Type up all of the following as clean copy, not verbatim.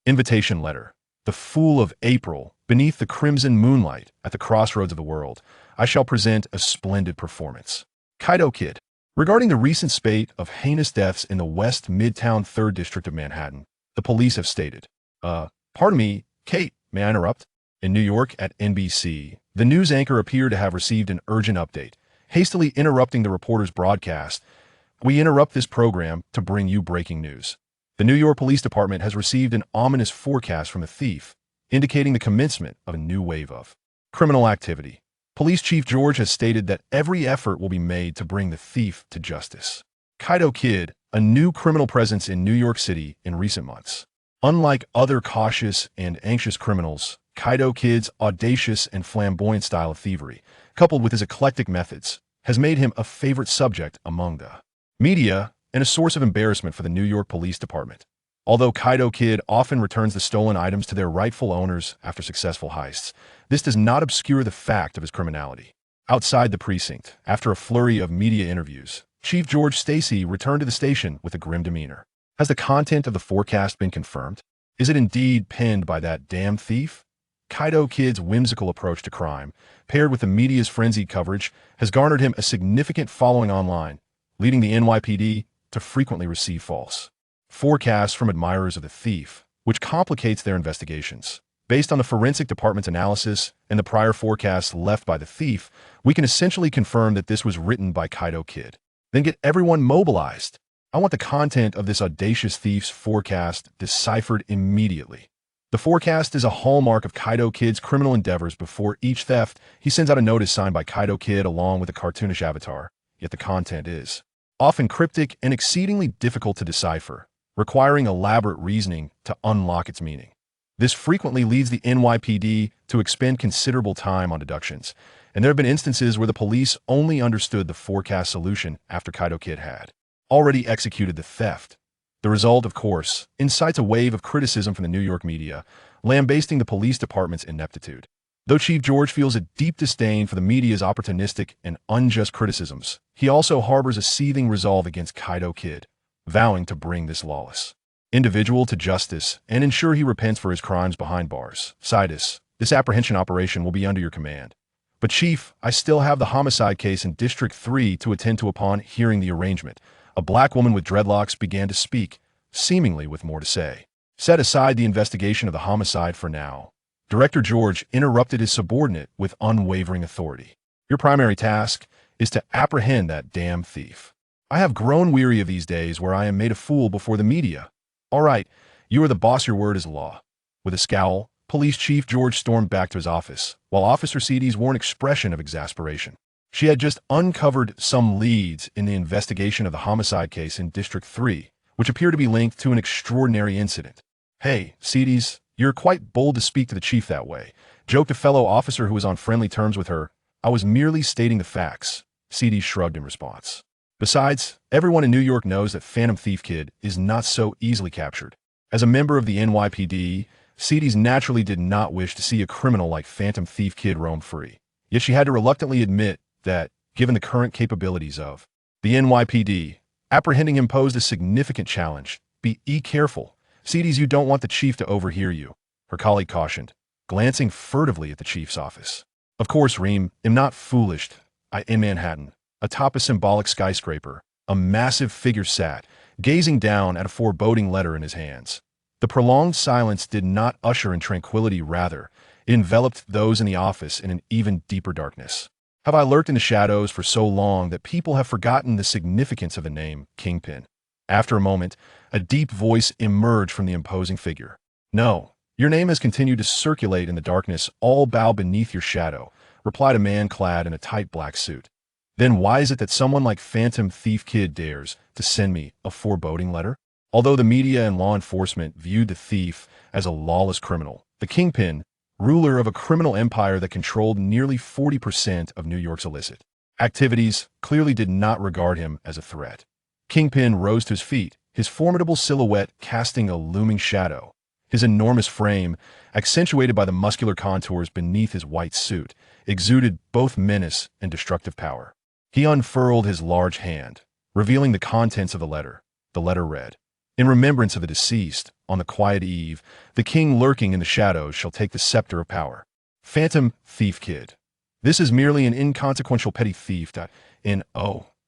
Invitation letter. The Fool of April, beneath the crimson moonlight, at the crossroads of the world, I shall present a splendid performance. Kaido Kid. Regarding the recent spate of heinous deaths in the West Midtown 3rd District of Manhattan, the police have stated, pardon me, Kate, may I interrupt? In New York at NBC, the news anchor appeared to have received an urgent update, hastily interrupting the reporter's broadcast. We interrupt this program to bring you breaking news. The New York Police Department has received an ominous forecast from a thief, indicating the commencement of a new wave of criminal activity. Police Chief George has stated that every effort will be made to bring the thief to justice. Kaido Kid, a new criminal presence in New York City in recent months. Unlike other cautious and anxious criminals, Kaido Kid's audacious and flamboyant style of thievery, coupled with his eclectic methods, has made him a favorite subject among the media and a source of embarrassment for the New York Police Department. Although Kaido Kid often returns the stolen items to their rightful owners after successful heists, this does not obscure the fact of his criminality. Outside the precinct, after a flurry of media interviews, Chief George Stacy returned to the station with a grim demeanor. Has the content of the forecast been confirmed? Is it indeed penned by that damn thief? Kaido Kid's whimsical approach to crime, paired with the media's frenzied coverage, has garnered him a significant following online, leading the NYPD to frequently receive false forecasts from admirers of the thief, which complicates their investigations. Based on the forensic department's analysis and the prior forecasts left by the thief, we can essentially confirm that this was written by Kaido Kid. Then get everyone mobilized. I want the content of this audacious thief's forecast deciphered immediately. The forecast is a hallmark of Kaido Kid's criminal endeavors. Before each theft, he sends out a notice signed by Kaido Kid along with a cartoonish avatar, yet the content is often cryptic and exceedingly difficult to decipher, requiring elaborate reasoning to unlock its meaning. This frequently leads the NYPD to expend considerable time on deductions, and there have been instances where the police only understood the forecast solution after Kaido Kid had already executed the theft. The result, of course, incites a wave of criticism from the New York media, lambasting the police department's ineptitude. Though Chief George feels a deep disdain for the media's opportunistic and unjust criticisms, he also harbors a seething resolve against Kaido Kid, vowing to bring this lawless individual to justice and ensure he repents for his crimes behind bars. Sidus, this apprehension operation will be under your command. But Chief, I still have the homicide case in District 3 to attend to. Upon hearing the arrangement, a black woman with dreadlocks began to speak, seemingly with more to say. Set aside the investigation of the homicide for now. Director George interrupted his subordinate with unwavering authority. Your primary task is to apprehend that damn thief. I have grown weary of these days where I am made a fool before the media. All right, you are the boss, your word is law. With a scowl, Police Chief George stormed back to his office, while Officer Cedes wore an expression of exasperation. She had just uncovered some leads in the investigation of the homicide case in District 3, which appeared to be linked to an extraordinary incident. Hey, Cedes, you're quite bold to speak to the chief that way, joked a fellow officer who was on friendly terms with her. I was merely stating the facts, Cedes shrugged in response. Besides, everyone in New York knows that Phantom Thief Kid is not so easily captured. As a member of the NYPD, Cedes naturally did not wish to see a criminal like Phantom Thief Kid roam free. Yet she had to reluctantly admit that, given the current capabilities of the NYPD, apprehending him posed a significant challenge. Be careful. Cedes, you don't want the chief to overhear you, her colleague cautioned, glancing furtively at the chief's office. Of course, Reem, am not foolish. In Manhattan, atop a symbolic skyscraper, a massive figure sat, gazing down at a foreboding letter in his hands. The prolonged silence did not usher in tranquility, rather, it enveloped those in the office in an even deeper darkness. Have I lurked in the shadows for so long that people have forgotten the significance of the name Kingpin? After a moment, a deep voice emerged from the imposing figure. No, your name has continued to circulate in the darkness. All bow beneath your shadow, replied a man clad in a tight black suit. Then why is it that someone like Phantom Thief Kid dares to send me a foreboding letter? Although the media and law enforcement viewed the thief as a lawless criminal, the Kingpin, ruler of a criminal empire that controlled nearly 40% of New York's illicit activities, clearly did not regard him as a threat. Kingpin rose to his feet, his formidable silhouette casting a looming shadow. His enormous frame, accentuated by the muscular contours beneath his white suit, exuded both menace and destructive power. He unfurled his large hand, revealing the contents of the letter. The letter read, In remembrance of the deceased, on the quiet eve, the king lurking in the shadows shall take the scepter of power. Phantom Thief Kid. This is merely an inconsequential petty thief that,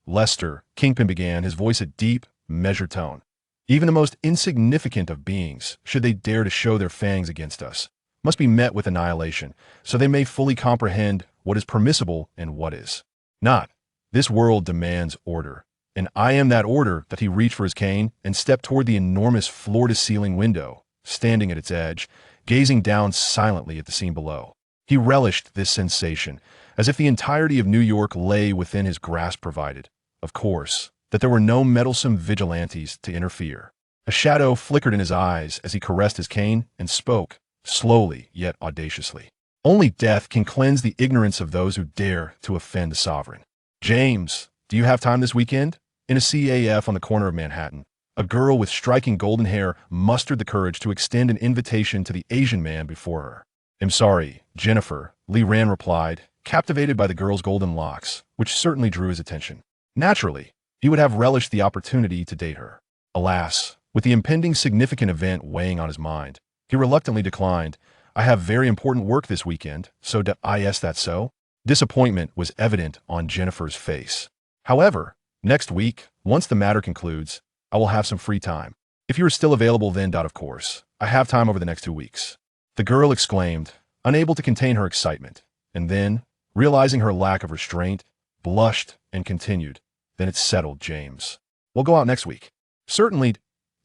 Lester, Kingpin began, his voice a deep, measured tone. Even the most insignificant of beings, should they dare to show their fangs against us, must be met with annihilation, so they may fully comprehend what is permissible and what is not. This world demands order, and I am that order. That he reached for his cane and stepped toward the enormous floor-to-ceiling window, standing at its edge, gazing down silently at the scene below. He relished this sensation, as if the entirety of New York lay within his grasp, provided, of course, that there were no meddlesome vigilantes to interfere. A shadow flickered in his eyes as he caressed his cane and spoke, slowly yet audaciously. Only death can cleanse the ignorance of those who dare to offend the sovereign. James, do you have time this weekend? In a CAF on the corner of Manhattan, a girl with striking golden hair mustered the courage to extend an invitation to the Asian man before her. I'm sorry, Jennifer, Lee Rand replied, captivated by the girl's golden locks, which certainly drew his attention. Naturally, he would have relished the opportunity to date her. Alas, with the impending significant event weighing on his mind, he reluctantly declined. I have very important work this weekend, so is that so? Disappointment was evident on Jennifer's face. However, next week, once the matter concludes, I will have some free time. If you are still available then, of course, I have time over the next 2 weeks. The girl exclaimed, unable to contain her excitement, and then, realizing her lack of restraint, blushed and continued, then it's settled, James. We'll go out next week. Certainly,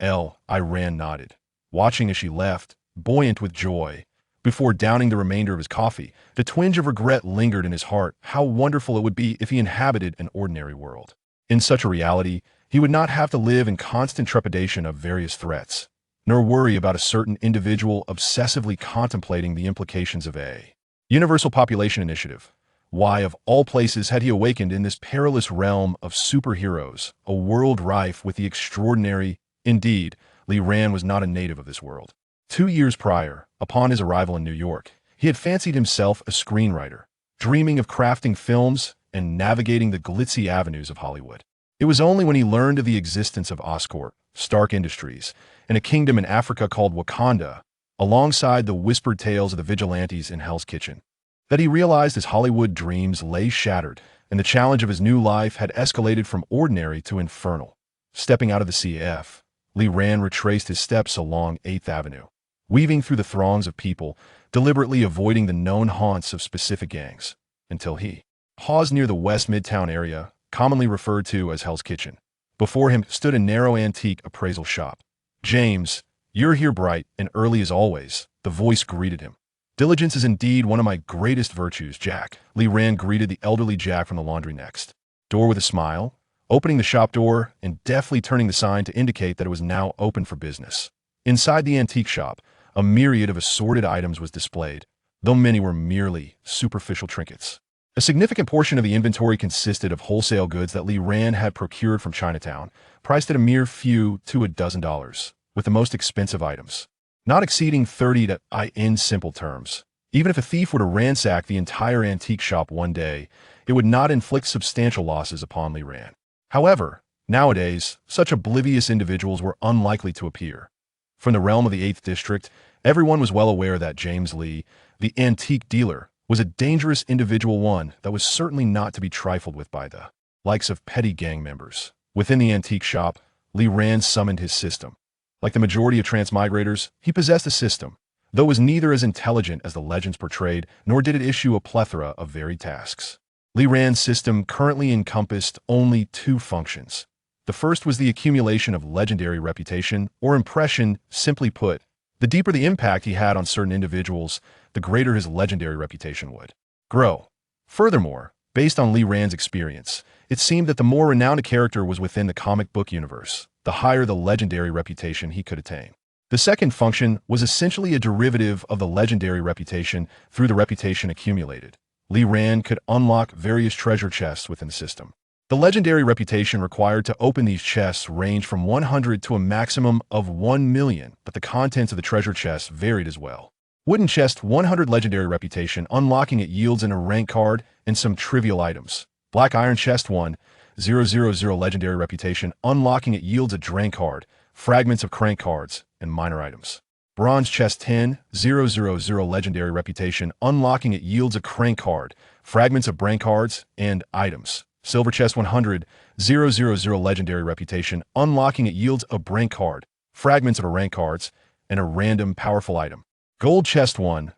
Rand nodded, watching as she left, buoyant with joy. Before downing the remainder of his coffee, the twinge of regret lingered in his heart. How wonderful it would be if he inhabited an ordinary world. In such a reality, he would not have to live in constant trepidation of various threats, nor worry about a certain individual obsessively contemplating the implications of a universal population initiative. Why, of all places, had he awakened in this perilous realm of superheroes, a world rife with the extraordinary? Indeed, Lee Rand was not a native of this world. 2 years prior, upon his arrival in New York, he had fancied himself a screenwriter, dreaming of crafting films and navigating the glitzy avenues of Hollywood. It was only when he learned of the existence of Oscorp, Stark Industries, and a kingdom in Africa called Wakanda, alongside the whispered tales of the vigilantes in Hell's Kitchen, that he realized his Hollywood dreams lay shattered, and the challenge of his new life had escalated from ordinary to infernal. Stepping out of the CF, Lee Rand retraced his steps along 8th Avenue, weaving through the throngs of people, deliberately avoiding the known haunts of specific gangs, until he paused near the West Midtown area, commonly referred to as Hell's Kitchen. Before him stood a narrow antique appraisal shop. James, you're here bright and early as always, the voice greeted him. Diligence is indeed one of my greatest virtues, Jack. Lee Rand greeted the elderly Jack from the laundry next door with a smile, opening the shop door and deftly turning the sign to indicate that it was now open for business. Inside the antique shop, a myriad of assorted items was displayed, though many were merely superficial trinkets. A significant portion of the inventory consisted of wholesale goods that Lee Rand had procured from Chinatown, priced at a mere few to $12, with the most expensive items not exceeding 30 to in simple terms. Even if a thief were to ransack the entire antique shop one day, it would not inflict substantial losses upon Lee Rand. However, nowadays, such oblivious individuals were unlikely to appear. From the realm of the 8th District, everyone was well aware that James Lee, the antique dealer, was a dangerous individual, one that was certainly not to be trifled with by the likes of petty gang members. Within the antique shop, Lee Rand summoned his system. Like the majority of transmigrators, he possessed a system, though it was neither as intelligent as the legends portrayed, nor did it issue a plethora of varied tasks. Lee Rand's system currently encompassed only 2 functions. The first was the accumulation of legendary reputation or impression. Simply put, the deeper the impact he had on certain individuals, the greater his legendary reputation would grow. Furthermore, based on Lee Rand's experience, it seemed that the more renowned a character was within the comic book universe, the higher the legendary reputation he could attain. The second function was essentially a derivative of the legendary reputation through the reputation accumulated. Lee Rand could unlock various treasure chests within the system. The legendary reputation required to open these chests ranged from 100 to a maximum of 1 million, but the contents of the treasure chests varied as well. Wooden chest 100 legendary reputation, unlocking it yields in a rank card and some trivial items. Black iron chest 1000 legendary reputation, unlocking it yields a drain card, fragments of crank cards, and minor items. Bronze chest 10,000 legendary reputation. Unlocking it yields a crank card, fragments of brain cards, and items. Silver chest 100,000 legendary reputation. Unlocking it yields a brain card, fragments of a rank cards, and a random powerful item. Gold chest 1,000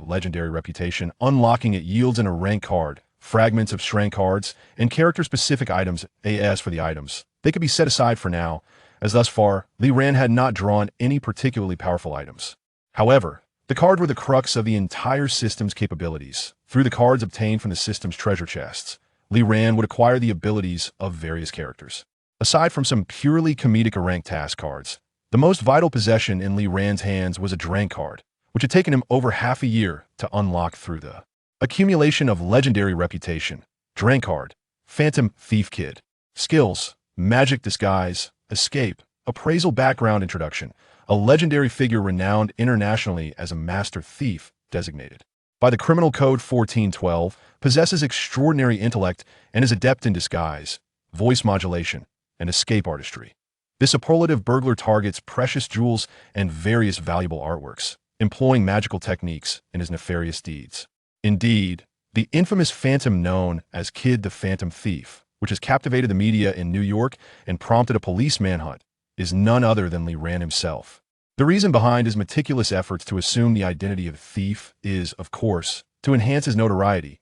legendary reputation. Unlocking it yields an rank card, fragments of strength cards, and character-specific items. As for the items, they could be set aside for now, as thus far, Li Ran had not drawn any particularly powerful items. However, the cards were the crux of the entire system's capabilities. Through the cards obtained from the system's treasure chests, Li Ran would acquire the abilities of various characters. Aside from some purely comedic or ranked task cards, the most vital possession in Li Ran's hands was a Drank card, which had taken him over half a year to unlock through the accumulation of legendary reputation. Drank card, Phantom Thief Kid. Skills, Magic Disguise, Escape, Appraisal Background Introduction, a legendary figure renowned internationally as a master thief designated by the Criminal Code 1412, possesses extraordinary intellect and is adept in disguise, voice modulation, and escape artistry. This superlative burglar targets precious jewels and various valuable artworks, employing magical techniques in his nefarious deeds. Indeed, the infamous Phantom known as Kid the Phantom Thief, which has captivated the media in New York and prompted a police manhunt, is none other than Li Ran himself. The reason behind his meticulous efforts to assume the identity of a thief is, of course, to enhance his notoriety.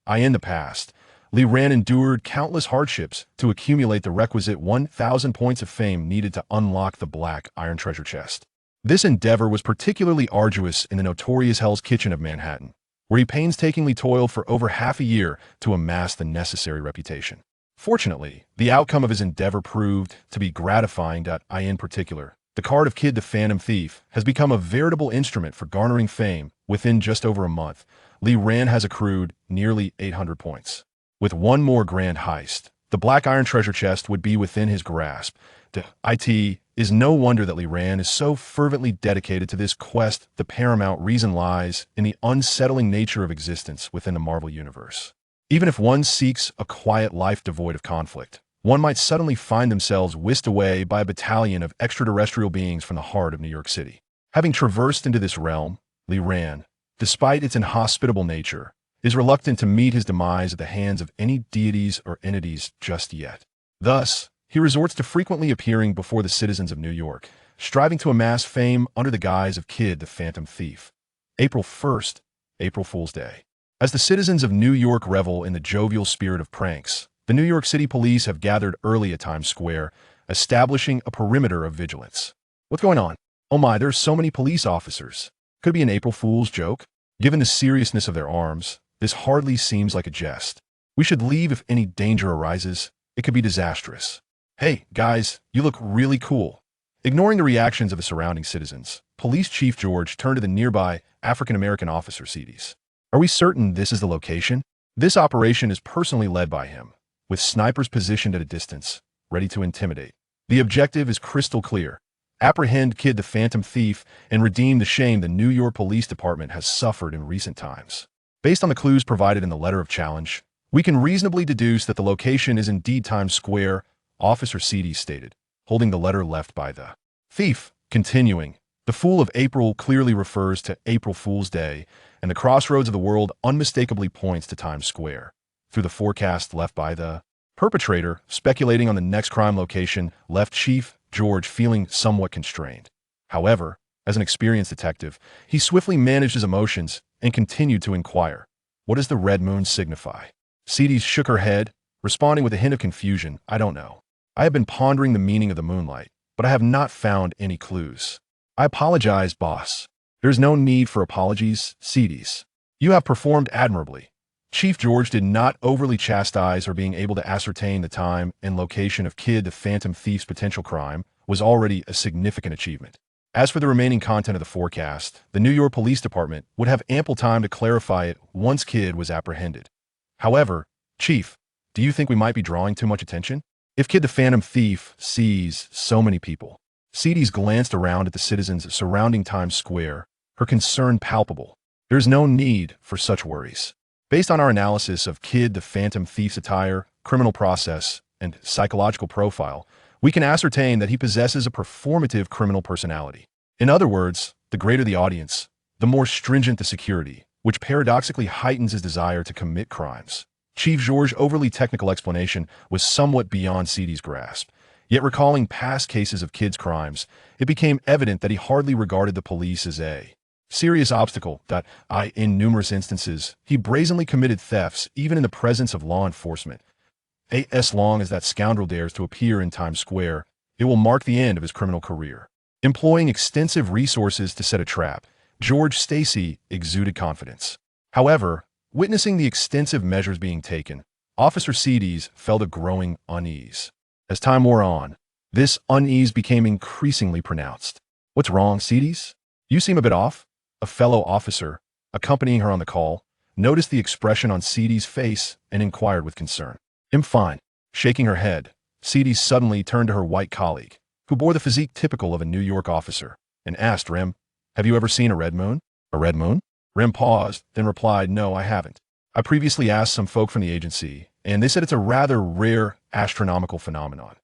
In the past, Li Ran endured countless hardships to accumulate the requisite 1,000 points of fame needed to unlock the Black Iron treasure chest. This endeavor was particularly arduous in the notorious Hell's Kitchen of Manhattan, where he painstakingly toiled for over half a year to amass the necessary reputation. Fortunately, the outcome of his endeavor proved to be gratifying. In particular, the card of Kid the Phantom Thief has become a veritable instrument for garnering fame. Within just over a month, Li Ran has accrued nearly 800 points. With one more grand heist, the Black Iron treasure chest would be within his grasp. It is no wonder that Li Ran is so fervently dedicated to this quest. The paramount reason lies in the unsettling nature of existence within the Marvel Universe. Even if one seeks a quiet life devoid of conflict, one might suddenly find themselves whisked away by a battalion of extraterrestrial beings from the heart of New York City. Having traversed into this realm, Li Ran, despite its inhospitable nature, is reluctant to meet his demise at the hands of any deities or entities just yet. Thus, he resorts to frequently appearing before the citizens of New York, striving to amass fame under the guise of Kid the Phantom Thief. April 1st, April Fool's Day. As the citizens of New York revel in the jovial spirit of pranks, the New York City police have gathered early at Times Square, establishing a perimeter of vigilance. What's going on? Oh my, there's so many police officers. Could it be an April Fool's joke? Given the seriousness of their arms, this hardly seems like a jest. We should leave if any danger arises. It could be disastrous. Hey, guys, you look really cool. Ignoring the reactions of the surrounding citizens, Police Chief George turned to the nearby African-American officer Cedes. Are we certain this is the location? This operation is personally led by him, with snipers positioned at a distance, ready to intimidate. The objective is crystal clear. Apprehend Kid the Phantom Thief and redeem the shame the New York Police Department has suffered in recent times. Based on the clues provided in the letter of challenge, we can reasonably deduce that the location is indeed Times Square, Officer Cedes stated, holding the letter left by the thief. Continuing, the Fool of April clearly refers to April Fool's Day, and the crossroads of the world unmistakably points to Times Square. Through the forecast left by the perpetrator, speculating on the next crime location, left Chief George feeling somewhat constrained. However, as an experienced detective, he swiftly managed his emotions and continued to inquire, what does the red moon signify? Cedes shook her head, responding with a hint of confusion, I don't know. I have been pondering the meaning of the moonlight, but I have not found any clues. I apologize, boss. There's no need for apologies, Cedes. You have performed admirably. Chief George did not overly chastise her. Being able to ascertain the time and location of Kid the Phantom Thief's potential crime was already a significant achievement. As for the remaining content of the forecast, the New York Police Department would have ample time to clarify it once Kid was apprehended. However, Chief, do you think we might be drawing too much attention? If Kid the Phantom Thief sees so many people. Cedes glanced around at the citizens surrounding Times Square, her concern palpable. There's no need for such worries. Based on our analysis of Kid the Phantom Thief's attire, criminal process, and psychological profile, we can ascertain that he possesses a performative criminal personality. In other words, the greater the audience, the more stringent the security, which paradoxically heightens his desire to commit crimes. Chief George's overly technical explanation was somewhat beyond Seedy's grasp. Yet recalling past cases of kids' crimes, it became evident that he hardly regarded the police as a serious obstacle. In numerous instances, he brazenly committed thefts even in the presence of law enforcement. As long as that scoundrel dares to appear in Times Square, it will mark the end of his criminal career. Employing extensive resources to set a trap, George Stacy exuded confidence. However, witnessing the extensive measures being taken, Officer Seedy's felt a growing unease. As time wore on, this unease became increasingly pronounced. "What's wrong, Seedy's? You seem a bit off." A fellow officer, accompanying her on the call, noticed the expression on Seedy's face and inquired with concern. "I'm fine." Shaking her head, Seedy suddenly turned to her white colleague, who bore the physique typical of a New York officer, and asked Rem, "Have you ever seen a red moon?" "A red moon?" Rem paused, then replied, "No, I haven't. I previously asked some folk from the agency, and they said it's a rather rare astronomical phenomenon.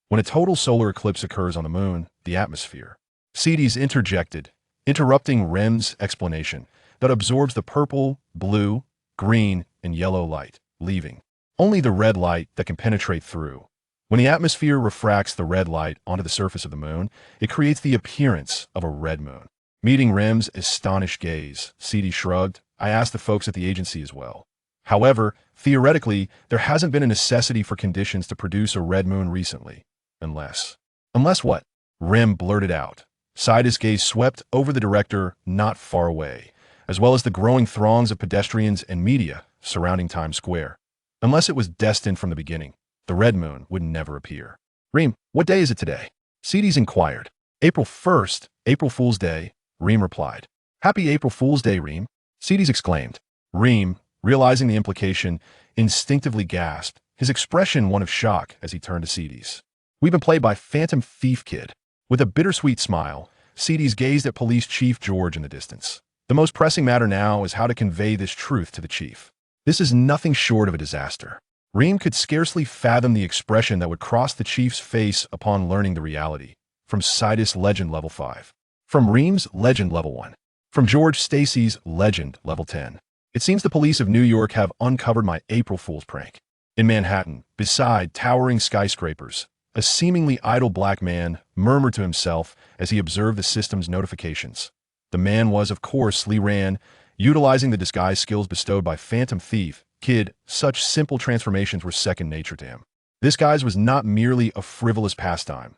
When a total solar eclipse occurs on the moon, the atmosphere." Seedy's interjected, interrupting Rem's explanation, that absorbs the purple, blue, green, and yellow light, leaving only the red light that can penetrate through. When the atmosphere refracts the red light onto the surface of the moon, it creates the appearance of a red moon. Meeting Rem's astonished gaze, Seedy shrugged. "I asked the folks at the agency as well. However, theoretically, there hasn't been a necessity for conditions to produce a red moon recently. Unless what?" Rem blurted out. Seedy's gaze swept over the director not far away, as well as the growing throngs of pedestrians and media surrounding Times Square. Unless it was destined from the beginning, the red moon would never appear. "Reem, what day is it today?" Seedy's inquired. "April 1st, April Fool's Day," Reem replied. "Happy April Fool's Day, Reem," Seedy's exclaimed. Reem, realizing the implication, instinctively gasped, his expression one of shock as he turned to Seedy's. "We've been played by Phantom Thief Kid." With a bittersweet smile, Seedy's gazed at Police Chief George in the distance. The most pressing matter now is how to convey this truth to the chief. This is nothing short of a disaster. Reem could scarcely fathom the expression that would cross the chief's face upon learning the reality. From Seedy's Legend Level 5. From Reem's Legend Level 1. From George Stacy's Legend Level 10. It seems the police of New York have uncovered my April Fool's prank. In Manhattan, beside towering skyscrapers, a seemingly idle black man murmured to himself as he observed the system's notifications. The man was, of course, Lee Rand, utilizing the disguise skills bestowed by Phantom Thief Kid. Such simple transformations were second nature to him. This guise was not merely a frivolous pastime.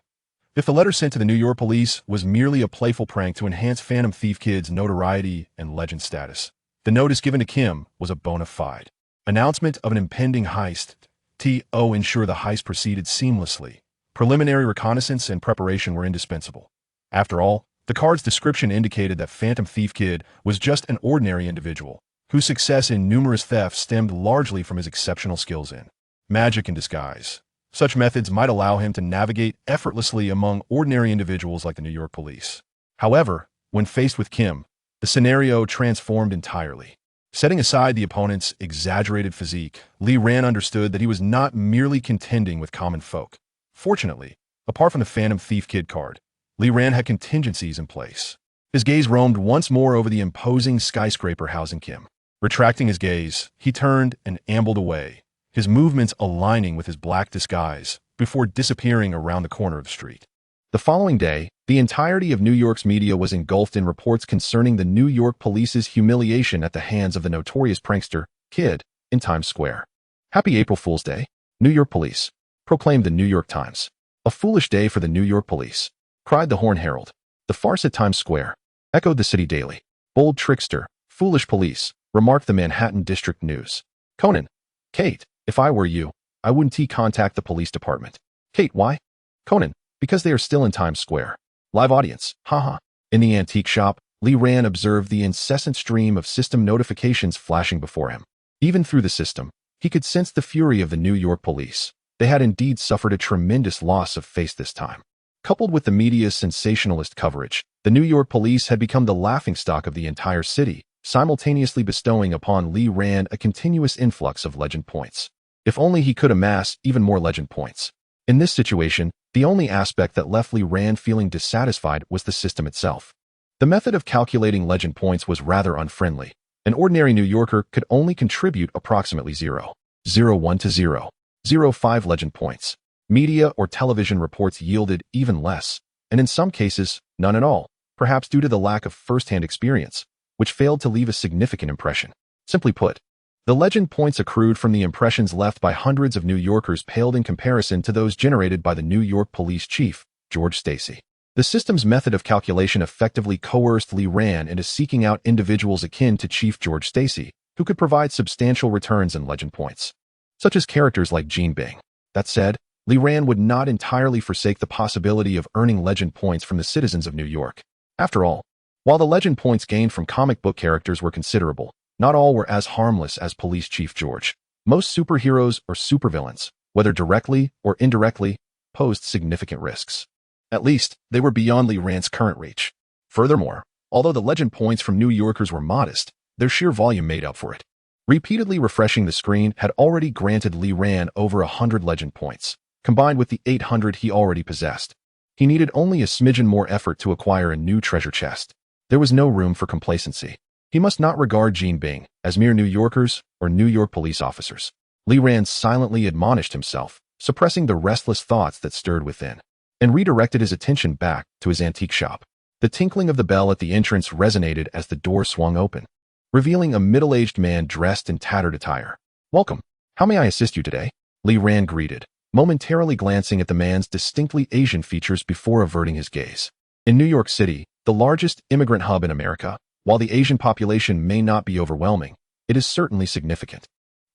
If the letter sent to the New York police was merely a playful prank to enhance Phantom Thief Kid's notoriety and legend status, the notice given to Kim was a bona fide announcement of an impending heist. To ensure the heist proceeded seamlessly, preliminary reconnaissance and preparation were indispensable. After all, the card's description indicated that Phantom Thief Kid was just an ordinary individual, whose success in numerous thefts stemmed largely from his exceptional skills in magic and disguise. Such methods might allow him to navigate effortlessly among ordinary individuals like the New York police. However, when faced with Kim, the scenario transformed entirely. Setting aside the opponent's exaggerated physique, Lee Rand understood that he was not merely contending with common folk. Fortunately, apart from the Phantom Thief Kid card, Lee Rand had contingencies in place. His gaze roamed once more over the imposing skyscraper housing Kim. Retracting his gaze, he turned and ambled away, his movements aligning with his black disguise, before disappearing around the corner of the street. The following day, the entirety of New York's media was engulfed in reports concerning the New York police's humiliation at the hands of the notorious prankster, Kid, in Times Square. "Happy April Fool's Day, New York Police," proclaimed the New York Times. "A foolish day for the New York police," cried the Horn Herald. "The farce at Times Square," echoed the City Daily. "Bold trickster, foolish police," remarked the Manhattan District News. "Conan, Kate, if I were you, I wouldn't contact the police department." "Kate, why?" "Conan, because they are still in Times Square. Live audience, haha." In the antique shop, Lee Rand observed the incessant stream of system notifications flashing before him. Even through the system, he could sense the fury of the New York police. They had indeed suffered a tremendous loss of face this time. Coupled with the media's sensationalist coverage, the New York police had become the laughingstock of the entire city, simultaneously bestowing upon Lee Rand a continuous influx of legend points. If only he could amass even more legend points. In this situation, the only aspect that left Li Ran feeling dissatisfied was the system itself. The method of calculating legend points was rather unfriendly. An ordinary New Yorker could only contribute approximately 0.01 to 0.05 legend points. Media or television reports yielded even less, and in some cases, none at all, perhaps due to the lack of first-hand experience, which failed to leave a significant impression. Simply put, the legend points accrued from the impressions left by hundreds of New Yorkers paled in comparison to those generated by the New York police chief, George Stacy. The system's method of calculation effectively coerced Li Ran into seeking out individuals akin to Chief George Stacy, who could provide substantial returns in legend points, such as characters like Gene Bing. That said, Li Ran would not entirely forsake the possibility of earning legend points from the citizens of New York. After all, while the legend points gained from comic book characters were considerable, not all were as harmless as Police Chief George. Most superheroes or supervillains, whether directly or indirectly, posed significant risks. At least, they were beyond Li Ran's current reach. Furthermore, although the legend points from New Yorkers were modest, their sheer volume made up for it. Repeatedly refreshing the screen had already granted Li Ran over 100 legend points, combined with the 800 he already possessed. He needed only a smidgen more effort to acquire a new treasure chest. There was no room for complacency. He must not regard Gene Bing as mere New Yorkers or New York police officers. Li Ran silently admonished himself, suppressing the restless thoughts that stirred within, and redirected his attention back to his antique shop. The tinkling of the bell at the entrance resonated as the door swung open, revealing a middle-aged man dressed in tattered attire. "Welcome. How may I assist you today?" Li Ran greeted, momentarily glancing at the man's distinctly Asian features before averting his gaze. In New York City, the largest immigrant hub in America, while the Asian population may not be overwhelming, it is certainly significant.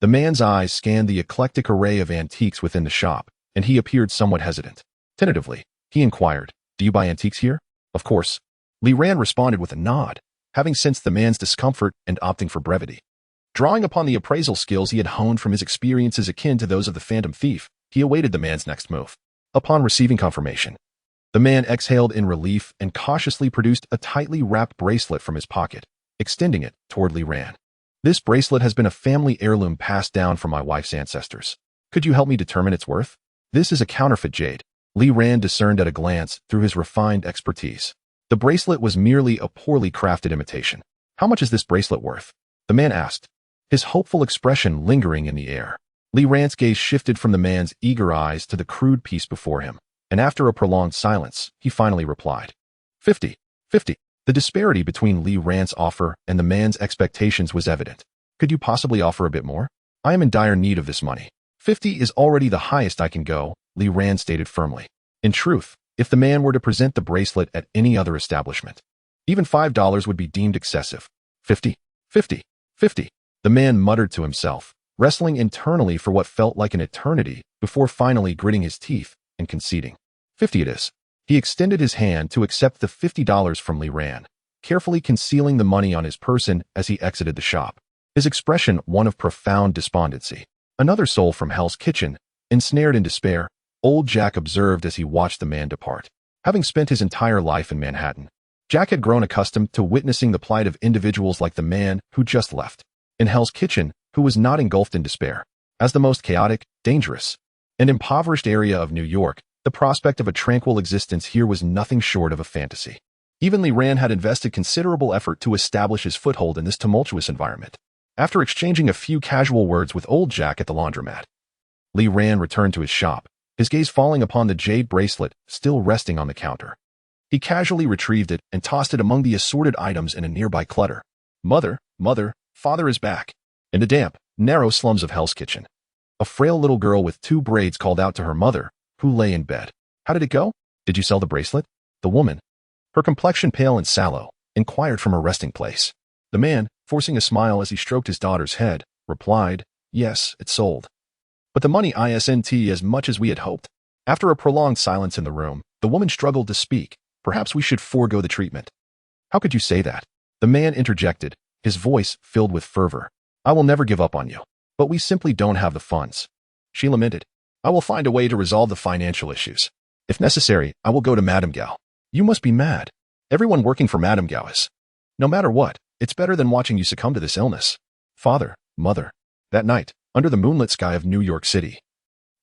The man's eyes scanned the eclectic array of antiques within the shop, and he appeared somewhat hesitant. Tentatively, he inquired, "Do you buy antiques here?" "Of course." Li Ran responded with a nod, having sensed the man's discomfort and opting for brevity. Drawing upon the appraisal skills he had honed from his experiences akin to those of the Phantom Thief, he awaited the man's next move. Upon receiving confirmation, the man exhaled in relief and cautiously produced a tightly wrapped bracelet from his pocket, extending it toward Li Ran. "This bracelet has been a family heirloom passed down from my wife's ancestors. Could you help me determine its worth?" "This is a counterfeit jade," Li Ran discerned at a glance through his refined expertise. The bracelet was merely a poorly crafted imitation. "How much is this bracelet worth?" the man asked, his hopeful expression lingering in the air. Li Ran's gaze shifted from the man's eager eyes to the crude piece before him, and after a prolonged silence, he finally replied, 50. The disparity between Li Ran's offer and the man's expectations was evident. "Could you possibly offer a bit more? I am in dire need of this money." 50 is already the highest I can go, Li Ran stated firmly. In truth, if the man were to present the bracelet at any other establishment, even $5 would be deemed excessive. 50. The man muttered to himself, wrestling internally for what felt like an eternity before finally gritting his teeth and conceding. 50 it is. He extended his hand to accept the $50 from Li Ran, carefully concealing the money on his person as he exited the shop, his expression one of profound despondency. "Another soul from Hell's Kitchen," ensnared in despair, old Jack observed as he watched the man depart. Having spent his entire life in Manhattan, Jack had grown accustomed to witnessing the plight of individuals like the man who just left. In Hell's Kitchen, who was not engulfed in despair. As the most chaotic, dangerous, and impoverished area of New York, the prospect of a tranquil existence here was nothing short of a fantasy. Even Li Ran had invested considerable effort to establish his foothold in this tumultuous environment. After exchanging a few casual words with old Jack at the laundromat, Li Ran returned to his shop, his gaze falling upon the jade bracelet still resting on the counter. He casually retrieved it and tossed it among the assorted items in a nearby clutter. Mother, father is back. In the damp, narrow slums of Hell's Kitchen, a frail little girl with 2 braids called out to her mother, who lay in bed. "How did it go? Did you sell the bracelet?" The woman, her complexion pale and sallow, inquired from her resting place. The man, forcing a smile as he stroked his daughter's head, replied, "Yes, it sold. But the money isn't as much as we had hoped." After a prolonged silence in the room, the woman struggled to speak. "Perhaps we should forego the treatment." "How could you say that?" The man interjected, his voice filled with fervor. "I will never give up on you. But we simply don't have the funds." She lamented. "I will find a way to resolve the financial issues. If necessary, I will go to Madame Gao." "You must be mad. Everyone working for Madame Gao is. No matter what, it's better than watching you succumb to this illness." Father, mother. That night, under the moonlit sky of New York City,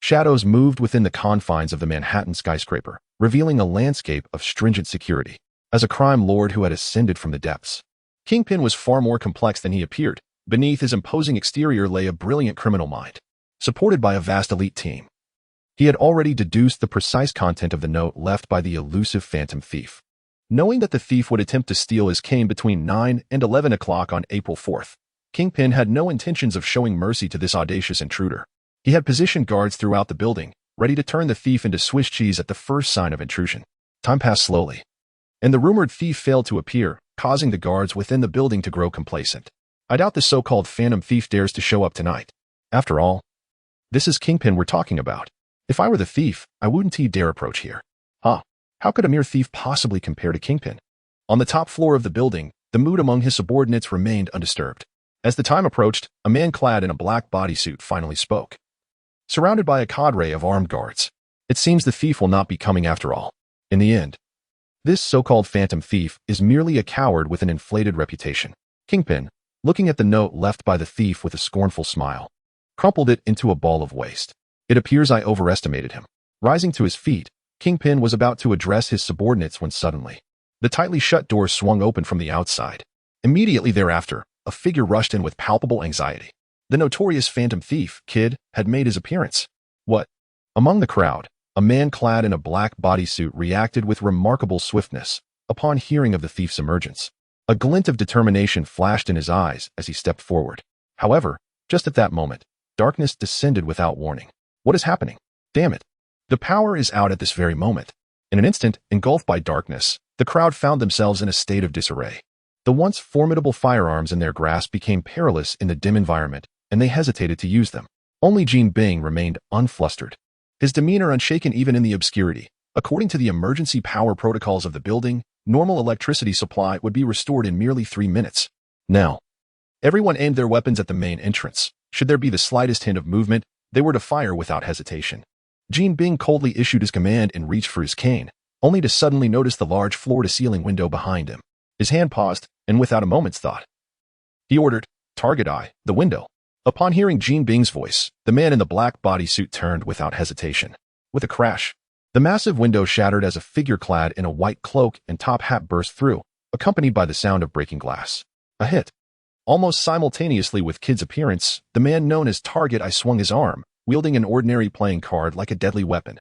Shadows moved within the confines of the Manhattan skyscraper, revealing a landscape of stringent security. As a crime lord who had ascended from the depths, Kingpin was far more complex than he appeared. Beneath his imposing exterior lay a brilliant criminal mind, supported by a vast elite team. He had already deduced the precise content of the note left by the elusive phantom thief. Knowing that the thief would attempt to steal his cane between 9 and 11 o'clock on April 4th, Kingpin had no intentions of showing mercy to this audacious intruder. He had positioned guards throughout the building, ready to turn the thief into Swiss cheese at the first sign of intrusion. Time passed slowly, and the rumored thief failed to appear, causing the guards within the building to grow complacent. I doubt the so-called phantom thief dares to show up tonight. After all, this is Kingpin we're talking about. If I were the thief, I wouldn't dare approach here. How could a mere thief possibly compare to Kingpin? On the top floor of the building, the mood among his subordinates remained undisturbed. As the time approached, a man clad in a black bodysuit finally spoke. Surrounded by a cadre of armed guards, it seems the thief will not be coming after all. In the end, this so-called phantom thief is merely a coward with an inflated reputation. Kingpin, looking at the note left by the thief with a scornful smile, crumpled it into a ball of waste. It appears I overestimated him. Rising to his feet, Kingpin was about to address his subordinates when suddenly, the tightly shut door swung open from the outside. Immediately thereafter, a figure rushed in with palpable anxiety. The notorious phantom thief, Kid, had made his appearance. What? Among the crowd, a man clad in a black bodysuit reacted with remarkable swiftness upon hearing of the thief's emergence. A glint of determination flashed in his eyes as he stepped forward. However, just at that moment, darkness descended without warning. What is happening? Damn it. The power is out at this very moment. In an instant, engulfed by darkness, the crowd found themselves in a state of disarray. The once formidable firearms in their grasp became perilous in the dim environment, and they hesitated to use them. Only Jean Bing remained unflustered, his demeanor unshaken even in the obscurity. According to the emergency power protocols of the building, normal electricity supply would be restored in merely 3 minutes. Now, everyone aimed their weapons at the main entrance. Should there be the slightest hint of movement, they were to fire without hesitation. Jean Bing coldly issued his command and reached for his cane, only to suddenly notice the large floor-to-ceiling window behind him. His hand paused, and without a moment's thought, he ordered, "Target eye, the window." Upon hearing Jean Bing's voice, the man in the black bodysuit turned without hesitation. With a crash, the massive window shattered as a figure clad in a white cloak and top hat burst through, accompanied by the sound of breaking glass. A hit. Almost simultaneously with Kid's appearance, the man known as Target Eye swung his arm, wielding an ordinary playing card like a deadly weapon,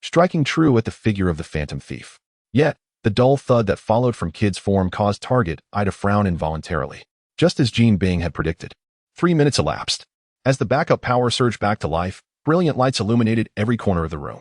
striking true at the figure of the phantom thief. Yet, the dull thud that followed from Kid's form caused Target Eye to frown involuntarily, just as Jean Bing had predicted. 3 minutes elapsed. As the backup power surged back to life, brilliant lights illuminated every corner of the room,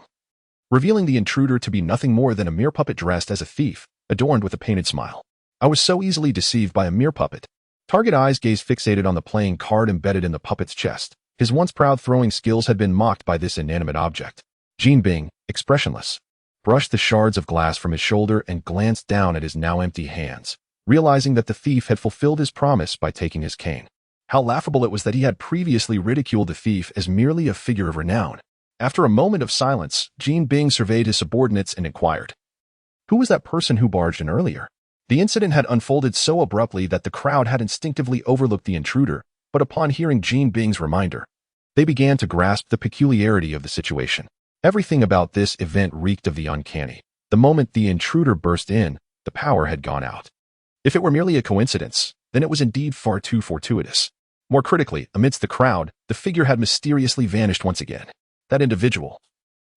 revealing the intruder to be nothing more than a mere puppet dressed as a thief, adorned with a painted smile. I was so easily deceived by a mere puppet. Target Eye's gaze fixated on the playing card embedded in the puppet's chest. His once proud throwing skills had been mocked by this inanimate object. Jean Bing, expressionless, brushed the shards of glass from his shoulder and glanced down at his now empty hands, realizing that the thief had fulfilled his promise by taking his cane. How laughable it was that he had previously ridiculed the thief as merely a figure of renown. After a moment of silence, Jean Bing surveyed his subordinates and inquired, "Who was that person who barged in earlier?" The incident had unfolded so abruptly that the crowd had instinctively overlooked the intruder, but upon hearing Jean Bing's reminder, they began to grasp the peculiarity of the situation. Everything about this event reeked of the uncanny. The moment the intruder burst in, the power had gone out. If it were merely a coincidence, then it was indeed far too fortuitous. More critically, amidst the crowd, the figure had mysteriously vanished once again. That individual.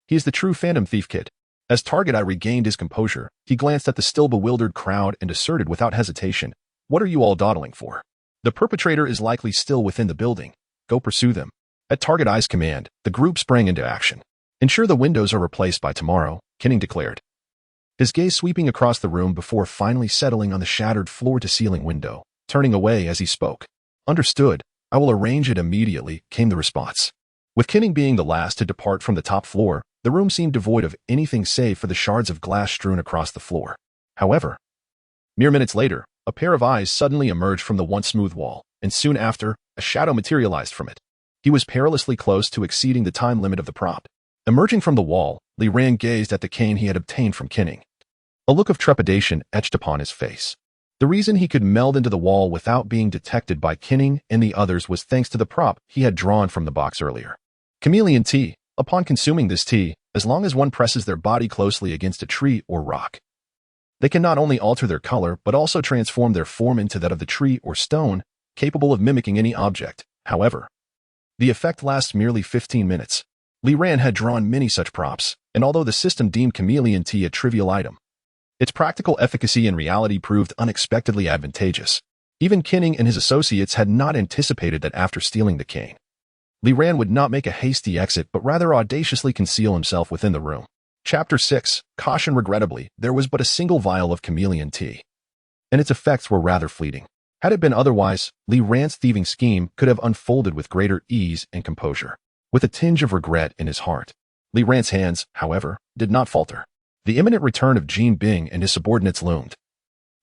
He is the true phantom thief, Kid. As Target Eye regained his composure, he glanced at the still bewildered crowd and asserted without hesitation, "What are you all dawdling for? The perpetrator is likely still within the building. Go pursue them." At Target Eye's command, the group sprang into action. "Ensure the windows are replaced by tomorrow," Kinning declared, his gaze sweeping across the room before finally settling on the shattered floor-to-ceiling window, turning away as he spoke. "Understood. I will arrange it immediately," came the response. With Kinning being the last to depart from the top floor, the room seemed devoid of anything save for the shards of glass strewn across the floor. However, mere minutes later, a pair of eyes suddenly emerged from the once smooth wall, and soon after, a shadow materialized from it. He was perilously close to exceeding the time limit of the prompt. Emerging from the wall, Li Ran gazed at the cane he had obtained from Kinning. A look of trepidation etched upon his face. The reason he could meld into the wall without being detected by Kinning and the others was thanks to the prop he had drawn from the box earlier. "Chameleon T," Upon consuming this tea, as long as one presses their body closely against a tree or rock, they can not only alter their color but also transform their form into that of the tree or stone, capable of mimicking any object. However, the effect lasts merely 15 minutes. Li Ran had drawn many such props, and although the system deemed chameleon tea a trivial item, its practical efficacy in reality proved unexpectedly advantageous. Even Kinning and his associates had not anticipated that after stealing the cane, Li Ran would not make a hasty exit but rather audaciously conceal himself within the room. Chapter 6. Caution. Regrettably, there was but a single vial of chameleon tea, and its effects were rather fleeting. Had it been otherwise, Li Ran's thieving scheme could have unfolded with greater ease and composure. With a tinge of regret in his heart, Li Ran's hands, however, did not falter. The imminent return of Jean Bing and his subordinates loomed,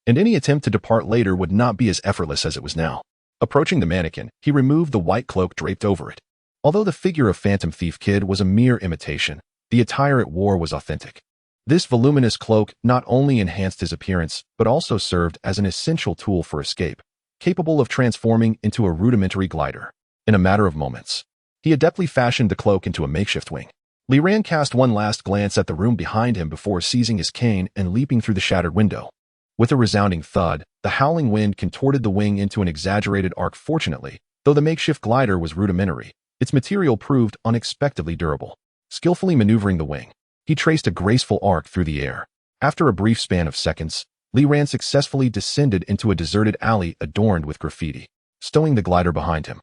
and any attempt to depart later would not be as effortless as it was now. Approaching the mannequin, he removed the white cloak draped over it. Although the figure of Phantom Thief Kid was a mere imitation, the attire it wore was authentic. This voluminous cloak not only enhanced his appearance, but also served as an essential tool for escape, capable of transforming into a rudimentary glider. In a matter of moments, he adeptly fashioned the cloak into a makeshift wing. Li Ran cast one last glance at the room behind him before seizing his cane and leaping through the shattered window. With a resounding thud, the howling wind contorted the wing into an exaggerated arc. Fortunately, though the makeshift glider was rudimentary, its material proved unexpectedly durable. Skillfully maneuvering the wing, he traced a graceful arc through the air. After a brief span of seconds, Li Ran successfully descended into a deserted alley adorned with graffiti, stowing the glider behind him.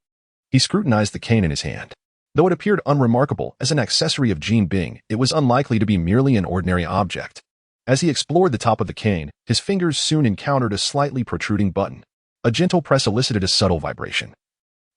He scrutinized the cane in his hand. Though it appeared unremarkable as an accessory of Jean Bing, it was unlikely to be merely an ordinary object. As he explored the top of the cane, his fingers soon encountered a slightly protruding button. A gentle press elicited a subtle vibration,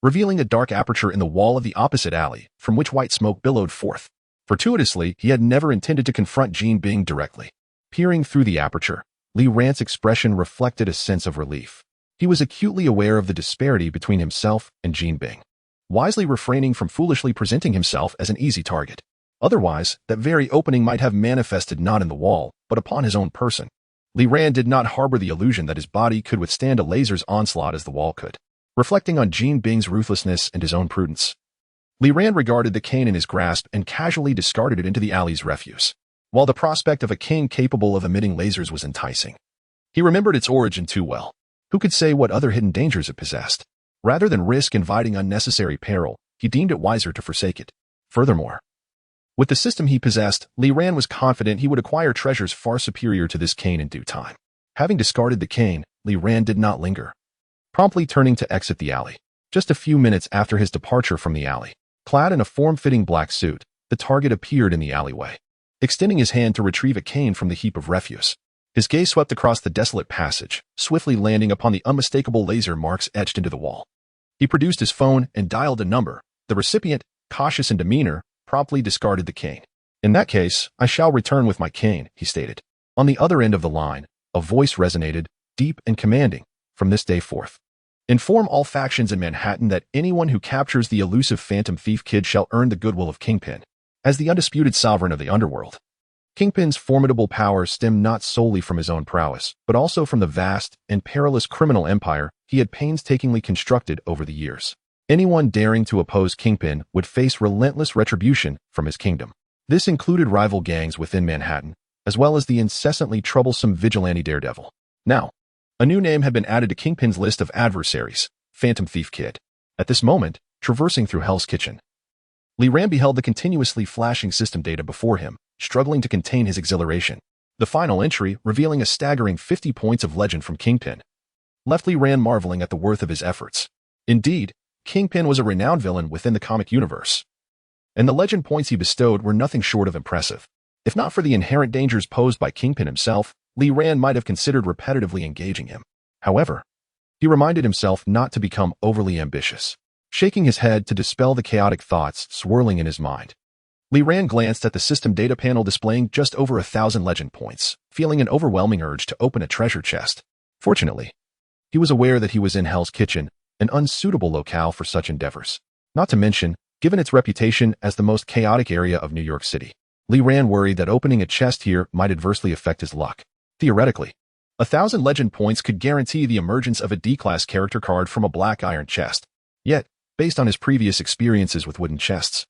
revealing a dark aperture in the wall of the opposite alley, from which white smoke billowed forth. Fortuitously, he had never intended to confront Jean Bing directly. Peering through the aperture, Li Ran's expression reflected a sense of relief. He was acutely aware of the disparity between himself and Jean Bing, wisely refraining from foolishly presenting himself as an easy target. Otherwise, that very opening might have manifested not in the wall, but upon his own person. Li Ran did not harbor the illusion that his body could withstand a laser's onslaught as the wall could. Reflecting on Jean Bing's ruthlessness and his own prudence, Li Ran regarded the cane in his grasp and casually discarded it into the alley's refuse. While the prospect of a cane capable of emitting lasers was enticing, he remembered its origin too well. Who could say what other hidden dangers it possessed? Rather than risk inviting unnecessary peril, he deemed it wiser to forsake it. Furthermore, with the system he possessed, Li Ran was confident he would acquire treasures far superior to this cane in due time. Having discarded the cane, Li Ran did not linger, promptly turning to exit the alley. Just a few minutes after his departure from the alley, clad in a form-fitting black suit, the target appeared in the alleyway, extending his hand to retrieve a cane from the heap of refuse. His gaze swept across the desolate passage, swiftly landing upon the unmistakable laser marks etched into the wall. He produced his phone and dialed a number. The recipient, cautious in demeanor, promptly discarded the cane. "In that case, I shall return with my cane," he stated. On the other end of the line, a voice resonated, deep and commanding. "From this day forth, inform all factions in Manhattan that anyone who captures the elusive Phantom Thief Kid shall earn the goodwill of Kingpin. As the undisputed sovereign of the underworld, Kingpin's formidable power stemmed not solely from his own prowess, but also from the vast and perilous criminal empire he had painstakingly constructed over the years. Anyone daring to oppose Kingpin would face relentless retribution from his kingdom. This included rival gangs within Manhattan, as well as the incessantly troublesome vigilante Daredevil. Now, a new name had been added to Kingpin's list of adversaries, Phantom Thief Kid. At this moment, traversing through Hell's Kitchen, Li Ran beheld the continuously flashing system data before him, struggling to contain his exhilaration. The final entry, revealing a staggering 50 points of legend from Kingpin, left Li Ran marveling at the worth of his efforts. Indeed, Kingpin was a renowned villain within the comic universe, and the legend points he bestowed were nothing short of impressive. If not for the inherent dangers posed by Kingpin himself, Li Ran might have considered repetitively engaging him. However, he reminded himself not to become overly ambitious. Shaking his head to dispel the chaotic thoughts swirling in his mind, Li Ran glanced at the system data panel displaying just over 1,000 legend points, feeling an overwhelming urge to open a treasure chest. Fortunately, he was aware that he was in Hell's Kitchen, an unsuitable locale for such endeavors. Not to mention, given its reputation as the most chaotic area of New York City, Li Ran worried that opening a chest here might adversely affect his luck. Theoretically, 1,000 legend points could guarantee the emergence of a D-class character card from a black iron chest. Yet, based on his previous experiences with wooden chests,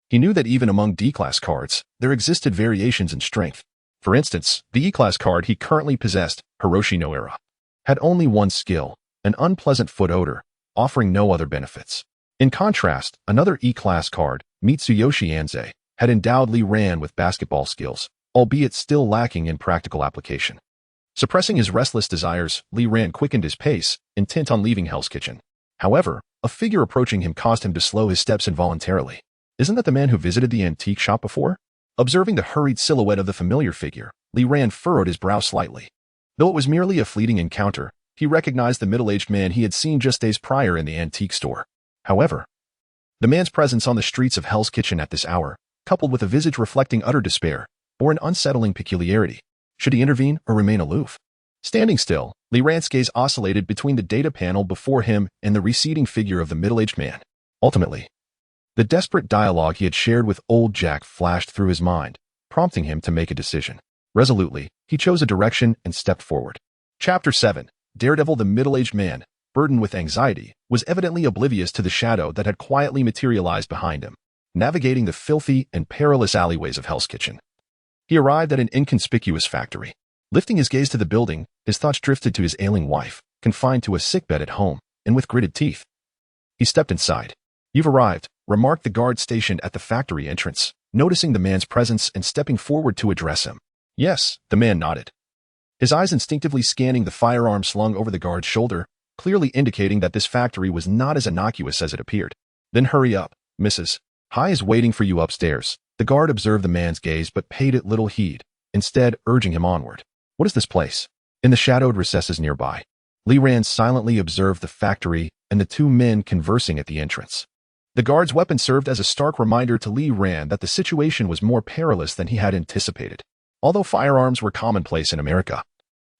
He knew that even among D-class cards, there existed variations in strength. For instance, the E-class card he currently possessed, Hiroshi no Era, had only one skill, an unpleasant foot odor, offering no other benefits. In contrast, another E-class card, Mitsuyoshi Anze, had endowed Li Ran with basketball skills, albeit still lacking in practical application. Suppressing his restless desires, Li Ran quickened his pace, intent on leaving Hell's Kitchen. However, a figure approaching him caused him to slow his steps involuntarily. Isn't that the man who visited the antique shop before? Observing the hurried silhouette of the familiar figure, Li Ran furrowed his brow slightly. Though it was merely a fleeting encounter, he recognized the middle-aged man he had seen just days prior in the antique store. However, the man's presence on the streets of Hell's Kitchen at this hour, coupled with a visage reflecting utter despair, bore an unsettling peculiarity. Should he intervene or remain aloof? Standing still, Li Ran's gaze oscillated between the data panel before him and the receding figure of the middle-aged man. Ultimately, the desperate dialogue he had shared with old Jack flashed through his mind, prompting him to make a decision. Resolutely, he chose a direction and stepped forward. Chapter 7. Daredevil. The middle-aged man, burdened with anxiety, was evidently oblivious to the shadow that had quietly materialized behind him, navigating the filthy and perilous alleyways of Hell's Kitchen. He arrived at an inconspicuous factory. Lifting his gaze to the building, his thoughts drifted to his ailing wife, confined to a sickbed at home, and with gritted teeth. He stepped inside. "You've arrived," remarked the guard stationed at the factory entrance, noticing the man's presence and stepping forward to address him. "Yes," the man nodded, his eyes instinctively scanning the firearm slung over the guard's shoulder, clearly indicating that this factory was not as innocuous as it appeared. "Then hurry up, Mrs. High is waiting for you upstairs." The guard observed the man's gaze but paid it little heed, instead urging him onward. "What is this place?" In the shadowed recesses nearby, Li Ran silently observed the factory and the two men conversing at the entrance. The guard's weapon served as a stark reminder to Li Ran that the situation was more perilous than he had anticipated. Although firearms were commonplace in America,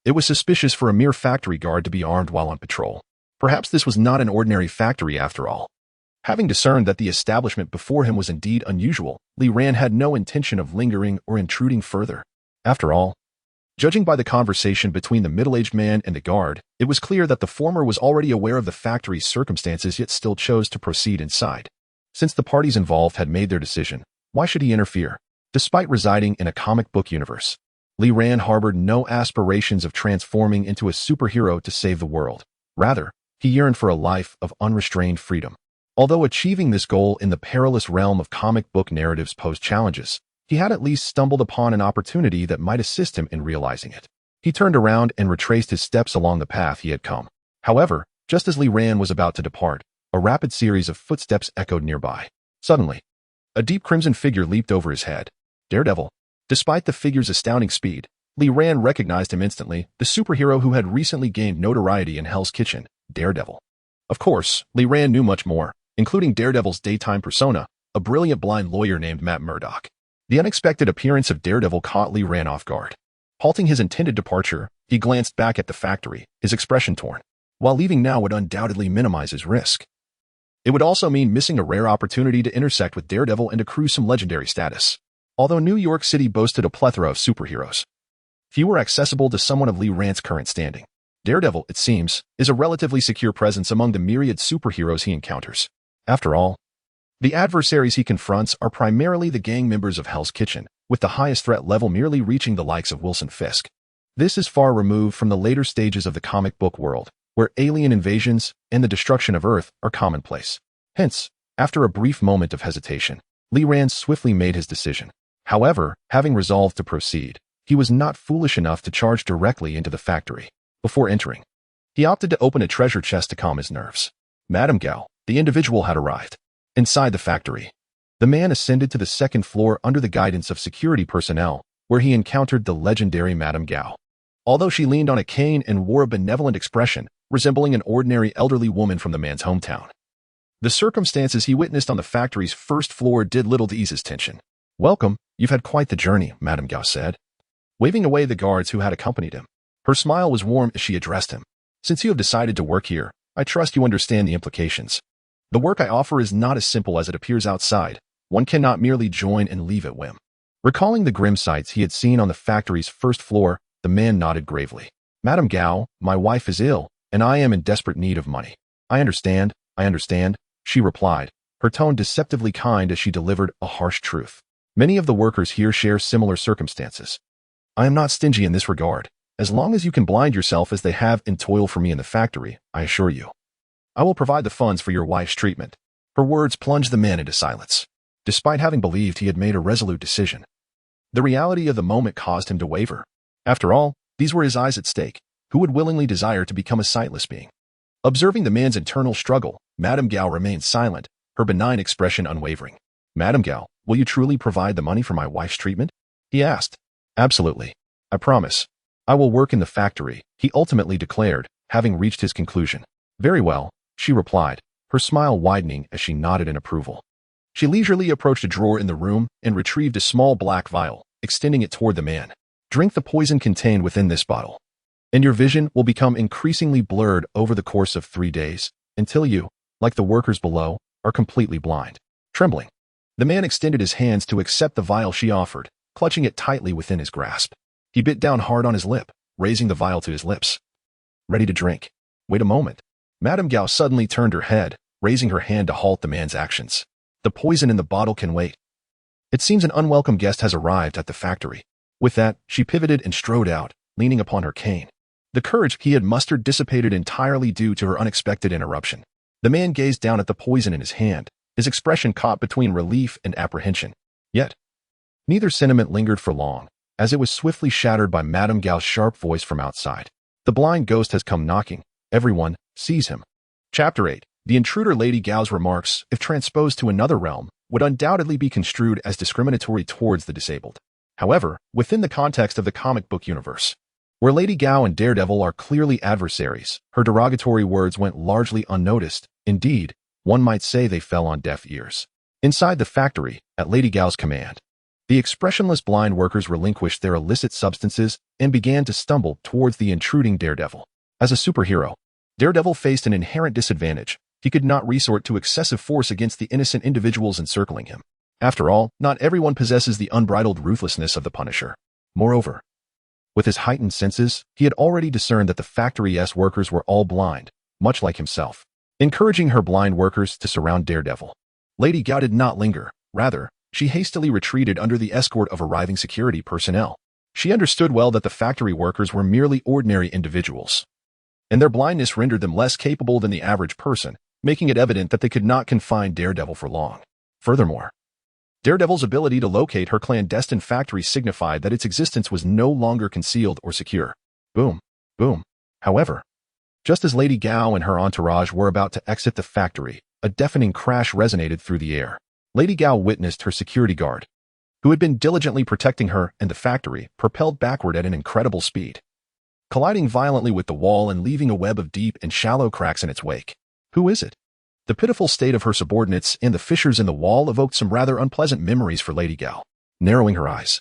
it was suspicious for a mere factory guard to be armed while on patrol. Perhaps this was not an ordinary factory after all. Having discerned that the establishment before him was indeed unusual, Li Ran had no intention of lingering or intruding further. After all, judging by the conversation between the middle-aged man and the guard, it was clear that the former was already aware of the factory's circumstances yet still chose to proceed inside. Since the parties involved had made their decision, why should he interfere? Despite residing in a comic book universe, Li Ran harbored no aspirations of transforming into a superhero to save the world. Rather, he yearned for a life of unrestrained freedom. Although achieving this goal in the perilous realm of comic book narratives posed challenges, he had at least stumbled upon an opportunity that might assist him in realizing it. He turned around and retraced his steps along the path he had come. However, just as Li Ran was about to depart, a rapid series of footsteps echoed nearby. Suddenly, a deep crimson figure leaped over his head. Daredevil. Despite the figure's astounding speed, Li Ran recognized him instantly, the superhero who had recently gained notoriety in Hell's Kitchen, Daredevil. Of course, Li Ran knew much more, including Daredevil's daytime persona, a brilliant blind lawyer named Matt Murdock. The unexpected appearance of Daredevil caught Li Ran off guard. Halting his intended departure, he glanced back at the factory, his expression torn. While leaving now would undoubtedly minimize his risk, it would also mean missing a rare opportunity to intersect with Daredevil and accrue some legendary status. Although New York City boasted a plethora of superheroes, few were accessible to someone of Li Ran's current standing. Daredevil, it seems, is a relatively secure presence among the myriad superheroes he encounters. After all, the adversaries he confronts are primarily the gang members of Hell's Kitchen, with the highest threat level merely reaching the likes of Wilson Fisk. This is far removed from the later stages of the comic book world, where alien invasions and the destruction of Earth are commonplace. Hence, after a brief moment of hesitation, Li Ran swiftly made his decision. However, having resolved to proceed, he was not foolish enough to charge directly into the factory. Before entering, he opted to open a treasure chest to calm his nerves. Madame Gao, the individual, had arrived. Inside the factory, the man ascended to the second floor under the guidance of security personnel, where he encountered the legendary Madame Gao. Although she leaned on a cane and wore a benevolent expression, resembling an ordinary elderly woman from the man's hometown, the circumstances he witnessed on the factory's first floor did little to ease his tension. "Welcome, you've had quite the journey," Madame Gao said, waving away the guards who had accompanied him. Her smile was warm as she addressed him. "Since you have decided to work here, I trust you understand the implications. The work I offer is not as simple as it appears outside. One cannot merely join and leave at whim." Recalling the grim sights he had seen on the factory's first floor, the man nodded gravely. "Madame Gao, my wife is ill, and I am in desperate need of money." I understand," she replied, her tone deceptively kind as she delivered a harsh truth. Many of the workers here share similar circumstances. I am not stingy in this regard. As long as you can blind yourself as they have and toil for me in the factory, I assure you. I will provide the funds for your wife's treatment. Her words plunged the man into silence. Despite having believed he had made a resolute decision, the reality of the moment caused him to waver. After all, these were his eyes at stake. Who would willingly desire to become a sightless being? Observing the man's internal struggle, Madame Gao remained silent, her benign expression unwavering. Madame Gao, will you truly provide the money for my wife's treatment? He asked. Absolutely. I promise. I will work in the factory, he ultimately declared, having reached his conclusion. Very well, she replied, her smile widening as she nodded in approval. She leisurely approached a drawer in the room and retrieved a small black vial, extending it toward the man. Drink the poison contained within this bottle, and your vision will become increasingly blurred over the course of 3 days, until you, like the workers below, are completely blind. Trembling, the man extended his hands to accept the vial she offered, clutching it tightly within his grasp. He bit down hard on his lip, raising the vial to his lips. Ready to drink. Wait a moment. Madame Gao suddenly turned her head, raising her hand to halt the man's actions. The poison in the bottle can wait. It seems an unwelcome guest has arrived at the factory. With that, she pivoted and strode out, leaning upon her cane. The courage he had mustered dissipated entirely due to her unexpected interruption. The man gazed down at the poison in his hand, his expression caught between relief and apprehension. Yet, neither sentiment lingered for long, as it was swiftly shattered by Madame Gao's sharp voice from outside. The blind ghost has come knocking. Everyone, seize him. Chapter 8. The intruder. Lady Gao's remarks, if transposed to another realm, would undoubtedly be construed as discriminatory towards the disabled. However, within the context of the comic book universe, where Lady Gao and Daredevil are clearly adversaries, her derogatory words went largely unnoticed. Indeed, one might say they fell on deaf ears. Inside the factory, at Lady Gao's command, the expressionless blind workers relinquished their illicit substances and began to stumble towards the intruding Daredevil. As a superhero, Daredevil faced an inherent disadvantage. He could not resort to excessive force against the innocent individuals encircling him. After all, not everyone possesses the unbridled ruthlessness of the Punisher. Moreover, with his heightened senses, he had already discerned that the factory's workers were all blind, much like himself. Encouraging her blind workers to surround Daredevil, Lady Gao did not linger. Rather, she hastily retreated under the escort of arriving security personnel. She understood well that the factory workers were merely ordinary individuals, and their blindness rendered them less capable than the average person, making it evident that they could not confine Daredevil for long. Furthermore, Daredevil's ability to locate her clandestine factory signified that its existence was no longer concealed or secure. Boom, boom. However, just as Lady Gao and her entourage were about to exit the factory, a deafening crash resonated through the air. Lady Gao witnessed her security guard, who had been diligently protecting her and the factory, propelled backward at an incredible speed, colliding violently with the wall and leaving a web of deep and shallow cracks in its wake. Who is it? The pitiful state of her subordinates and the fissures in the wall evoked some rather unpleasant memories for Lady Gao. Narrowing her eyes,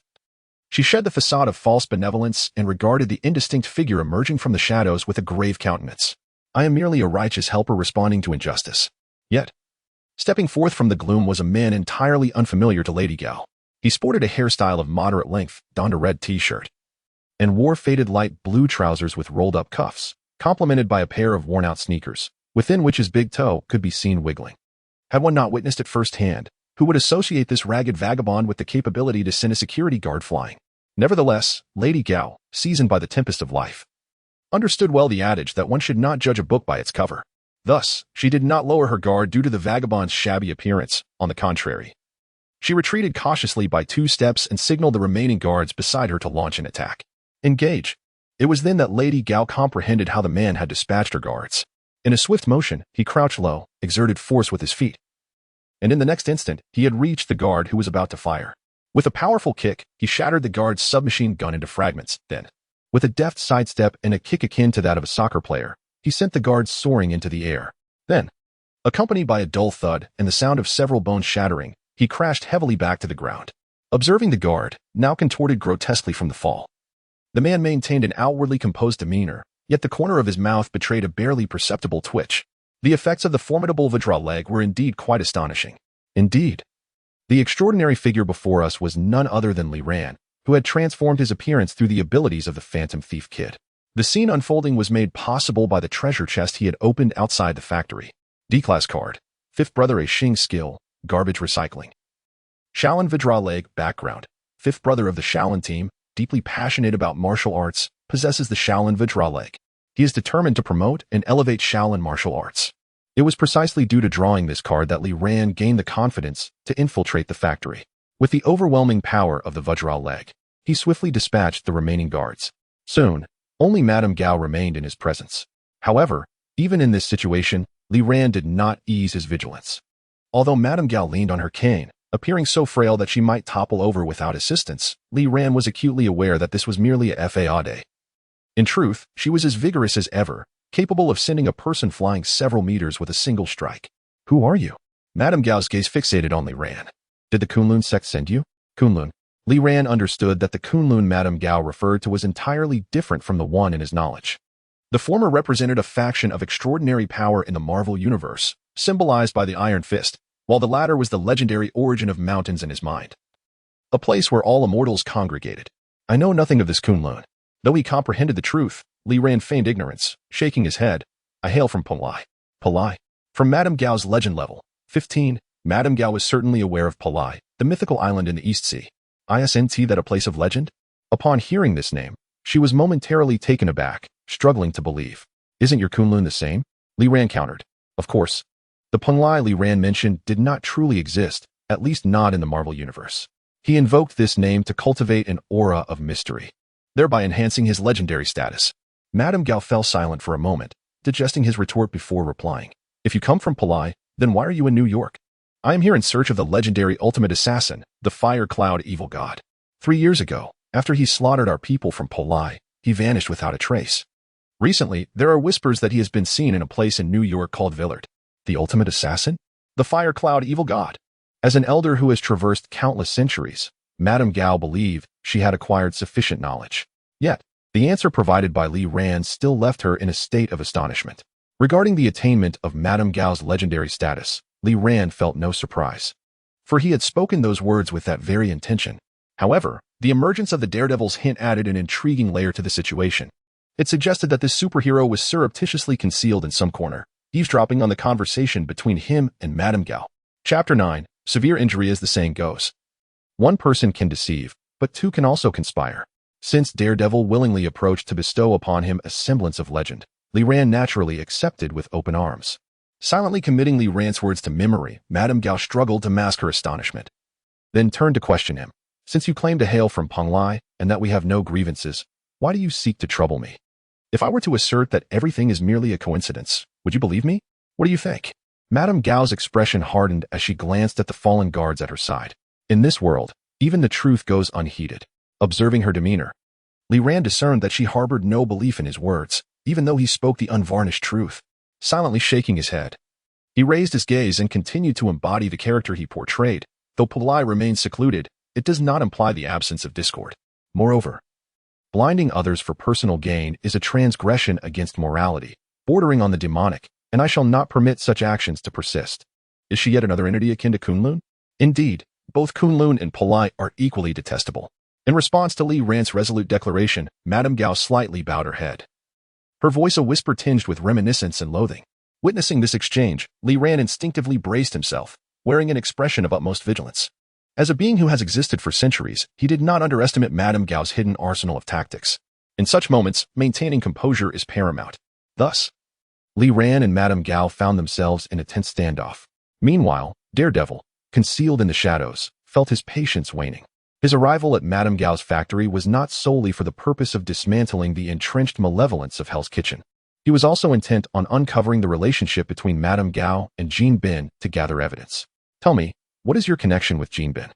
she shed the facade of false benevolence and regarded the indistinct figure emerging from the shadows with a grave countenance. I am merely a righteous helper responding to injustice. Yet, stepping forth from the gloom was a man entirely unfamiliar to Lady Gao. He sported a hairstyle of moderate length, donned a red t-shirt, and wore faded light blue trousers with rolled-up cuffs, complemented by a pair of worn-out sneakers, within which his big toe could be seen wiggling. Had one not witnessed it firsthand, who would associate this ragged vagabond with the capability to send a security guard flying? Nevertheless, Lady Gao, seasoned by the tempest of life, understood well the adage that one should not judge a book by its cover. Thus, she did not lower her guard due to the vagabond's shabby appearance. On the contrary, she retreated cautiously by 2 steps and signaled the remaining guards beside her to launch an attack. Engage. It was then that Lady Gao comprehended how the man had dispatched her guards. In a swift motion, he crouched low, exerted force with his feet, and in the next instant, he had reached the guard who was about to fire. With a powerful kick, he shattered the guard's submachine gun into fragments. Then, with a deft sidestep and a kick akin to that of a soccer player, he sent the guard soaring into the air. Then, accompanied by a dull thud and the sound of several bones shattering, he crashed heavily back to the ground. Observing the guard, now contorted grotesquely from the fall, the man maintained an outwardly composed demeanor, yet the corner of his mouth betrayed a barely perceptible twitch. The effects of the formidable Vidra leg were indeed quite astonishing. Indeed, the extraordinary figure before us was none other than Li Ran, who had transformed his appearance through the abilities of the Phantom Thief Kid. The scene unfolding was made possible by the treasure chest he had opened outside the factory. D-Class card. Fifth brother a Xing skill, garbage recycling. Shaolin Vidra Leg background. Fifth brother of the Shaolin team, deeply passionate about martial arts, possesses the Shaolin Vidra Leg. He is determined to promote and elevate Shaolin martial arts. It was precisely due to drawing this card that Li Ran gained the confidence to infiltrate the factory. With the overwhelming power of the Vajra leg, he swiftly dispatched the remaining guards. Soon, only Madame Gao remained in his presence. However, even in this situation, Li Ran did not ease his vigilance. Although Madame Gao leaned on her cane, appearing so frail that she might topple over without assistance, Li Ran was acutely aware that this was merely a fade. In truth, she was as vigorous as ever, capable of sending a person flying several meters with a single strike. Who are you? Madame Gao's gaze fixated on Li Ran. Did the Kunlun sect send you? Kunlun. Li Ran understood that the Kunlun Madame Gao referred to was entirely different from the one in his knowledge. The former represented a faction of extraordinary power in the Marvel universe, symbolized by the Iron Fist, while the latter was the legendary origin of mountains in his mind. A place where all immortals congregated. I know nothing of this Kunlun. Though he comprehended the truth, Li Ran feigned ignorance, shaking his head. I hail from Palai. Palai. From Madame Gao's legend level 15, Madame Gao was certainly aware of Palai, the mythical island in the East Sea. Isn't that a place of legend? Upon hearing this name, she was momentarily taken aback, struggling to believe. Isn't your Kunlun the same? Li Ran countered. Of course. The Palai Li Ran mentioned did not truly exist, at least not in the Marvel universe. He invoked this name to cultivate an aura of mystery, thereby enhancing his legendary status. Madame Gao fell silent for a moment, digesting his retort before replying. If you come from Palai, then why are you in New York? I am here in search of the legendary ultimate assassin, the Fire Cloud Evil God. 3 years ago, after he slaughtered our people from Palai, he vanished without a trace. Recently, there are whispers that he has been seen in a place in New York called Villard. The ultimate assassin? The Fire Cloud Evil God. As an elder who has traversed countless centuries, Madame Gao believed she had acquired sufficient knowledge. Yet, the answer provided by Li Ran still left her in a state of astonishment. Regarding the attainment of Madame Gao's legendary status, Li Ran felt no surprise, for he had spoken those words with that very intention. However, the emergence of the Daredevil's hint added an intriguing layer to the situation. It suggested that this superhero was surreptitiously concealed in some corner, eavesdropping on the conversation between him and Madame Gao. Chapter 9. Severe injury, as the saying goes. One person can deceive, but two can also conspire. Since Daredevil willingly approached to bestow upon him a semblance of legend, Li Ran naturally accepted with open arms. Silently committing Li Ran's words to memory, Madame Gao struggled to mask her astonishment, then turned to question him. Since you claim to hail from Panglai and that we have no grievances, why do you seek to trouble me? If I were to assert that everything is merely a coincidence, would you believe me? What do you think? Madame Gao's expression hardened as she glanced at the fallen guards at her side. In this world, even the truth goes unheeded. Observing her demeanor, Li Ran discerned that she harbored no belief in his words, even though he spoke the unvarnished truth. Silently shaking his head, he raised his gaze and continued to embody the character he portrayed. Though Palai remains secluded, it does not imply the absence of discord. Moreover, blinding others for personal gain is a transgression against morality, bordering on the demonic, and I shall not permit such actions to persist. Is she yet another entity akin to Kunlun? Indeed, both Kunlun and Palai are equally detestable. In response to Li Ran's resolute declaration, Madame Gao slightly bowed her head, her voice a whisper tinged with reminiscence and loathing. Witnessing this exchange, Li Ran instinctively braced himself, wearing an expression of utmost vigilance. As a being who has existed for centuries, he did not underestimate Madame Gao's hidden arsenal of tactics. In such moments, maintaining composure is paramount. Thus, Li Ran and Madame Gao found themselves in a tense standoff. Meanwhile, Daredevil, concealed in the shadows, felt his patience waning. His arrival at Madame Gao's factory was not solely for the purpose of dismantling the entrenched malevolence of Hell's Kitchen. He was also intent on uncovering the relationship between Madame Gao and Jean Bin to gather evidence. Tell me, what is your connection with Jean Bin?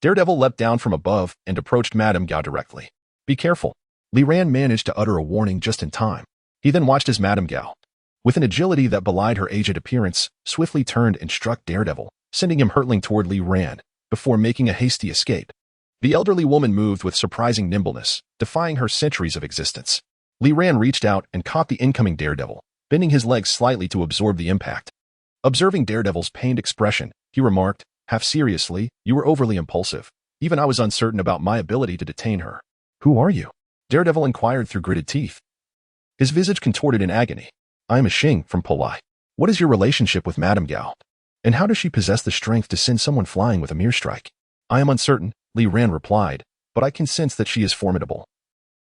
Daredevil leapt down from above and approached Madame Gao directly. Be careful. Li Ran managed to utter a warning just in time. He then watched as Madame Gao, with an agility that belied her aged appearance, swiftly turned and struck Daredevil, sending him hurtling toward Li Ran, before making a hasty escape. The elderly woman moved with surprising nimbleness, defying her centuries of existence. Li Ran reached out and caught the incoming Daredevil, bending his legs slightly to absorb the impact. Observing Daredevil's pained expression, he remarked, half seriously, you were overly impulsive. Even I was uncertain about my ability to detain her. Who are you? Daredevil inquired through gritted teeth, his visage contorted in agony. I am a Xing from Polai. What is your relationship with Madame Gao? And how does she possess the strength to send someone flying with a mere strike? I am uncertain, Li Ran replied, but I can sense that she is formidable.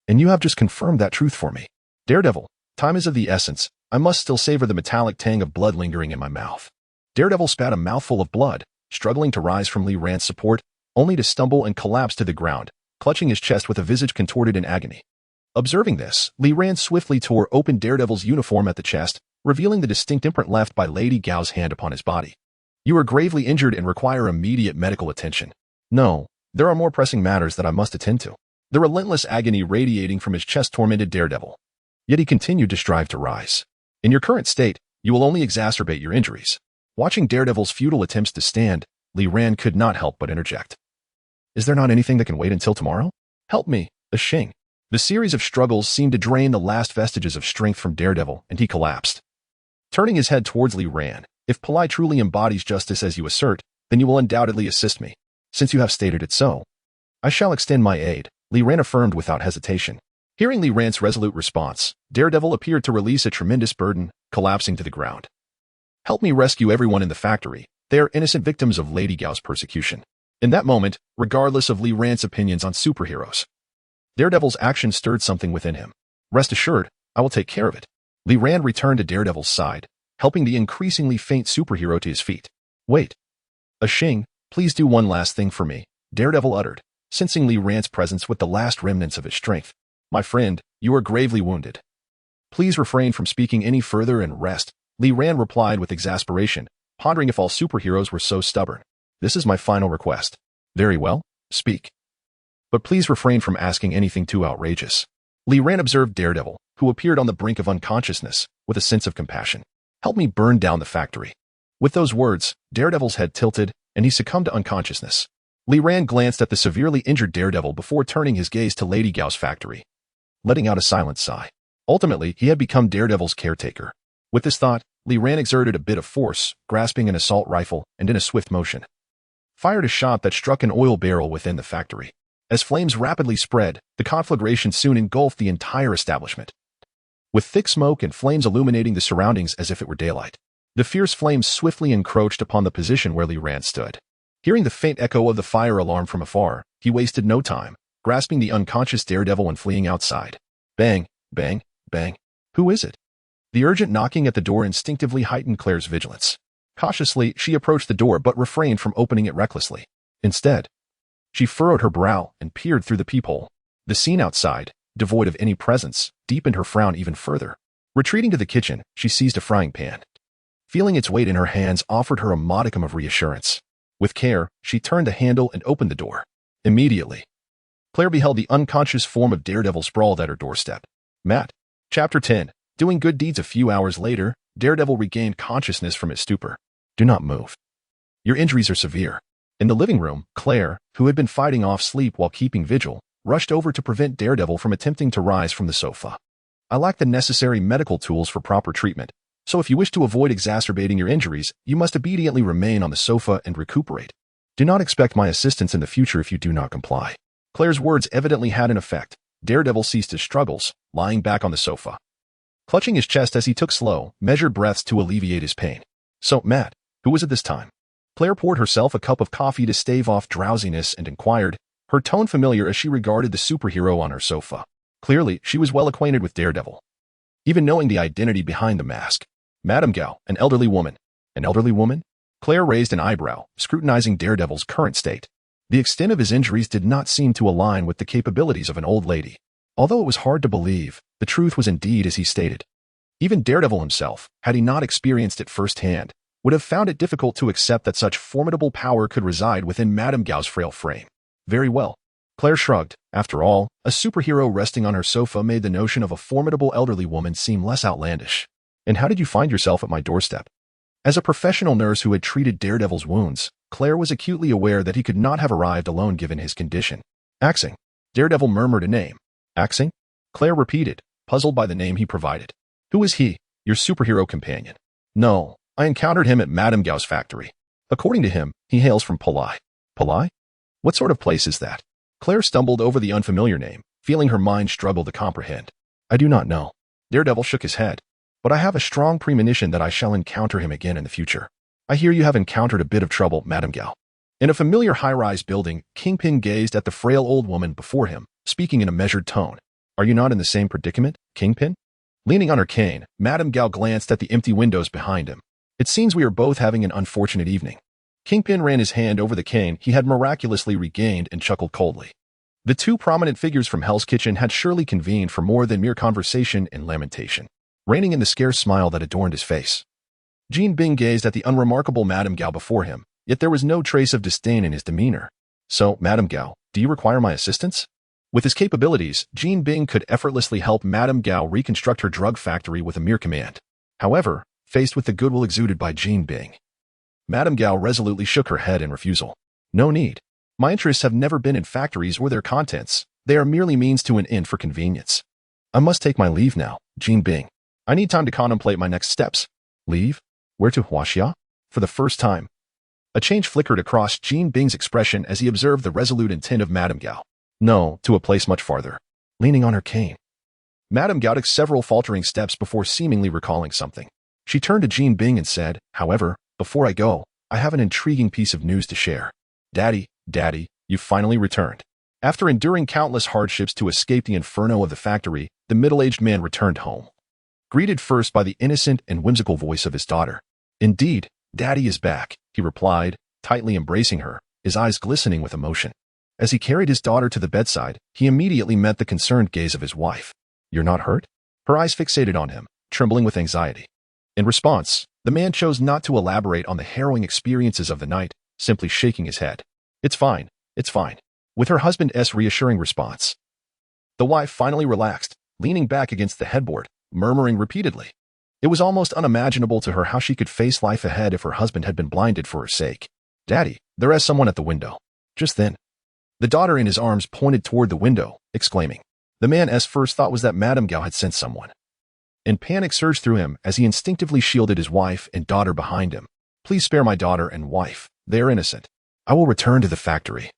And you have just confirmed that truth for me. Daredevil, time is of the essence. I must still savor the metallic tang of blood lingering in my mouth. Daredevil spat a mouthful of blood, struggling to rise from Li Ran's support, only to stumble and collapse to the ground, clutching his chest with a visage contorted in agony. Observing this, Li Ran swiftly tore open Daredevil's uniform at the chest, revealing the distinct imprint left by Lady Gao's hand upon his body. You are gravely injured and require immediate medical attention. No, there are more pressing matters that I must attend to. The relentless agony radiating from his chest tormented Daredevil. Yet he continued to strive to rise. In your current state, you will only exacerbate your injuries. Watching Daredevil's futile attempts to stand, Li Ran could not help but interject. Is there not anything that can wait until tomorrow? Help me, a Xing. The series of struggles seemed to drain the last vestiges of strength from Daredevil, and he collapsed. Turning his head towards Li Ran, if Palai truly embodies justice as you assert, then you will undoubtedly assist me. Since you have stated it so, I shall extend my aid, Li Ran affirmed without hesitation. Hearing Li Ran's resolute response, Daredevil appeared to release a tremendous burden, collapsing to the ground. Help me rescue everyone in the factory. They are innocent victims of Lady Gao's persecution. In that moment, regardless of Li Ran's opinions on superheroes, Daredevil's action stirred something within him. Rest assured, I will take care of it. Li Ran returned to Daredevil's side, helping the increasingly faint superhero to his feet. Wait. A Xing, please do one last thing for me, Daredevil uttered, sensing Li Ran's presence with the last remnants of his strength. My friend, you are gravely wounded. Please refrain from speaking any further and rest, Li Ran replied with exasperation, pondering if all superheroes were so stubborn. This is my final request. Very well, speak. But please refrain from asking anything too outrageous. Li Ran observed Daredevil, who appeared on the brink of unconsciousness, with a sense of compassion. Help me burn down the factory. With those words, Daredevil's head tilted, and he succumbed to unconsciousness. Li Ran glanced at the severely injured Daredevil before turning his gaze to Lady Gao's factory, letting out a silent sigh. Ultimately, he had become Daredevil's caretaker. With this thought, Li Ran exerted a bit of force, grasping an assault rifle, and in a swift motion, fired a shot that struck an oil barrel within the factory. As flames rapidly spread, the conflagration soon engulfed the entire establishment, with thick smoke and flames illuminating the surroundings as if it were daylight. The fierce flames swiftly encroached upon the position where Li Ran stood. Hearing the faint echo of the fire alarm from afar, he wasted no time, grasping the unconscious Daredevil and fleeing outside. Bang, bang, bang. Who is it? The urgent knocking at the door instinctively heightened Claire's vigilance. Cautiously, she approached the door but refrained from opening it recklessly. Instead, she furrowed her brow and peered through the peephole. The scene outside, devoid of any presence, deepened her frown even further. Retreating to the kitchen, she seized a frying pan. Feeling its weight in her hands offered her a modicum of reassurance. With care, she turned the handle and opened the door. Immediately, Claire beheld the unconscious form of Daredevil sprawled at her doorstep. Matt. Chapter 10. Doing good deeds. A few hours later, Daredevil regained consciousness from his stupor. Do not move. Your injuries are severe. In the living room, Claire, who had been fighting off sleep while keeping vigil, rushed over to prevent Daredevil from attempting to rise from the sofa. I lack the necessary medical tools for proper treatment, so if you wish to avoid exacerbating your injuries, you must obediently remain on the sofa and recuperate. Do not expect my assistance in the future if you do not comply. Claire's words evidently had an effect. Daredevil ceased his struggles, lying back on the sofa, clutching his chest as he took slow, measured breaths to alleviate his pain. So, Matt, who was it this time? Claire poured herself a cup of coffee to stave off drowsiness and inquired, her tone familiar as she regarded the superhero on her sofa. Clearly, she was well acquainted with Daredevil, even knowing the identity behind the mask. Madame Gao, an elderly woman. An elderly woman? Claire raised an eyebrow, scrutinizing Daredevil's current state. The extent of his injuries did not seem to align with the capabilities of an old lady. Although it was hard to believe, the truth was indeed as he stated. Even Daredevil himself, had he not experienced it firsthand, would have found it difficult to accept that such formidable power could reside within Madame Gao's frail frame. Very well. Claire shrugged. After all, a superhero resting on her sofa made the notion of a formidable elderly woman seem less outlandish. And how did you find yourself at my doorstep? As a professional nurse who had treated Daredevil's wounds, Claire was acutely aware that he could not have arrived alone given his condition. Axing. Daredevil murmured a name. Axing? Claire repeated, puzzled by the name he provided. Who is he? Your superhero companion? No, I encountered him at Madame Gao's factory. According to him, he hails from Palai. Palai? What sort of place is that? Claire stumbled over the unfamiliar name, feeling her mind struggle to comprehend. I do not know. Daredevil shook his head. But I have a strong premonition that I shall encounter him again in the future. I hear you have encountered a bit of trouble, Madame Gao. In a familiar high-rise building, Kingpin gazed at the frail old woman before him, speaking in a measured tone. Are you not in the same predicament, Kingpin? Leaning on her cane, Madame Gao glanced at the empty windows behind him. It seems we are both having an unfortunate evening. Kingpin ran his hand over the cane he had miraculously regained and chuckled coldly. The two prominent figures from Hell's Kitchen had surely convened for more than mere conversation and lamentation, reining in the scarce smile that adorned his face. Jean Bing gazed at the unremarkable Madame Gao before him, yet there was no trace of disdain in his demeanor. So, Madame Gao, do you require my assistance? With his capabilities, Jean Bing could effortlessly help Madame Gao reconstruct her drug factory with a mere command. However, faced with the goodwill exuded by Jean Bing, Madame Gao resolutely shook her head in refusal. No need. My interests have never been in factories or their contents. They are merely means to an end for convenience. I must take my leave now, Jean Bing. I need time to contemplate my next steps. Leave? Where to, Huaxia? For the first time. A change flickered across Jean Bing's expression as he observed the resolute intent of Madame Gao. No, to a place much farther. Leaning on her cane. Madame Gao took several faltering steps before seemingly recalling something. She turned to Jean Bing and said, however, before I go, I have an intriguing piece of news to share. Daddy, you finally returned. After enduring countless hardships to escape the inferno of the factory, the middle-aged man returned home. Greeted first by the innocent and whimsical voice of his daughter. Indeed, Daddy is back, he replied, tightly embracing her, his eyes glistening with emotion. As he carried his daughter to the bedside, he immediately met the concerned gaze of his wife. You're not hurt? Her eyes fixated on him, trembling with anxiety. In response, the man chose not to elaborate on the harrowing experiences of the night, simply shaking his head. It's fine, with her husband's reassuring response. The wife finally relaxed, leaning back against the headboard, murmuring repeatedly. It was almost unimaginable to her how she could face life ahead if her husband had been blinded for her sake. Daddy, there is someone at the window. Just then, the daughter in his arms pointed toward the window, exclaiming. The man's first thought was that Madame Gao had sent someone. And panic surged through him as he instinctively shielded his wife and daughter behind him. Please spare my daughter and wife. They are innocent. I will return to the factory.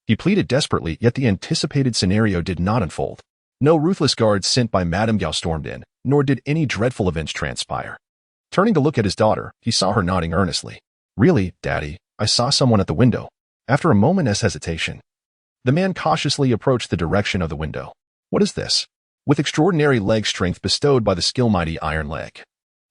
He pleaded desperately, yet the anticipated scenario did not unfold. No ruthless guards sent by Madame Gao stormed in, nor did any dreadful events transpire. Turning to look at his daughter, he saw her nodding earnestly. Really, Daddy, I saw someone at the window. After a moment's hesitation, the man cautiously approached the direction of the window. What is this? With extraordinary leg strength bestowed by the skill-mighty Iron Leg,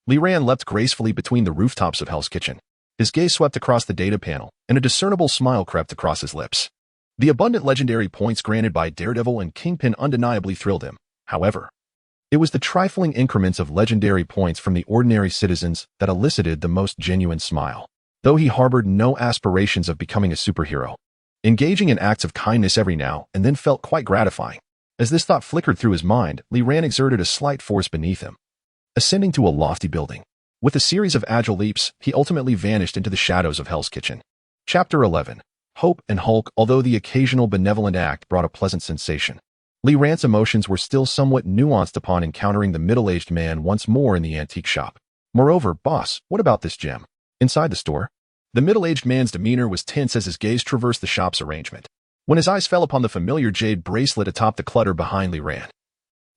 Li Ran leapt gracefully between the rooftops of Hell's Kitchen. His gaze swept across the data panel, and a discernible smile crept across his lips. The abundant legendary points granted by Daredevil and Kingpin undeniably thrilled him. However, it was the trifling increments of legendary points from the ordinary citizens that elicited the most genuine smile. Though he harbored no aspirations of becoming a superhero, engaging in acts of kindness every now and then felt quite gratifying. As this thought flickered through his mind, Li Ran exerted a slight force beneath him, ascending to a lofty building. With a series of agile leaps, he ultimately vanished into the shadows of Hell's Kitchen. Chapter 11. Hope and Hulk. Although the occasional benevolent act brought a pleasant sensation, Li Ran's emotions were still somewhat nuanced upon encountering the middle-aged man once more in the antique shop. Moreover, boss, what about this gem? Inside the store? The middle-aged man's demeanor was tense as his gaze traversed the shop's arrangement. When his eyes fell upon the familiar jade bracelet atop the clutter behind Li Ran,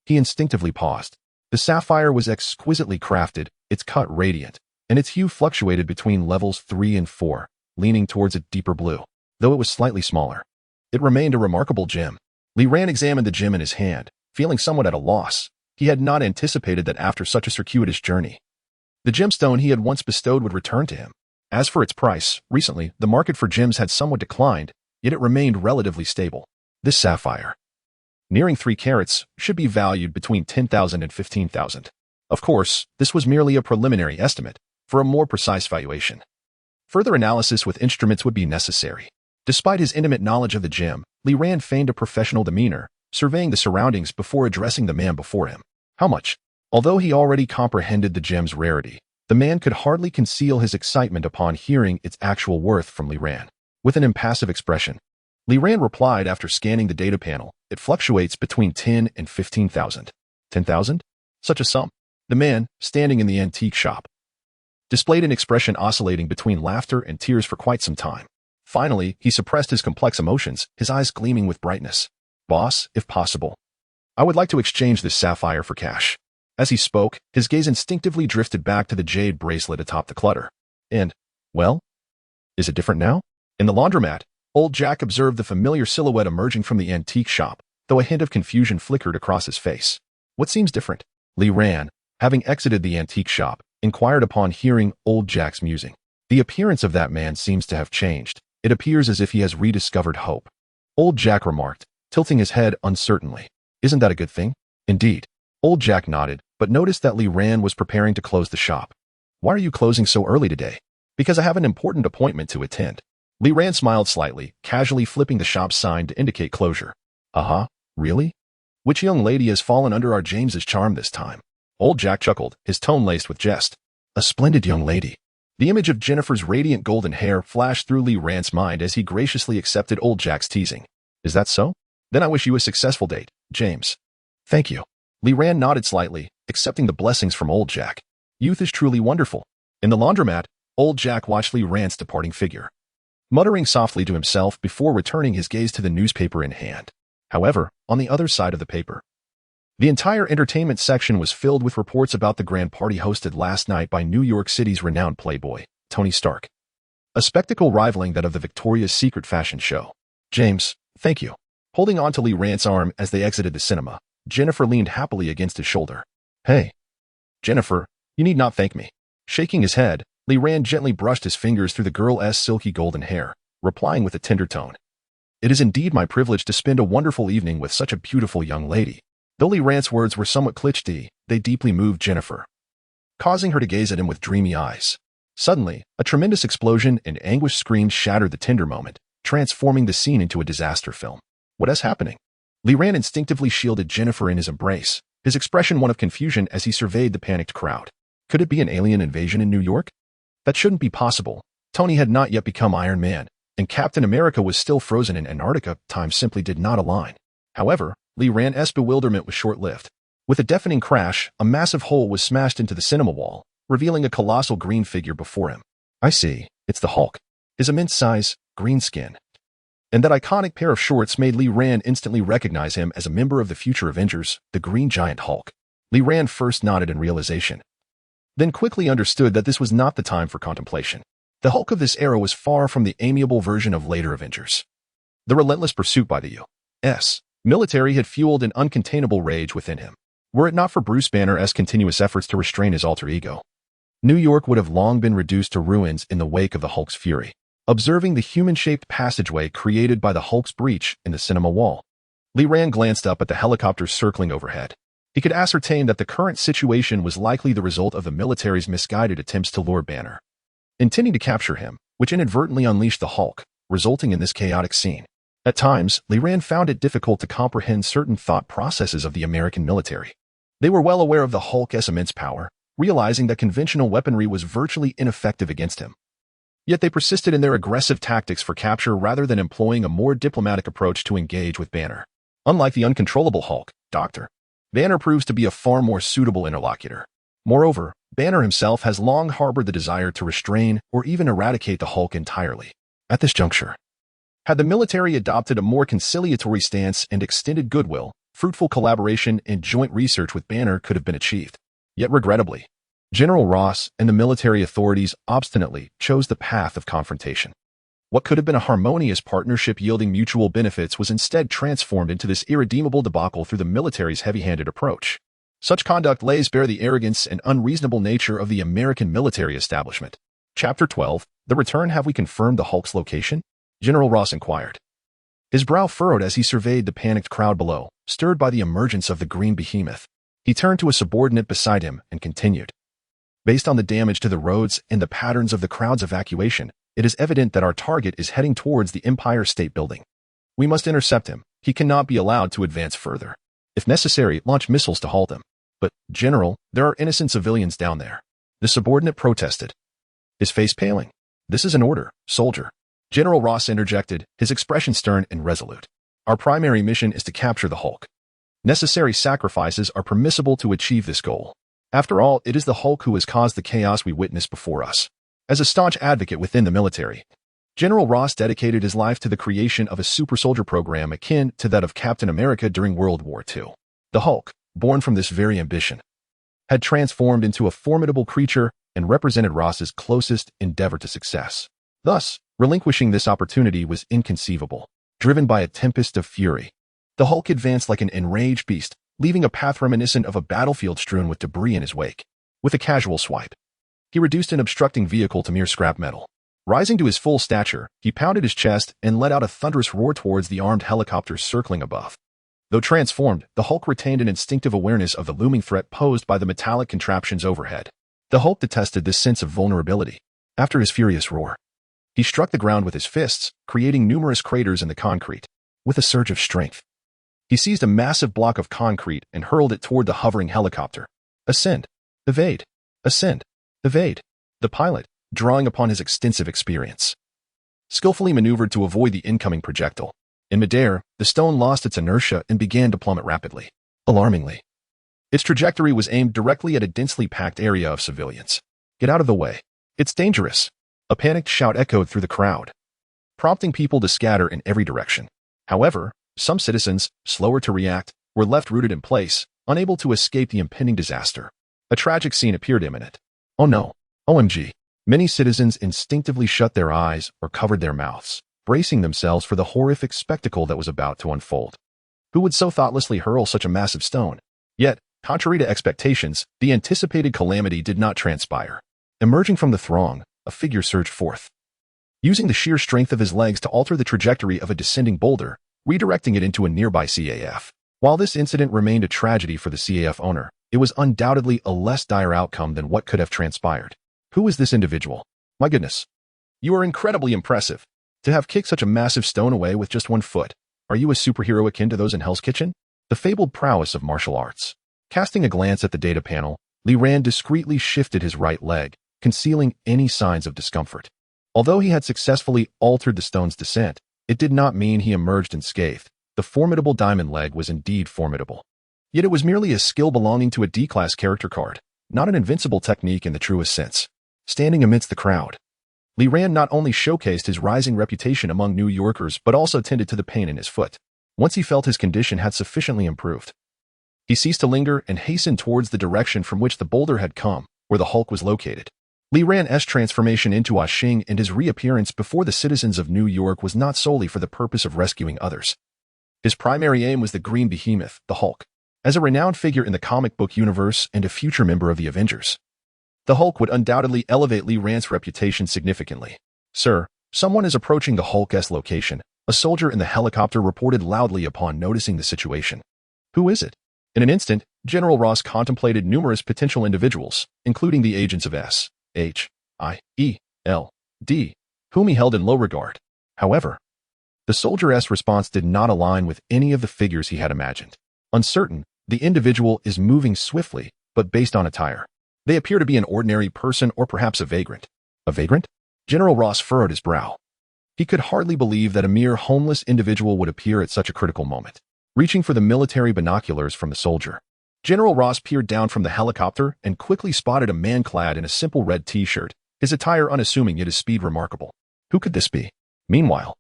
he instinctively paused. The sapphire was exquisitely crafted, its cut radiant, and its hue fluctuated between levels 3 and 4, leaning towards a deeper blue. Though it was slightly smaller, it remained a remarkable gem. Li Ran examined the gem in his hand, feeling somewhat at a loss. He had not anticipated that after such a circuitous journey, the gemstone he had once bestowed would return to him. As for its price, recently, the market for gems had somewhat declined, yet it remained relatively stable. This sapphire, nearing 3 carats, should be valued between 10,000 and 15,000. Of course, this was merely a preliminary estimate. For a more precise valuation, further analysis with instruments would be necessary. Despite his intimate knowledge of the gem, Li Ran feigned a professional demeanor, surveying the surroundings before addressing the man before him. How much? Although he already comprehended the gem's rarity, the man could hardly conceal his excitement upon hearing its actual worth from Li Ran. With an impassive expression, Li Ran replied after scanning the data panel, it fluctuates between 10 and 15,000. 10,000? Such a sum. The man, standing in the antique shop, displayed an expression oscillating between laughter and tears for quite some time. Finally, he suppressed his complex emotions, his eyes gleaming with brightness. Boss, if possible, I would like to exchange this sapphire for cash. As he spoke, his gaze instinctively drifted back to the jade bracelet atop the clutter. And, Well, is it different now? In the laundromat, old Jack observed the familiar silhouette emerging from the antique shop, though a hint of confusion flickered across his face. What seems different? Lee ran, having exited the antique shop, inquired upon hearing old Jack's musing. The appearance of that man seems to have changed. It appears as if he has rediscovered hope. Old Jack remarked, tilting his head uncertainly. Isn't that a good thing? Indeed. Old Jack nodded, but noticed that Lee Ran was preparing to close the shop. Why are you closing so early today? Because I have an important appointment to attend. Lee Ran smiled slightly, casually flipping the shop sign to indicate closure. Uh-huh, really? Which young lady has fallen under our James's charm this time? Old Jack chuckled, his tone laced with jest. A splendid young lady. The image of Jennifer's radiant golden hair flashed through Lee Ran's mind as he graciously accepted old Jack's teasing. Is that so? Then I wish you a successful date, James. Thank you. Lee Ran nodded slightly, accepting the blessings from old Jack. Youth is truly wonderful. In the laundromat, old Jack watched Lee Ran's departing figure, muttering softly to himself before returning his gaze to the newspaper in hand. However, on the other side of the paper, the entire entertainment section was filled with reports about the grand party hosted last night by New York City's renowned playboy, Tony Stark. A spectacle rivaling that of the Victoria's Secret fashion show. James, thank you. Holding on to Lee Ran's arm as they exited the cinema, Jennifer leaned happily against his shoulder. Hey. Jennifer, you need not thank me. Shaking his head, Lee Ran gently brushed his fingers through the girl's silky golden hair, replying with a tender tone. It is indeed my privilege to spend a wonderful evening with such a beautiful young lady. Though Lee Ran's words were somewhat cliché, they deeply moved Jennifer, causing her to gaze at him with dreamy eyes. Suddenly, a tremendous explosion and anguished screams shattered the tender moment, transforming the scene into a disaster film. What is happening? Lee Ran instinctively shielded Jennifer in his embrace, his expression one of confusion as he surveyed the panicked crowd. Could it be an alien invasion in New York? That shouldn't be possible. Tony had not yet become Iron Man, and Captain America was still frozen in Antarctica. Time simply did not align. However, Lee Ran's bewilderment was short-lived. With a deafening crash, a massive hole was smashed into the cinema wall, revealing a colossal green figure before him. I see, it's the Hulk. His immense size, green skin, and that iconic pair of shorts made Lee Ran instantly recognize him as a member of the future Avengers, the Green Giant Hulk. Lee Ran first nodded in realization, then quickly understood that this was not the time for contemplation. The Hulk of this era was far from the amiable version of later Avengers. The relentless pursuit by the U.S. military had fueled an uncontainable rage within him. Were it not for Bruce Banner's continuous efforts to restrain his alter ego, New York would have long been reduced to ruins in the wake of the Hulk's fury. Observing the human-shaped passageway created by the Hulk's breach in the cinema wall, Lee Ran glanced up at the helicopters circling overhead. He could ascertain that the current situation was likely the result of the military's misguided attempts to lure Banner, intending to capture him, which inadvertently unleashed the Hulk, resulting in this chaotic scene. At times, Lee Ran found it difficult to comprehend certain thought processes of the American military. They were well aware of the Hulk's immense power, realizing that conventional weaponry was virtually ineffective against him. Yet they persisted in their aggressive tactics for capture rather than employing a more diplomatic approach to engage with Banner. Unlike the uncontrollable Hulk, Dr. Banner proves to be a far more suitable interlocutor. Moreover, Banner himself has long harbored the desire to restrain or even eradicate the Hulk entirely. At this juncture, had the military adopted a more conciliatory stance and extended goodwill, fruitful collaboration and joint research with Banner could have been achieved. Yet regrettably, General Ross and the military authorities obstinately chose the path of confrontation. What could have been a harmonious partnership yielding mutual benefits was instead transformed into this irredeemable debacle through the military's heavy-handed approach. Such conduct lays bare the arrogance and unreasonable nature of the American military establishment. Chapter 12, The Return. Have we confirmed the Hulk's location? General Ross inquired. His brow furrowed as he surveyed the panicked crowd below, stirred by the emergence of the green behemoth. He turned to a subordinate beside him and continued. Based on the damage to the roads and the patterns of the crowd's evacuation, it is evident that our target is heading towards the Empire State Building. We must intercept him. He cannot be allowed to advance further. If necessary, launch missiles to halt him. But, General, there are innocent civilians down there. The subordinate protested, his face paling. This is an order, soldier. General Ross interjected, his expression stern and resolute. Our primary mission is to capture the Hulk. Necessary sacrifices are permissible to achieve this goal. After all, it is the Hulk who has caused the chaos we witness before us. As a staunch advocate within the military, General Ross dedicated his life to the creation of a super soldier program akin to that of Captain America during World War II. The Hulk, born from this very ambition, had transformed into a formidable creature and represented Ross's closest endeavor to success. Thus, relinquishing this opportunity was inconceivable. Driven by a tempest of fury, the Hulk advanced like an enraged beast, leaving a path reminiscent of a battlefield strewn with debris in his wake. With a casual swipe, he reduced an obstructing vehicle to mere scrap metal. Rising to his full stature, he pounded his chest and let out a thunderous roar towards the armed helicopters circling above. Though transformed, the Hulk retained an instinctive awareness of the looming threat posed by the metallic contraptions overhead. The Hulk detested this sense of vulnerability. After his furious roar, he struck the ground with his fists, creating numerous craters in the concrete. With a surge of strength, he seized a massive block of concrete and hurled it toward the hovering helicopter. Ascend. Evade. Ascend. Evade. The pilot, drawing upon his extensive experience, skillfully maneuvered to avoid the incoming projectile. In midair, the stone lost its inertia and began to plummet rapidly. Alarmingly, its trajectory was aimed directly at a densely packed area of civilians. Get out of the way. It's dangerous. A panicked shout echoed through the crowd, prompting people to scatter in every direction. However, some citizens, slower to react, were left rooted in place, unable to escape the impending disaster. A tragic scene appeared imminent. Oh no. OMG. Many citizens instinctively shut their eyes or covered their mouths, bracing themselves for the horrific spectacle that was about to unfold. Who would so thoughtlessly hurl such a massive stone? Yet, contrary to expectations, the anticipated calamity did not transpire. Emerging from the throng, a figure surged forth, using the sheer strength of his legs to alter the trajectory of a descending boulder, redirecting it into a nearby CAF. While this incident remained a tragedy for the CAF owner, it was undoubtedly a less dire outcome than what could have transpired. Who is this individual? My goodness. You are incredibly impressive. To have kicked such a massive stone away with just one foot. Are you a superhero akin to those in Hell's Kitchen? The fabled prowess of martial arts. Casting a glance at the data panel, Li Ran discreetly shifted his right leg, concealing any signs of discomfort. Although he had successfully altered the stone's descent, it did not mean he emerged unscathed. The formidable diamond leg was indeed formidable. Yet it was merely a skill belonging to a D-class character card, not an invincible technique in the truest sense. Standing amidst the crowd, Li Ran not only showcased his rising reputation among New Yorkers but also tended to the pain in his foot. Once he felt his condition had sufficiently improved, he ceased to linger and hastened towards the direction from which the boulder had come, where the Hulk was located. Li Ran's transformation into Ah Xing and his reappearance before the citizens of New York was not solely for the purpose of rescuing others. His primary aim was the Green Behemoth, the Hulk. As a renowned figure in the comic book universe and a future member of the Avengers, the Hulk would undoubtedly elevate Li Ran's reputation significantly. Sir, someone is approaching the Hulk's location, a soldier in the helicopter reported loudly upon noticing the situation. Who is it? In an instant, General Ross contemplated numerous potential individuals, including the agents of S.H.I.E.L.D., whom he held in low regard. However, the soldier's response did not align with any of the figures he had imagined. Uncertain, the individual is moving swiftly, but based on attire, they appear to be an ordinary person or perhaps a vagrant. A vagrant? General Ross furrowed his brow. He could hardly believe that a mere homeless individual would appear at such a critical moment. Reaching for the military binoculars from the soldier, General Ross peered down from the helicopter and quickly spotted a man clad in a simple red t-shirt, his attire unassuming yet his speed remarkable. Who could this be? Meanwhile,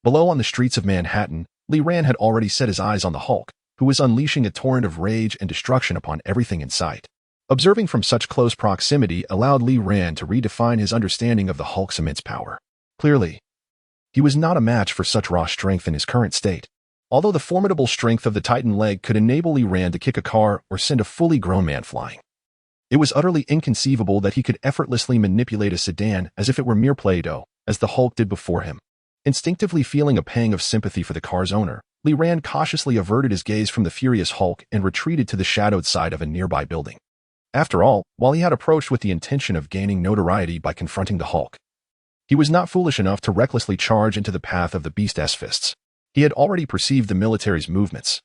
below on the streets of Manhattan, Li Ran had already set his eyes on the Hulk, who was unleashing a torrent of rage and destruction upon everything in sight. Observing from such close proximity allowed Li Ran to redefine his understanding of the Hulk's immense power. Clearly, he was not a match for such raw strength in his current state. Although the formidable strength of the Titan leg could enable Li Ran to kick a car or send a fully grown man flying, it was utterly inconceivable that he could effortlessly manipulate a sedan as if it were mere Play-Doh, as the Hulk did before him. Instinctively feeling a pang of sympathy for the car's owner, Li Ran cautiously averted his gaze from the furious Hulk and retreated to the shadowed side of a nearby building. After all, while he had approached with the intention of gaining notoriety by confronting the Hulk, he was not foolish enough to recklessly charge into the path of the Beast's fists. He had already perceived the military's movements,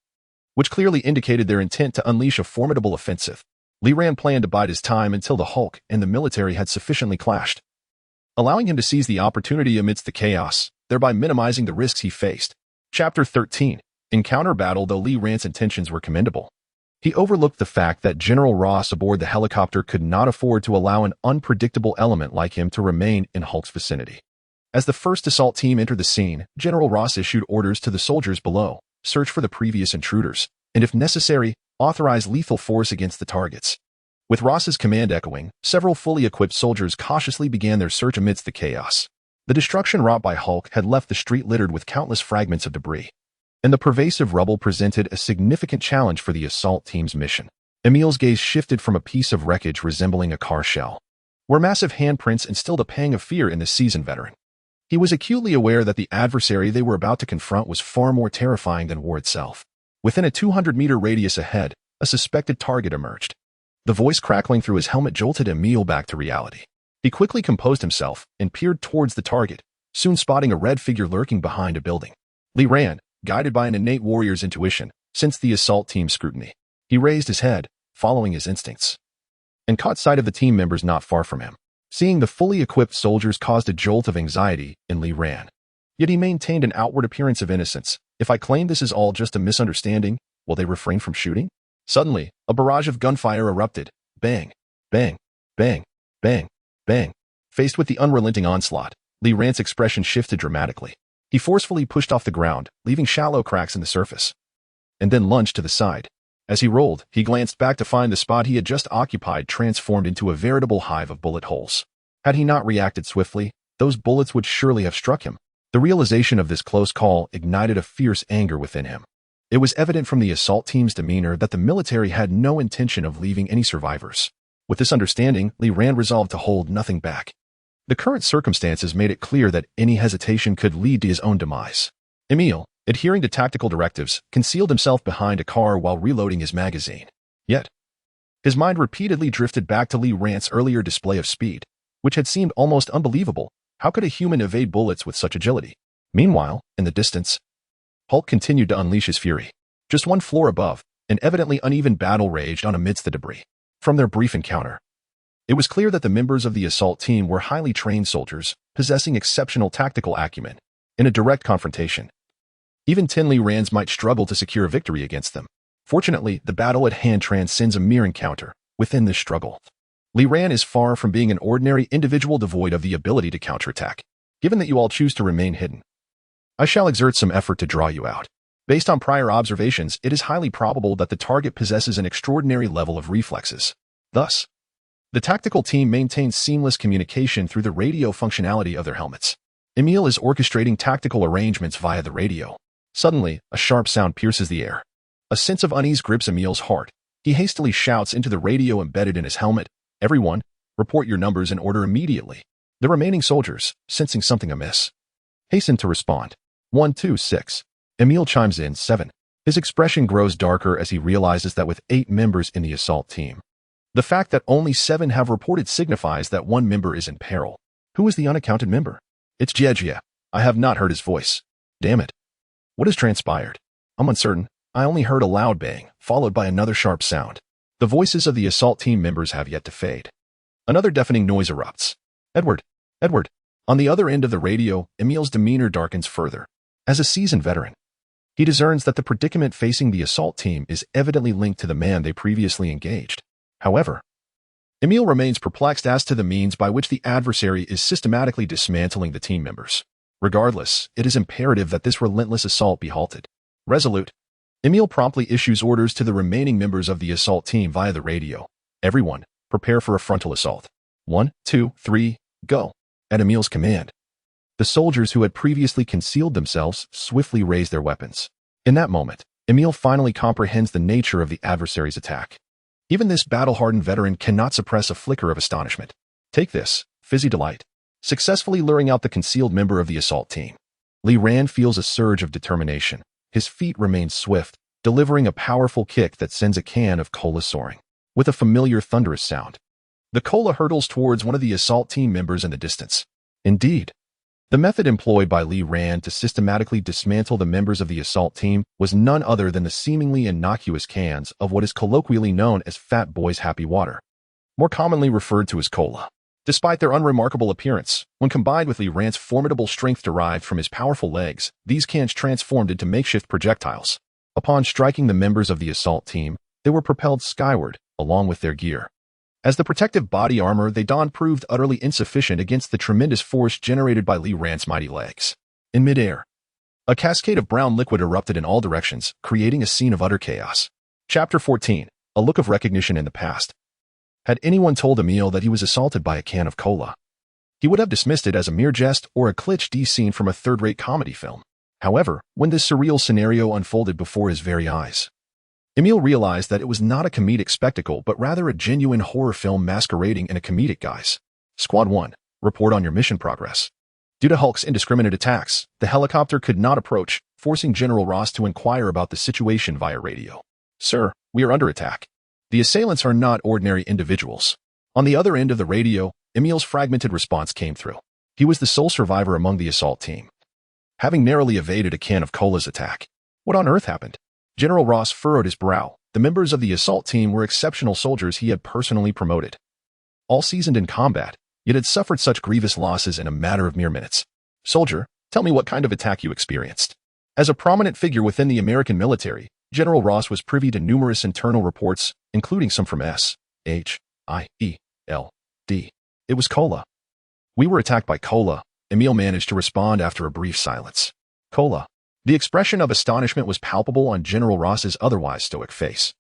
which clearly indicated their intent to unleash a formidable offensive. Li Ran planned to bide his time until the Hulk and the military had sufficiently clashed, allowing him to seize the opportunity amidst the chaos, thereby minimizing the risks he faced. Chapter 13. Encounter Battle. Though Li Ran's intentions were commendable, he overlooked the fact that General Ross aboard the helicopter could not afford to allow an unpredictable element like him to remain in Hulk's vicinity. As the first assault team entered the scene, General Ross issued orders to the soldiers below, search for the previous intruders, and if necessary, authorize lethal force against the targets. With Ross's command echoing, several fully equipped soldiers cautiously began their search amidst the chaos. The destruction wrought by Hulk had left the street littered with countless fragments of debris, and the pervasive rubble presented a significant challenge for the assault team's mission. Emil's gaze shifted from a piece of wreckage resembling a car shell, where massive handprints instilled a pang of fear in the seasoned veteran. He was acutely aware that the adversary they were about to confront was far more terrifying than war itself. Within a 200-meter radius ahead, a suspected target emerged. The voice crackling through his helmet jolted Emil back to reality. He quickly composed himself and peered towards the target, soon spotting a red figure lurking behind a building. Lee ran, guided by an innate warrior's intuition, sensed the assault team's scrutiny. He raised his head, following his instincts, and caught sight of the team members not far from him. Seeing the fully equipped soldiers caused a jolt of anxiety, and Lee ran. Yet he maintained an outward appearance of innocence. If I claim this is all just a misunderstanding, will they refrain from shooting? Suddenly, a barrage of gunfire erupted. Bang, bang, bang, bang, bang. Faced with the unrelenting onslaught, Lee Rand's expression shifted dramatically. He forcefully pushed off the ground, leaving shallow cracks in the surface, and then lunged to the side. As he rolled, he glanced back to find the spot he had just occupied transformed into a veritable hive of bullet holes. Had he not reacted swiftly, those bullets would surely have struck him. The realization of this close call ignited a fierce anger within him. It was evident from the assault team's demeanor that the military had no intention of leaving any survivors. With this understanding, Lee Rand resolved to hold nothing back. The current circumstances made it clear that any hesitation could lead to his own demise. Emil, adhering to tactical directives, concealed himself behind a car while reloading his magazine. Yet, his mind repeatedly drifted back to Lee Rand's earlier display of speed, which had seemed almost unbelievable. How could a human evade bullets with such agility? Meanwhile, in the distance, Hulk continued to unleash his fury. Just one floor above, an evidently uneven battle raged on amidst the debris. From their brief encounter, it was clear that the members of the assault team were highly trained soldiers, possessing exceptional tactical acumen. In a direct confrontation, even Lee Rands might struggle to secure a victory against them. Fortunately, the battle at hand transcends a mere encounter. Within this struggle, Lee Rand is far from being an ordinary individual devoid of the ability to counterattack. Given that you all choose to remain hidden, I shall exert some effort to draw you out. Based on prior observations, it is highly probable that the target possesses an extraordinary level of reflexes. Thus, the tactical team maintains seamless communication through the radio functionality of their helmets. Emil is orchestrating tactical arrangements via the radio. Suddenly, a sharp sound pierces the air. A sense of unease grips Emil's heart. He hastily shouts into the radio embedded in his helmet, "Everyone, report your numbers in order immediately." The remaining soldiers, sensing something amiss, hasten to respond. 126. Emil chimes in 7. His expression grows darker as he realizes that with 8 members in the assault team, the fact that only 7 have reported signifies that one member is in peril. Who is the unaccounted member? It's Jejia. I have not heard his voice. Damn it. What has transpired? I'm uncertain. I only heard a loud bang, followed by another sharp sound. The voices of the assault team members have yet to fade. Another deafening noise erupts. Edward! Edward! On the other end of the radio, Emil's demeanor darkens further. As a seasoned veteran, he discerns that the predicament facing the assault team is evidently linked to the man they previously engaged. However, Emil remains perplexed as to the means by which the adversary is systematically dismantling the team members. Regardless, it is imperative that this relentless assault be halted. Resolute, Emil promptly issues orders to the remaining members of the assault team via the radio. Everyone, prepare for a frontal assault. 1, 2, 3, go. At Emil's command, the soldiers who had previously concealed themselves swiftly raised their weapons. In that moment, Emil finally comprehends the nature of the adversary's attack. Even this battle-hardened veteran cannot suppress a flicker of astonishment. Take this, fizzy delight. Successfully luring out the concealed member of the assault team, Lee Rand feels a surge of determination. His feet remain swift, delivering a powerful kick that sends a can of cola soaring. With a familiar thunderous sound, the cola hurtles towards one of the assault team members in the distance. Indeed, the method employed by Lee Rand to systematically dismantle the members of the assault team was none other than the seemingly innocuous cans of what is colloquially known as Fat Boy's Happy Water, more commonly referred to as cola. Despite their unremarkable appearance, when combined with Lee Rand's formidable strength derived from his powerful legs, these cans transformed into makeshift projectiles. Upon striking the members of the assault team, they were propelled skyward, along with their gear. As the protective body armor they donned proved utterly insufficient against the tremendous force generated by Lee Rand's mighty legs. In midair, a cascade of brown liquid erupted in all directions, creating a scene of utter chaos. Chapter 14. A look of recognition in the past. Had anyone told Emil that he was assaulted by a can of cola, he would have dismissed it as a mere jest or a cliché scene from a third-rate comedy film. However, when this surreal scenario unfolded before his very eyes, Emil realized that it was not a comedic spectacle but rather a genuine horror film masquerading in a comedic guise. Squad 1, report on your mission progress. Due to Hulk's indiscriminate attacks, the helicopter could not approach, forcing General Ross to inquire about the situation via radio. Sir, we are under attack. The assailants are not ordinary individuals. On the other end of the radio, Emil's fragmented response came through. He was the sole survivor among the assault team, having narrowly evaded a can of cola's attack. What on earth happened? General Ross furrowed his brow. The members of the assault team were exceptional soldiers he had personally promoted, all seasoned in combat, yet had suffered such grievous losses in a matter of mere minutes. Soldier, tell me what kind of attack you experienced. As a prominent figure within the American military, General Ross was privy to numerous internal reports, including some from S.H.I.E.L.D. It was cola. We were attacked by cola, Emil managed to respond after a brief silence. Cola. The expression of astonishment was palpable on General Ross's otherwise stoic face,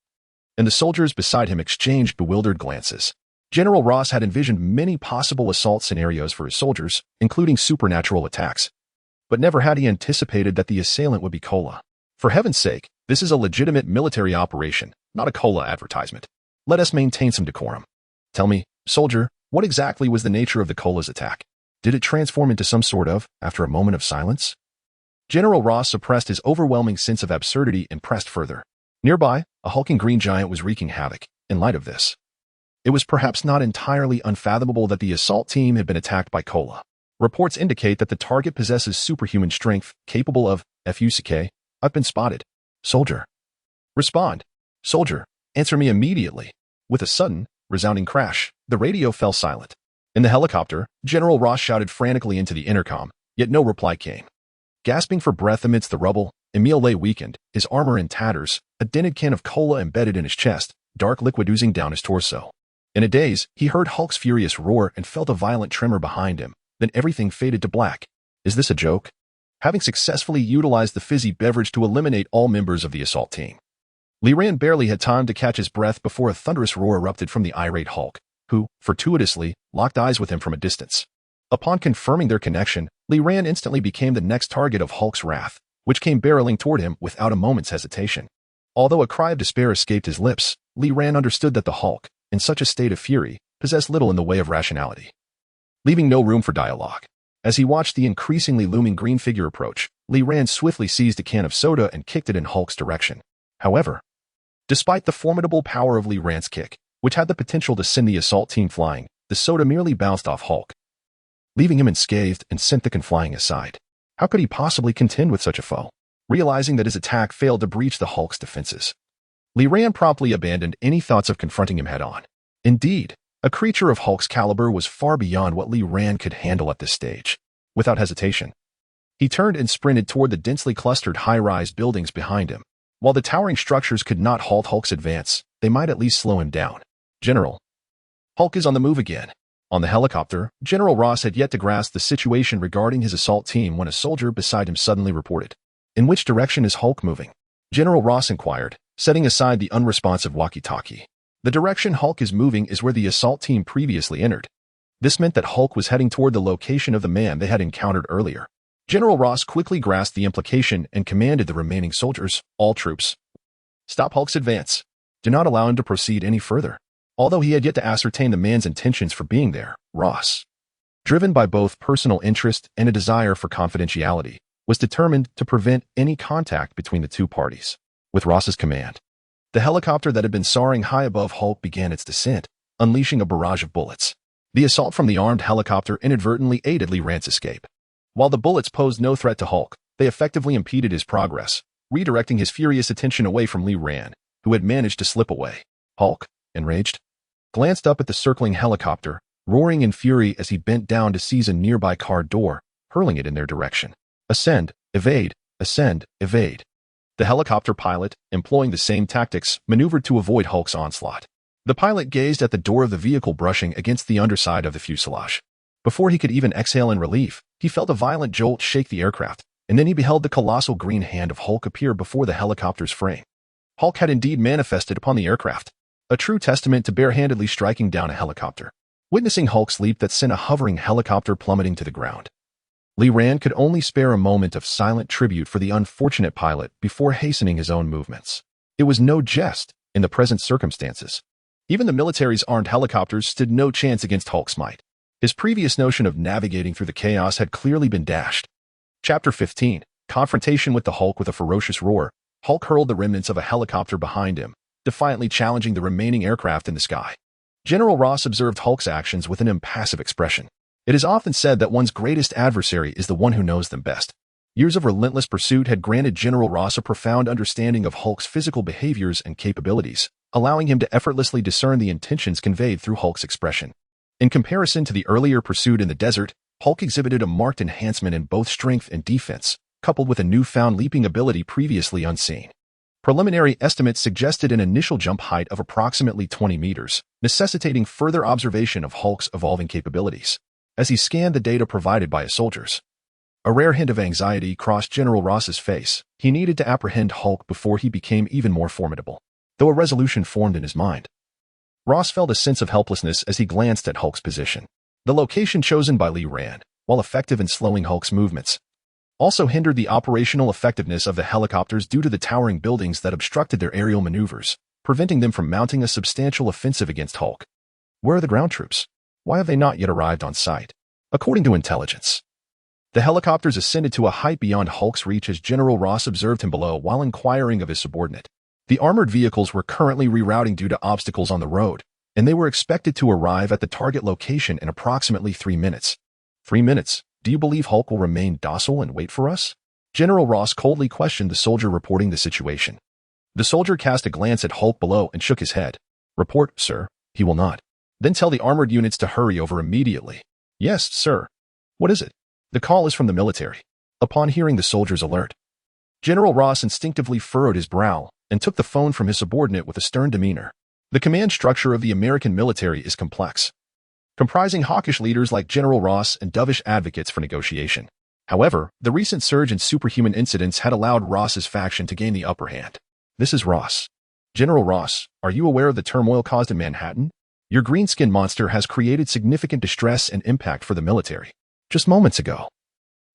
and the soldiers beside him exchanged bewildered glances. General Ross had envisioned many possible assault scenarios for his soldiers, including supernatural attacks, but never had he anticipated that the assailant would be cola. For heaven's sake, this is a legitimate military operation, not a cola advertisement. Let us maintain some decorum. Tell me, soldier, what exactly was the nature of the cola's attack? Did it transform into some sort of, after a moment of silence? General Ross suppressed his overwhelming sense of absurdity and pressed further. Nearby, a hulking green giant was wreaking havoc. In light of this, it was perhaps not entirely unfathomable that the assault team had been attacked by cola. Reports indicate that the target possesses superhuman strength, capable of FUCK. I've been spotted. Soldier. Respond. Soldier, answer me immediately. With a sudden, resounding crash, the radio fell silent. In the helicopter, General Ross shouted frantically into the intercom, yet no reply came. Gasping for breath amidst the rubble, Emil lay weakened, his armor in tatters, a dented can of cola embedded in his chest, dark liquid oozing down his torso. In a daze, he heard Hulk's furious roar and felt a violent tremor behind him. Then everything faded to black. Is this a joke? Having successfully utilized the fizzy beverage to eliminate all members of the assault team, Li Ran barely had time to catch his breath before a thunderous roar erupted from the irate Hulk, who, fortuitously, locked eyes with him from a distance. Upon confirming their connection, Li Ran instantly became the next target of Hulk's wrath, which came barreling toward him without a moment's hesitation. Although a cry of despair escaped his lips, Li Ran understood that the Hulk, in such a state of fury, possessed little in the way of rationality, leaving no room for dialogue. As he watched the increasingly looming green figure approach, Li Ran swiftly seized a can of soda and kicked it in Hulk's direction. However, despite the formidable power of Li Ran's kick, which had the potential to send the assault team flying, the soda merely bounced off Hulk, leaving him unscathed and sent the can flying aside. How could he possibly contend with such a foe? Realizing that his attack failed to breach the Hulk's defenses, Li Ran promptly abandoned any thoughts of confronting him head-on. Indeed, a creature of Hulk's caliber was far beyond what Li Ran could handle at this stage. Without hesitation, he turned and sprinted toward the densely clustered high-rise buildings behind him. While the towering structures could not halt Hulk's advance, they might at least slow him down. General, Hulk is on the move again. On the helicopter, General Ross had yet to grasp the situation regarding his assault team when a soldier beside him suddenly reported. In which direction is Hulk moving? General Ross inquired, setting aside the unresponsive walkie-talkie. The direction Hulk is moving is where the assault team previously entered. This meant that Hulk was heading toward the location of the man they had encountered earlier. General Ross quickly grasped the implication and commanded the remaining soldiers, all troops, stop Hulk's advance. Do not allow him to proceed any further. Although he had yet to ascertain the man's intentions for being there, Ross, driven by both personal interest and a desire for confidentiality, was determined to prevent any contact between the two parties. With Ross's command, the helicopter that had been soaring high above Hulk began its descent, unleashing a barrage of bullets. The assault from the armed helicopter inadvertently aided Li Ran's escape. While the bullets posed no threat to Hulk, they effectively impeded his progress, redirecting his furious attention away from Li Ran, who had managed to slip away. Hulk, enraged, glanced up at the circling helicopter, roaring in fury as he bent down to seize a nearby car door, hurling it in their direction. Ascend, evade, ascend, evade. The helicopter pilot, employing the same tactics, maneuvered to avoid Hulk's onslaught. The pilot gazed at the door of the vehicle brushing against the underside of the fuselage. Before he could even exhale in relief, he felt a violent jolt shake the aircraft, and then he beheld the colossal green hand of Hulk appear before the helicopter's frame. Hulk had indeed manifested upon the aircraft. a true testament to barehandedly striking down a helicopter. Witnessing Hulk's leap that sent a hovering helicopter plummeting to the ground, Li Ran could only spare a moment of silent tribute for the unfortunate pilot before hastening his own movements. It was no jest in the present circumstances. Even the military's armed helicopters stood no chance against Hulk's might. His previous notion of navigating through the chaos had clearly been dashed. Chapter 15. Confrontation with the Hulk. With a ferocious roar, Hulk hurled the remnants of a helicopter behind him, defiantly challenging the remaining aircraft in the sky. General Ross observed Hulk's actions with an impassive expression. It is often said that one's greatest adversary is the one who knows them best. Years of relentless pursuit had granted General Ross a profound understanding of Hulk's physical behaviors and capabilities, allowing him to effortlessly discern the intentions conveyed through Hulk's expression. In comparison to the earlier pursuit in the desert, Hulk exhibited a marked enhancement in both strength and defense, coupled with a newfound leaping ability previously unseen. Preliminary estimates suggested an initial jump height of approximately 20 meters, necessitating further observation of Hulk's evolving capabilities. As he scanned the data provided by his soldiers, a rare hint of anxiety crossed General Ross's face. He needed to apprehend Hulk before he became even more formidable. Though a resolution formed in his mind, Ross felt a sense of helplessness as he glanced at Hulk's position. The location chosen by Li Ran, while effective in slowing Hulk's movements, also hindered the operational effectiveness of the helicopters due to the towering buildings that obstructed their aerial maneuvers, preventing them from mounting a substantial offensive against Hulk. Where are the ground troops? Why have they not yet arrived on site? According to intelligence, the helicopters ascended to a height beyond Hulk's reach as General Ross observed him below while inquiring of his subordinate. The armored vehicles were currently rerouting due to obstacles on the road, and they were expected to arrive at the target location in approximately 3 minutes. 3 minutes? Do you believe Hulk will remain docile and wait for us? General Ross coldly questioned the soldier reporting the situation. The soldier cast a glance at Hulk below and shook his head. Report, sir. He will not. Then tell the armored units to hurry over immediately. Yes, sir. What is it? The call is from the military. Upon hearing the soldier's alert, General Ross instinctively furrowed his brow and took the phone from his subordinate with a stern demeanor. The command structure of the American military is complex, comprising hawkish leaders like General Ross and dovish advocates for negotiation. However, the recent surge in superhuman incidents had allowed Ross's faction to gain the upper hand. This is Ross. General Ross, are you aware of the turmoil caused in Manhattan? Your greenskin monster has created significant distress and impact for the military. Just moments ago,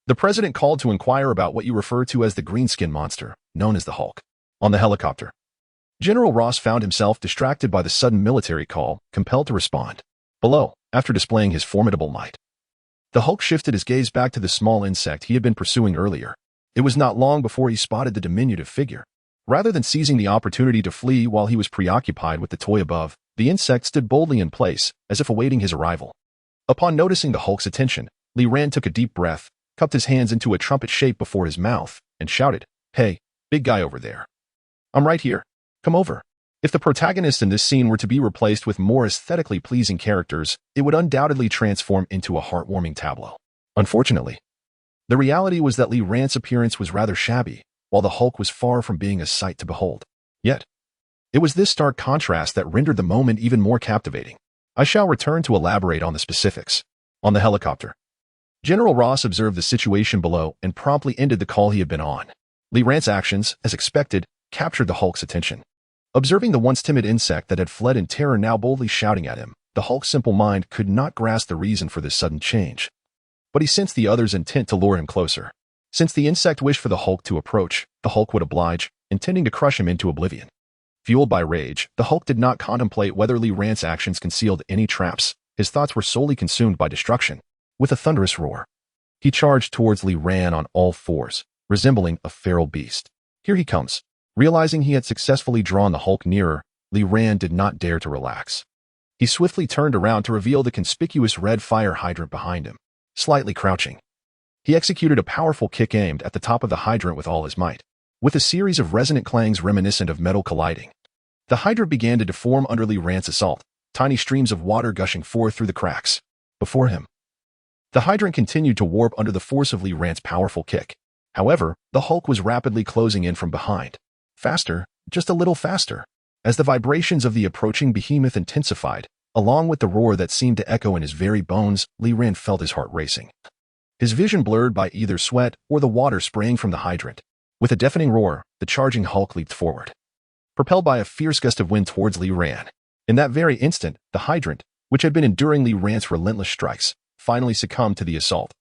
the president called to inquire about what you refer to as the greenskin monster, known as the Hulk, on the helicopter. General Ross found himself distracted by the sudden military call, compelled to respond. Below, after displaying his formidable might, the Hulk shifted his gaze back to the small insect he had been pursuing earlier. It was not long before he spotted the diminutive figure. Rather than seizing the opportunity to flee while he was preoccupied with the toy above, the insect stood boldly in place, as if awaiting his arrival. Upon noticing the Hulk's attention, Li Ran took a deep breath, cupped his hands into a trumpet shape before his mouth, and shouted, "Hey, big guy over there. I'm right here. Come over." If the protagonists in this scene were to be replaced with more aesthetically pleasing characters, it would undoubtedly transform into a heartwarming tableau. Unfortunately, the reality was that Li Ran's appearance was rather shabby, while the Hulk was far from being a sight to behold. Yet, it was this stark contrast that rendered the moment even more captivating. I shall return to elaborate on the specifics. On the helicopter, General Ross observed the situation below and promptly ended the call he had been on. Li Ran's actions, as expected, captured the Hulk's attention. Observing the once timid insect that had fled in terror now boldly shouting at him, the Hulk's simple mind could not grasp the reason for this sudden change. But he sensed the other's intent to lure him closer. Since the insect wished for the Hulk to approach, the Hulk would oblige, intending to crush him into oblivion. Fueled by rage, the Hulk did not contemplate whether Li Ran's actions concealed any traps. His thoughts were solely consumed by destruction. With a thunderous roar, he charged towards Li Ran on all fours, resembling a feral beast. Here he comes. Realizing he had successfully drawn the Hulk nearer, Li Ran did not dare to relax. He swiftly turned around to reveal the conspicuous red fire hydrant behind him. Slightly crouching, he executed a powerful kick aimed at the top of the hydrant with all his might. With a series of resonant clangs reminiscent of metal colliding, the hydrant began to deform under Li Ran's assault, tiny streams of water gushing forth through the cracks. Before him, the hydrant continued to warp under the force of Li Ran's powerful kick. However, the Hulk was rapidly closing in from behind. Faster, just a little faster. As the vibrations of the approaching behemoth intensified, along with the roar that seemed to echo in his very bones, Li Ran felt his heart racing. His vision blurred by either sweat or the water spraying from the hydrant. With a deafening roar, the charging Hulk leaped forward. Propelled by a fierce gust of wind towards Li Ran, In that very instant, the hydrant, which had been enduring Li Ran's relentless strikes, finally succumbed to the assault,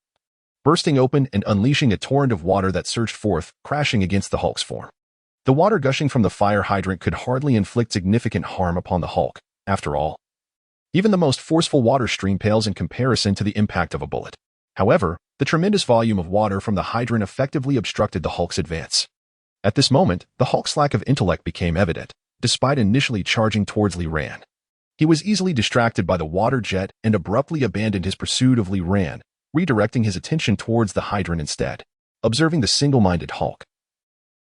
bursting open and unleashing a torrent of water that surged forth, crashing against the Hulk's form. The water gushing from the fire hydrant could hardly inflict significant harm upon the Hulk, after all. Even the most forceful water stream pales in comparison to the impact of a bullet. However, the tremendous volume of water from the hydrant effectively obstructed the Hulk's advance. At this moment, the Hulk's lack of intellect became evident, despite initially charging towards Li Ran. He was easily distracted by the water jet and abruptly abandoned his pursuit of Li Ran, redirecting his attention towards the hydrant instead. Observing the single-minded Hulk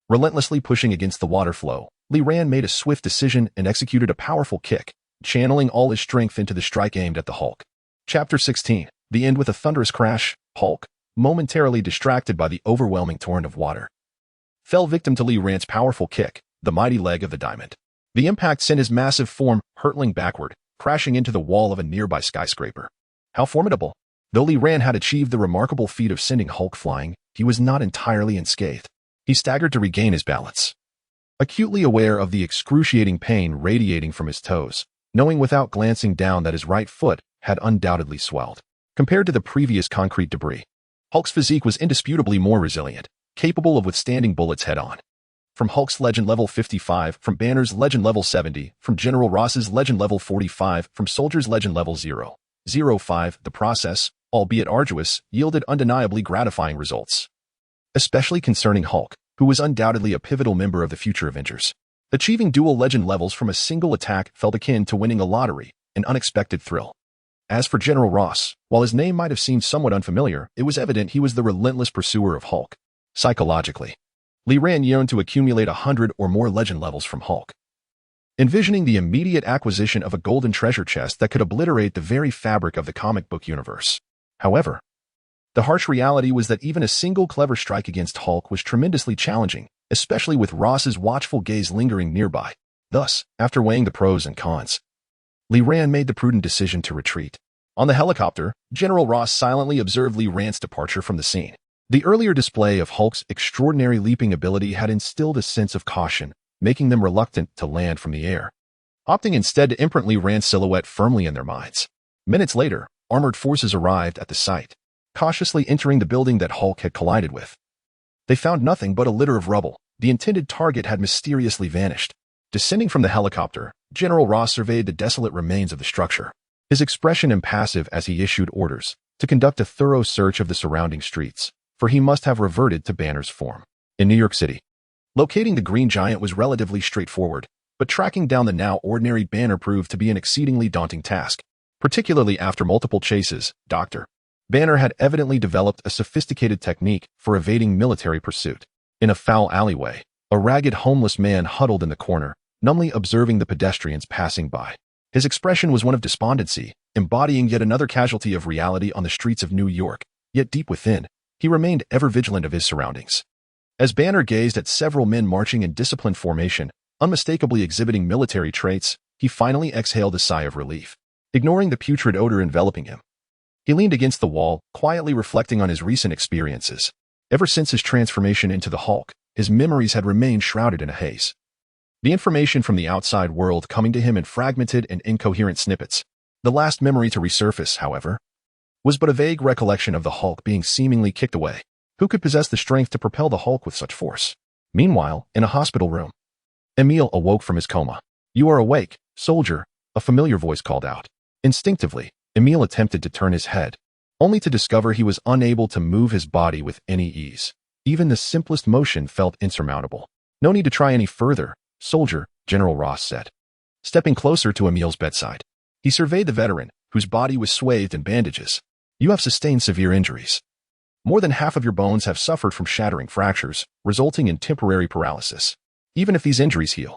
relentlessly pushing against the water flow, Li Ran made a swift decision and executed a powerful kick, channeling all his strength into the strike aimed at the Hulk. Chapter 16. The end. With a thunderous crash, Hulk, momentarily distracted by the overwhelming torrent of water, fell victim to Li Ran's powerful kick, the mighty leg of the diamond. The impact sent his massive form hurtling backward, crashing into the wall of a nearby skyscraper. How formidable! Though Li Ran had achieved the remarkable feat of sending Hulk flying, he was not entirely unscathed. He staggered to regain his balance. Acutely aware of the excruciating pain radiating from his toes, knowing without glancing down that his right foot had undoubtedly swelled. Compared to the previous concrete debris, Hulk's physique was indisputably more resilient, capable of withstanding bullets head-on. From Hulk's Legend Level 55, from Banner's Legend Level 70, from General Ross's Legend Level 45, from Soldier's Legend Level 0.05, the process, albeit arduous, yielded undeniably gratifying results. Especially concerning Hulk, who was undoubtedly a pivotal member of the future Avengers. Achieving dual legend levels from a single attack felt akin to winning a lottery, an unexpected thrill. As for General Ross, while his name might have seemed somewhat unfamiliar, it was evident he was the relentless pursuer of Hulk. Psychologically, Li Ran yearned to accumulate 100 or more legend levels from Hulk, envisioning the immediate acquisition of a golden treasure chest that could obliterate the very fabric of the comic book universe. However, the harsh reality was that even a single clever strike against Hulk was tremendously challenging, especially with Ross's watchful gaze lingering nearby. Thus, after weighing the pros and cons, Li Ran made the prudent decision to retreat. On the helicopter, General Ross silently observed Li Ran's departure from the scene. The earlier display of Hulk's extraordinary leaping ability had instilled a sense of caution, making them reluctant to land from the air, opting instead to imprint Li Ran's silhouette firmly in their minds. Minutes later, armored forces arrived at the site, cautiously entering the building that Hulk had collided with. They found nothing but a litter of rubble. The intended target had mysteriously vanished. Descending from the helicopter, General Ross surveyed the desolate remains of the structure, his expression impassive as he issued orders to conduct a thorough search of the surrounding streets, for he must have reverted to Banner's form. In New York City, locating the Green Giant was relatively straightforward, but tracking down the now ordinary Banner proved to be an exceedingly daunting task, particularly after multiple chases. Dr. Banner had evidently developed a sophisticated technique for evading military pursuit. In a foul alleyway, a ragged homeless man huddled in the corner, numbly observing the pedestrians passing by. His expression was one of despondency, embodying yet another casualty of reality on the streets of New York, yet deep within, he remained ever vigilant of his surroundings. As Banner gazed at several men marching in disciplined formation, unmistakably exhibiting military traits, he finally exhaled a sigh of relief. Ignoring the putrid odor enveloping him, he leaned against the wall, quietly reflecting on his recent experiences. Ever since his transformation into the Hulk, his memories had remained shrouded in a haze. The information from the outside world coming to him in fragmented and incoherent snippets. The last memory to resurface, however, was but a vague recollection of the Hulk being seemingly kicked away. Who could possess the strength to propel the Hulk with such force? Meanwhile, in a hospital room, Emil awoke from his coma. "You are awake, soldier," a familiar voice called out. Instinctively, Emil attempted to turn his head, only to discover he was unable to move his body with any ease. Even the simplest motion felt insurmountable. "No need to try any further, soldier," General Ross said. Stepping closer to Emil's bedside, he surveyed the veteran, whose body was swathed in bandages. "You have sustained severe injuries. More than half of your bones have suffered from shattering fractures, resulting in temporary paralysis. Even if these injuries heal,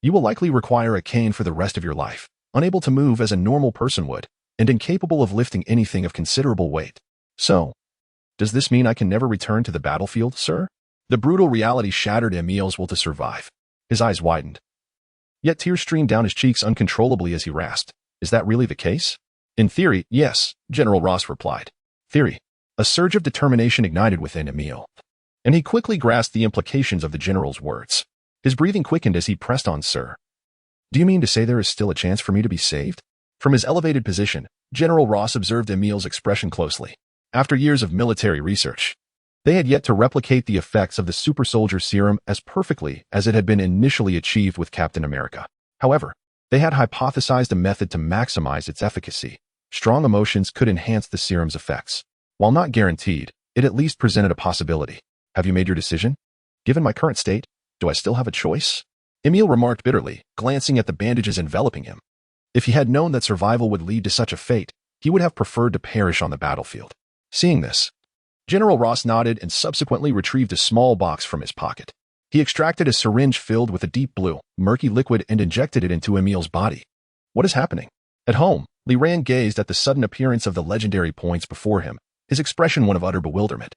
you will likely require a cane for the rest of your life, unable to move as a normal person would, and incapable of lifting anything of considerable weight. So, does this mean I can never return to the battlefield, sir?" The brutal reality shattered Emil's will to survive. His eyes widened, yet tears streamed down his cheeks uncontrollably as he rasped, "Is that really the case?" "In theory, yes," General Ross replied. "Theory." A surge of determination ignited within Emil, and he quickly grasped the implications of the general's words. His breathing quickened as he pressed on, "Sir, Do you mean to say there is still a chance for me to be saved? From his elevated position, General Ross observed Emil's expression closely. After years of military research, they had yet to replicate the effects of the super soldier serum as perfectly as it had been initially achieved with Captain America. However, they had hypothesized a method to maximize its efficacy. Strong emotions could enhance the serum's effects. While not guaranteed, it at least presented a possibility. Have you made your decision? Given my current state, do I still have a choice? Emil remarked bitterly, glancing at the bandages enveloping him. If he had known that survival would lead to such a fate, he would have preferred to perish on the battlefield. Seeing this, General Ross nodded and subsequently retrieved a small box from his pocket. He extracted a syringe filled with a deep blue, murky liquid and injected it into Emil's body. What is happening? At home, Li Ran gazed at the sudden appearance of the legendary points before him, his expression one of utter bewilderment.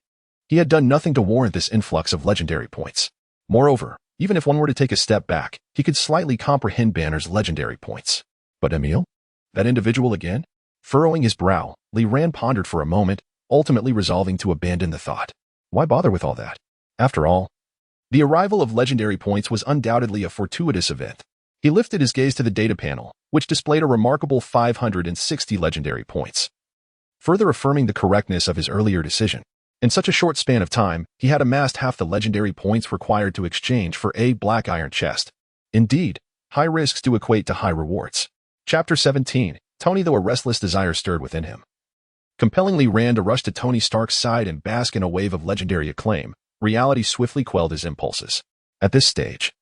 He had done nothing to warrant this influx of legendary points. Moreover, even if one were to take a step back, he could slightly comprehend Banner's legendary points. But Emil? That individual again? Furrowing his brow, Li Ran pondered for a moment, ultimately resolving to abandon the thought. Why bother with all that? After all, the arrival of legendary points was undoubtedly a fortuitous event. He lifted his gaze to the data panel, which displayed a remarkable 560 legendary points, further affirming the correctness of his earlier decision. In such a short span of time, he had amassed half the legendary points required to exchange for a black iron chest. Indeed, high risks do equate to high rewards. Chapter 17. Tony, though a restless desire stirred within him, compellingly ran to rush to Tony Stark's side and bask in a wave of legendary acclaim. Reality swiftly quelled his impulses. At this stage,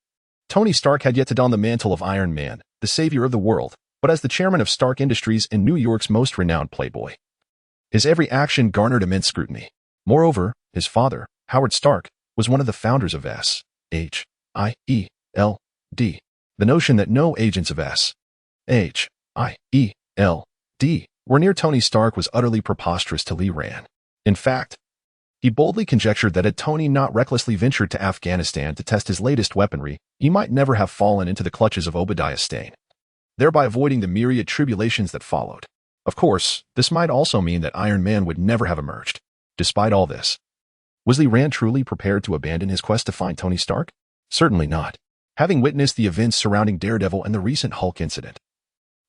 Tony Stark had yet to don the mantle of Iron Man, the savior of the world, but as the chairman of Stark Industries and New York's most renowned playboy, his every action garnered immense scrutiny. Moreover, his father, Howard Stark, was one of the founders of S.H.I.E.L.D. The notion that no agents of S.H.I.E.L.D. were near Tony Stark was utterly preposterous to Li Ran. In fact, he boldly conjectured that had Tony not recklessly ventured to Afghanistan to test his latest weaponry, he might never have fallen into the clutches of Obadiah Stane, thereby avoiding the myriad tribulations that followed. Of course, this might also mean that Iron Man would never have emerged. Despite all this, was Li Ran truly prepared to abandon his quest to find Tony Stark? Certainly not. Having witnessed the events surrounding Daredevil and the recent Hulk incident,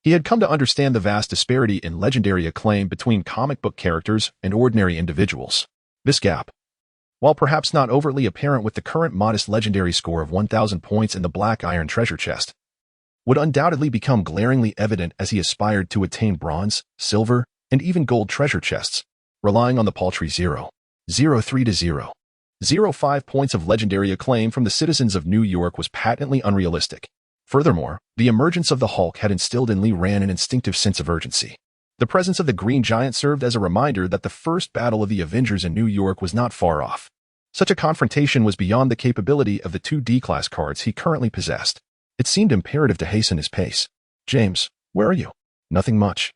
he had come to understand the vast disparity in legendary acclaim between comic book characters and ordinary individuals. This gap, while perhaps not overtly apparent with the current modest legendary score of 1,000 points in the Black Iron treasure chest, would undoubtedly become glaringly evident as he aspired to attain bronze, silver, and even gold treasure chests, relying on the paltry 0.03 to 0.05 points of legendary acclaim from the citizens of New York was patently unrealistic. Furthermore, the emergence of the Hulk had instilled in Li Ran an instinctive sense of urgency. The presence of the Green Giant served as a reminder that the first battle of the Avengers in New York was not far off. Such a confrontation was beyond the capability of the 2 D-class cards he currently possessed. It seemed imperative to hasten his pace. James, where are you? Nothing much.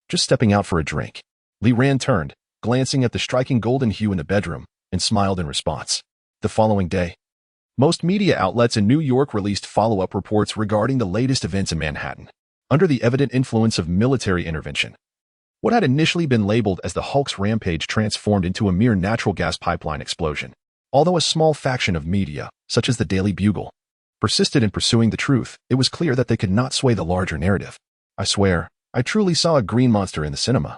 Just stepping out for a drink. Li Ran turned, glancing at the striking golden hue in the bedroom, and smiled in response. The following day, most media outlets in New York released follow-up reports regarding the latest events in Manhattan, under the evident influence of military intervention. What had initially been labeled as the Hulk's rampage transformed into a mere natural gas pipeline explosion. Although a small faction of media, such as the Daily Bugle, persisted in pursuing the truth, it was clear that they could not sway the larger narrative. I swear, I truly saw a green monster in the cinema.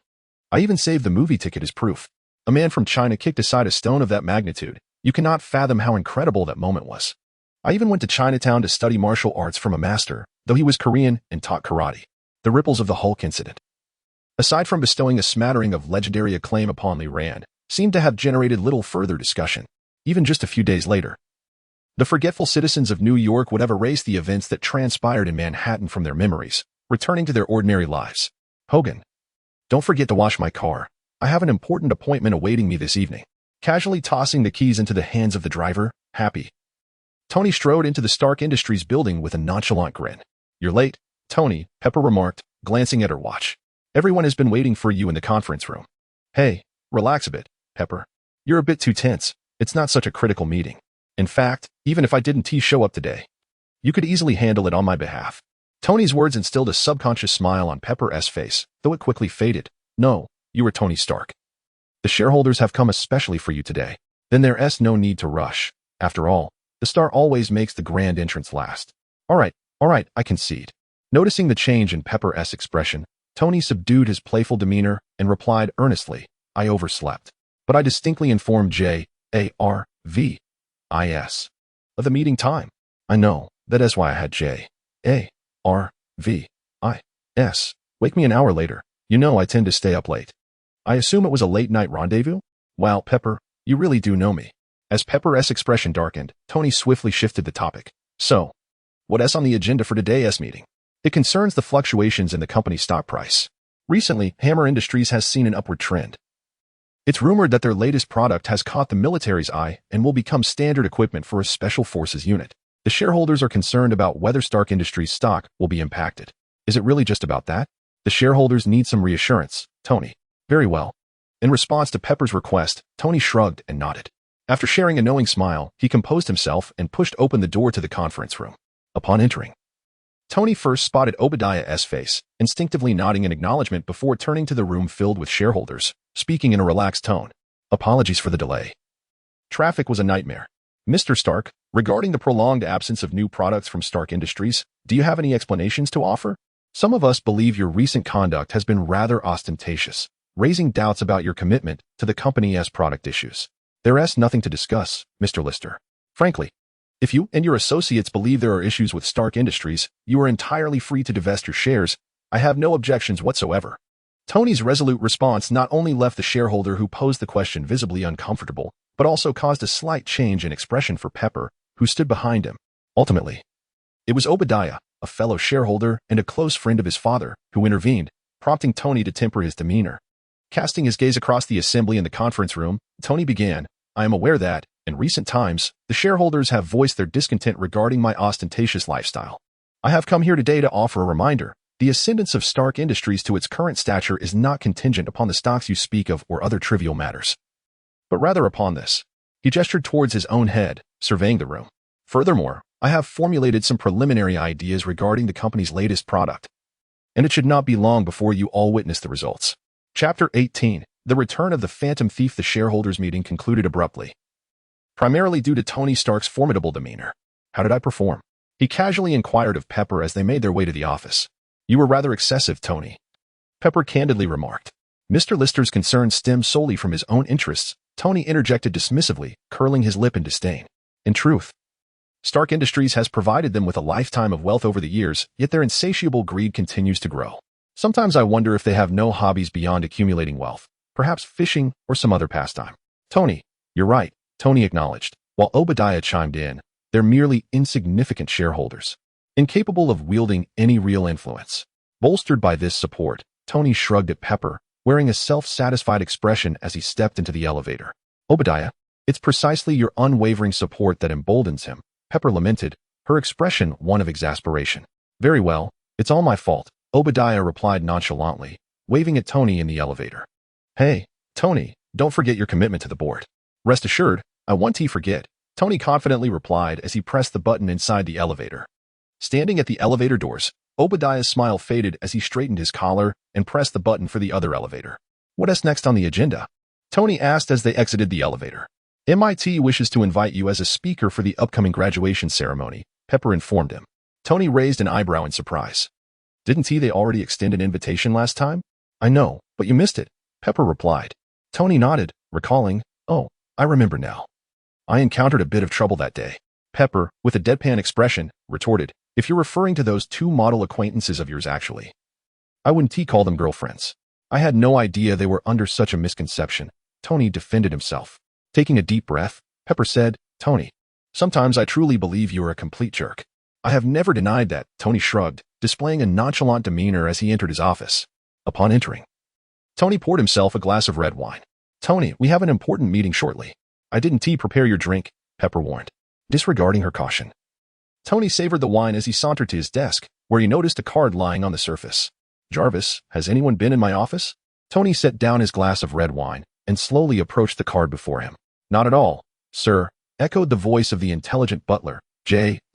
I even saved the movie ticket as proof. A man from China kicked aside a stone of that magnitude. You cannot fathom how incredible that moment was. I even went to Chinatown to study martial arts from a master, though he was Korean and taught karate. The ripples of the Hulk incident, aside from bestowing a smattering of legendary acclaim upon Li Ran, seemed to have generated little further discussion. Even just a few days later, the forgetful citizens of New York would have erased the events that transpired in Manhattan from their memories, returning to their ordinary lives. Hogan, don't forget to wash my car. I have an important appointment awaiting me this evening. Casually tossing the keys into the hands of the driver, happy, Tony strode into the Stark Industries building with a nonchalant grin. You're late, Tony, Pepper remarked, glancing at her watch. Everyone has been waiting for you in the conference room. Hey, relax a bit, Pepper. You're a bit too tense. It's not such a critical meeting. In fact, even if I didn't show up today, you could easily handle it on my behalf. Tony's words instilled a subconscious smile on Pepper's face, though it quickly faded. No, you are Tony Stark. The shareholders have come especially for you today. Then there's no need to rush. After all, the star always makes the grand entrance last. All right, All right, I concede. Noticing the change in Pepper's expression, Tony subdued his playful demeanor and replied earnestly, I overslept. But I distinctly informed J.A.R.V.I.S. of the meeting time. I know, that is why I had J.A.R.V.I.S. wake me an hour later. You know I tend to stay up late. I assume it was a late-night rendezvous? Wow, Pepper, you really do know me. As Pepper's expression darkened, Tony swiftly shifted the topic. So, what's on the agenda for today's meeting? It concerns the fluctuations in the company's stock price. Recently, Hammer Industries has seen an upward trend. It's rumored that their latest product has caught the military's eye and will become standard equipment for a special forces unit. The shareholders are concerned about whether Stark Industries' stock will be impacted. Is it really just about that? The shareholders need some reassurance, Tony. Very well. In response to Pepper's request, Tony shrugged and nodded. After sharing a knowing smile, he composed himself and pushed open the door to the conference room. Upon entering, Tony first spotted Obadiah's face, instinctively nodding in acknowledgement before turning to the room filled with shareholders, speaking in a relaxed tone. Apologies for the delay. Traffic was a nightmare. Mr. Stark, regarding the prolonged absence of new products from Stark Industries, do you have any explanations to offer? Some of us believe your recent conduct has been rather ostentatious, raising doubts about your commitment to the company's product issues. There's nothing to discuss, Mr. Lister. Frankly, if you and your associates believe there are issues with Stark Industries, you are entirely free to divest your shares. I have no objections whatsoever. Tony's resolute response not only left the shareholder who posed the question visibly uncomfortable, but also caused a slight change in expression for Pepper, who stood behind him. Ultimately, it was Obadiah, a fellow shareholder and a close friend of his father, who intervened, prompting Tony to temper his demeanor. Casting his gaze across the assembly in the conference room, Tony began, I am aware that, in recent times, the shareholders have voiced their discontent regarding my ostentatious lifestyle. I have come here today to offer a reminder. The ascendance of Stark Industries to its current stature is not contingent upon the stocks you speak of or other trivial matters, but rather upon this. He gestured towards his own head, surveying the room. Furthermore, I have formulated some preliminary ideas regarding the company's latest product, and it should not be long before you all witness the results. Chapter 18. The return of the Phantom Thief. The shareholders' meeting concluded abruptly, primarily due to Tony Stark's formidable demeanor. How did I perform? He casually inquired of Pepper as they made their way to the office. You were rather excessive, Tony, Pepper candidly remarked. Mr. Lister's concern stemmed solely from his own interests, Tony interjected dismissively, curling his lip in disdain. In truth, Stark Industries has provided them with a lifetime of wealth over the years, yet their insatiable greed continues to grow. Sometimes I wonder if they have no hobbies beyond accumulating wealth, perhaps fishing or some other pastime. Tony, you're right, Tony acknowledged, while Obadiah chimed in. They're merely insignificant shareholders, incapable of wielding any real influence. Bolstered by this support, Tony shrugged at Pepper, wearing a self-satisfied expression as he stepped into the elevator. Obadiah, it's precisely your unwavering support that emboldens him, Pepper lamented, her expression one of exasperation. Very well, it's all my fault, Obadiah replied nonchalantly, waving at Tony in the elevator. Hey, Tony, don't forget your commitment to the board. Rest assured, I won't forget, Tony confidently replied as he pressed the button inside the elevator. Standing at the elevator doors, Obadiah's smile faded as he straightened his collar and pressed the button for the other elevator. What's next on the agenda? Tony asked as they exited the elevator. MIT wishes to invite you as a speaker for the upcoming graduation ceremony, Pepper informed him. Tony raised an eyebrow in surprise. Didn't they already extend an invitation last time? I know, but you missed it, Pepper replied. Tony nodded, recalling, oh, I remember now. I encountered a bit of trouble that day. Pepper, with a deadpan expression, retorted, if you're referring to those two model acquaintances of yours actually. I wouldn't call them girlfriends. I had no idea they were under such a misconception. Tony defended himself. Taking a deep breath, Pepper said, Tony, sometimes I truly believe you are a complete jerk. I have never denied that, Tony shrugged, displaying a nonchalant demeanor as he entered his office. Upon entering, Tony poured himself a glass of red wine. Tony, we have an important meeting shortly. I didn't prepare your drink, Pepper warned, disregarding her caution. Tony savored the wine as he sauntered to his desk, where he noticed a card lying on the surface. Jarvis, has anyone been in my office? Tony set down his glass of red wine and slowly approached the card before him. Not at all, sir, echoed the voice of the intelligent butler, J.A.R.V.I.S.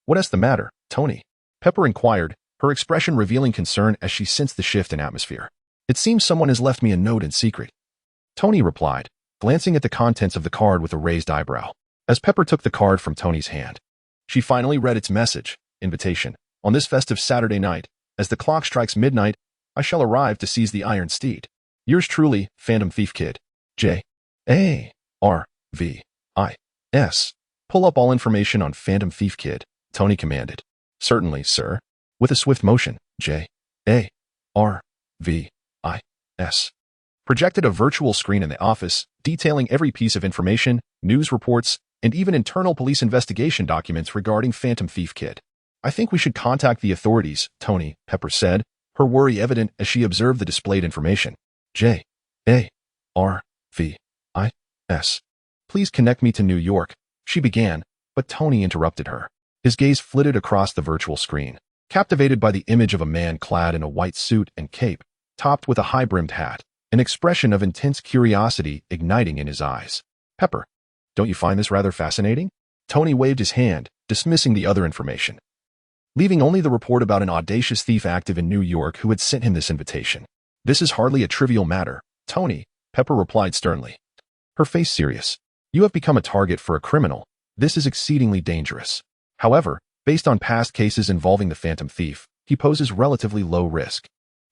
What's the matter, Tony? Pepper inquired, her expression revealing concern as she sensed the shift in atmosphere. It seems someone has left me a note in secret, Tony replied, glancing at the contents of the card with a raised eyebrow. As Pepper took the card from Tony's hand, She finally read its message, invitation. On this festive Saturday night, as the clock strikes midnight, I shall arrive to seize the iron steed. Yours truly, Phantom Thief Kid. J.A.R.V.I.S. Pull up all information on Phantom Thief Kid, Tony commanded. Certainly, sir. With a swift motion, J.A.R.V.I.S. projected a virtual screen in the office, detailing every piece of information, news reports, and even internal police investigation documents regarding Phantom Thief Kid. I think we should contact the authorities, Tony, Pepper said, her worry evident as she observed the displayed information. J.A.R.V.I.S. Please connect me to New York, she began, but Tony interrupted her. His gaze flitted across the virtual screen, captivated by the image of a man clad in a white suit and cape, topped with a high-brimmed hat, an expression of intense curiosity igniting in his eyes. Pepper, don't you find this rather fascinating? Tony waved his hand, dismissing the other information, leaving only the report about an audacious thief active in New York who had sent him this invitation. This is hardly a trivial matter, Tony, Pepper replied sternly, her face serious. You have become a target for a criminal. This is exceedingly dangerous. However, based on past cases involving the Phantom Thief, he poses relatively low risk.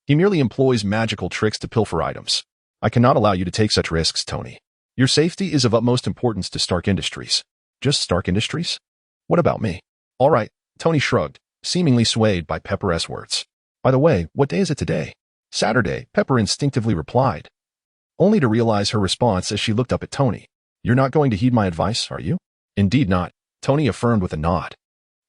He merely employs magical tricks to pilfer items. I cannot allow you to take such risks, Tony. Your safety is of utmost importance to Stark Industries. Just Stark Industries? What about me? All right, Tony shrugged, seemingly swayed by Pepper's words. By the way, what day is it today? Saturday, Pepper instinctively replied, only to realize her response as she looked up at Tony. You're not going to heed my advice, are you? Indeed not, Tony affirmed with a nod.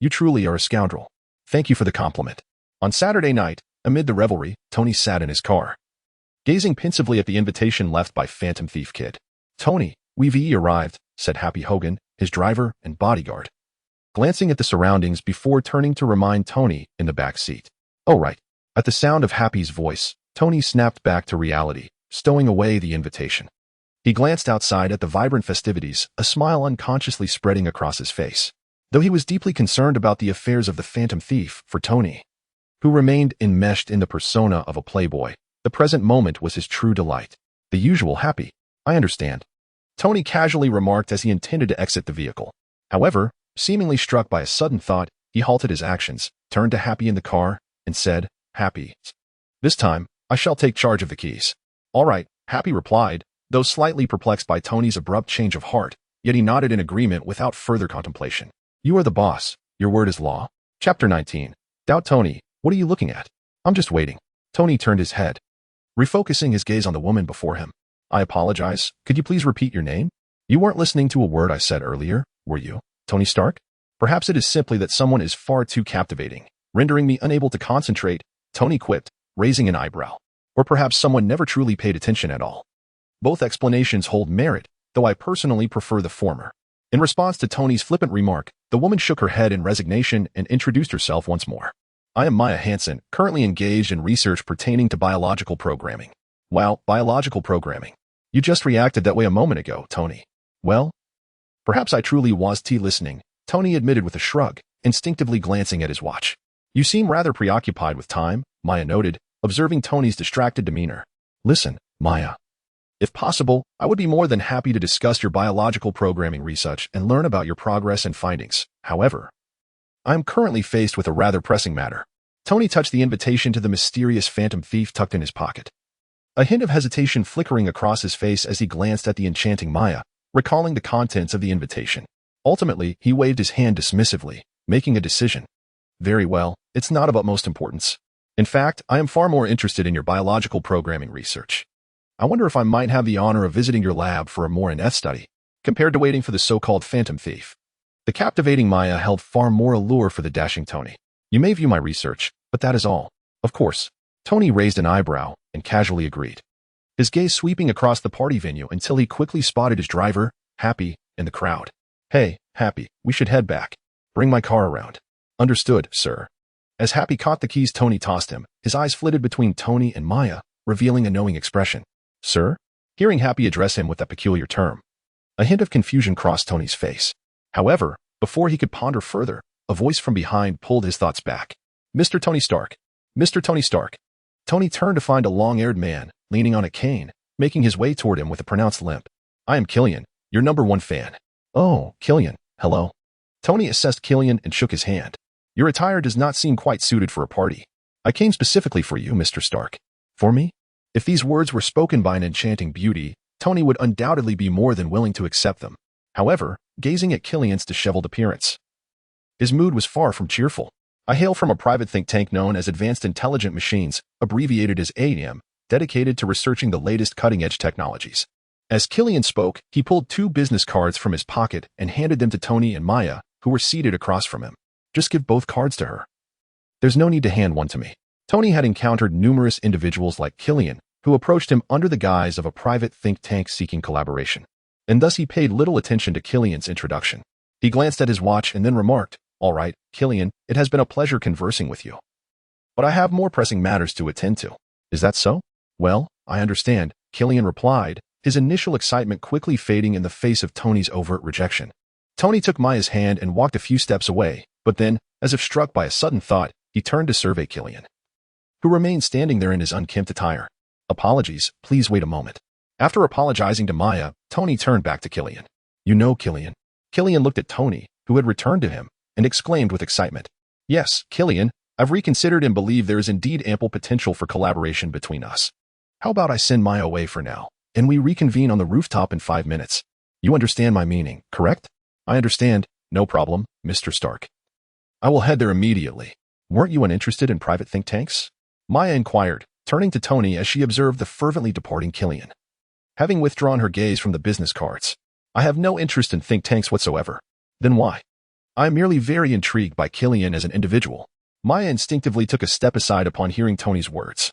You truly are a scoundrel. Thank you for the compliment. On Saturday night, amid the revelry, Tony sat in his car, gazing pensively at the invitation left by Phantom Thief Kid. Tony, we've arrived, said Happy Hogan, his driver and bodyguard, glancing at the surroundings before turning to remind Tony in the back seat. Oh right. At the sound of Happy's voice, Tony snapped back to reality, stowing away the invitation. He glanced outside at the vibrant festivities, a smile unconsciously spreading across his face. Though he was deeply concerned about the affairs of the Phantom Thief, for Tony, who remained enmeshed in the persona of a playboy, the present moment was his true delight. The usual Happy. I understand, Tony casually remarked as he intended to exit the vehicle. However, seemingly struck by a sudden thought, he halted his actions, turned to Happy in the car, and said, Happy, this time, I shall take charge of the keys. All right, Happy replied, though slightly perplexed by Tony's abrupt change of heart, yet he nodded in agreement without further contemplation. You are the boss. Your word is law. Chapter 19. Doubt Tony, what are you looking at? I'm just waiting. Tony turned his head, refocusing his gaze on the woman before him. I apologize. Could you please repeat your name? You weren't listening to a word I said earlier, were you, Tony Stark? Perhaps it is simply that someone is far too captivating, rendering me unable to concentrate, Tony quipped, raising an eyebrow. Or perhaps someone never truly paid attention at all. Both explanations hold merit, though I personally prefer the former. In response to Tony's flippant remark, the woman shook her head in resignation and introduced herself once more. I am Maya Hansen, currently engaged in research pertaining to biological programming. Wow, biological programming. You just reacted that way a moment ago, Tony. Well, perhaps I truly was listening, Tony admitted with a shrug, instinctively glancing at his watch. You seem rather preoccupied with time, Maya noted, observing Tony's distracted demeanor. Listen, Maya. If possible, I would be more than happy to discuss your biological programming research and learn about your progress and findings. However, I am currently faced with a rather pressing matter. Tony touched the invitation to the mysterious Phantom Thief tucked in his pocket. A hint of hesitation flickering across his face as he glanced at the enchanting Maya, recalling the contents of the invitation. Ultimately, he waved his hand dismissively, making a decision. Very well, it's not of utmost importance. In fact, I am far more interested in your biological programming research. I wonder if I might have the honor of visiting your lab for a more in-depth study, compared to waiting for the so-called Phantom Thief. The captivating Maya held far more allure for the dashing Tony. You may view my research, but that is all. Of course. Tony raised an eyebrow and casually agreed, his gaze sweeping across the party venue until he quickly spotted his driver, Happy, in the crowd. Hey, Happy, we should head back. Bring my car around. Understood, sir. As Happy caught the keys Tony tossed him, his eyes flitted between Tony and Maya, revealing a knowing expression. Sir? Hearing Happy address him with that peculiar term, a hint of confusion crossed Tony's face. However, before he could ponder further, a voice from behind pulled his thoughts back. Mr. Tony Stark. Mr. Tony Stark. Tony turned to find a long-haired man, leaning on a cane, making his way toward him with a pronounced limp. I am Killian, your #1 fan. Oh, Killian, hello. Tony assessed Killian and shook his hand. Your attire does not seem quite suited for a party. I came specifically for you, Mr. Stark. For me? If these words were spoken by an enchanting beauty, Tony would undoubtedly be more than willing to accept them. However, gazing at Killian's disheveled appearance, his mood was far from cheerful. I hail from a private think tank known as Advanced Intelligent Machines, abbreviated as AIM, dedicated to researching the latest cutting-edge technologies. As Killian spoke, he pulled 2 business cards from his pocket and handed them to Tony and Maya, who were seated across from him. Just give both cards to her. There's no need to hand one to me. Tony had encountered numerous individuals like Killian, who approached him under the guise of a private think tank seeking collaboration, and thus he paid little attention to Killian's introduction. He glanced at his watch and then remarked, All right, Killian, it has been a pleasure conversing with you. But I have more pressing matters to attend to. Is that so? Well, I understand, Killian replied, his initial excitement quickly fading in the face of Tony's overt rejection. Tony took Maya's hand and walked a few steps away, but then, as if struck by a sudden thought, he turned to survey Killian, who remained standing there in his unkempt attire. Apologies, please wait a moment. After apologizing to Maya, Tony turned back to Killian. You know, Killian. Killian looked at Tony, who had returned to him, and exclaimed with excitement. Yes, Killian, I've reconsidered and believe there is indeed ample potential for collaboration between us. How about I send Maya away for now, and we reconvene on the rooftop in 5 minutes? You understand my meaning, correct? I understand. No problem, Mr. Stark. I will head there immediately. Weren't you uninterested in private think tanks? Maya inquired, turning to Tony as she observed the fervently departing Killian. Having withdrawn her gaze from the business cards, I have no interest in think tanks whatsoever. Then why? I am merely very intrigued by Killian as an individual. Maya instinctively took a step aside upon hearing Tony's words,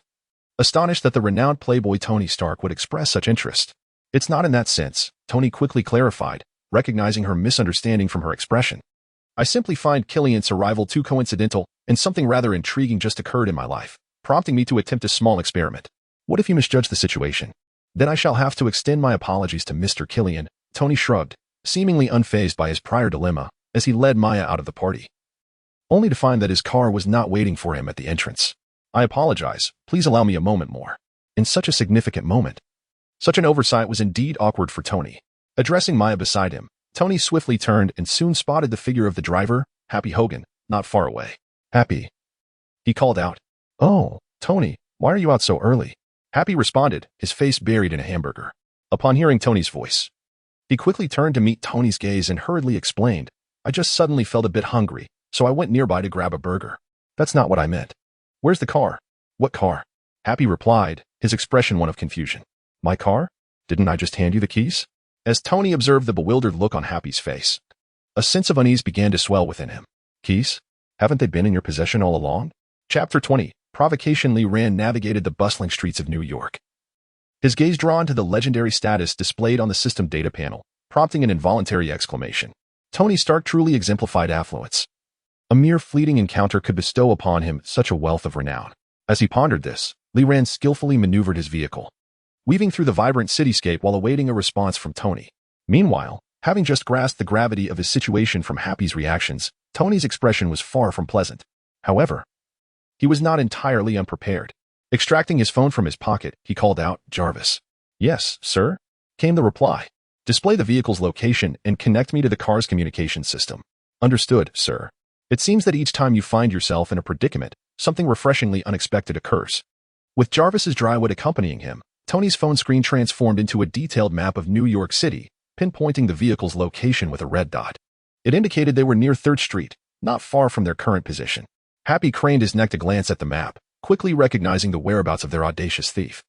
astonished that the renowned playboy Tony Stark would express such interest. It's not in that sense, Tony quickly clarified, recognizing her misunderstanding from her expression. I simply find Killian's arrival too coincidental, and something rather intriguing just occurred in my life, prompting me to attempt a small experiment. What if you misjudge the situation? Then I shall have to extend my apologies to Mr. Killian. Tony shrugged, seemingly unfazed by his prior dilemma, as he led Maya out of the party, only to find that his car was not waiting for him at the entrance. I apologize, please allow me a moment more. In such a significant moment. Such an oversight was indeed awkward for Tony. Addressing Maya beside him, Tony swiftly turned and soon spotted the figure of the driver, Happy Hogan, not far away. Happy, he called out. Oh, Tony, why are you out so early? Happy responded, his face buried in a hamburger. Upon hearing Tony's voice, he quickly turned to meet Tony's gaze and hurriedly explained, I just suddenly felt a bit hungry, so I went nearby to grab a burger. That's not what I meant. Where's the car? What car? Happy replied, his expression one of confusion. My car? Didn't I just hand you the keys? As Tony observed the bewildered look on Happy's face, a sense of unease began to swell within him. Keys? Haven't they been in your possession all along? Chapter 20. Provocation. Lee Rand navigated the bustling streets of New York, his gaze drawn to the legendary status displayed on the system data panel, prompting an involuntary exclamation. Tony Stark truly exemplified affluence. A mere fleeting encounter could bestow upon him such a wealth of renown. As he pondered this, Lee Rand skillfully maneuvered his vehicle, weaving through the vibrant cityscape while awaiting a response from Tony. Meanwhile, having just grasped the gravity of his situation from Happy's reactions, Tony's expression was far from pleasant. However, he was not entirely unprepared. Extracting his phone from his pocket, he called out, Jarvis. Yes, sir, came the reply. Display the vehicle's location and connect me to the car's communication system. Understood, sir. It seems that each time you find yourself in a predicament, something refreshingly unexpected occurs. With Jarvis's dry wit accompanying him, Tony's phone screen transformed into a detailed map of New York City, pinpointing the vehicle's location with a red dot. It indicated they were near 3rd Street, not far from their current position. Happy craned his neck to glance at the map, quickly recognizing the whereabouts of their audacious thief.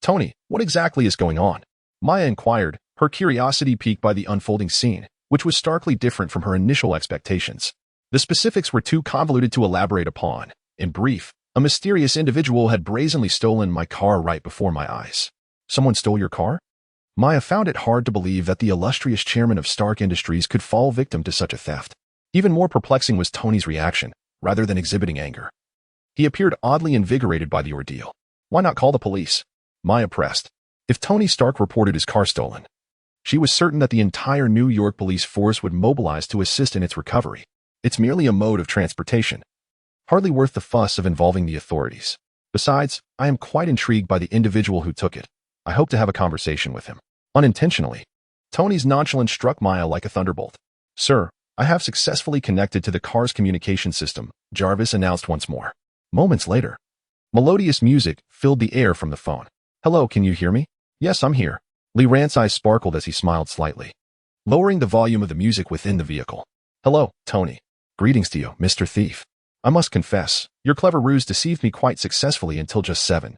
Tony, what exactly is going on? Maya inquired, her curiosity piqued by the unfolding scene, which was starkly different from her initial expectations. The specifics were too convoluted to elaborate upon. In brief, a mysterious individual had brazenly stolen my car right before my eyes. Someone stole your car? Maya found it hard to believe that the illustrious chairman of Stark Industries could fall victim to such a theft. Even more perplexing was Tony's reaction, rather than exhibiting anger. He appeared oddly invigorated by the ordeal. Why not call the police? Maya pressed. If Tony Stark reported his car stolen, she was certain that the entire New York police force would mobilize to assist in its recovery. It's merely a mode of transportation, hardly worth the fuss of involving the authorities. Besides, I am quite intrigued by the individual who took it. I hope to have a conversation with him. Unintentionally, Tony's nonchalance struck Maya like a thunderbolt. Sir, I have successfully connected to the car's communication system, Jarvis announced once more. Moments later, melodious music filled the air from the phone. Hello, can you hear me? Yes, I'm here. Lee Rand's eyes sparkled as he smiled slightly, lowering the volume of the music within the vehicle. Hello, Tony. Greetings to you, Mr. Thief. I must confess, your clever ruse deceived me quite successfully until just 10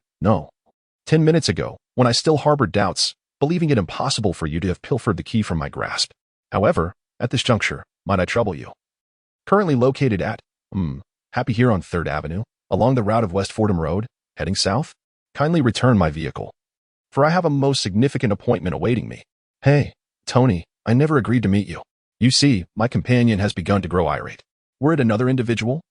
minutes ago, when I still harbored doubts, believing it impossible for you to have pilfered the key from my grasp. However, at this juncture, might I trouble you? Currently located at, Happy here on 3rd Avenue, along the route of West Fordham Road, heading south? Kindly return my vehicle, for I have a most significant appointment awaiting me. Hey, Tony, I never agreed to meet you. You see, my companion has begun to grow irate. Were it another individual?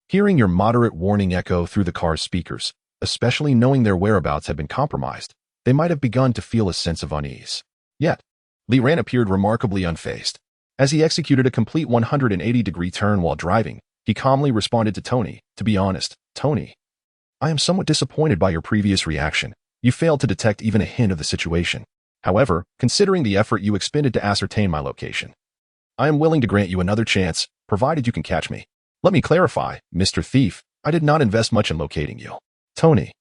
Hearing your moderate warning echo through the car's speakers, especially knowing their whereabouts had been compromised, they might have begun to feel a sense of unease. Yet, Lee Rand appeared remarkably unfazed. As he executed a complete 180-degree turn while driving, he calmly responded to Tony, to be honest, Tony, I am somewhat disappointed by your previous reaction. You failed to detect even a hint of the situation. However, considering the effort you expended to ascertain my location, I am willing to grant you another chance, provided you can catch me. Let me clarify, Mr. Thief, I did not invest much in locating you. Tony,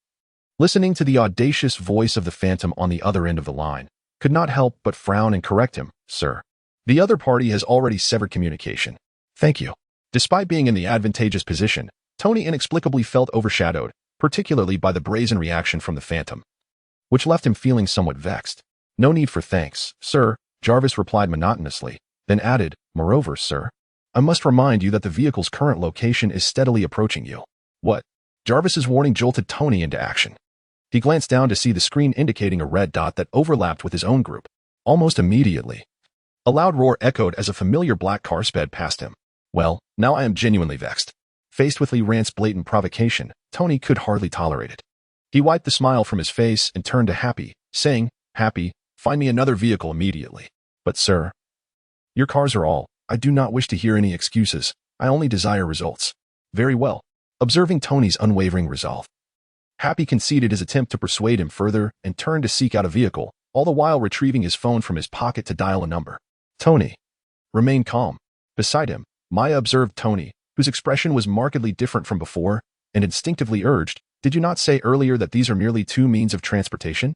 listening to the audacious voice of the phantom on the other end of the line, could not help but frown and correct him, sir. The other party has already severed communication. Thank you. Despite being in the advantageous position, Tony inexplicably felt overshadowed, particularly by the brazen reaction from the phantom, which left him feeling somewhat vexed. No need for thanks, sir, Jarvis replied monotonously, then added, moreover, sir, I must remind you that the vehicle's current location is steadily approaching you. What? Jarvis's warning jolted Tony into action. He glanced down to see the screen indicating a red dot that overlapped with his own group. Almost immediately, a loud roar echoed as a familiar black car sped past him. Well, now I am genuinely vexed. Faced with Lee Rand's blatant provocation, Tony could hardly tolerate it. He wiped the smile from his face and turned to Happy, saying, Happy, find me another vehicle immediately. But sir, your cars are all. I do not wish to hear any excuses. I only desire results. Very well. Observing Tony's unwavering resolve, Happy conceded his attempt to persuade him further and turned to seek out a vehicle, all the while retrieving his phone from his pocket to dial a number. Tony remained calm. Beside him, Maya observed Tony, whose expression was markedly different from before, and instinctively urged, Did you not say earlier that these are merely two means of transportation?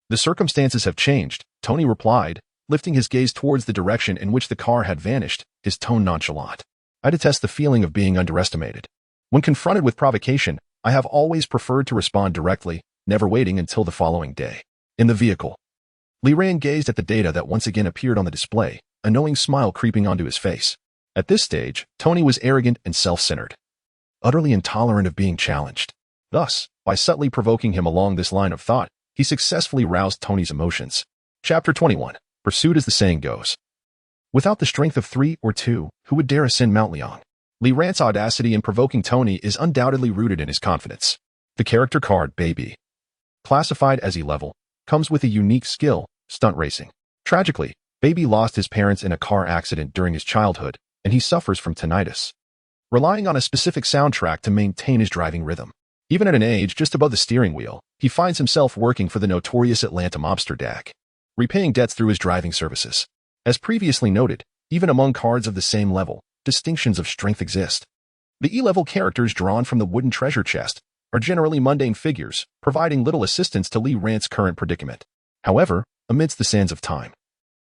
The circumstances have changed, Tony replied, lifting his gaze towards the direction in which the car had vanished, his tone nonchalant. I detest the feeling of being underestimated. When confronted with provocation, I have always preferred to respond directly, never waiting until the following day. In the vehicle, Lee Rand gazed at the data that once again appeared on the display, a knowing smile creeping onto his face. At this stage, Tony was arrogant and self-centered, utterly intolerant of being challenged. Thus, by subtly provoking him along this line of thought, he successfully roused Tony's emotions. Chapter 21. Pursued as the saying goes. Without the strength of 3 or 2, who would dare ascend Mount Leong? Lee Rand's audacity in provoking Tony is undoubtedly rooted in his confidence. The character card, Baby, classified as E-level, comes with a unique skill, stunt racing. Tragically, Baby lost his parents in a car accident during his childhood, and he suffers from tinnitus, relying on a specific soundtrack to maintain his driving rhythm. Even at an age just above the steering wheel, he finds himself working for the notorious Atlanta mobster Dag, repaying debts through his driving services. As previously noted, even among cards of the same level, distinctions of strength exist. The E-level characters drawn from the wooden treasure chest are generally mundane figures, providing little assistance to Lee Rand's current predicament. However, amidst the sands of time,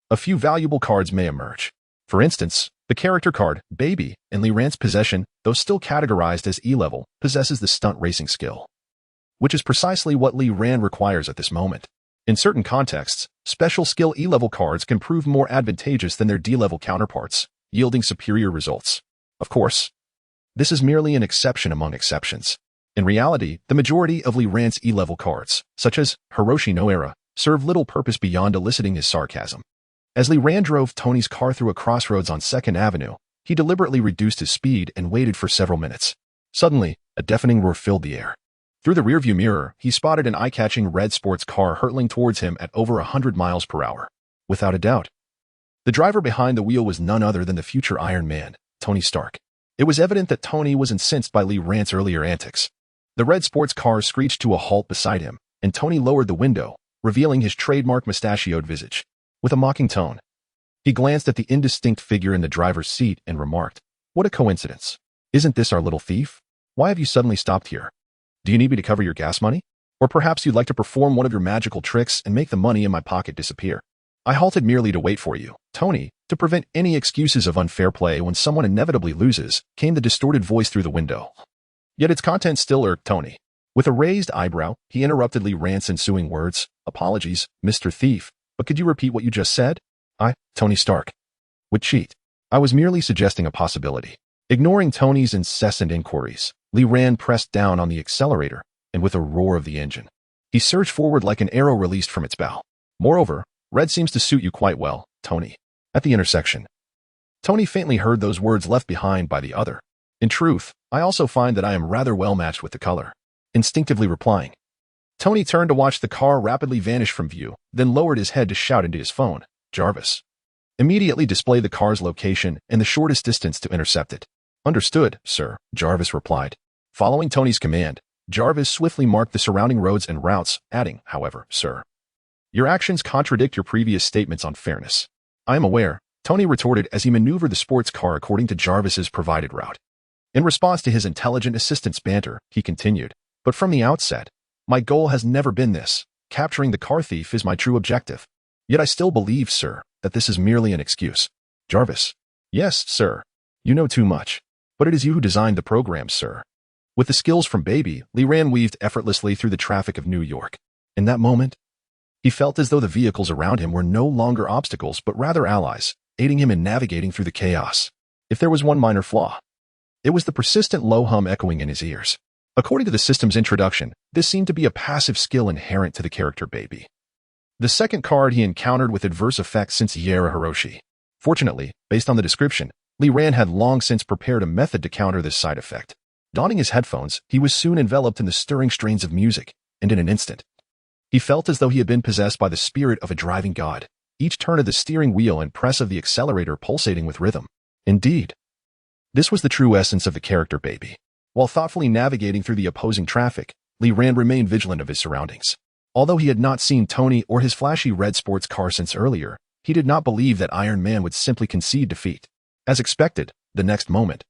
a few valuable cards may emerge. For instance, the character card, Baby, in Lee Rand's possession, though still categorized as E-level, possesses the stunt racing skill, which is precisely what Lee Rand requires at this moment. In certain contexts, special skill E-level cards can prove more advantageous than their D-level counterparts, yielding superior results. Of course, this is merely an exception among exceptions. In reality, the majority of Lee Rand's E-level cards, such as Hiroshi no Era, serve little purpose beyond eliciting his sarcasm. As Lee Rand drove Tony's car through a crossroads on 2nd Avenue, he deliberately reduced his speed and waited for several minutes. Suddenly, a deafening roar filled the air. Through the rearview mirror, he spotted an eye-catching red sports car hurtling towards him at over 100 miles per hour. Without a doubt, the driver behind the wheel was none other than the future Iron Man, Tony Stark. It was evident that Tony was incensed by Lee Rand's earlier antics. The red sports car screeched to a halt beside him, and Tony lowered the window, revealing his trademark mustachioed visage. With a mocking tone, He glanced at the indistinct figure in the driver's seat and remarked, "What a coincidence. Isn't this our little thief? Why have you suddenly stopped here? Do you need me to cover your gas money? Or perhaps you'd like to perform one of your magical tricks and make the money in my pocket disappear?" I halted merely to wait for you, Tony, to prevent any excuses of unfair play when someone inevitably loses, came the distorted voice through the window. Yet its content still irked Tony. With a raised eyebrow, he interrupted Lee Rand's ensuing words. "Apologies, Mr. Thief, but could you repeat what you just said?" "I, Tony Stark, would cheat. I was merely suggesting a possibility." Ignoring Tony's incessant inquiries, Lee Rand pressed down on the accelerator, and with a roar of the engine, he surged forward like an arrow released from its bow. "Moreover, red seems to suit you quite well, Tony." At the intersection, Tony faintly heard those words left behind by the other. "In truth, I also find that I am rather well matched with the color." Instinctively replying, Tony turned to watch the car rapidly vanish from view, then lowered his head to shout into his phone, "Jarvis, immediately display the car's location and the shortest distance to intercept it." "Understood, sir," Jarvis replied. Following Tony's command, Jarvis swiftly marked the surrounding roads and routes, adding, "However, sir, your actions contradict your previous statements on fairness." "I am aware," Tony retorted as he maneuvered the sports car according to Jarvis's provided route. In response to his intelligent assistant's banter, he continued, "But from the outset, my goal has never been this. Capturing the car thief is my true objective. Yet I still believe, sir, that this is merely an excuse." "Jarvis." "Yes, sir. You know too much. But it is you who designed the program, sir." With the skills from Baby, Lee Rand weaved effortlessly through the traffic of New York. In that moment, he felt as though the vehicles around him were no longer obstacles but rather allies, aiding him in navigating through the chaos. If there was one minor flaw, it was the persistent low hum echoing in his ears. According to the system's introduction, this seemed to be a passive skill inherent to the character Baby. The second card he encountered with adverse effects since Yara Hiroshi. Fortunately, based on the description, Lee Rand had long since prepared a method to counter this side effect. Donning his headphones, he was soon enveloped in the stirring strains of music, and in an instant, he felt as though he had been possessed by the spirit of a driving god, each turn of the steering wheel and press of the accelerator pulsating with rhythm. Indeed, this was the true essence of the character Baby. While thoughtfully navigating through the opposing traffic, Lee Rand remained vigilant of his surroundings. Although he had not seen Tony or his flashy red sports car since earlier, he did not believe that Iron Man would simply concede defeat. As expected, the next moment,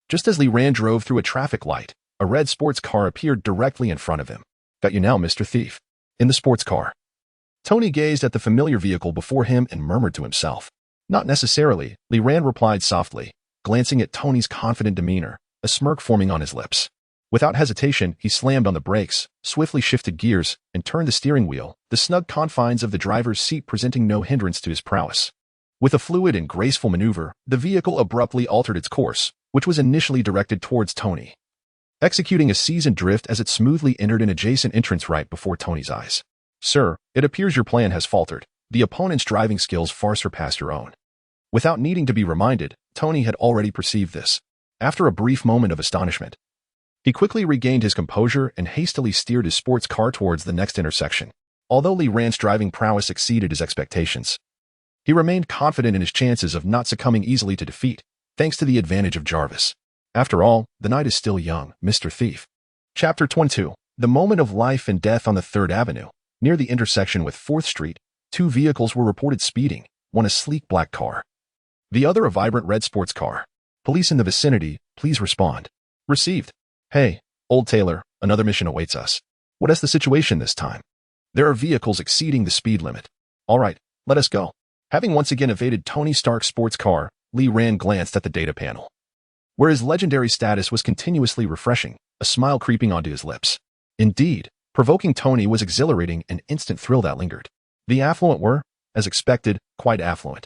just as Lee Rand drove through a traffic light, a red sports car appeared directly in front of him. "Got you now, Mr. Thief." In the sports car, Tony gazed at the familiar vehicle before him and murmured to himself. "Not necessarily," Lee Rand replied softly, glancing at Tony's confident demeanor, a smirk forming on his lips. Without hesitation, he slammed on the brakes, swiftly shifted gears, and turned the steering wheel, the snug confines of the driver's seat presenting no hindrance to his prowess. With a fluid and graceful maneuver, the vehicle abruptly altered its course, which was initially directed towards Tony, executing a seasoned drift as it smoothly entered an adjacent entrance right before Tony's eyes. "Sir, it appears your plan has faltered. The opponent's driving skills far surpass your own." Without needing to be reminded, Tony had already perceived this. After a brief moment of astonishment, he quickly regained his composure and hastily steered his sports car towards the next intersection. Although Lee Rand's driving prowess exceeded his expectations, he remained confident in his chances of not succumbing easily to defeat, thanks to the advantage of Jarvis. After all, the night is still young, Mr. Thief. Chapter 22. The moment of life and death on the 3rd Avenue. Near the intersection with 4th Street, two vehicles were reported speeding, one a sleek black car, the other a vibrant red sports car. "Police in the vicinity, please respond." Received. "Hey, Old Taylor, another mission awaits us. What is the situation this time?" "There are vehicles exceeding the speed limit." "All right, let us go." Having once again evaded Tony Stark's sports car, Lee Rand glanced at the data panel, where his legendary status was continuously refreshing, a smile creeping onto his lips. Indeed, provoking Tony was exhilarating, an instant thrill that lingered. The affluent were, as expected, quite affluent.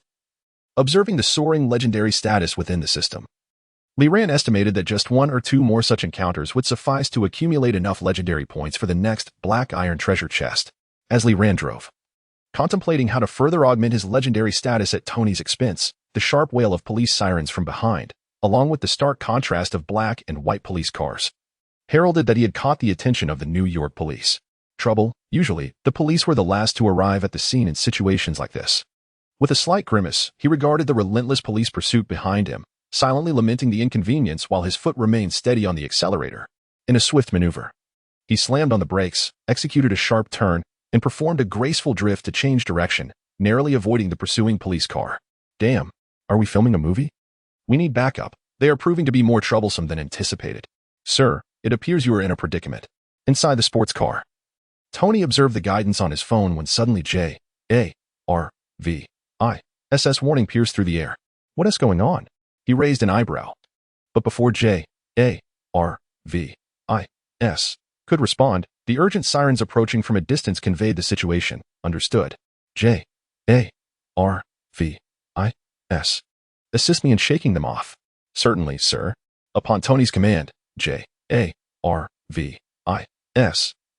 Observing the soaring legendary status within the system, Lee Rand estimated that just 1 or 2 more such encounters would suffice to accumulate enough legendary points for the next black iron treasure chest. As Lee Rand drove, contemplating how to further augment his legendary status at Tony's expense, the sharp wail of police sirens from behind, along with the stark contrast of black and white police cars, heralded that he had caught the attention of the New York police. Trouble. Usually, the police were the last to arrive at the scene in situations like this. With a slight grimace, he regarded the relentless police pursuit behind him, silently lamenting the inconvenience while his foot remained steady on the accelerator. In a swift maneuver, he slammed on the brakes, executed a sharp turn, and performed a graceful drift to change direction, narrowly avoiding the pursuing police car. Damn, are we filming a movie? We need backup. They are proving to be more troublesome than anticipated. Sir, it appears you are in a predicament. Inside the sports car. Tony observed the guidance on his phone when suddenly J-A-R-V-I-S-S warning pierced through the air. What is going on? He raised an eyebrow. But before J-A-R-V-I-S could respond, the urgent sirens approaching from a distance conveyed the situation. Understood. J-A-R-V-I-S. Assist me in shaking them off. Certainly, sir. Upon Tony's command, J-A-R-V-I-S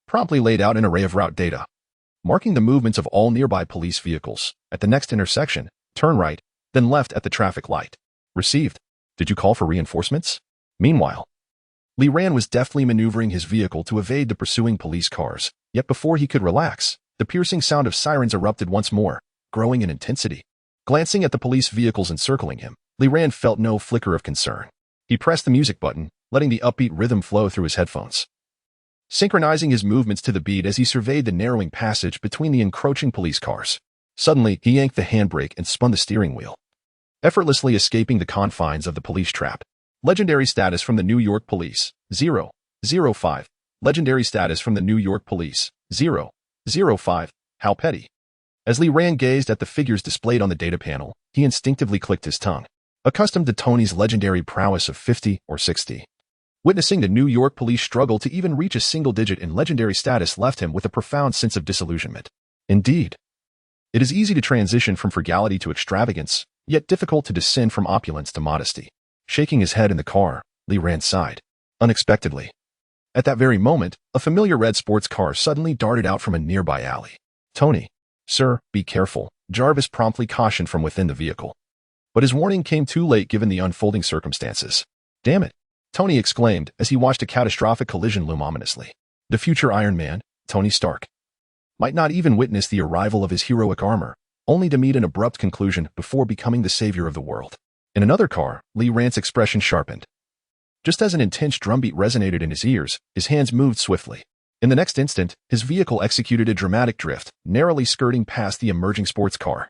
promptly laid out an array of route data, marking the movements of all nearby police vehicles. At the next intersection, turn right, then left at the traffic light. Received. Did you call for reinforcements? Meanwhile, Lee Ran was deftly maneuvering his vehicle to evade the pursuing police cars, yet before he could relax, the piercing sound of sirens erupted once more, growing in intensity. Glancing at the police vehicles encircling him, Lee Ran felt no flicker of concern. He pressed the music button, letting the upbeat rhythm flow through his headphones, synchronizing his movements to the beat as he surveyed the narrowing passage between the encroaching police cars. Suddenly, he yanked the handbrake and spun the steering wheel, effortlessly escaping the confines of the police trap. Legendary status from the New York Police, 005. Legendary status from the New York Police, 005. How petty. As Lee Ran gazed at the figures displayed on the data panel, he instinctively clicked his tongue, accustomed to Tony's legendary prowess of 50 or 60. Witnessing the New York Police struggle to even reach a single digit in legendary status left him with a profound sense of disillusionment. Indeed, it is easy to transition from frugality to extravagance, yet difficult to descend from opulence to modesty. Shaking his head in the car, Lee Ran sighed. Unexpectedly, at that very moment, a familiar red sports car suddenly darted out from a nearby alley. Tony, sir, be careful, Jarvis promptly cautioned from within the vehicle. But his warning came too late given the unfolding circumstances. Damn it, Tony exclaimed as he watched a catastrophic collision loom ominously. The future Iron Man, Tony Stark, might not even witness the arrival of his heroic armor, only to meet an abrupt conclusion before becoming the savior of the world. In another car, Lee Ran's expression sharpened. Just as an intense drumbeat resonated in his ears, his hands moved swiftly. In the next instant, his vehicle executed a dramatic drift, narrowly skirting past the emerging sports car.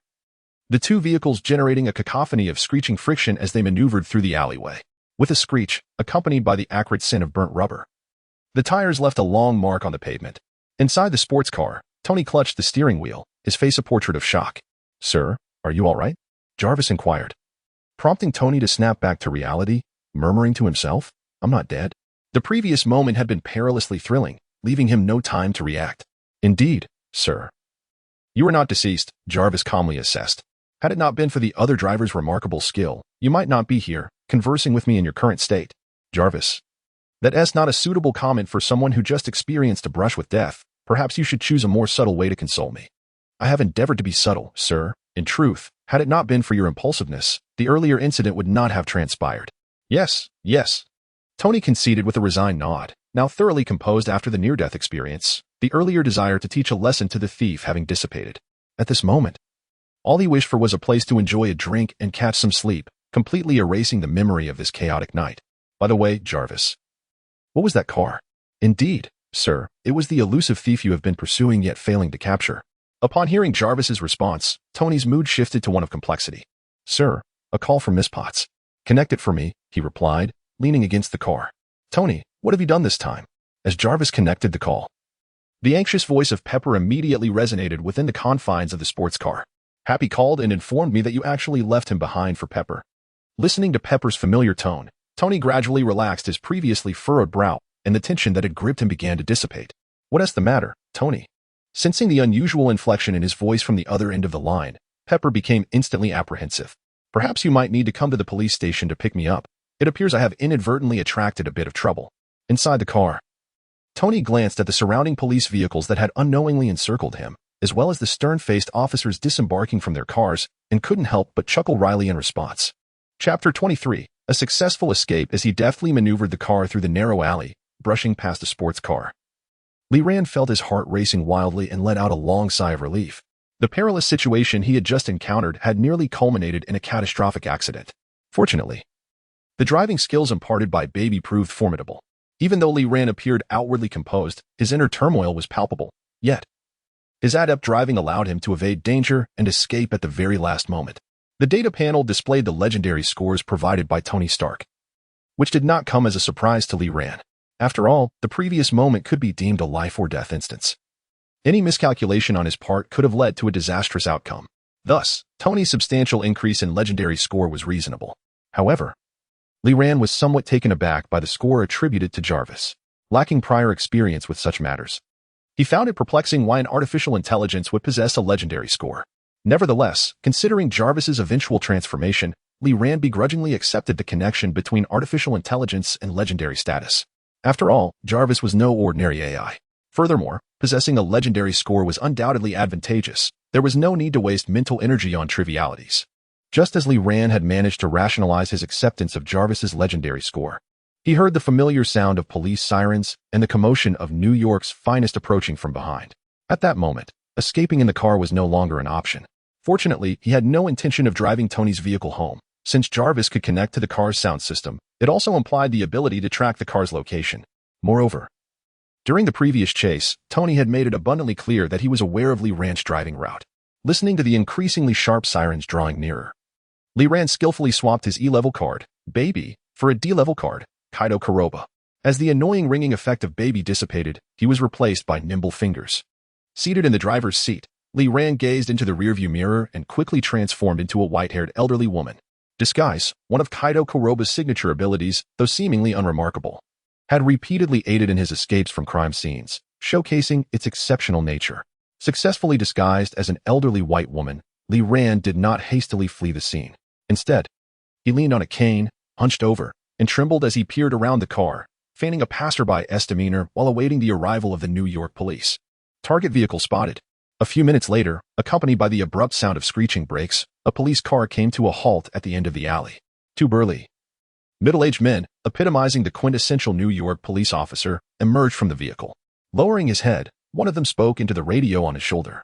The two vehicles generating a cacophony of screeching friction as they maneuvered through the alleyway, with a screech, accompanied by the acrid scent of burnt rubber. The tires left a long mark on the pavement. Inside the sports car, Tony clutched the steering wheel, his face a portrait of shock. Sir, are you all right? Jarvis inquired, prompting Tony to snap back to reality, murmuring to himself, I'm not dead. The previous moment had been perilously thrilling, leaving him no time to react. Indeed, sir. You are not deceased, Jarvis calmly assessed. Had it not been for the other driver's remarkable skill, you might not be here, conversing with me in your current state. Jarvis. That's not a suitable comment for someone who just experienced a brush with death. Perhaps you should choose a more subtle way to console me. I have endeavored to be subtle, sir. In truth, had it not been for your impulsiveness, the earlier incident would not have transpired. Yes. Tony conceded with a resigned nod, now thoroughly composed after the near-death experience, the earlier desire to teach a lesson to the thief having dissipated. At this moment, all he wished for was a place to enjoy a drink and catch some sleep, completely erasing the memory of this chaotic night. By the way, Jarvis, what was that car? Indeed, sir, it was the elusive thief you have been pursuing yet failing to capture. Upon hearing Jarvis's response, Tony's mood shifted to one of complexity. Sir, a call from Miss Potts. Connect it for me, he replied, leaning against the car. Tony, what have you done this time? As Jarvis connected the call, the anxious voice of Pepper immediately resonated within the confines of the sports car. Happy called and informed me that you actually left him behind for Pepper. Listening to Pepper's familiar tone, Tony gradually relaxed his previously furrowed brow, and the tension that had gripped him began to dissipate. What is the matter, Tony? Sensing the unusual inflection in his voice from the other end of the line, Pepper became instantly apprehensive. Perhaps you might need to come to the police station to pick me up. It appears I have inadvertently attracted a bit of trouble. Inside the car, Tony glanced at the surrounding police vehicles that had unknowingly encircled him, as well as the stern-faced officers disembarking from their cars, and couldn't help but chuckle wryly in response. Chapter 23. A successful escape as he deftly maneuvered the car through the narrow alley, brushing past a sports car. Lee Ran felt his heart racing wildly and let out a long sigh of relief. The perilous situation he had just encountered had nearly culminated in a catastrophic accident. Fortunately, the driving skills imparted by Baby proved formidable. Even though Lee Ran appeared outwardly composed, his inner turmoil was palpable. Yet, his adept driving allowed him to evade danger and escape at the very last moment. The data panel displayed the legendary scores provided by Tony Stark, which did not come as a surprise to Lee Rand. After all, the previous moment could be deemed a life-or-death instance. Any miscalculation on his part could have led to a disastrous outcome. Thus, Tony's substantial increase in legendary score was reasonable. However, Lee Rand was somewhat taken aback by the score attributed to Jarvis, lacking prior experience with such matters. He found it perplexing why an artificial intelligence would possess a legendary score. Nevertheless, considering Jarvis's eventual transformation, Lee Rand begrudgingly accepted the connection between artificial intelligence and legendary status. After all, Jarvis was no ordinary AI. Furthermore, possessing a legendary score was undoubtedly advantageous. There was no need to waste mental energy on trivialities. Just as Lee Rand had managed to rationalize his acceptance of Jarvis's legendary score, he heard the familiar sound of police sirens and the commotion of New York's finest approaching from behind. At that moment, escaping in the car was no longer an option. Fortunately, he had no intention of driving Tony's vehicle home. Since Jarvis could connect to the car's sound system, it also implied the ability to track the car's location. Moreover, during the previous chase, Tony had made it abundantly clear that he was aware of Lee Rand's driving route. Listening to the increasingly sharp sirens drawing nearer, Lee Rand skillfully swapped his E-level card, Baby, for a D-level card, Kaido Kuroba. As the annoying ringing effect of Baby dissipated, he was replaced by Nimble Fingers. Seated in the driver's seat, Lee Rand gazed into the rearview mirror and quickly transformed into a white-haired elderly woman. Disguise, one of Kaido Kuroba's signature abilities, though seemingly unremarkable, had repeatedly aided in his escapes from crime scenes, showcasing its exceptional nature. Successfully disguised as an elderly white woman, Lee Rand did not hastily flee the scene. Instead, he leaned on a cane, hunched over, and trembled as he peered around the car, feigning a passerby's demeanor while awaiting the arrival of the New York police. Target vehicle spotted. A few minutes later, accompanied by the abrupt sound of screeching brakes, a police car came to a halt at the end of the alley. Two burly, middle-aged men, epitomizing the quintessential New York police officer, emerged from the vehicle. Lowering his head, one of them spoke into the radio on his shoulder,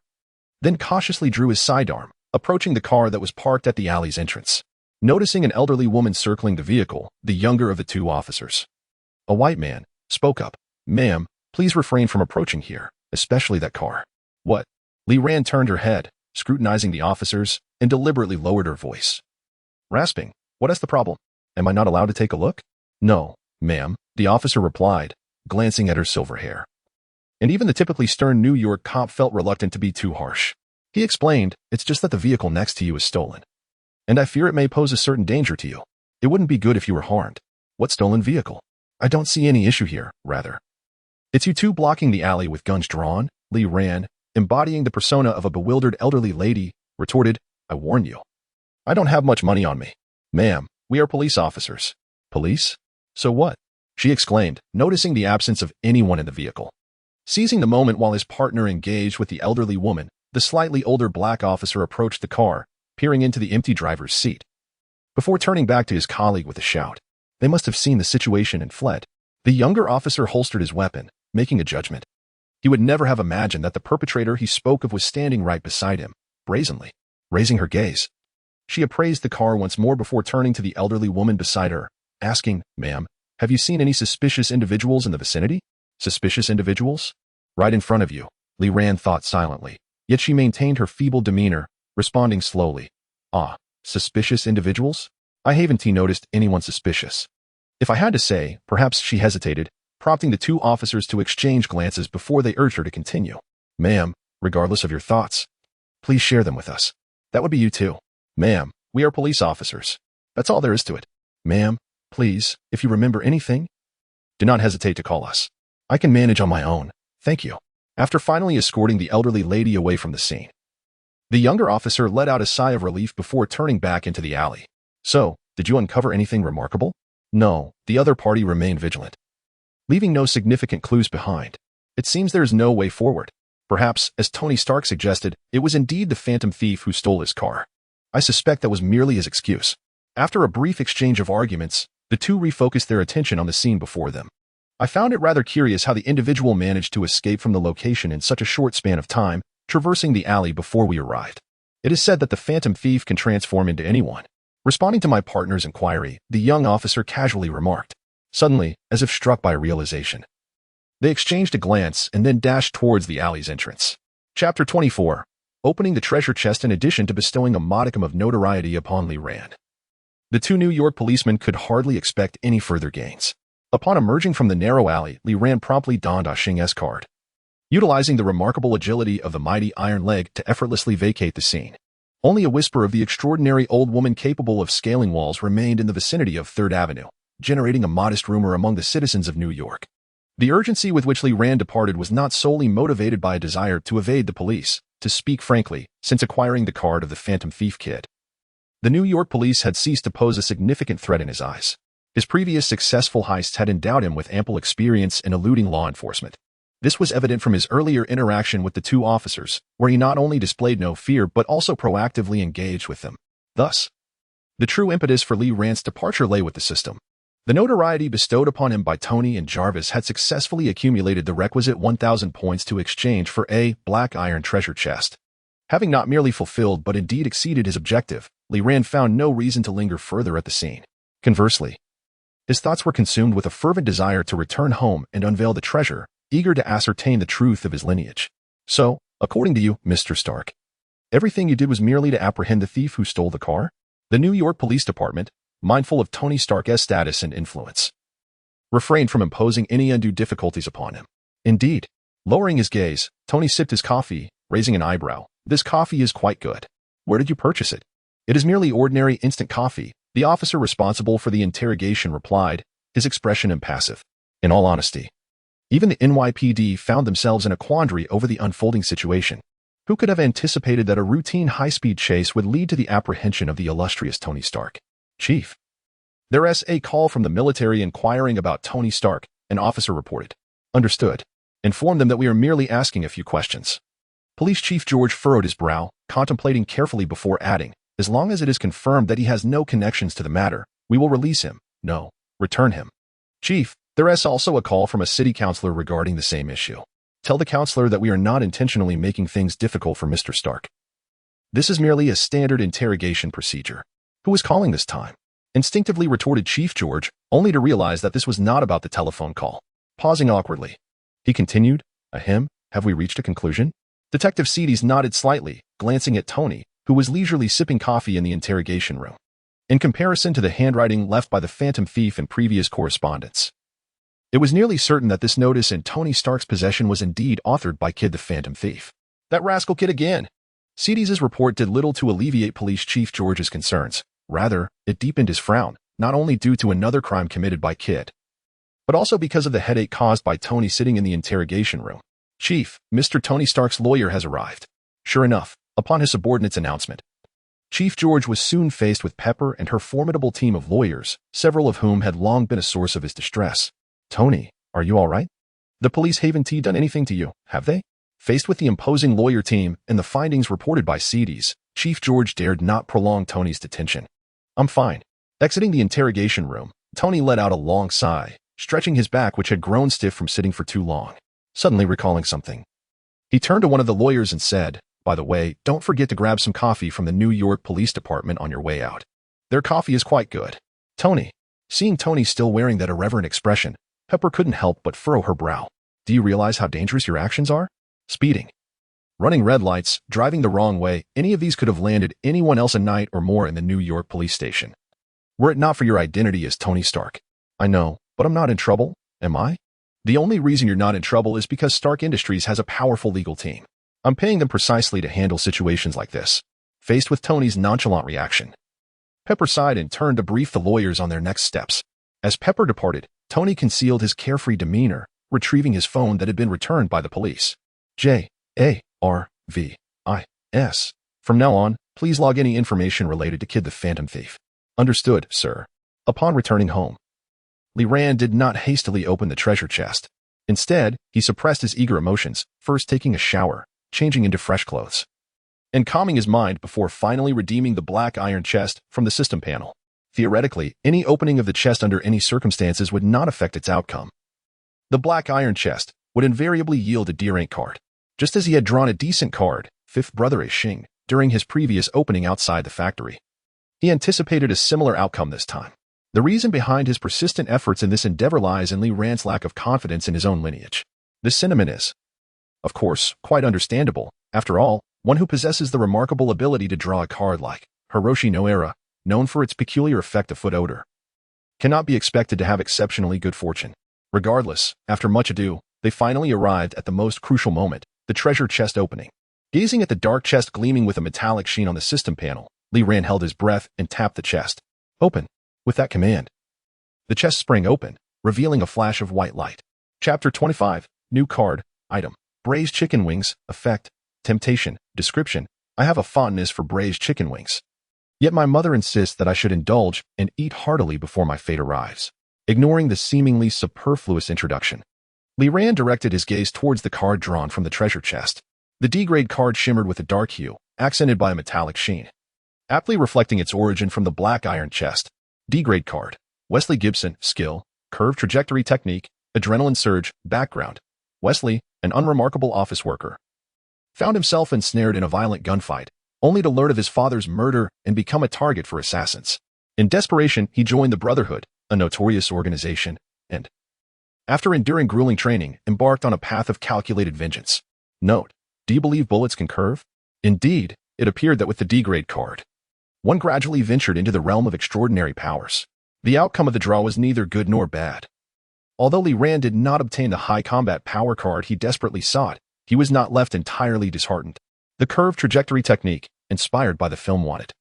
then cautiously drew his sidearm, approaching the car that was parked at the alley's entrance. Noticing an elderly woman circling the vehicle, the younger of the two officers, a white man, spoke up. "Ma'am, please refrain from approaching here, especially that car." "What?" Lee Rand turned her head, scrutinizing the officers, and deliberately lowered her voice, rasping, "What is the problem? Am I not allowed to take a look?" "No, ma'am," the officer replied, glancing at her silver hair. And even the typically stern New York cop felt reluctant to be too harsh. He explained, "It's just that the vehicle next to you is stolen, and I fear it may pose a certain danger to you. It wouldn't be good if you were harmed." "What stolen vehicle?" "I don't see any issue here, rather. It's you two blocking the alley with guns drawn," Lee Rand, embodying the persona of a bewildered elderly lady, retorted. "I warn you. I don't have much money on me. Ma'am, we are police officers." "Police? So what?" she exclaimed, noticing the absence of anyone in the vehicle. Seizing the moment while his partner engaged with the elderly woman, the slightly older black officer approached the car, peering into the empty driver's seat, before turning back to his colleague with a shout. They must have seen the situation and fled. The younger officer holstered his weapon, making a judgment. He would never have imagined that the perpetrator he spoke of was standing right beside him, brazenly, raising her gaze. She appraised the car once more before turning to the elderly woman beside her, asking, "Ma'am, have you seen any suspicious individuals in the vicinity?" "Suspicious individuals?" "Right in front of you," Lee Rand thought silently. Yet she maintained her feeble demeanor, responding slowly. "Ah, suspicious individuals? I haven't noticed anyone suspicious." If I had to say, perhaps she hesitated, prompting the two officers to exchange glances before they urged her to continue. "Ma'am, regardless of your thoughts, please share them with us." "That would be you too." "Ma'am, we are police officers. That's all there is to it." "Ma'am, please, if you remember anything, do not hesitate to call us. I can manage on my own. Thank you." After finally escorting the elderly lady away from the scene, the younger officer let out a sigh of relief before turning back into the alley. "So, did you uncover anything remarkable?" "No," the other party remained vigilant, leaving no significant clues behind. "It seems there is no way forward. Perhaps, as Tony Stark suggested, it was indeed the phantom thief who stole his car. I suspect that was merely his excuse." After a brief exchange of arguments, the two refocused their attention on the scene before them. I found it rather curious how the individual managed to escape from the location in such a short span of time, traversing the alley before we arrived. It is said that the phantom thief can transform into anyone. Responding to my partner's inquiry, the young officer casually remarked. Suddenly, as if struck by a realization, they exchanged a glance and then dashed towards the alley's entrance. Chapter 24. opening the treasure chest in addition to bestowing a modicum of notoriety upon Lee Rand. The two New York policemen could hardly expect any further gains. Upon emerging from the narrow alley, Lee Rand promptly donned Ah Xing's card, utilizing the remarkable agility of the mighty iron leg to effortlessly vacate the scene. Only a whisper of the extraordinary old woman capable of scaling walls remained in the vicinity of 3rd Avenue, generating a modest rumor among the citizens of New York. The urgency with which Lee Rand departed was not solely motivated by a desire to evade the police, to speak frankly, since acquiring the card of the Phantom Thief Kid. The New York police had ceased to pose a significant threat in his eyes. His previous successful heists had endowed him with ample experience in eluding law enforcement. This was evident from his earlier interaction with the two officers, where he not only displayed no fear but also proactively engaged with them. Thus, the true impetus for Lee Rand's departure lay with the system. The notoriety bestowed upon him by Tony and Jarvis had successfully accumulated the requisite 1,000 points to exchange for a black iron treasure chest. Having not merely fulfilled but indeed exceeded his objective, Lee Rand found no reason to linger further at the scene. Conversely, his thoughts were consumed with a fervent desire to return home and unveil the treasure, eager to ascertain the truth of his lineage. So, according to you, Mr. Stark, everything you did was merely to apprehend the thief who stole the car? The New York Police Department, mindful of Tony Stark's status and influence, refrained from imposing any undue difficulties upon him. Indeed, lowering his gaze, Tony sipped his coffee, raising an eyebrow. This coffee is quite good. Where did you purchase it? It is merely ordinary instant coffee, the officer responsible for the interrogation replied, his expression impassive. In all honesty, even the NYPD found themselves in a quandary over the unfolding situation. Who could have anticipated that a routine high-speed chase would lead to the apprehension of the illustrious Tony Stark? Chief, there's a call from the military inquiring about Tony Stark, an officer reported. Understood. Inform them that we are merely asking a few questions. Police Chief George furrowed his brow, contemplating carefully before adding, as long as it is confirmed that he has no connections to the matter, we will release him. No, return him. Chief, there is also a call from a city councilor regarding the same issue. Tell the councilor that we are not intentionally making things difficult for Mr. Stark. This is merely a standard interrogation procedure. Who is calling this time? Instinctively retorted Chief George, only to realize that this was not about the telephone call. Pausing awkwardly, he continued, Ahem, have we reached a conclusion? Detective Cedes nodded slightly, glancing at Tony, who was leisurely sipping coffee in the interrogation room. In comparison to the handwriting left by the Phantom Thief in previous correspondence, it was nearly certain that this notice in Tony Stark's possession was indeed authored by Kid the Phantom Thief. That rascal Kid again! Cedes's report did little to alleviate Police Chief George's concerns. Rather, it deepened his frown, not only due to another crime committed by Kid, but also because of the headache caused by Tony sitting in the interrogation room. Chief, Mr. Tony Stark's lawyer has arrived. Sure enough, upon his subordinate's announcement, Chief George was soon faced with Pepper and her formidable team of lawyers, several of whom had long been a source of his distress. Tony, are you all right? The police haven't done anything to you, have they? Faced with the imposing lawyer team and the findings reported by Cedes, Chief George dared not prolong Tony's detention. I'm fine. Exiting the interrogation room, Tony let out a long sigh, stretching his back which had grown stiff from sitting for too long. Suddenly recalling something, he turned to one of the lawyers and said, by the way, don't forget to grab some coffee from the New York Police Department on your way out. Their coffee is quite good. Tony. Seeing Tony still wearing that irreverent expression, Pepper couldn't help but furrow her brow. Do you realize how dangerous your actions are? Speeding, running red lights, driving the wrong way, any of these could have landed anyone else a night or more in the New York police station. Were it not for your identity as Tony Stark. I know, but I'm not in trouble, am I? The only reason you're not in trouble is because Stark Industries has a powerful legal team. I'm paying them precisely to handle situations like this. Faced with Tony's nonchalant reaction, Pepper sighed and turned to brief the lawyers on their next steps. As Pepper departed, Tony concealed his carefree demeanor, retrieving his phone that had been returned by the police. Jarvis. From now on, please log any information related to Kid the Phantom Thief. Understood, sir. Upon returning home, Lee Rand did not hastily open the treasure chest. Instead, he suppressed his eager emotions, first taking a shower, changing into fresh clothes, and calming his mind before finally redeeming the black iron chest from the system panel. Theoretically, any opening of the chest under any circumstances would not affect its outcome. The black iron chest would invariably yield a deer ink card, just as he had drawn a decent card, fifth brother A Xing, during his previous opening outside the factory. He anticipated a similar outcome this time. The reason behind his persistent efforts in this endeavor lies in Lee Rand's lack of confidence in his own lineage. This sentiment is, of course, quite understandable. After all, one who possesses the remarkable ability to draw a card like Hiroshi no Era, known for its peculiar effect of foot odor, cannot be expected to have exceptionally good fortune. Regardless, after much ado, they finally arrived at the most crucial moment, the treasure chest opening. Gazing at the dark chest gleaming with a metallic sheen on the system panel, Li Ran held his breath and tapped the chest. Open. With that command, the chest sprang open, revealing a flash of white light. Chapter 25, New Card, Item. Braised Chicken Wings, Effect, Temptation, Description. I have a fondness for braised chicken wings. Yet my mother insists that I should indulge and eat heartily before my fate arrives. Ignoring the seemingly superfluous introduction, Li Ran directed his gaze towards the card drawn from the treasure chest. The D-grade card shimmered with a dark hue, accented by a metallic sheen, aptly reflecting its origin from the black iron chest. D-grade card. Wesley Gibson, skill, curved trajectory technique, adrenaline surge, background. Wesley, an unremarkable office worker, found himself ensnared in a violent gunfight, only to learn of his father's murder and become a target for assassins. In desperation, he joined the Brotherhood, a notorious organization, and, after enduring grueling training, embarked on a path of calculated vengeance. Note: do you believe bullets can curve? Indeed, it appeared that with the D-grade card, one gradually ventured into the realm of extraordinary powers. The outcome of the draw was neither good nor bad. Although Li Ran did not obtain the high combat power card he desperately sought, he was not left entirely disheartened. The curved trajectory technique, inspired by the film Wanted,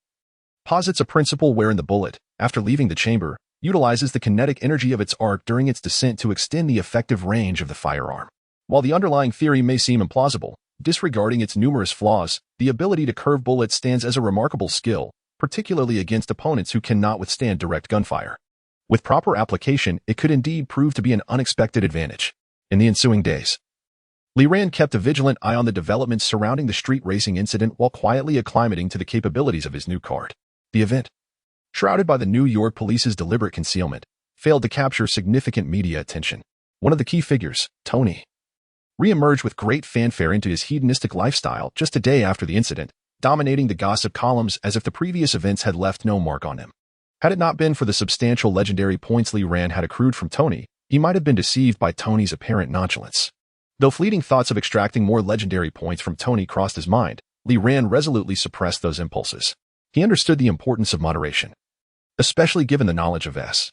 posits a principle wherein the bullet, after leaving the chamber, utilizes the kinetic energy of its arc during its descent to extend the effective range of the firearm. While the underlying theory may seem implausible, disregarding its numerous flaws, the ability to curve bullets stands as a remarkable skill, particularly against opponents who cannot withstand direct gunfire. With proper application, it could indeed prove to be an unexpected advantage. In the ensuing days, Li Ran kept a vigilant eye on the developments surrounding the street racing incident while quietly acclimating to the capabilities of his new card. The event, shrouded by the New York police's deliberate concealment, failed to capture significant media attention. One of the key figures, Tony, re-emerged with great fanfare into his hedonistic lifestyle just a day after the incident, dominating the gossip columns as if the previous events had left no mark on him. Had it not been for the substantial legendary points Li Ran had accrued from Tony, he might have been deceived by Tony's apparent nonchalance. Though fleeting thoughts of extracting more legendary points from Tony crossed his mind, Li Ran resolutely suppressed those impulses. He understood the importance of moderation, especially given the knowledge of S.H.I.E.L.D.'s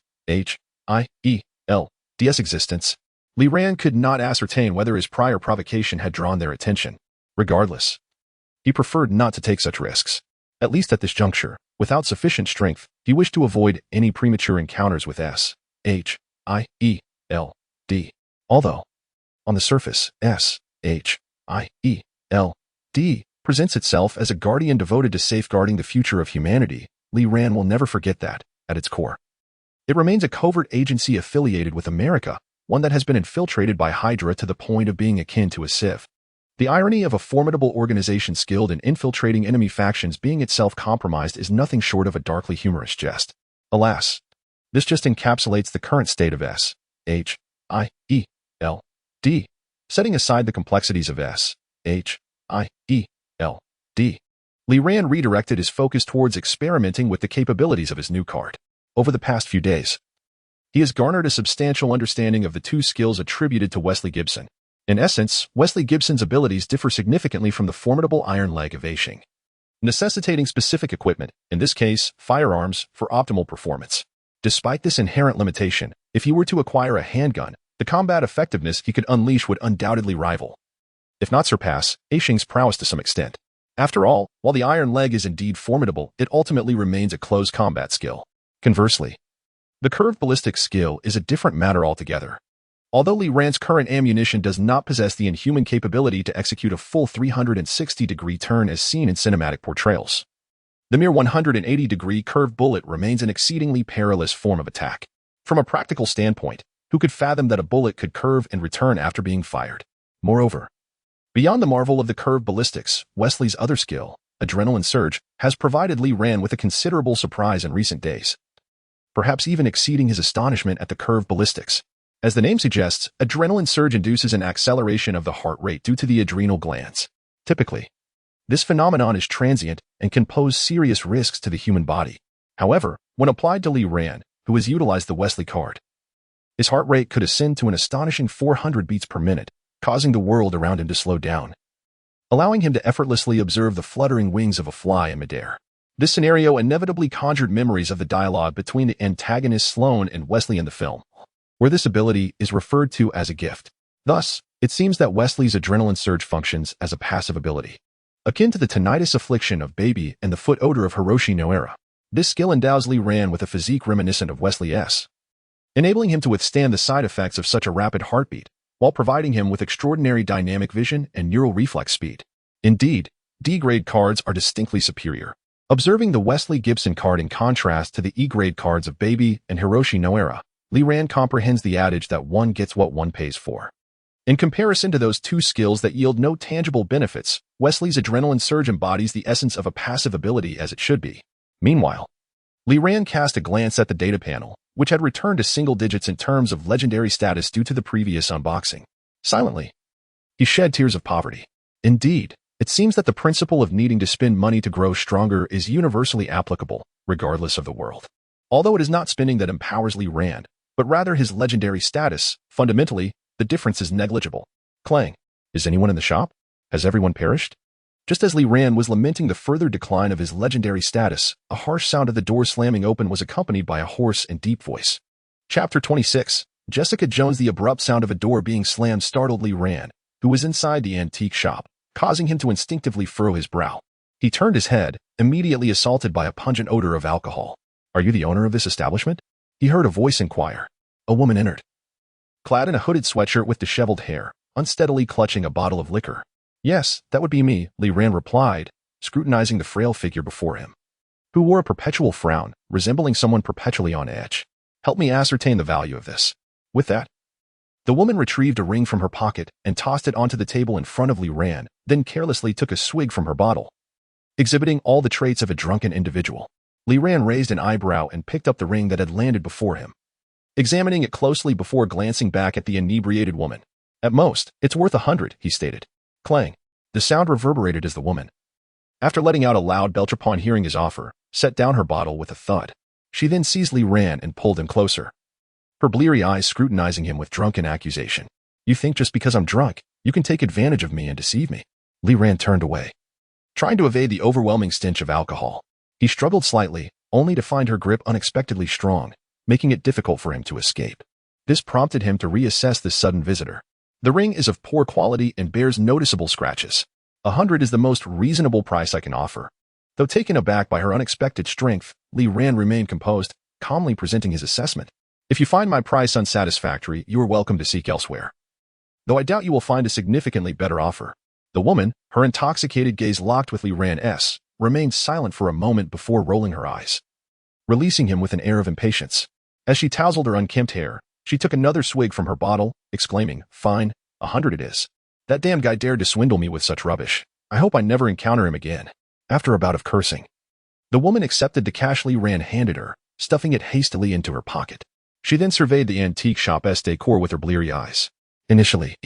existence. Li Ran could not ascertain whether his prior provocation had drawn their attention. Regardless, he preferred not to take such risks. At least at this juncture, without sufficient strength, he wished to avoid any premature encounters with S.H.I.E.L.D. Although, on the surface, S.H.I.E.L.D. presents itself as a guardian devoted to safeguarding the future of humanity, Li Ran will never forget that, at its core, it remains a covert agency affiliated with America, one that has been infiltrated by Hydra to the point of being akin to a sieve. The irony of a formidable organization skilled in infiltrating enemy factions being itself compromised is nothing short of a darkly humorous jest. Alas, this just encapsulates the current state of S.H.I.E.L.D. Setting aside the complexities of S.H.I.E.L.D., Li Ran redirected his focus towards experimenting with the capabilities of his new card. Over the past few days, he has garnered a substantial understanding of the two skills attributed to Wesley Gibson. In essence, Wesley Gibson's abilities differ significantly from the formidable iron leg of Aishing, necessitating specific equipment, in this case, firearms, for optimal performance. Despite this inherent limitation, if he were to acquire a handgun, the combat effectiveness he could unleash would undoubtedly rival, if not surpass, Aishing's prowess to some extent. After all, while the iron leg is indeed formidable, it ultimately remains a close combat skill. Conversely, the curved ballistic skill is a different matter altogether. Although Li Ran's current ammunition does not possess the inhuman capability to execute a full 360-degree turn as seen in cinematic portrayals, the mere 180-degree curved bullet remains an exceedingly perilous form of attack. From a practical standpoint, who could fathom that a bullet could curve and return after being fired? Moreover, beyond the marvel of the curved ballistics, Wesley's other skill, adrenaline surge, has provided Li Ran with a considerable surprise in recent days, perhaps even exceeding his astonishment at the curved ballistics. As the name suggests, adrenaline surge induces an acceleration of the heart rate due to the adrenal glands. Typically, this phenomenon is transient and can pose serious risks to the human body. However, when applied to Li Ran, who has utilized the Wesley card, his heart rate could ascend to an astonishing 400 beats per minute, causing the world around him to slow down. allowing him to effortlessly observe the fluttering wings of a fly in midair. This scenario inevitably conjured memories of the dialogue between the antagonists Sloane and Wesley in the film, where this ability is referred to as a gift. Thus, it seems that Wesley's adrenaline surge functions as a passive ability, akin to the tinnitus affliction of Baby and the foot odor of Hiroshi Noara. This skill endows Lee Ran with a physique reminiscent of Wesley's, enabling him to withstand the side effects of such a rapid heartbeat, while providing him with extraordinary dynamic vision and neural reflex speed. Indeed, D-grade cards are distinctly superior. Observing the Wesley Gibson card in contrast to the E-grade cards of Baby and Hiroshi Noara, Lee Ran comprehends the adage that one gets what one pays for. In comparison to those two skills that yield no tangible benefits, Wesley's adrenaline surge embodies the essence of a passive ability as it should be. Meanwhile, Lee Ran cast a glance at the data panel, which had returned to single digits in terms of legendary status due to the previous unboxing. Silently, he shed tears of poverty. Indeed, it seems that the principle of needing to spend money to grow stronger is universally applicable, regardless of the world. Although it is not spending that empowers Lee Ran, but rather his legendary status, fundamentally, the difference is negligible. Clang. Is anyone in the shop? Has everyone perished? Just as Lee Ran was lamenting the further decline of his legendary status, a harsh sound of the door slamming open was accompanied by a hoarse and deep voice. Chapter 26. Jessica Jones. The abrupt sound of a door being slammed startled Lee Ran, who was inside the antique shop, causing him to instinctively furrow his brow. He turned his head, immediately assaulted by a pungent odor of alcohol. Are you the owner of this establishment? He heard a voice inquire. A woman entered, clad in a hooded sweatshirt with disheveled hair, unsteadily clutching a bottle of liquor. Yes, that would be me, Lee Ran replied, scrutinizing the frail figure before him, who wore a perpetual frown, resembling someone perpetually on edge. Help me ascertain the value of this. With that, the woman retrieved a ring from her pocket and tossed it onto the table in front of Lee Ran, then carelessly took a swig from her bottle, exhibiting all the traits of a drunken individual. Lee Ran raised an eyebrow and picked up the ring that had landed before him, examining it closely before glancing back at the inebriated woman. At most, it's worth 100, he stated. Clang. The sound reverberated as the woman, after letting out a loud belch upon hearing his offer, set down her bottle with a thud. She then seized Lee Ran and pulled him closer, her bleary eyes scrutinizing him with drunken accusation. You think just because I'm drunk, you can take advantage of me and deceive me? Lee Ran turned away, trying to evade the overwhelming stench of alcohol. He struggled slightly, only to find her grip unexpectedly strong, making it difficult for him to escape. This prompted him to reassess this sudden visitor. The ring is of poor quality and bears noticeable scratches. 100 is the most reasonable price I can offer. Though taken aback by her unexpected strength, Lee Ran remained composed, calmly presenting his assessment. If you find my price unsatisfactory, you are welcome to seek elsewhere, though I doubt you will find a significantly better offer. The woman, her intoxicated gaze locked with Lee Ran's, remained silent for a moment before rolling her eyes, releasing him with an air of impatience. As she tousled her unkempt hair, she took another swig from her bottle, exclaiming, Fine, 100 it is. That damn guy dared to swindle me with such rubbish. I hope I never encounter him again. After a bout of cursing, the woman accepted the cash Lee Ran handed her, stuffing it hastily into her pocket. She then surveyed the antique shop's decor with her bleary eyes. Initially,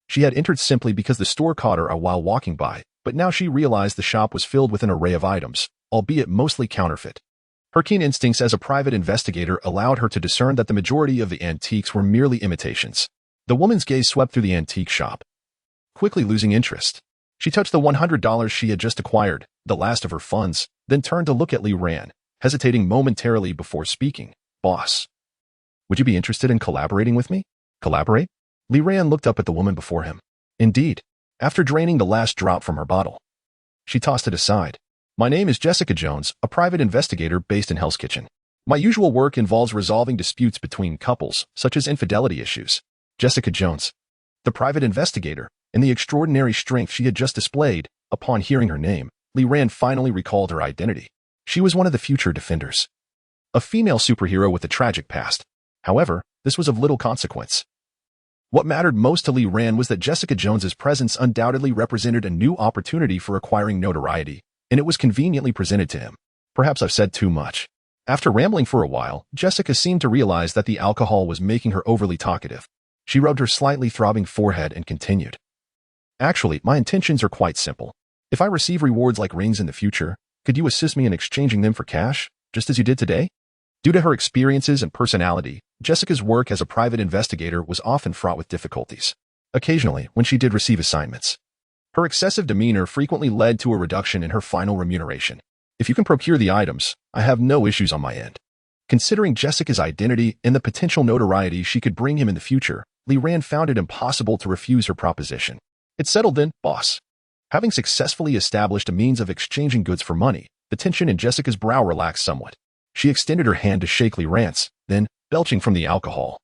she had entered simply because the store caught her while walking by, but now she realized the shop was filled with an array of items, albeit mostly counterfeit. Her keen instincts as a private investigator allowed her to discern that the majority of the antiques were merely imitations. The woman's gaze swept through the antique shop, quickly losing interest. She touched the $100 she had just acquired, the last of her funds, then turned to look at Lee Ran, hesitating momentarily before speaking. Boss, would you be interested in collaborating with me? Collaborate? Lee Ran looked up at the woman before him. Indeed. After draining the last drop from her bottle, she tossed it aside. My name is Jessica Jones, a private investigator based in Hell's Kitchen. My usual work involves resolving disputes between couples, such as infidelity issues. Jessica Jones, the private investigator, and the extraordinary strength she had just displayed. Upon hearing her name, Lee Ran finally recalled her identity. She was one of the future defenders, a female superhero with a tragic past. However, this was of little consequence. What mattered most to Lee Ran was that Jessica Jones's presence undoubtedly represented a new opportunity for acquiring notoriety, and it was conveniently presented to him. Perhaps I've said too much. After rambling for a while, Jessica seemed to realize that the alcohol was making her overly talkative. She rubbed her slightly throbbing forehead and continued. Actually, my intentions are quite simple. If I receive rewards like rings in the future, could you assist me in exchanging them for cash, just as you did today? Due to her experiences and personality, Jessica's work as a private investigator was often fraught with difficulties. Occasionally, when she did receive assignments, Her excessive demeanor frequently led to a reduction in her final remuneration. If you can procure the items, I have no issues on my end. Considering Jessica's identity and the potential notoriety she could bring him in the future, Li Ran found it impossible to refuse her proposition. It's settled then, boss. Having successfully established a means of exchanging goods for money, the tension in Jessica's brow relaxed somewhat. She extended her hand to shake Li Ran's, then, belching from the alcohol.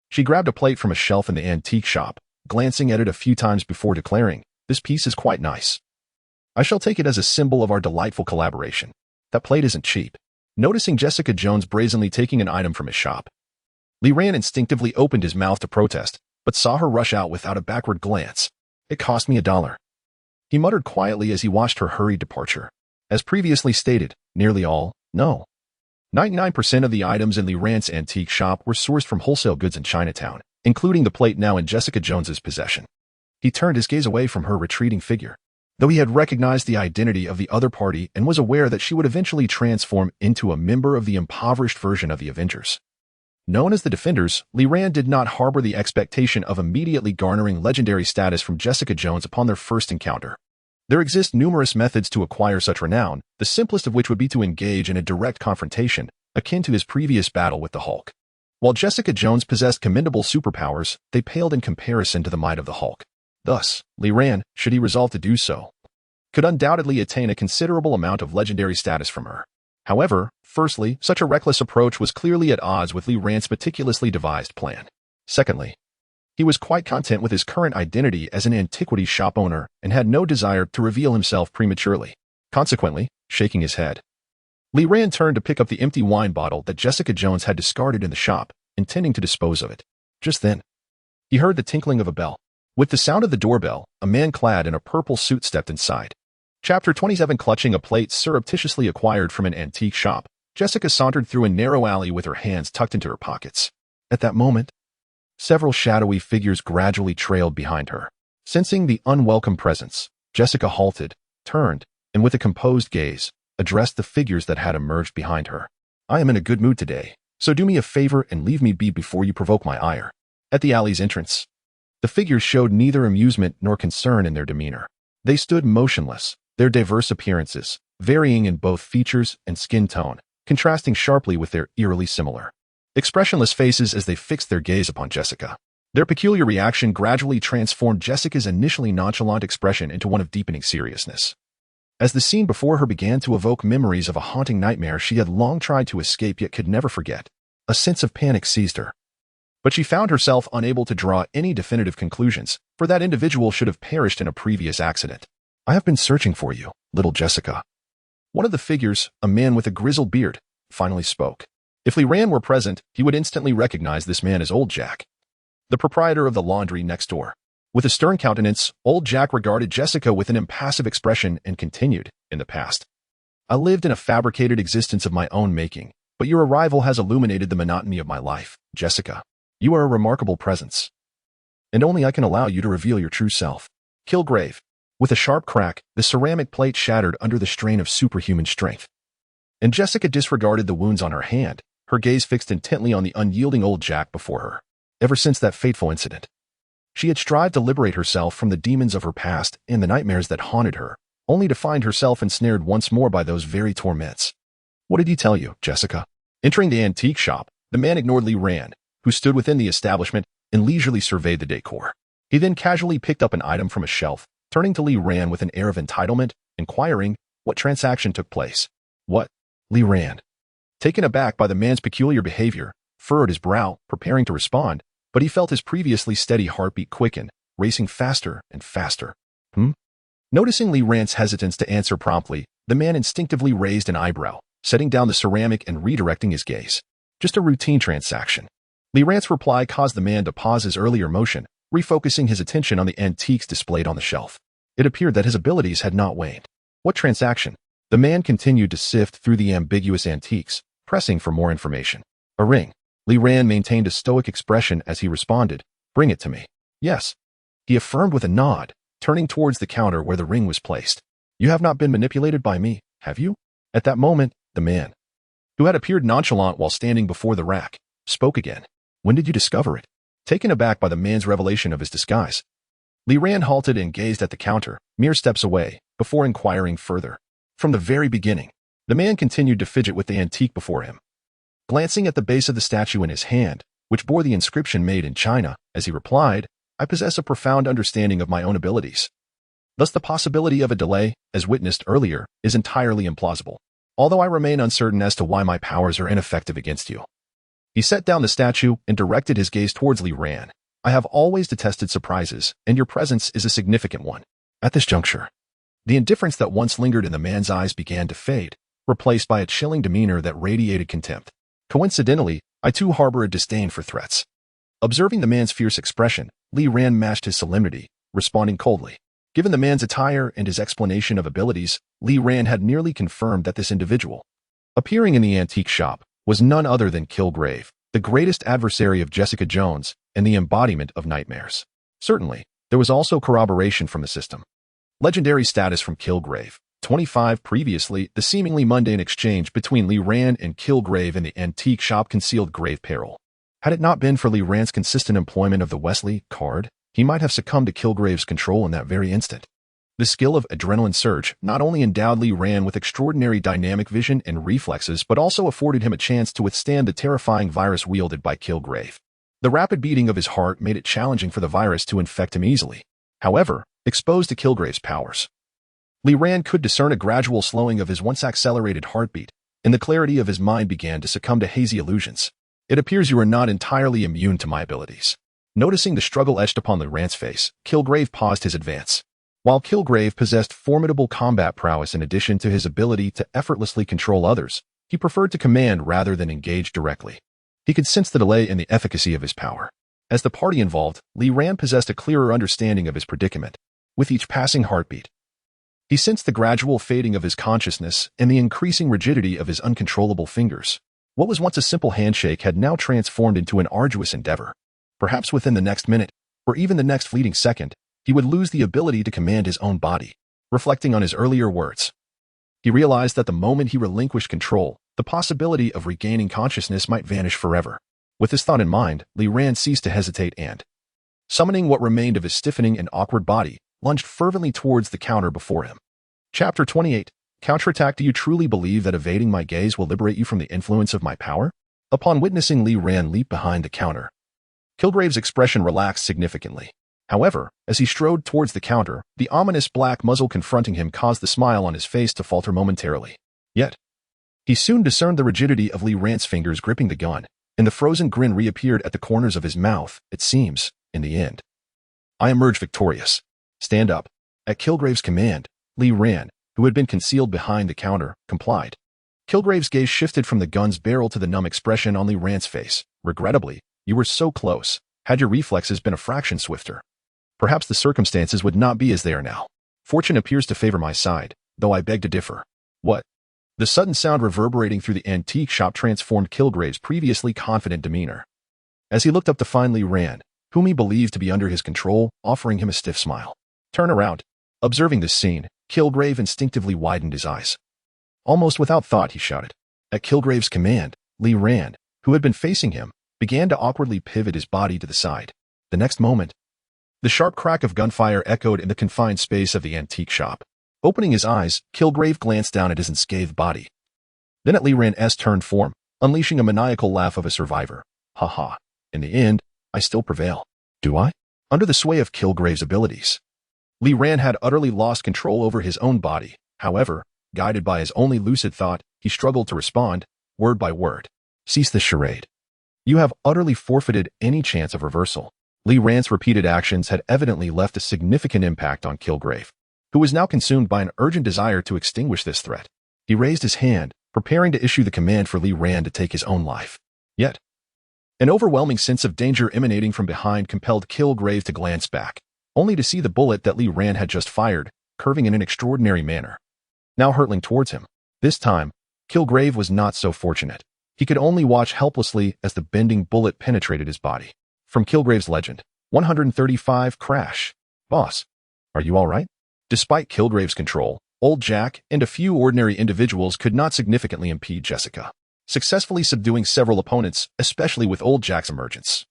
She grabbed a plate from a shelf in the antique shop, glancing at it a few times before declaring, "This piece is quite nice. I shall take it as a symbol of our delightful collaboration. That plate isn't cheap." Noticing Jessica Jones brazenly taking an item from his shop, Li Ran instinctively opened his mouth to protest, but saw her rush out without a backward glance. "It cost me $1. He muttered quietly as he watched her hurried departure. As previously stated, nearly all, no. 99% of the items in Li Ran's antique shop were sourced from wholesale goods in Chinatown, including the plate now in Jessica Jones's possession. He turned his gaze away from her retreating figure. Though he had recognized the identity of the other party and was aware that she would eventually transform into a member of the impoverished version of the Avengers. Known as the Defenders, Li Ran did not harbor the expectation of immediately garnering legendary status from Jessica Jones upon their first encounter. There exist numerous methods to acquire such renown, the simplest of which would be to engage in a direct confrontation, akin to his previous battle with the Hulk. While Jessica Jones possessed commendable superpowers, they paled in comparison to the might of the Hulk. Thus, Li Ran, should he resolve to do so, could undoubtedly attain a considerable amount of legendary status from her. However, firstly, such a reckless approach was clearly at odds with Li Ran's meticulously devised plan. Secondly, he was quite content with his current identity as an antiquities shop owner and had no desire to reveal himself prematurely. Consequently, shaking his head, Li Ran turned to pick up the empty wine bottle that Jessica Jones had discarded in the shop, intending to dispose of it. Just then, he heard the tinkling of a bell. With the sound of the doorbell, a man clad in a purple suit stepped inside. Chapter 27. Clutching a plate surreptitiously acquired from an antique shop, Jessica sauntered through a narrow alley with her hands tucked into her pockets. At that moment, several shadowy figures gradually trailed behind her. Sensing the unwelcome presence, Jessica halted, turned, and with a composed gaze, addressed the figures that had emerged behind her. "I am in a good mood today, so do me a favor and leave me be before you provoke my ire." At the alley's entrance, the figures showed neither amusement nor concern in their demeanor. They stood motionless, their diverse appearances, varying in both features and skin tone, contrasting sharply with their eerily similar, expressionless faces as they fixed their gaze upon Jessica. Their peculiar reaction gradually transformed Jessica's initially nonchalant expression into one of deepening seriousness. As the scene before her began to evoke memories of a haunting nightmare she had long tried to escape yet could never forget, a sense of panic seized her. But she found herself unable to draw any definitive conclusions, for that individual should have perished in a previous accident. "I have been searching for you, little Jessica." One of the figures, a man with a grizzled beard, finally spoke. If Li Ran were present, he would instantly recognize this man as Old Jack, the proprietor of the laundry next door. With a stern countenance, Old Jack regarded Jessica with an impassive expression and continued, "In the past, I lived in a fabricated existence of my own making, but your arrival has illuminated the monotony of my life, Jessica. You are a remarkable presence, and only I can allow you to reveal your true self." Kilgrave. With a sharp crack, the ceramic plate shattered under the strain of superhuman strength. And Jessica disregarded the wounds on her hand, her gaze fixed intently on the unyielding Old Jack before her. Ever since that fateful incident, she had strived to liberate herself from the demons of her past and the nightmares that haunted her, only to find herself ensnared once more by those very torments. "What did he tell you, Jessica?" Entering the antique shop, the man ignored Li Ran, who stood within the establishment and leisurely surveyed the decor. He then casually picked up an item from a shelf, turning to Li Ran with an air of entitlement, inquiring what transaction took place. "What?" Li Ran, taken aback by the man's peculiar behavior, furrowed his brow, preparing to respond, but he felt his previously steady heartbeat quicken, racing faster and faster. Noticing Li Ran's hesitance to answer promptly, the man instinctively raised an eyebrow, setting down the ceramic and redirecting his gaze. "Just a routine transaction." Li Ran's reply caused the man to pause his earlier motion, refocusing his attention on the antiques displayed on the shelf. It appeared that his abilities had not waned. "What transaction?" The man continued to sift through the ambiguous antiques, pressing for more information. "A ring." Li Ran maintained a stoic expression as he responded, "Bring it to me." "Yes," he affirmed with a nod, turning towards the counter where the ring was placed. "You have not been manipulated by me, have you?" At that moment, the man, who had appeared nonchalant while standing before the rack, spoke again. "When did you discover it?" Taken aback by the man's revelation of his disguise, Li Ran halted and gazed at the counter, mere steps away, before inquiring further. From the very beginning, the man continued to fidget with the antique before him. Glancing at the base of the statue in his hand, which bore the inscription made in China, as he replied, I possess a profound understanding of my own abilities. Thus the possibility of a delay, as witnessed earlier, is entirely implausible, although I remain uncertain as to why my powers are ineffective against you. He set down the statue and directed his gaze towards Li Ran. I have always detested surprises, and your presence is a significant one. At this juncture, the indifference that once lingered in the man's eyes began to fade, replaced by a chilling demeanor that radiated contempt. Coincidentally, I too harbor a disdain for threats. Observing the man's fierce expression, Li Ran matched his solemnity, responding coldly. Given the man's attire and his explanation of abilities, Li Ran had nearly confirmed that this individual, appearing in the antique shop, was none other than Kilgrave, the greatest adversary of Jessica Jones and the embodiment of nightmares. Certainly, there was also corroboration from the system. Legendary status from Kilgrave. 25 Previously, the seemingly mundane exchange between Li Ran and Kilgrave in the antique shop concealed grave peril. Had it not been for Li Ran's consistent employment of the Wesley card, he might have succumbed to Kilgrave's control in that very instant. The skill of adrenaline surge not only endowed Li Ran with extraordinary dynamic vision and reflexes but also afforded him a chance to withstand the terrifying virus wielded by Kilgrave. The rapid beating of his heart made it challenging for the virus to infect him easily. However, exposed to Kilgrave's powers, Li Ran could discern a gradual slowing of his once accelerated heartbeat, and the clarity of his mind began to succumb to hazy illusions. It appears you are not entirely immune to my abilities. Noticing the struggle etched upon Li Ran's face, Kilgrave paused his advance. While Kilgrave possessed formidable combat prowess in addition to his ability to effortlessly control others, he preferred to command rather than engage directly. He could sense the delay in the efficacy of his power. As the party involved, Li Ran possessed a clearer understanding of his predicament. With each passing heartbeat, he sensed the gradual fading of his consciousness and the increasing rigidity of his uncontrollable fingers. What was once a simple handshake had now transformed into an arduous endeavor. Perhaps within the next minute, or even the next fleeting second, he would lose the ability to command his own body. Reflecting on his earlier words, he realized that the moment he relinquished control, the possibility of regaining consciousness might vanish forever. With this thought in mind, Li Ran ceased to hesitate and, summoning what remained of his stiffening and awkward body, lunged fervently towards the counter before him. Chapter 28. Counterattack. Do you truly believe that evading my gaze will liberate you from the influence of my power? Upon witnessing Li Ran leap behind the counter, Kilgrave's expression relaxed significantly. However, as he strode towards the counter, the ominous black muzzle confronting him caused the smile on his face to falter momentarily. Yet, he soon discerned the rigidity of Li Ran's fingers gripping the gun, and the frozen grin reappeared at the corners of his mouth. It seems, in the end, I emerged victorious. Stand up. At Kilgrave's command, Li Ran, who had been concealed behind the counter, complied. Kilgrave's gaze shifted from the gun's barrel to the numb expression on Li Ran's face. Regrettably, you were so close. Had your reflexes been a fraction swifter, perhaps the circumstances would not be as they are now. Fortune appears to favor my side, though I beg to differ. What? The sudden sound reverberating through the antique shop transformed Kilgrave's previously confident demeanor. As he looked up to find Li Ran, whom he believed to be under his control, offering him a stiff smile. Turn around. Observing this scene, Kilgrave instinctively widened his eyes. Almost without thought, he shouted. At Kilgrave's command, Li Ran, who had been facing him, began to awkwardly pivot his body to the side. The next moment, the sharp crack of gunfire echoed in the confined space of the antique shop. Opening his eyes, Kilgrave glanced down at his unscathed body. Then at Li Ran's turned form, unleashing a maniacal laugh of a survivor. Ha ha. In the end, I still prevail. Do I? Under the sway of Kilgrave's abilities, Li Ran had utterly lost control over his own body. However, guided by his only lucid thought, he struggled to respond, word by word. Cease this charade. You have utterly forfeited any chance of reversal. Li Ran's repeated actions had evidently left a significant impact on Kilgrave, who was now consumed by an urgent desire to extinguish this threat. He raised his hand, preparing to issue the command for Li Ran to take his own life. Yet, an overwhelming sense of danger emanating from behind compelled Kilgrave to glance back, only to see the bullet that Li Ran had just fired, curving in an extraordinary manner, now hurtling towards him. This time, Kilgrave was not so fortunate. He could only watch helplessly as the bending bullet penetrated his body. From Kilgrave's legend, 135 Crash. Boss, are you all right? Despite Kilgrave's control, Old Jack and a few ordinary individuals could not significantly impede Jessica, successfully subduing several opponents, especially with Old Jack's emergence.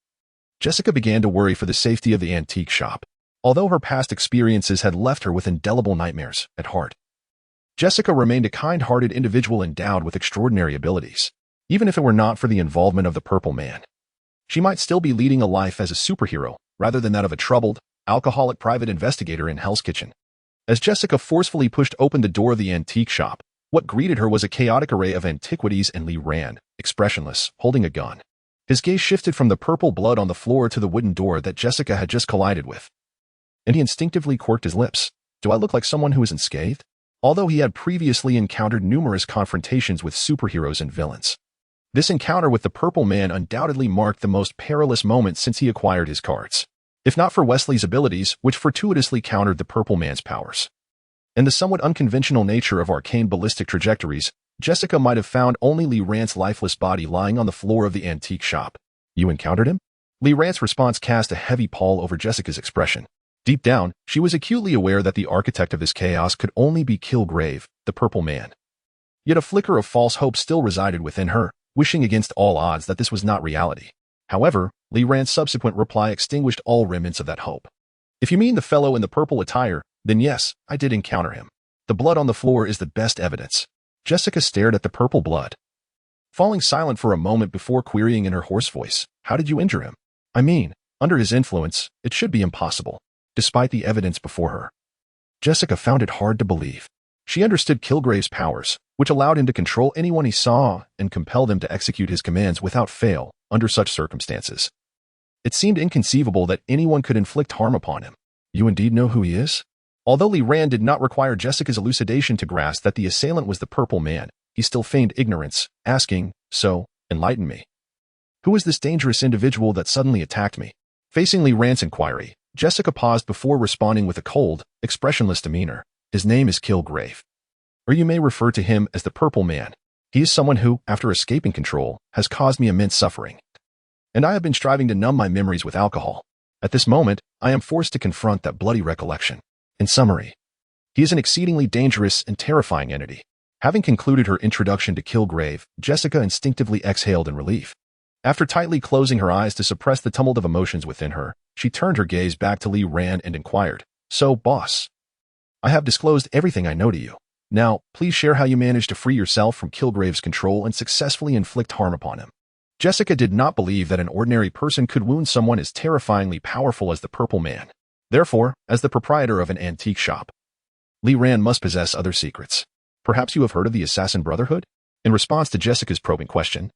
Jessica began to worry for the safety of the antique shop. although her past experiences had left her with indelible nightmares at heart. Jessica remained a kind-hearted individual endowed with extraordinary abilities. Even if it were not for the involvement of the Purple Man, she might still be leading a life as a superhero rather than that of a troubled, alcoholic private investigator in Hell's Kitchen. As Jessica forcefully pushed open the door of the antique shop, what greeted her was a chaotic array of antiquities, and Lee ran, expressionless, holding a gun. His gaze shifted from the purple blood on the floor to the wooden door that Jessica had just collided with, and he instinctively quirked his lips. Do I look like someone who is unscathed? Although he had previously encountered numerous confrontations with superheroes and villains, this encounter with the Purple Man undoubtedly marked the most perilous moment since he acquired his cards. If not for Wesley's abilities, which fortuitously countered the Purple Man's powers, and the somewhat unconventional nature of arcane ballistic trajectories, Jessica might have found only Lee Rand's lifeless body lying on the floor of the antique shop. You encountered him? Lee Rand's response cast a heavy pall over Jessica's expression. Deep down, she was acutely aware that the architect of this chaos could only be Kilgrave, the Purple Man. Yet a flicker of false hope still resided within her, wishing against all odds that this was not reality. However, Lee Rand's subsequent reply extinguished all remnants of that hope. If you mean the fellow in the purple attire, then yes, I did encounter him. The blood on the floor is the best evidence. Jessica stared at the purple blood, falling silent for a moment before querying in her hoarse voice, how did you injure him? I mean, under his influence, it should be impossible, despite the evidence before her. Jessica found it hard to believe. She understood Kilgrave's powers, which allowed him to control anyone he saw and compel them to execute his commands without fail under such circumstances. It seemed inconceivable that anyone could inflict harm upon him. You indeed know who he is? Although Lee Rand did not require Jessica's elucidation to grasp that the assailant was the Purple Man, he still feigned ignorance, asking, so, enlighten me. Who is this dangerous individual that suddenly attacked me? Facing Lee Rand's inquiry, Jessica paused before responding with a cold, expressionless demeanor. His name is Kilgrave. Or you may refer to him as the Purple Man. He is someone who, after escaping control, has caused me immense suffering. And I have been striving to numb my memories with alcohol. At this moment, I am forced to confront that bloody recollection. In summary, he is an exceedingly dangerous and terrifying entity. Having concluded her introduction to Kilgrave, Jessica instinctively exhaled in relief. After tightly closing her eyes to suppress the tumult of emotions within her, she turned her gaze back to Lee Rand and inquired, so, boss, I have disclosed everything I know to you. Now, please share how you managed to free yourself from Kilgrave's control and successfully inflict harm upon him. Jessica did not believe that an ordinary person could wound someone as terrifyingly powerful as the Purple Man. Therefore, as the proprietor of an antique shop, Lee Rand must possess other secrets. Perhaps you have heard of the Assassin Brotherhood? In response to Jessica's probing question,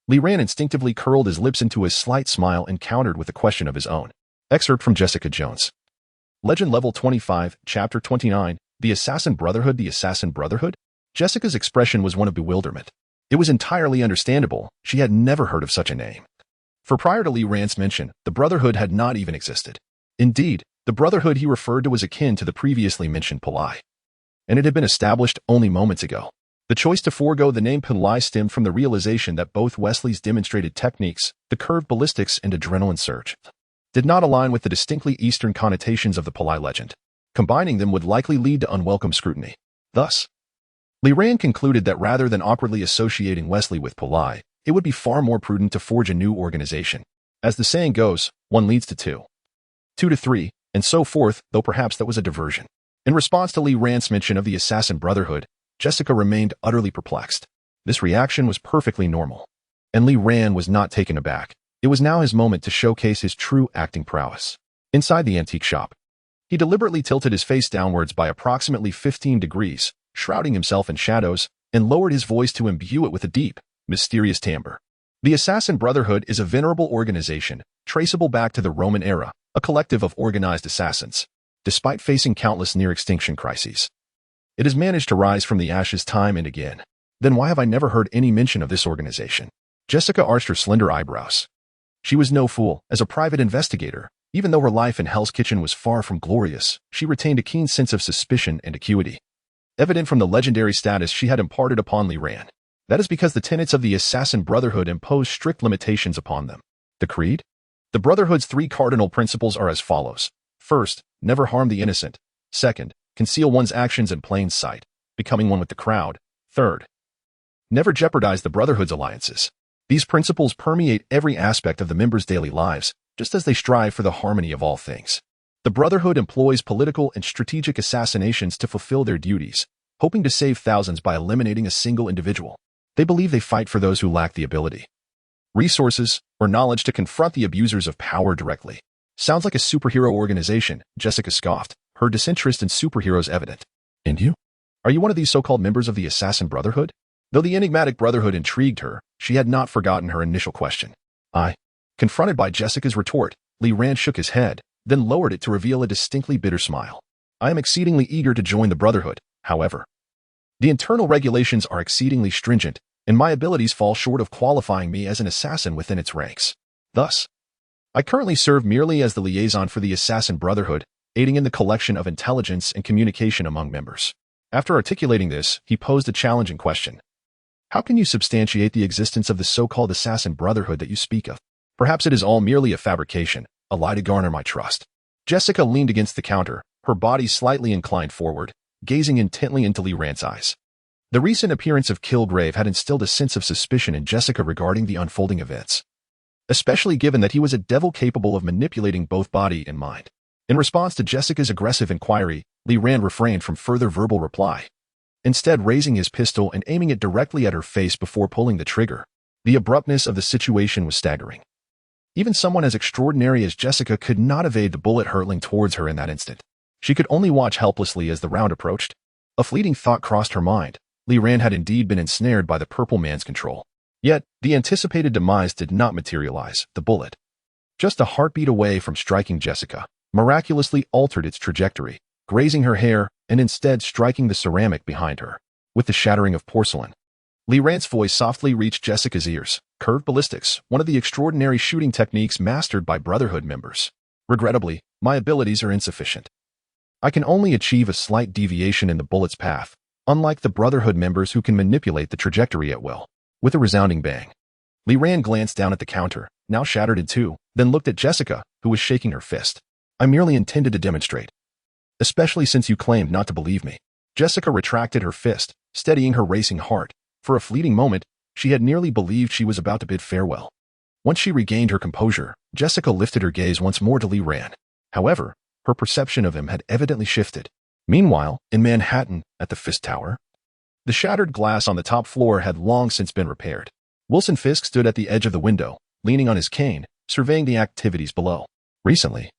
Lee Rand instinctively curled his lips into a slight smile and countered with a question of his own. Excerpt from Jessica Jones. Legend Level 25, Chapter 29, The Assassin Brotherhood. The Assassin Brotherhood? Jessica's expression was one of bewilderment. It was entirely understandable. She had never heard of such a name. For prior to Lee Rand's mention, the Brotherhood had not even existed. Indeed, the Brotherhood he referred to was akin to the previously mentioned Pillai, and it had been established only moments ago. The choice to forego the name Pillai stemmed from the realization that both Wesley's demonstrated techniques, the curved ballistics and adrenaline surge, did not align with the distinctly Eastern connotations of the Pillai legend. Combining them would likely lead to unwelcome scrutiny. Thus, Lee Rand concluded that rather than awkwardly associating Wesley with Pillai, it would be far more prudent to forge a new organization. As the saying goes, one leads to two, two to three, and so forth, though perhaps that was a diversion. In response to Lee Rand's mention of the Assassin Brotherhood, Jessica remained utterly perplexed. This reaction was perfectly normal, and Lee Rand was not taken aback. It was now his moment to showcase his true acting prowess. Inside the antique shop, he deliberately tilted his face downwards by approximately 15 degrees, shrouding himself in shadows, and lowered his voice to imbue it with a deep, mysterious timbre. The Assassin Brotherhood is a venerable organization, traceable back to the Roman era, a collective of organized assassins. Despite facing countless near-extinction crises, it has managed to rise from the ashes time and again. Then why have I never heard any mention of this organization? Jessica arched her slender eyebrows. She was no fool. As a private investigator, even though her life in Hell's Kitchen was far from glorious, she retained a keen sense of suspicion and acuity, evident from the legendary status she had imparted upon Lee Rand. That is because the tenets of the Assassin Brotherhood impose strict limitations upon them. The Creed? The Brotherhood's three cardinal principles are as follows. First, never harm the innocent. Second, conceal one's actions in plain sight, becoming one with the crowd. Third, never jeopardize the Brotherhood's alliances. These principles permeate every aspect of the members' daily lives, just as they strive for the harmony of all things. The Brotherhood employs political and strategic assassinations to fulfill their duties, hoping to save thousands by eliminating a single individual. They believe they fight for those who lack the ability, resources, or knowledge to confront the abusers of power directly. Sounds like a superhero organization, Jessica scoffed, her disinterest in superheroes evident. And you? Are you one of these so-called members of the Assassin Brotherhood? Though the enigmatic Brotherhood intrigued her, she had not forgotten her initial question. Confronted by Jessica's retort, Li Ran shook his head, then lowered it to reveal a distinctly bitter smile. I am exceedingly eager to join the Brotherhood, however. The internal regulations are exceedingly stringent, and my abilities fall short of qualifying me as an assassin within its ranks. Thus, I currently serve merely as the liaison for the Assassin Brotherhood, aiding in the collection of intelligence and communication among members. After articulating this, he posed a challenging question. How can you substantiate the existence of the so-called Assassin Brotherhood that you speak of? Perhaps it is all merely a fabrication, a lie to garner my trust. Jessica leaned against the counter, her body slightly inclined forward, gazing intently into Li Ran's eyes. The recent appearance of Kilgrave had instilled a sense of suspicion in Jessica regarding the unfolding events, especially given that he was a devil capable of manipulating both body and mind. In response to Jessica's aggressive inquiry, Li Ran refrained from further verbal reply, instead raising his pistol and aiming it directly at her face before pulling the trigger. The abruptness of the situation was staggering. Even someone as extraordinary as Jessica could not evade the bullet hurtling towards her in that instant. She could only watch helplessly as the round approached. A fleeting thought crossed her mind. Li Ran had indeed been ensnared by the purple man's control. Yet, the anticipated demise did not materialize. The bullet, just a heartbeat away from striking Jessica, miraculously altered its trajectory, grazing her hair and instead striking the ceramic behind her. With the shattering of porcelain, Li Ran's voice softly reached Jessica's ears. Curved ballistics, one of the extraordinary shooting techniques mastered by Brotherhood members. Regrettably, my abilities are insufficient. I can only achieve a slight deviation in the bullet's path, unlike the Brotherhood members who can manipulate the trajectory at will. With a resounding bang, Li Ran glanced down at the counter, now shattered in two, then looked at Jessica, who was shaking her fist. I merely intended to demonstrate. Especially since you claimed not to believe me. Jessica retracted her fist, steadying her racing heart. For a fleeting moment, she had nearly believed she was about to bid farewell. Once she regained her composure, Jessica lifted her gaze once more to Li Ran. However, her perception of him had evidently shifted. Meanwhile, in Manhattan, at the Fisk Tower, the shattered glass on the top floor had long since been repaired. Wilson Fisk stood at the edge of the window, leaning on his cane, surveying the activities below. Recently,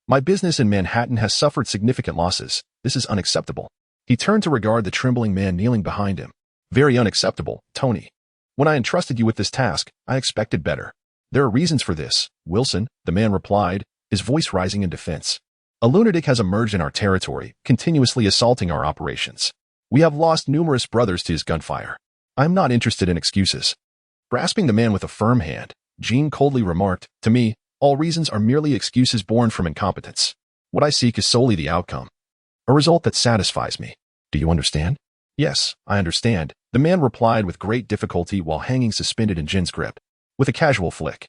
my business in Manhattan has suffered significant losses. This is unacceptable. He turned to regard the trembling man kneeling behind him. Very unacceptable, Tony. When I entrusted you with this task, I expected better. There are reasons for this, Wilson, the man replied, his voice rising in defense. A lunatic has emerged in our territory, continuously assaulting our operations. We have lost numerous brothers to his gunfire. I am not interested in excuses. Grasping the man with a firm hand, Jean coldly remarked, to me, all reasons are merely excuses born from incompetence. What I seek is solely the outcome. A result that satisfies me. Do you understand? Yes, I understand, the man replied with great difficulty while hanging suspended in Jin's grip. With a casual flick,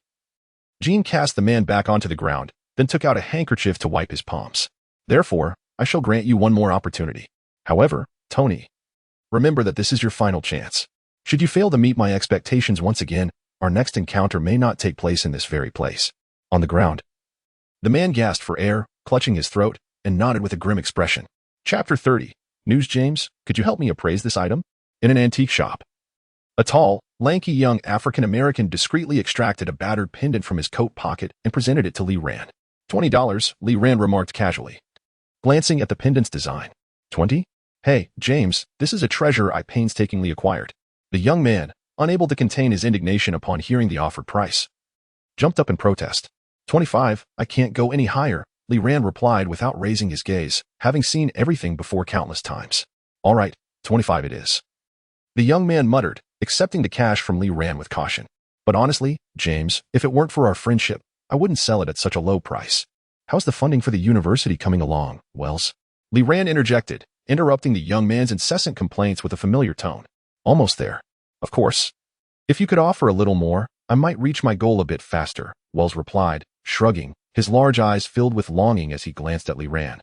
Jean cast the man back onto the ground, then took out a handkerchief to wipe his palms. Therefore, I shall grant you one more opportunity. However, Tony, remember that this is your final chance. Should you fail to meet my expectations once again, our next encounter may not take place in this very place. On the ground, the man gasped for air, clutching his throat, and nodded with a grim expression. Chapter 30. News James, could you help me appraise this item? In an antique shop, a tall, lanky young African-American discreetly extracted a battered pendant from his coat pocket and presented it to Li Ran. $20, Li Ran remarked casually, glancing at the pendant's design. 20? Hey, James, this is a treasure I painstakingly acquired. The young man, unable to contain his indignation upon hearing the offered price, jumped up in protest. 25, I can't go any higher, Li Ran replied without raising his gaze, having seen everything before countless times. All right, 25 it is. The young man muttered, accepting the cash from Li Ran with caution. But honestly, James, if it weren't for our friendship, I wouldn't sell it at such a low price. How's the funding for the university coming along, Wells? Li Ran interjected, interrupting the young man's incessant complaints with a familiar tone. Almost there. Of course. If you could offer a little more, I might reach my goal a bit faster, Wells replied, shrugging, his large eyes filled with longing as he glanced at Li Ran.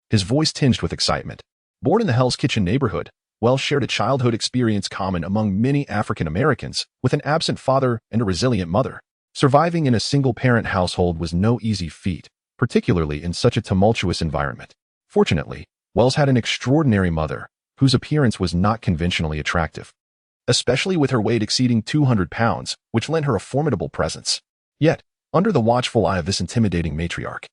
His voice tinged with excitement. Born in the Hell's Kitchen neighborhood, Wells shared a childhood experience common among many African Americans, with an absent father and a resilient mother. Surviving in a single-parent household was no easy feat, particularly in such a tumultuous environment. Fortunately, Wells had an extraordinary mother, whose appearance was not conventionally attractive, especially with her weight exceeding 200 pounds, which lent her a formidable presence. Yet, under the watchful eye of this intimidating matriarch,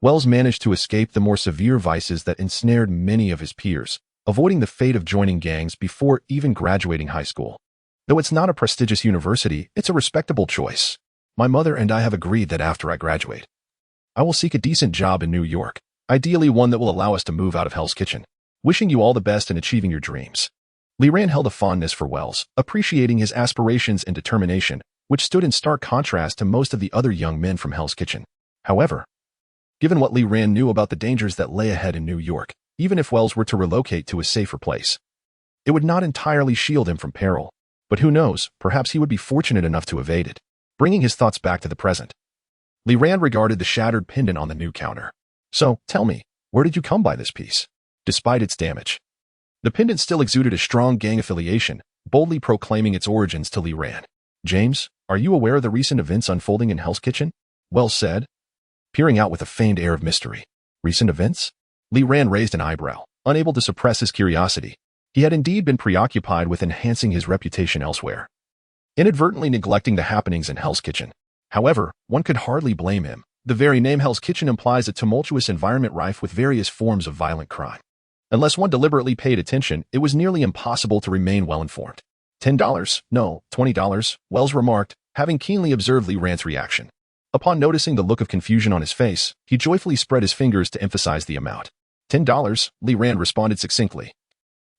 Wells managed to escape the more severe vices that ensnared many of his peers, avoiding the fate of joining gangs before even graduating high school. Though it's not a prestigious university, it's a respectable choice. My mother and I have agreed that after I graduate, I will seek a decent job in New York, ideally one that will allow us to move out of Hell's Kitchen. Wishing you all the best in achieving your dreams. Leran held a fondness for Wells, appreciating his aspirations and determination, which stood in stark contrast to most of the other young men from Hell's Kitchen. However, given what Leran knew about the dangers that lay ahead in New York, even if Wells were to relocate to a safer place, it would not entirely shield him from peril. But who knows, perhaps he would be fortunate enough to evade it. Bringing his thoughts back to the present, Leran regarded the shattered pendant on the new counter. So, tell me, where did you come by this piece? Despite its damage, the pendant still exuded a strong gang affiliation, boldly proclaiming its origins to Leran. James, are you aware of the recent events unfolding in Hell's Kitchen? Wells said, peering out with a feigned air of mystery. Recent events? Leran raised an eyebrow, unable to suppress his curiosity. He had indeed been preoccupied with enhancing his reputation elsewhere, inadvertently neglecting the happenings in Hell's Kitchen. However, one could hardly blame him. The very name Hell's Kitchen implies a tumultuous environment rife with various forms of violent crime. Unless one deliberately paid attention, it was nearly impossible to remain well-informed. $10? No, $20, Wells remarked, having keenly observed Leran's reaction. Upon noticing the look of confusion on his face, he joyfully spread his fingers to emphasize the amount. $10, Leran responded succinctly,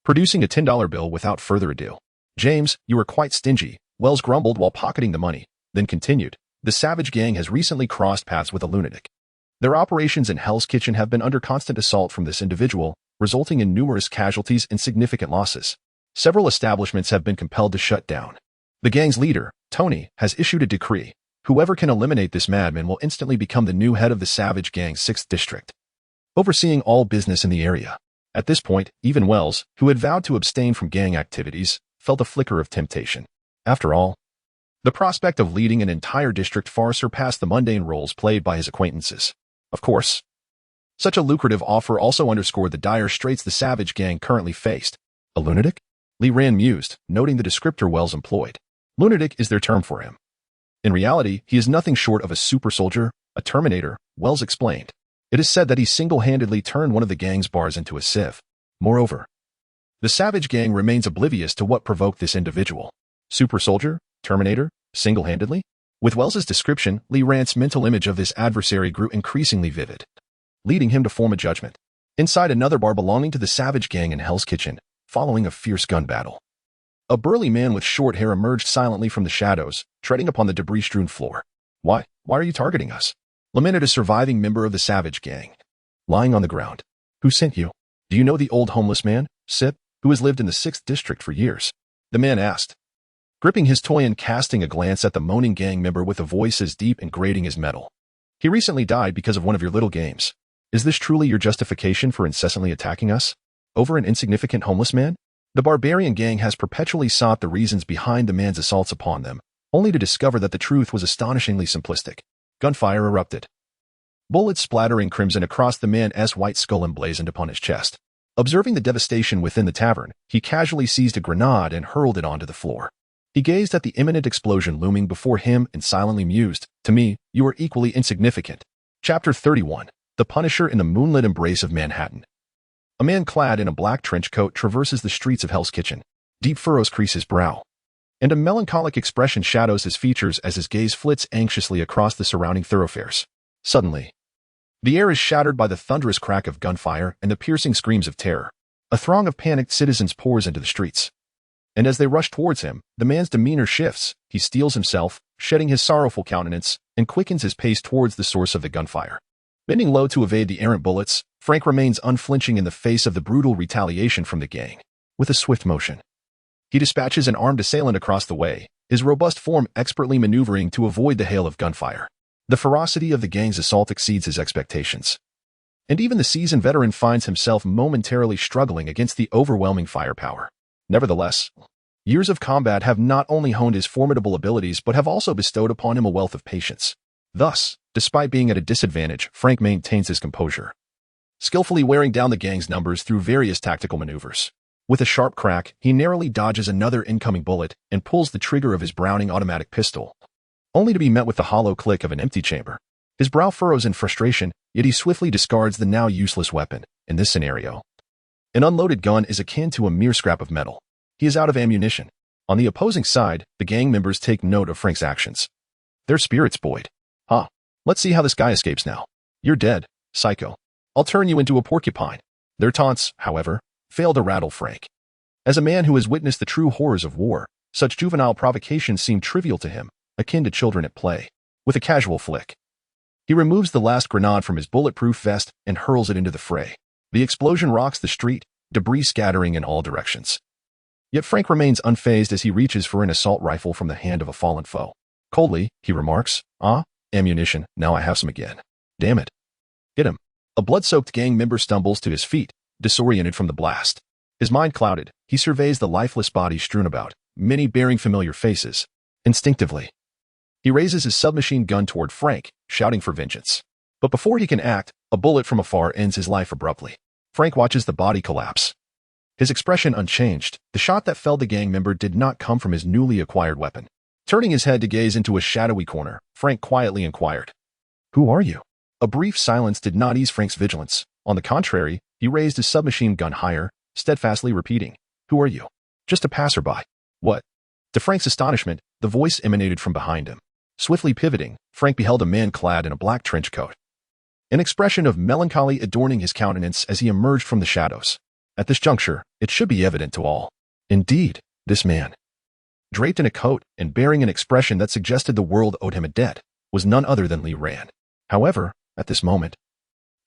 producing a $10 bill without further ado. James, you are quite stingy, Wells grumbled while pocketing the money, then continued. The Savage Gang has recently crossed paths with a lunatic. Their operations in Hell's Kitchen have been under constant assault from this individual, resulting in numerous casualties and significant losses. Several establishments have been compelled to shut down. The gang's leader, Tony, has issued a decree. Whoever can eliminate this madman will instantly become the new head of the Savage Gang's 6th district, overseeing all business in the area. At this point, even Wells, who had vowed to abstain from gang activities, felt a flicker of temptation. After all, the prospect of leading an entire district far surpassed the mundane roles played by his acquaintances. Of course, such a lucrative offer also underscored the dire straits the Savage Gang currently faced. A lunatic? Leran mused, noting the descriptor Wells employed. Lunatic is their term for him. In reality, he is nothing short of a super soldier, a Terminator, Wells explained. It is said that he single-handedly turned one of the gang's bars into a sieve. Moreover, the Savage Gang remains oblivious to what provoked this individual. Super soldier? Terminator? Single-handedly? With Wells's description, Leran's mental image of this adversary grew increasingly vivid, leading him to form a judgment. Inside another bar belonging to the Savage Gang in Hell's Kitchen, following a fierce gun battle, a burly man with short hair emerged silently from the shadows, treading upon the debris-strewn floor. Why are you targeting us? Lamented a surviving member of the Savage Gang, lying on the ground. Who sent you? Do you know the old homeless man, Sip, who has lived in the 6th district for years? The man asked, gripping his toy and casting a glance at the moaning gang member with a voice as deep and grating as metal. He recently died because of one of your little games. Is this truly your justification for incessantly attacking us? Over an insignificant homeless man? The barbarian gang has perpetually sought the reasons behind the man's assaults upon them, only to discover that the truth was astonishingly simplistic. Gunfire erupted, bullets splattering crimson across the man's white skull emblazoned upon his chest. Observing the devastation within the tavern, he casually seized a grenade and hurled it onto the floor. He gazed at the imminent explosion looming before him and silently mused, to me, you are equally insignificant. Chapter 31. The Punisher in the Moonlit Embrace of Manhattan. A man clad in a black trench coat traverses the streets of Hell's Kitchen. Deep furrows crease his brow, and a melancholic expression shadows his features as his gaze flits anxiously across the surrounding thoroughfares. Suddenly, the air is shattered by the thunderous crack of gunfire and the piercing screams of terror. A throng of panicked citizens pours into the streets, and as they rush towards him, the man's demeanor shifts. He steels himself, shedding his sorrowful countenance, and quickens his pace towards the source of the gunfire. Bending low to evade the errant bullets, Frank remains unflinching in the face of the brutal retaliation from the gang. With a swift motion, he dispatches an armed assailant across the way, his robust form expertly maneuvering to avoid the hail of gunfire. The ferocity of the gang's assault exceeds his expectations, and even the seasoned veteran finds himself momentarily struggling against the overwhelming firepower. Nevertheless, years of combat have not only honed his formidable abilities but have also bestowed upon him a wealth of patience. Thus, despite being at a disadvantage, Frank maintains his composure, skillfully wearing down the gang's numbers through various tactical maneuvers. With a sharp crack, he narrowly dodges another incoming bullet and pulls the trigger of his Browning automatic pistol, only to be met with the hollow click of an empty chamber. His brow furrows in frustration, yet he swiftly discards the now useless weapon. In this scenario, an unloaded gun is akin to a mere scrap of metal. He is out of ammunition. On the opposing side, the gang members take note of Frank's actions. Their spirits buoyed. Let's see how this guy escapes now. You're dead, psycho. I'll turn you into a porcupine. Their taunts, however, fail to rattle Frank. As a man who has witnessed the true horrors of war, such juvenile provocations seem trivial to him, akin to children at play. With a casual flick, he removes the last grenade from his bulletproof vest and hurls it into the fray. The explosion rocks the street, debris scattering in all directions. Yet Frank remains unfazed as he reaches for an assault rifle from the hand of a fallen foe. Coldly, he remarks, ammunition, now I have some again. Damn it. Hit him. A blood-soaked gang member stumbles to his feet, disoriented from the blast. His mind clouded, he surveys the lifeless bodies strewn about, many bearing familiar faces. Instinctively, he raises his submachine gun toward Frank, shouting for vengeance. But before he can act, a bullet from afar ends his life abruptly. Frank watches the body collapse, his expression unchanged. The shot that felled the gang member did not come from his newly acquired weapon. Turning his head to gaze into a shadowy corner, Frank quietly inquired, "Who are you?" A brief silence did not ease Frank's vigilance. On the contrary, he raised his submachine gun higher, steadfastly repeating, "Who are you?" "Just a passerby." "What?" To Frank's astonishment, the voice emanated from behind him. Swiftly pivoting, Frank beheld a man clad in a black trench coat, an expression of melancholy adorning his countenance as he emerged from the shadows. At this juncture, it should be evident to all. Indeed, this man, draped in a coat and bearing an expression that suggested the world owed him a debt, was none other than Lee Rand. However, at this moment,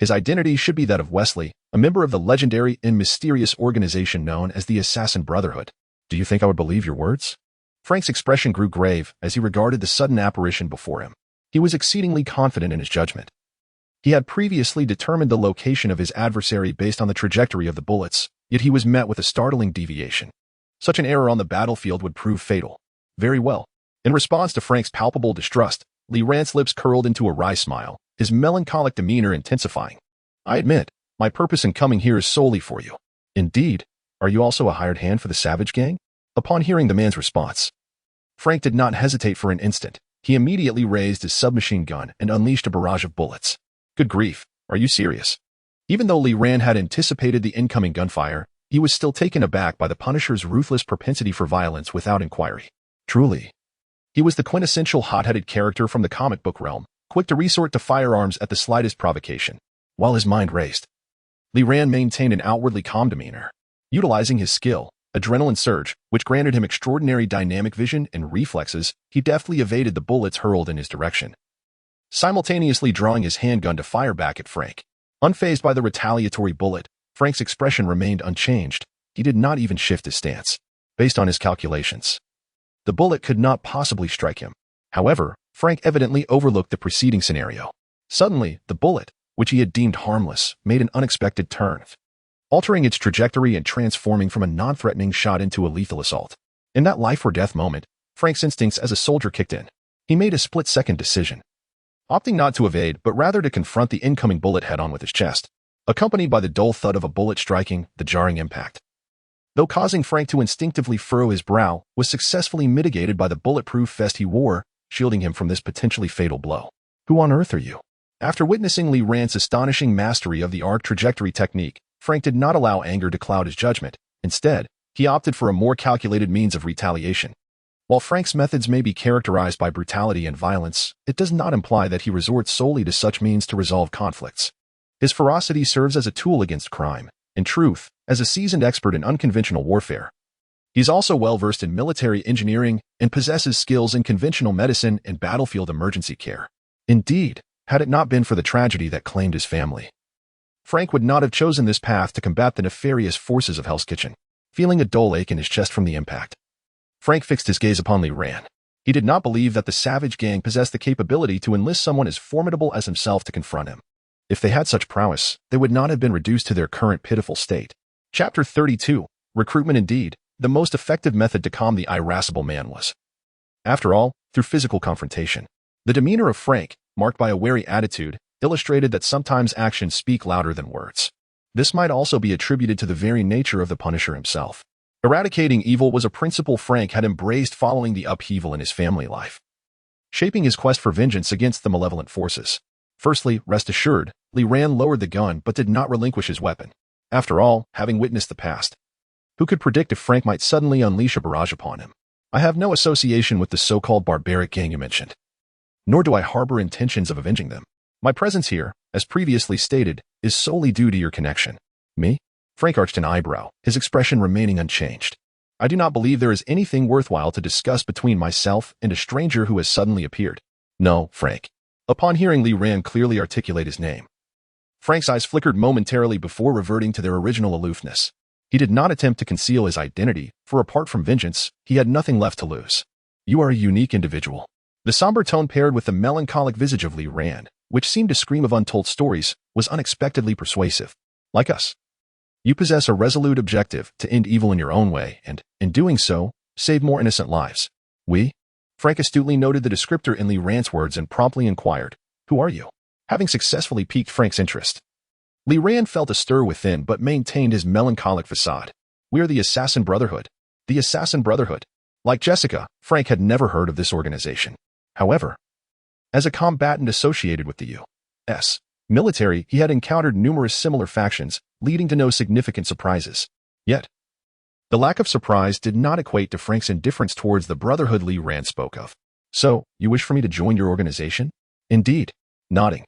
his identity should be that of Wesley, a member of the legendary and mysterious organization known as the Assassin Brotherhood. "Do you think I would believe your words?" Frank's expression grew grave as he regarded the sudden apparition before him. He was exceedingly confident in his judgment. He had previously determined the location of his adversary based on the trajectory of the bullets, yet he was met with a startling deviation. Such an error on the battlefield would prove fatal. Very well. In response to Frank's palpable distrust, Lee Rand's lips curled into a wry smile, his melancholic demeanor intensifying. "I admit, my purpose in coming here is solely for you." "Indeed? Are you also a hired hand for the Savage Gang?" Upon hearing the man's response, Frank did not hesitate for an instant. He immediately raised his submachine gun and unleashed a barrage of bullets. "Good grief, are you serious?" Even though Lee Rand had anticipated the incoming gunfire, he was still taken aback by the Punisher's ruthless propensity for violence without inquiry. Truly, he was the quintessential hot-headed character from the comic book realm, quick to resort to firearms at the slightest provocation. While his mind raced, Lee Rand maintained an outwardly calm demeanor. Utilizing his skill, adrenaline surge, which granted him extraordinary dynamic vision and reflexes, he deftly evaded the bullets hurled in his direction, simultaneously drawing his handgun to fire back at Frank. Unfazed by the retaliatory bullet, Frank's expression remained unchanged. He did not even shift his stance. Based on his calculations, the bullet could not possibly strike him. However, Frank evidently overlooked the preceding scenario. Suddenly, the bullet, which he had deemed harmless, made an unexpected turn, altering its trajectory and transforming from a non-threatening shot into a lethal assault. In that life-or-death moment, Frank's instincts as a soldier kicked in. He made a split-second decision, opting not to evade but rather to confront the incoming bullet head-on with his chest, accompanied by the dull thud of a bullet striking, the jarring impact, though causing Frank to instinctively furrow his brow, was successfully mitigated by the bulletproof vest he wore, shielding him from this potentially fatal blow. "Who on earth are you?" After witnessing Lee Rand's astonishing mastery of the arc trajectory technique, Frank did not allow anger to cloud his judgment. Instead, he opted for a more calculated means of retaliation. While Frank's methods may be characterized by brutality and violence, it does not imply that he resorts solely to such means to resolve conflicts. His ferocity serves as a tool against crime. In truth, as a seasoned expert in unconventional warfare, he's also well-versed in military engineering and possesses skills in conventional medicine and battlefield emergency care. Indeed, had it not been for the tragedy that claimed his family, Frank would not have chosen this path to combat the nefarious forces of Hell's Kitchen. Feeling a dull ache in his chest from the impact, Frank fixed his gaze upon Lee Rand. He did not believe that the Savage Gang possessed the capability to enlist someone as formidable as himself to confront him. If they had such prowess, they would not have been reduced to their current pitiful state. Chapter 32. Recruitment. Indeed, the most effective method to calm the irascible man was, after all, through physical confrontation. The demeanor of Frank, marked by a wary attitude, illustrated that sometimes actions speak louder than words. This might also be attributed to the very nature of the Punisher himself. Eradicating evil was a principle Frank had embraced following the upheaval in his family life, shaping his quest for vengeance against the malevolent forces. Firstly, rest assured, Lee Rand lowered the gun but did not relinquish his weapon. After all, having witnessed the past, who could predict if Frank might suddenly unleash a barrage upon him? I have no association with the so-called barbaric gang you mentioned, nor do I harbor intentions of avenging them. My presence here, as previously stated, is solely due to your connection. Me? Frank arched an eyebrow, his expression remaining unchanged. I do not believe there is anything worthwhile to discuss between myself and a stranger who has suddenly appeared. No, Frank. Upon hearing Lee Rand clearly articulate his name, Frank's eyes flickered momentarily before reverting to their original aloofness. He did not attempt to conceal his identity, for apart from vengeance, he had nothing left to lose. You are a unique individual. The somber tone paired with the melancholic visage of Lee Rand, which seemed to scream of untold stories, was unexpectedly persuasive. Like us, you possess a resolute objective to end evil in your own way and, in doing so, save more innocent lives. We? Frank astutely noted the descriptor in Lee Rand's words and promptly inquired, who are you? Having successfully piqued Frank's interest, Lee Rand felt a stir within but maintained his melancholic facade. We are the Assassin Brotherhood. The Assassin Brotherhood. Like Jessica, Frank had never heard of this organization. However, as a combatant associated with the U.S. military, he had encountered numerous similar factions, leading to no significant surprises. Yet, the lack of surprise did not equate to Frank's indifference towards the Brotherhood Lee Rand spoke of. So, you wish for me to join your organization? Indeed. Nodding,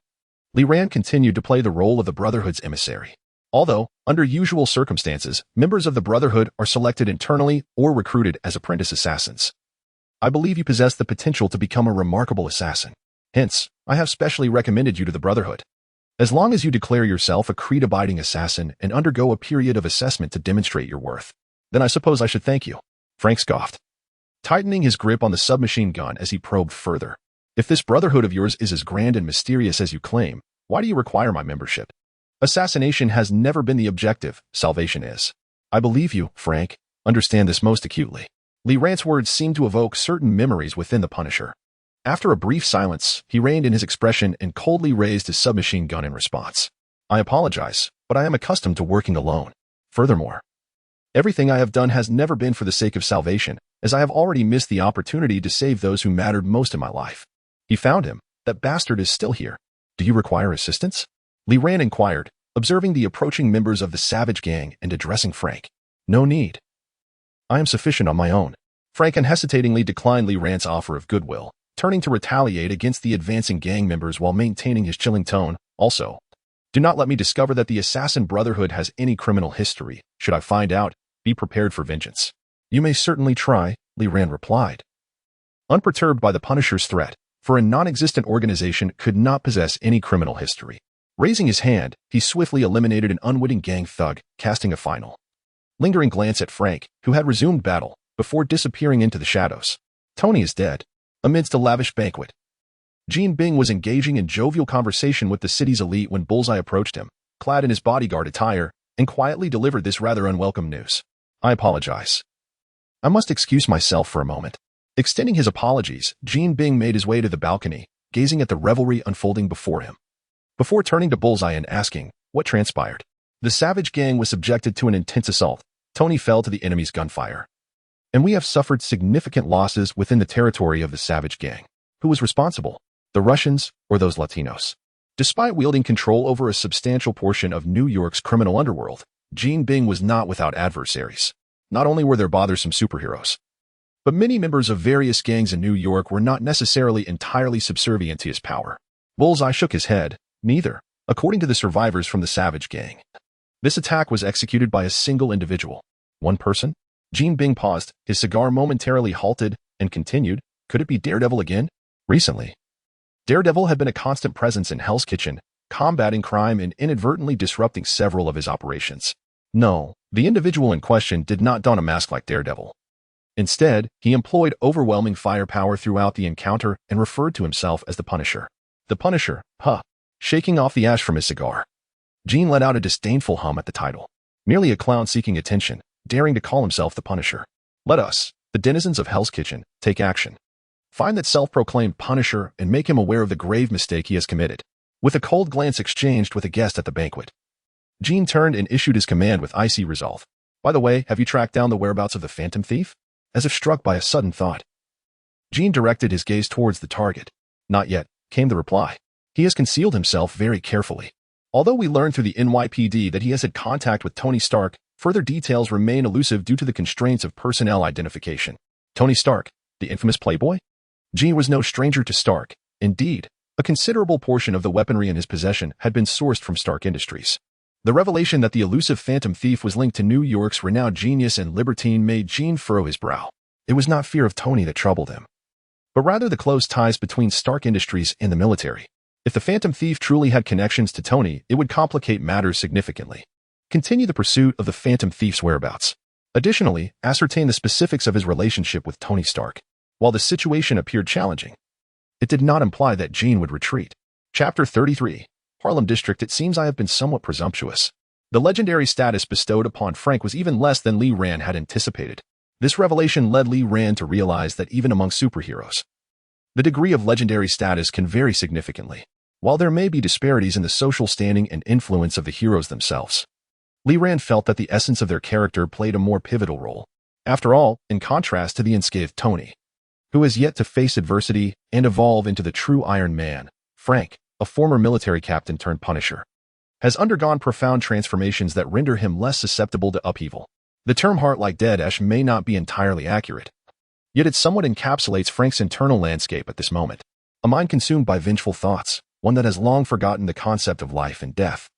Lee Rand continued to play the role of the Brotherhood's emissary. Although, under usual circumstances, members of the Brotherhood are selected internally or recruited as apprentice assassins. I believe you possess the potential to become a remarkable assassin. Hence, I have specially recommended you to the Brotherhood. As long as you declare yourself a creed-abiding assassin and undergo a period of assessment to demonstrate your worth, then I suppose I should thank you. Frank scoffed, tightening his grip on the submachine gun as he probed further. If this Brotherhood of yours is as grand and mysterious as you claim, why do you require my membership? Assassination has never been the objective, salvation is. I believe you, Frank, understand this most acutely. Lee Rand's words seemed to evoke certain memories within the Punisher. After a brief silence, he reined in his expression and coldly raised his submachine gun in response. I apologize, but I am accustomed to working alone. Furthermore, everything I have done has never been for the sake of salvation, as I have already missed the opportunity to save those who mattered most in my life. He found him. That bastard is still here. Do you require assistance? Lee Rand inquired, observing the approaching members of the Savage Gang and addressing Frank. No need. I am sufficient on my own. Frank unhesitatingly declined Lee Rand's offer of goodwill, turning to retaliate against the advancing gang members while maintaining his chilling tone. Also, do not let me discover that the Assassin Brotherhood has any criminal history. Should I find out, be prepared for vengeance. You may certainly try, Lee Rand replied, unperturbed by the Punisher's threat, for a non-existent organization could not possess any criminal history. Raising his hand, he swiftly eliminated an unwitting gang thug, casting a final, lingering glance at Frank, who had resumed battle, before disappearing into the shadows. Tony is dead. Amidst a lavish banquet, Jean Bing was engaging in jovial conversation with the city's elite when Bullseye approached him, clad in his bodyguard attire, and quietly delivered this rather unwelcome news. I apologize. I must excuse myself for a moment. Extending his apologies, Jean Bing made his way to the balcony, gazing at the revelry unfolding before him, before turning to Bullseye and asking, what transpired? The Savage Gang was subjected to an intense assault. Tony fell to the enemy's gunfire, and we have suffered significant losses within the territory of the Savage Gang. Who was responsible? The Russians or those Latinos? Despite wielding control over a substantial portion of New York's criminal underworld, Jean Bing was not without adversaries. Not only were there bothersome superheroes, but many members of various gangs in New York were not necessarily entirely subservient to his power. Bullseye shook his head. Neither, according to the survivors from the Savage Gang. This attack was executed by a single individual. One person? Jean Bing paused, his cigar momentarily halted, and continued, could it be Daredevil again? Recently, Daredevil had been a constant presence in Hell's Kitchen, combating crime and inadvertently disrupting several of his operations. No, the individual in question did not don a mask like Daredevil. Instead, he employed overwhelming firepower throughout the encounter and referred to himself as the Punisher. The Punisher, huh? Shaking off the ash from his cigar, Jean let out a disdainful hum at the title. Merely a clown seeking attention, daring to call himself the Punisher. Let us, the denizens of Hell's Kitchen, take action. find that self-proclaimed Punisher and make him aware of the grave mistake he has committed. With a cold glance exchanged with a guest at the banquet, Gene turned and issued his command with icy resolve. By the way, have you tracked down the whereabouts of the Phantom Thief? As if struck by a sudden thought, Gene directed his gaze towards the target. Not yet, came the reply. He has concealed himself very carefully. Although we learned through the NYPD that he has had contact with Tony Stark, further details remain elusive due to the constraints of personnel identification. Tony Stark, the infamous playboy? Gene was no stranger to Stark. Indeed, a considerable portion of the weaponry in his possession had been sourced from Stark Industries. The revelation that the elusive Phantom Thief was linked to New York's renowned genius and libertine made Gene furrow his brow. It was not fear of Tony that troubled him, but rather the close ties between Stark Industries and the military. If the Phantom Thief truly had connections to Tony, it would complicate matters significantly. Continue the pursuit of the Phantom Thief's whereabouts. Additionally, ascertain the specifics of his relationship with Tony Stark. While the situation appeared challenging, it did not imply that Gene would retreat. Chapter 33. Harlem District. It seems I have been somewhat presumptuous. The legendary status bestowed upon Frank was even less than Lee Rand had anticipated. This revelation led Lee Rand to realize that even among superheroes, the degree of legendary status can vary significantly. While there may be disparities in the social standing and influence of the heroes themselves, Lee Rand felt that the essence of their character played a more pivotal role. After all, in contrast to the unscathed Tony, who has yet to face adversity and evolve into the true Iron Man, Frank, a former military captain turned Punisher, has undergone profound transformations that render him less susceptible to upheaval. The term heart like dead ash may not be entirely accurate, yet it somewhat encapsulates Frank's internal landscape at this moment. A mind consumed by vengeful thoughts, one that has long forgotten the concept of life and death,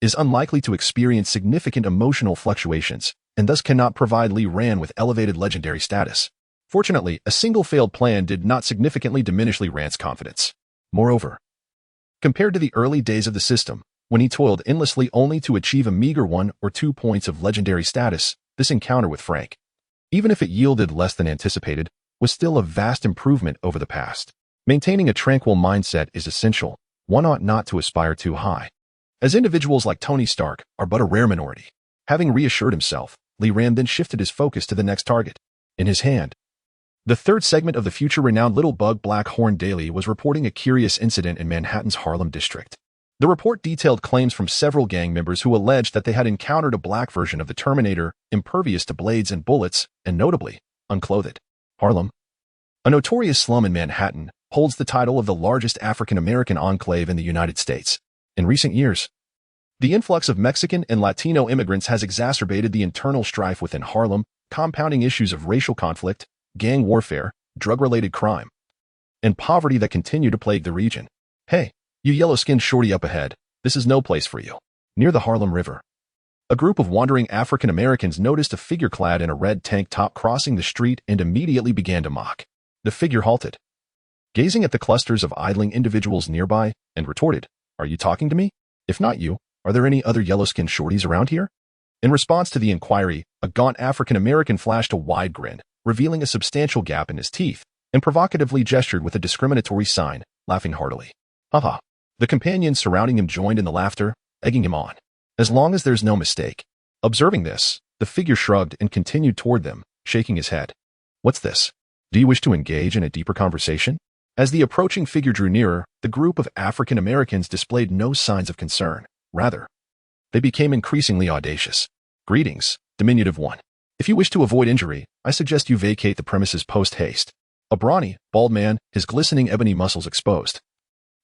is unlikely to experience significant emotional fluctuations, and thus cannot provide Lee Rand with elevated legendary status. Fortunately, a single failed plan did not significantly diminish Lee Rand's confidence. Moreover, compared to the early days of the system, when he toiled endlessly only to achieve a meager 1 or 2 points of legendary status, this encounter with Frank, even if it yielded less than anticipated, was still a vast improvement over the past. Maintaining a tranquil mindset is essential. One ought not to aspire too high, as individuals like Tony Stark are but a rare minority. Having reassured himself, Lee Rand then shifted his focus to the next target. In his hand, the third segment of the future-renowned Little Bug Black Horn Daily was reporting a curious incident in Manhattan's Harlem district. The report detailed claims from several gang members who alleged that they had encountered a black version of the Terminator, impervious to blades and bullets, and notably, unclothed. Harlem, a notorious slum in Manhattan, holds the title of the largest African-American enclave in the United States. In recent years, the influx of Mexican and Latino immigrants has exacerbated the internal strife within Harlem, compounding issues of racial conflict, gang warfare, drug-related crime, and poverty that continue to plague the region. Hey, you yellow-skinned shorty up ahead, this is no place for you. Near the Harlem River, a group of wandering African Americans noticed a figure clad in a red tank top crossing the street and immediately began to mock. The figure halted, gazing at the clusters of idling individuals nearby, and retorted, "Are you talking to me? If not you, are there any other yellow-skinned shorties around here?" In response to the inquiry, a gaunt African American flashed a wide grin, revealing a substantial gap in his teeth, and provocatively gestured with a discriminatory sign, laughing heartily. Haha. The companions surrounding him joined in the laughter, egging him on. As long as there's no mistake. Observing this, the figure shrugged and continued toward them, shaking his head. What's this? Do you wish to engage in a deeper conversation? As the approaching figure drew nearer, the group of African Americans displayed no signs of concern. Rather, they became increasingly audacious. Greetings, diminutive one. If you wish to avoid injury, I suggest you vacate the premises post-haste. A brawny, bald man, his glistening ebony muscles exposed,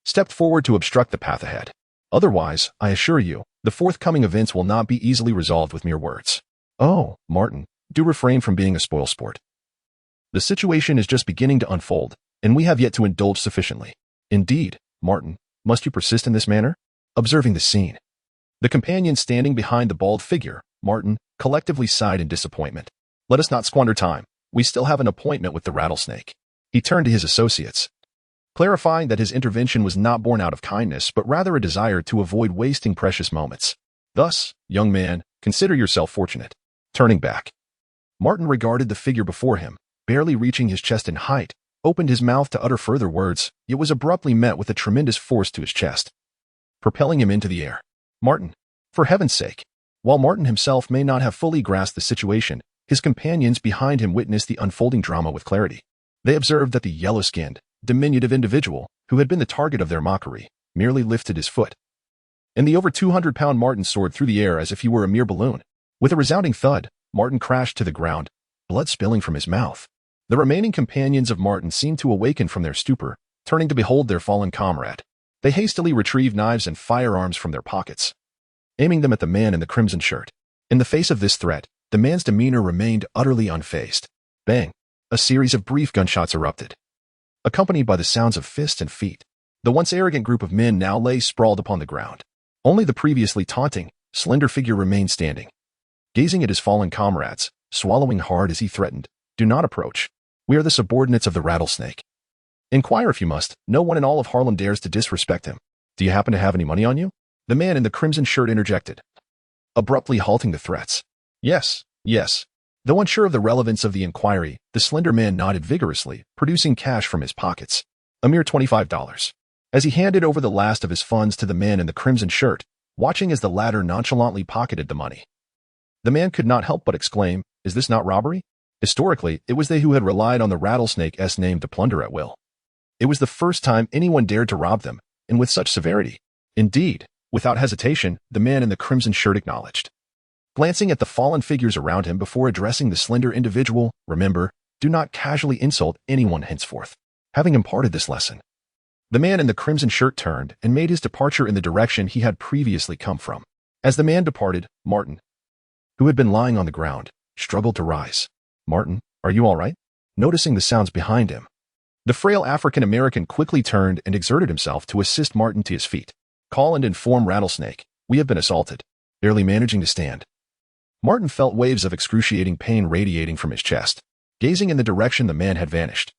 stepped forward to obstruct the path ahead. Otherwise, I assure you, the forthcoming events will not be easily resolved with mere words. Oh, Martin, do refrain from being a spoilsport. The situation is just beginning to unfold, and we have yet to indulge sufficiently. Indeed, Martin, must you persist in this manner? Observing the scene, the companion standing behind the bald figure, Martin, collectively sighed in disappointment. Let us not squander time. We still have an appointment with the rattlesnake. He turned to his associates, clarifying that his intervention was not born out of kindness, but rather a desire to avoid wasting precious moments. Thus, young man, consider yourself fortunate. Turning back, Martin regarded the figure before him, barely reaching his chest in height, opened his mouth to utter further words, yet was abruptly met with a tremendous force to his chest, propelling him into the air. Martin, for heaven's sake. While Martin himself may not have fully grasped the situation, his companions behind him witnessed the unfolding drama with clarity. They observed that the yellow-skinned, diminutive individual, who had been the target of their mockery, merely lifted his foot. And the over 200-pound Martin soared through the air as if he were a mere balloon. With a resounding thud, Martin crashed to the ground, blood spilling from his mouth. The remaining companions of Martin seemed to awaken from their stupor, turning to behold their fallen comrade. They hastily retrieved knives and firearms from their pockets, aiming them at the man in the crimson shirt. In the face of this threat, the man's demeanor remained utterly unfazed. Bang! A series of brief gunshots erupted, accompanied by the sounds of fists and feet. The once arrogant group of men now lay sprawled upon the ground. Only the previously taunting, slender figure remained standing, gazing at his fallen comrades, swallowing hard as he threatened, "Do not approach. We are the subordinates of the rattlesnake. Inquire if you must. No one in all of Harlem dares to disrespect him. Do you happen to have any money on you?" The man in the crimson shirt interjected, abruptly halting the threats. Yes. Though unsure of the relevance of the inquiry, the slender man nodded vigorously, producing cash from his pockets. A mere $25. As he handed over the last of his funds to the man in the crimson shirt, watching as the latter nonchalantly pocketed the money. The man could not help but exclaim, "Is this not robbery?" Historically, it was they who had relied on the rattlesnake's name to plunder at will. It was the first time anyone dared to rob them, and with such severity. Indeed, without hesitation, the man in the crimson shirt acknowledged. Glancing at the fallen figures around him before addressing the slender individual, "Remember, do not casually insult anyone henceforth." Having imparted this lesson, the man in the crimson shirt turned and made his departure in the direction he had previously come from. As the man departed, Martin, who had been lying on the ground, struggled to rise. "Martin, are you all right?" Noticing the sounds behind him, the frail African-American quickly turned and exerted himself to assist Martin to his feet. "Call and inform Rattlesnake. We have been assaulted." Barely managing to stand, Martin felt waves of excruciating pain radiating from his chest. Gazing in the direction the man had vanished,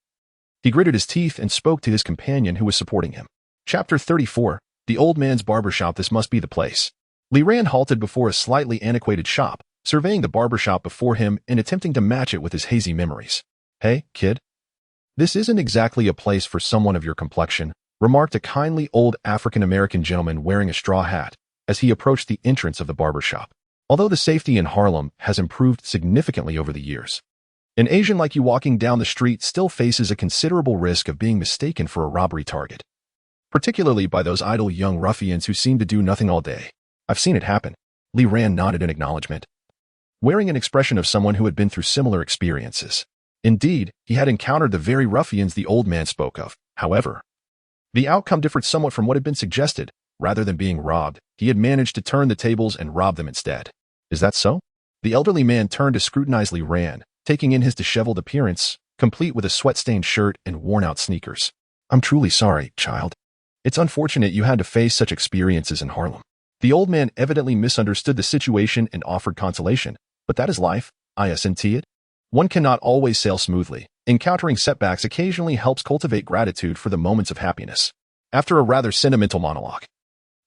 he gritted his teeth and spoke to his companion who was supporting him. Chapter 34, The Old Man's Barbershop. This must be the place. Lee Rand halted before a slightly antiquated shop, surveying the barbershop before him and attempting to match it with his hazy memories. "Hey, kid. This isn't exactly a place for someone of your complexion," remarked a kindly old African-American gentleman wearing a straw hat as he approached the entrance of the barbershop. Although the safety in Harlem has improved significantly over the years, an Asian like you walking down the street still faces a considerable risk of being mistaken for a robbery target, particularly by those idle young ruffians who seem to do nothing all day. "I've seen it happen." Lee Rand nodded in acknowledgement, wearing an expression of someone who had been through similar experiences. Indeed, he had encountered the very ruffians the old man spoke of. However, the outcome differed somewhat from what had been suggested. Rather than being robbed, he had managed to turn the tables and rob them instead. "Is that so?" The elderly man turned to scrutinize Lee Rand, taking in his disheveled appearance, complete with a sweat-stained shirt and worn-out sneakers. "I'm truly sorry, child. It's unfortunate you had to face such experiences in Harlem." The old man evidently misunderstood the situation and offered consolation. "But that is life, isn't it? One cannot always sail smoothly. Encountering setbacks occasionally helps cultivate gratitude for the moments of happiness." After a rather sentimental monologue,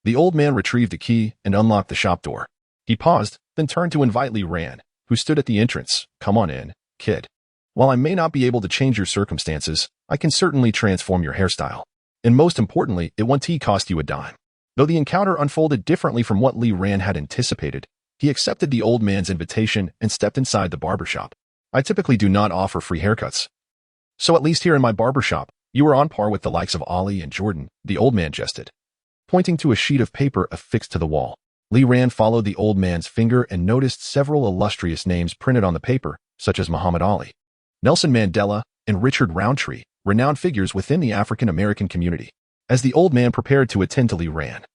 the old man retrieved the key and unlocked the shop door. He paused, then turned to invite Lee Rand, who stood at the entrance. "Come on in, kid. While I may not be able to change your circumstances, I can certainly transform your hairstyle. And most importantly, it won't cost you a dime." Though the encounter unfolded differently from what Lee Rand had anticipated, he accepted the old man's invitation and stepped inside the barbershop. "I typically do not offer free haircuts, so at least here in my barbershop, you are on par with the likes of Ollie and Jordan," the old man jested, pointing to a sheet of paper affixed to the wall. Lee Rand followed the old man's finger and noticed several illustrious names printed on the paper, such as Muhammad Ali, Nelson Mandela, and Richard Roundtree, renowned figures within the African-American community. As the old man prepared to attend to Lee Rand,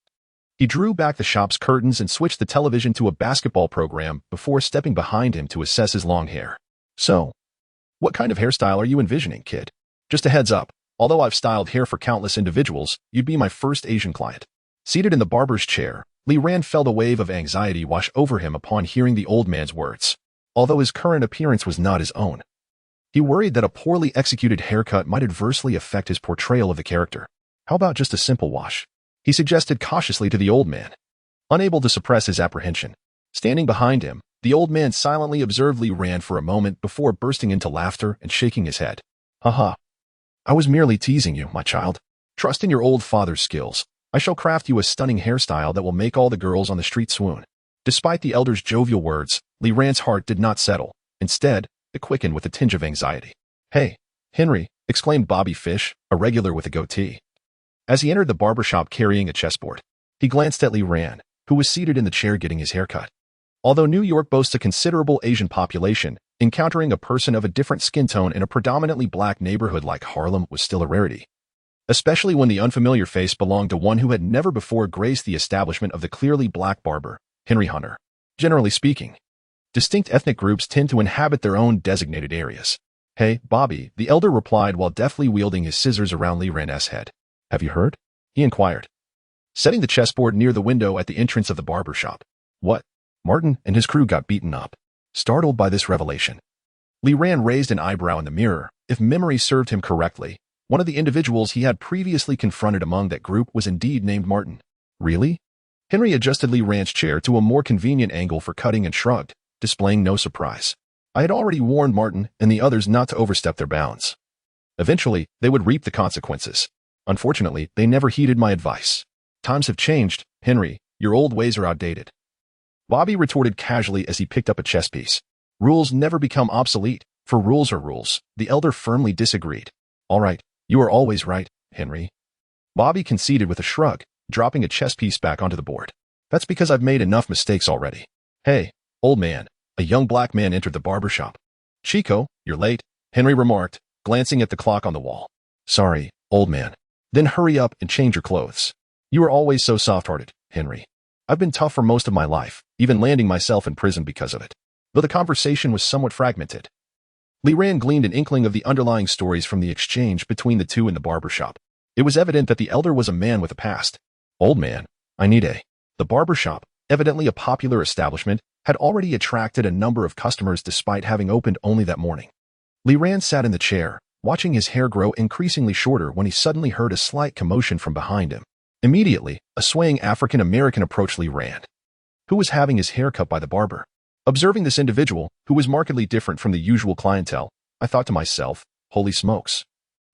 he drew back the shop's curtains and switched the television to a basketball program before stepping behind him to assess his long hair. "So, what kind of hairstyle are you envisioning, kid? Just a heads up, although I've styled hair for countless individuals, you'd be my first Asian client." Seated in the barber's chair, Lee Rand felt a wave of anxiety wash over him upon hearing the old man's words. Although his current appearance was not his own, he worried that a poorly executed haircut might adversely affect his portrayal of the character. "How about just a simple wash?" he suggested cautiously to the old man, unable to suppress his apprehension. Standing behind him, the old man silently observed Lee Rand for a moment before bursting into laughter and shaking his head. "Haha. I was merely teasing you, my child. Trust in your old father's skills. I shall craft you a stunning hairstyle that will make all the girls on the street swoon." Despite the elder's jovial words, Lee Rand's heart did not settle. Instead, it quickened with a tinge of anxiety. "Hey, Henry, exclaimed Bobby Fish, a regular with a goatee. As he entered the barbershop carrying a chessboard, he glanced at Lee Ran, who was seated in the chair getting his haircut. Although New York boasts a considerable Asian population, encountering a person of a different skin tone in a predominantly black neighborhood like Harlem was still a rarity. Especially when the unfamiliar face belonged to one who had never before graced the establishment of the clearly black barber, Henry Hunter. Generally speaking, distinct ethnic groups tend to inhabit their own designated areas. "Hey, Bobby," the elder replied while deftly wielding his scissors around Lee Ran's head. "Have you heard?" he inquired, setting the chessboard near the window at the entrance of the barber shop. "What?" Martin and his crew got beaten up. Startled by this revelation, Lee Ran raised an eyebrow in the mirror. If memory served him correctly, one of the individuals he had previously confronted among that group was indeed named Martin. "Really?" Henry adjusted Lee Ran's chair to a more convenient angle for cutting and shrugged, displaying no surprise. "I had already warned Martin and the others not to overstep their bounds. Eventually, they would reap the consequences. Unfortunately, they never heeded my advice. Times have changed, Henry. Your old ways are outdated." Bobby retorted casually as he picked up a chess piece. "Rules never become obsolete, for rules are rules." The elder firmly disagreed. "All right, you are always right, Henry." Bobby conceded with a shrug, dropping a chess piece back onto the board. "That's because I've made enough mistakes already." "Hey, old man." A young black man entered the barber shop. "Chico, you're late," Henry remarked, glancing at the clock on the wall. "Sorry, old man." "Then hurry up and change your clothes." "You are always so soft-hearted, Henry." "I've been tough for most of my life, even landing myself in prison because of it." Though the conversation was somewhat fragmented, Lee Ran gleaned an inkling of the underlying stories from the exchange between the two in the barber shop. It was evident that the elder was a man with a past. "Old man, I need a..." The barber shop, evidently a popular establishment, had already attracted a number of customers despite having opened only that morning. Lee Ran sat in the chair, watching his hair grow increasingly shorter when he suddenly heard a slight commotion from behind him. Immediately, a swaying African-American approached Lee Ran, who was having his hair cut by the barber. Observing this individual, who was markedly different from the usual clientele, I thought to myself, holy smokes.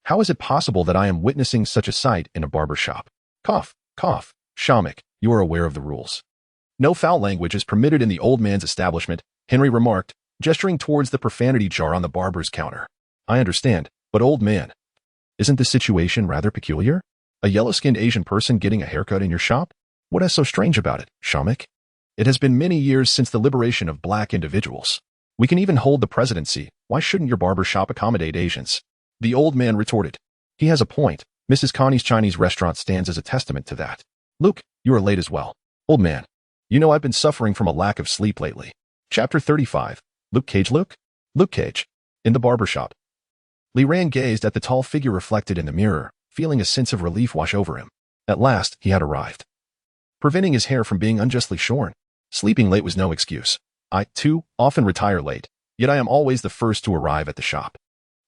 How is it possible that I am witnessing such a sight in a barber shop? Cough, cough. Shamek, you are aware of the rules. No foul language is permitted in the old man's establishment, Henry remarked, gesturing towards the profanity jar on the barber's counter. I understand, but old man, isn't the situation rather peculiar? A yellow-skinned Asian person getting a haircut in your shop? What is so strange about it, Shamek? It has been many years since the liberation of black individuals. We can even hold the presidency. Why shouldn't your barber shop accommodate Asians? The old man retorted. He has a point. Mrs. Connie's Chinese restaurant stands as a testament to that. Luke, you are late as well. Old man, you know I've been suffering from a lack of sleep lately. Chapter 35. Luke Cage. Luke Cage. In the barber shop. Lee Ran gazed at the tall figure reflected in the mirror, feeling a sense of relief wash over him. At last, he had arrived, preventing his hair from being unjustly shorn. Sleeping late was no excuse. I, too, often retire late, yet I am always the first to arrive at the shop.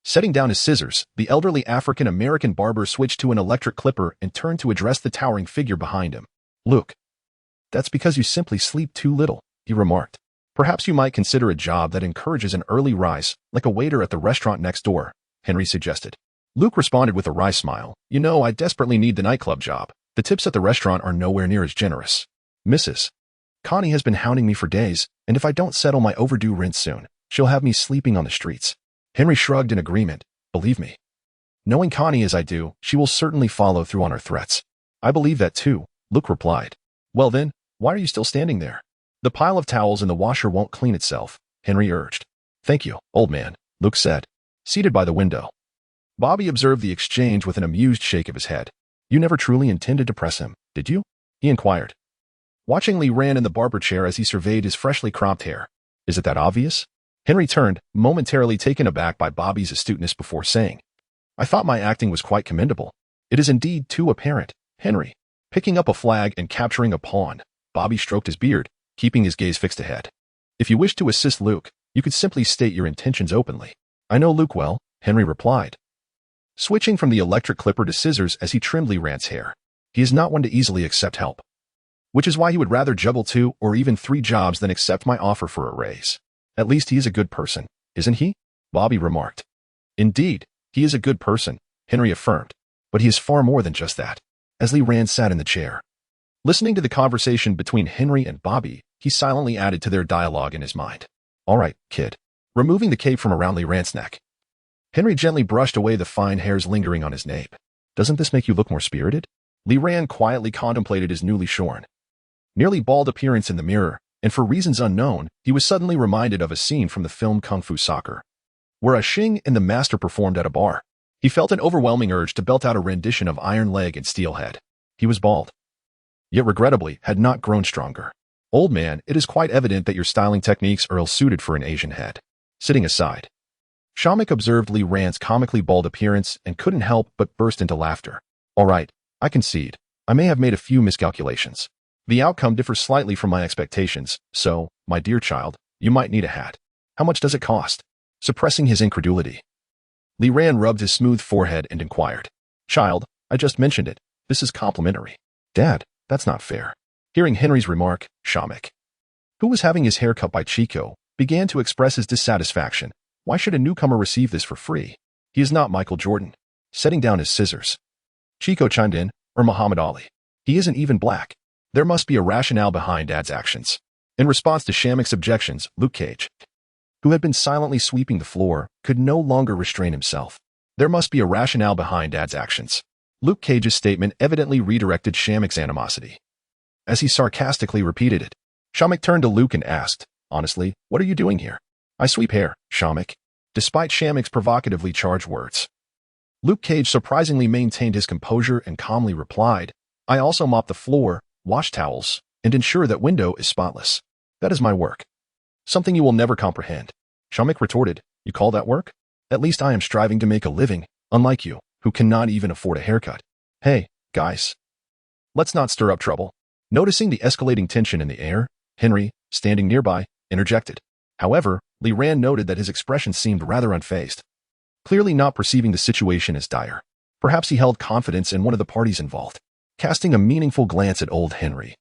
Setting down his scissors, the elderly African-American barber switched to an electric clipper and turned to address the towering figure behind him. Luke, that's because you simply sleep too little, he remarked. Perhaps you might consider a job that encourages an early rise, like a waiter at the restaurant next door, Henry suggested. Luke responded with a wry smile. You know, I desperately need the nightclub job. The tips at the restaurant are nowhere near as generous. Mrs. Connie has been hounding me for days, and if I don't settle my overdue rent soon, she'll have me sleeping on the streets. Henry shrugged in agreement. Believe me. Knowing Connie as I do, she will certainly follow through on her threats. I believe that too, Luke replied. Well then, why are you still standing there? The pile of towels in the washer won't clean itself, Henry urged. Thank you, old man, Luke said, seated by the window. Bobby observed the exchange with an amused shake of his head. You never truly intended to press him, did you? He inquired, watching Lee Ran in the barber chair as he surveyed his freshly cropped hair. Is it that obvious? Henry turned, momentarily taken aback by Bobby's astuteness before saying, I thought my acting was quite commendable. It is indeed too apparent, Henry. Picking up a flag and capturing a pawn, Bobby stroked his beard, keeping his gaze fixed ahead. If you wish to assist Luke, you could simply state your intentions openly. I know Luke well, Henry replied, switching from the electric clipper to scissors as he trimmed Lee Ran's hair. He is not one to easily accept help, which is why he would rather juggle 2 or even 3 jobs than accept my offer for a raise. At least he is a good person, isn't he? Bobby remarked. Indeed, he is a good person, Henry affirmed, but he is far more than just that. As Lee Ran sat in the chair, listening to the conversation between Henry and Bobby, he silently added to their dialogue in his mind. All right, kid. Removing the cape from around Lee Ran's neck, Henry gently brushed away the fine hairs lingering on his nape. Doesn't this make you look more spirited? Li Ran quietly contemplated his newly shorn, nearly bald appearance in the mirror, and for reasons unknown, he was suddenly reminded of a scene from the film Kung Fu Soccer, where a Xing and the master performed at a bar. He felt an overwhelming urge to belt out a rendition of Iron Leg and Steel Head. He was bald, yet regrettably had not grown stronger. Old man, it is quite evident that your styling techniques are ill-suited for an Asian head. Sitting aside, Shamik observed Li Ran's comically bald appearance and couldn't help but burst into laughter. All right, I concede. I may have made a few miscalculations. The outcome differs slightly from my expectations, so, my dear child, you might need a hat. How much does it cost? Suppressing his incredulity, Li Ran rubbed his smooth forehead and inquired. Child, I just mentioned it. This is complimentary. Dad, that's not fair. Hearing Henry's remark, Shamik, who was having his hair cut by Chico, began to express his dissatisfaction. Why should a newcomer receive this for free? He is not Michael Jordan. Setting down his scissors, Chico chimed in, or Muhammad Ali. He isn't even black. There must be a rationale behind Dad's actions. In response to Shamik's objections, Luke Cage, who had been silently sweeping the floor, could no longer restrain himself. There must be a rationale behind Dad's actions. Luke Cage's statement evidently redirected Shamik's animosity. As he sarcastically repeated it, Shamik turned to Luke and asked, honestly, what are you doing here? I sweep hair, Shamik. Despite Shamik's provocatively charged words, Luke Cage surprisingly maintained his composure and calmly replied, I also mop the floor, wash towels, and ensure that window is spotless. That is my work. Something you will never comprehend. Shamik retorted, you call that work? At least I am striving to make a living, unlike you, who cannot even afford a haircut. Hey, guys. Let's not stir up trouble. Noticing the escalating tension in the air, Henry, standing nearby, interjected. However, Li Ran noted that his expression seemed rather unfazed, clearly not perceiving the situation as dire. Perhaps he held confidence in one of the parties involved. Casting a meaningful glance at old Henry,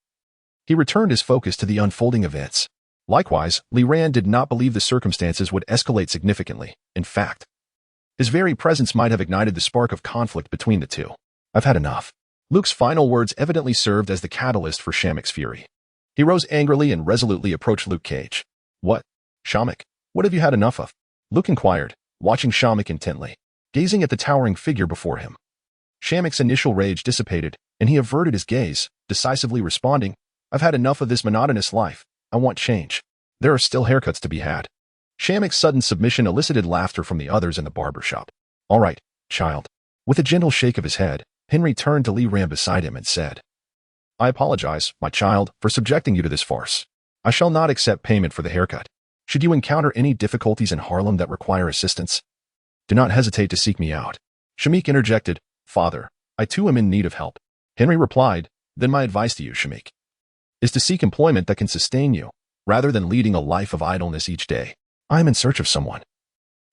he returned his focus to the unfolding events. Likewise, Li Ran did not believe the circumstances would escalate significantly. In fact, his very presence might have ignited the spark of conflict between the two. I've had enough. Luke's final words evidently served as the catalyst for Shamik's fury. He rose angrily and resolutely approached Luke Cage. What? Shamik, what have you had enough of? Luke inquired, watching Shamik intently, gazing at the towering figure before him. Shamik's initial rage dissipated, and he averted his gaze, decisively responding, I've had enough of this monotonous life. I want change. There are still haircuts to be had. Shamik's sudden submission elicited laughter from the others in the barber shop. All right, child. With a gentle shake of his head, Henry turned to Li Ran beside him and said, I apologize, my child, for subjecting you to this farce. I shall not accept payment for the haircut. Should you encounter any difficulties in Harlem that require assistance, do not hesitate to seek me out. Shamik interjected, Father, I too am in need of help. Henry replied, Then my advice to you, Shamik, is to seek employment that can sustain you, rather than leading a life of idleness each day. I am in search of someone.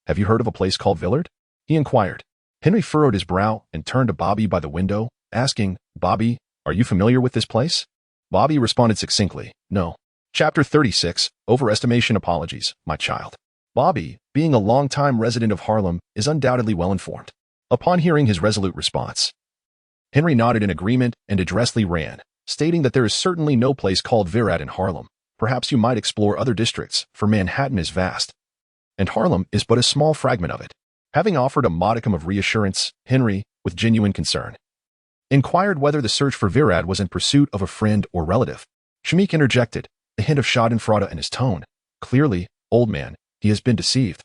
Have you heard of a place called Villard? He inquired. Henry furrowed his brow and turned to Bobby by the window, asking, Bobby, are you familiar with this place? Bobby responded succinctly, No. Chapter 36, Overestimation Apologies, my child. Bobby, being a longtime resident of Harlem, is undoubtedly well-informed. Upon hearing his resolute response, Henry nodded in agreement and addressed Li Ran, stating that there is certainly no place called Virad in Harlem. Perhaps you might explore other districts, for Manhattan is vast, and Harlem is but a small fragment of it. Having offered a modicum of reassurance, Henry, with genuine concern, inquired whether the search for Virad was in pursuit of a friend or relative. Shamik interjected, a hint of schadenfreude in his tone. Clearly, old man, he has been deceived.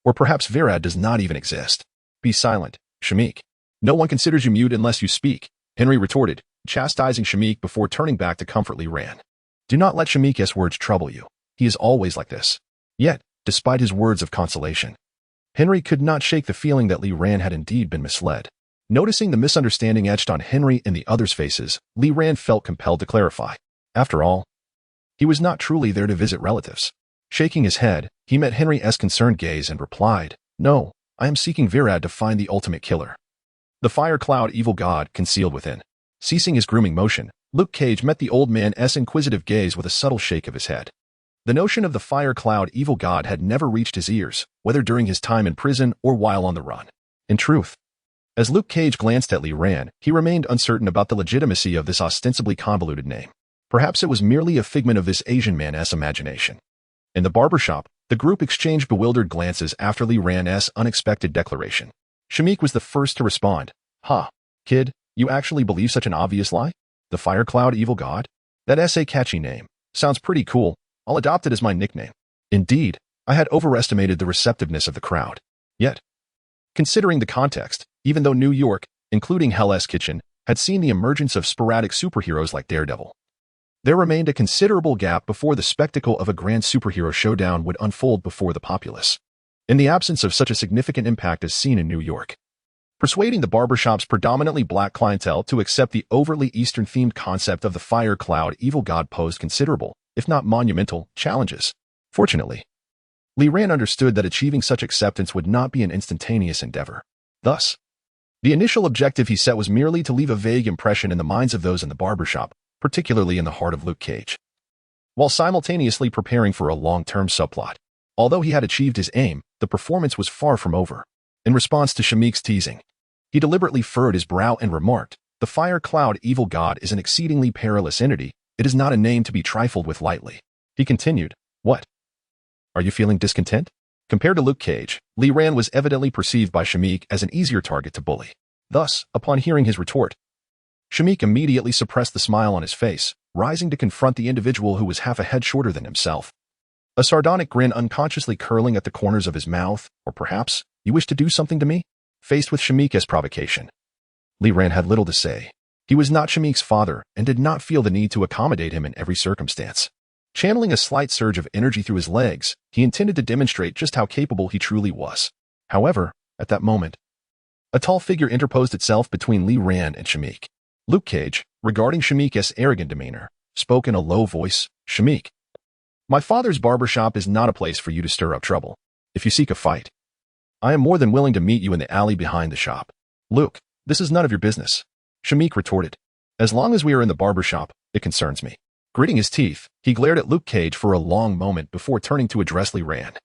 Or perhaps Virad does not even exist. Be silent, Shamik. No one considers you mute unless you speak, Henry retorted, chastising Shamik before turning back to comfort Li Ran. Do not let Shamik's words trouble you. He is always like this. Yet, despite his words of consolation, Henry could not shake the feeling that Li Ran had indeed been misled. Noticing the misunderstanding etched on Henry and the others' faces, Li Ran felt compelled to clarify. After all, he was not truly there to visit relatives. Shaking his head, he met Henry's concerned gaze and replied, No, I am seeking Virad to find the ultimate killer. The fire cloud evil god concealed within. Ceasing his grooming motion, Luke Cage met the old man's inquisitive gaze with a subtle shake of his head. The notion of the fire cloud evil god had never reached his ears, whether during his time in prison or while on the run. In truth, as Luke Cage glanced at Li Ran, he remained uncertain about the legitimacy of this ostensibly convoluted name. Perhaps it was merely a figment of this Asian man's imagination. In the barber shop, The group exchanged bewildered glances after Li Ran's unexpected declaration. Shamik was the first to respond. "Ha, kid, you actually believe such an obvious lie? The Fire Cloud Evil God? That's a catchy name. Sounds pretty cool. I'll adopt it as my nickname." Indeed, I had overestimated the receptiveness of the crowd. Yet, considering the context, even though New York, including Hell's Kitchen, had seen the emergence of sporadic superheroes like Daredevil, there remained a considerable gap before the spectacle of a grand superhero showdown would unfold before the populace. In the absence of such a significant impact as seen in New York, persuading the barbershop's predominantly black clientele to accept the overtly Eastern-themed concept of the Fire Cloud Evil God posed considerable, if not monumental, challenges. Fortunately, Li Ran understood that achieving such acceptance would not be an instantaneous endeavor. Thus, the initial objective he set was merely to leave a vague impression in the minds of those in the barbershop, particularly in the heart of Luke Cage, while simultaneously preparing for a long-term subplot. Although he had achieved his aim, the performance was far from over. In response to Shamik's teasing, he deliberately furrowed his brow and remarked, "The Fire Cloud Evil God is an exceedingly perilous entity. It is not a name to be trifled with lightly." He continued, "What? Are you feeling discontent?" Compared to Luke Cage, Li Ran was evidently perceived by Shamik as an easier target to bully. Thus, upon hearing his retort, Shamik immediately suppressed the smile on his face, rising to confront the individual who was half a head shorter than himself. A sardonic grin unconsciously curling at the corners of his mouth, or perhaps, "You wish to do something to me?" Faced with Shamik's provocation, Li Ran had little to say. He was not Shamik's father and did not feel the need to accommodate him in every circumstance. Channeling a slight surge of energy through his legs, he intended to demonstrate just how capable he truly was. However, at that moment, a tall figure interposed itself between Li Ran and Shamik. Luke Cage, regarding Shamik's arrogant demeanor, spoke in a low voice, "Shamik, my father's barbershop is not a place for you to stir up trouble. If you seek a fight, I am more than willing to meet you in the alley behind the shop." "Luke, this is none of your business," Shamik retorted. "As long as we are in the barbershop, it concerns me." Gritting his teeth, he glared at Luke Cage for a long moment before turning to address Li Ran,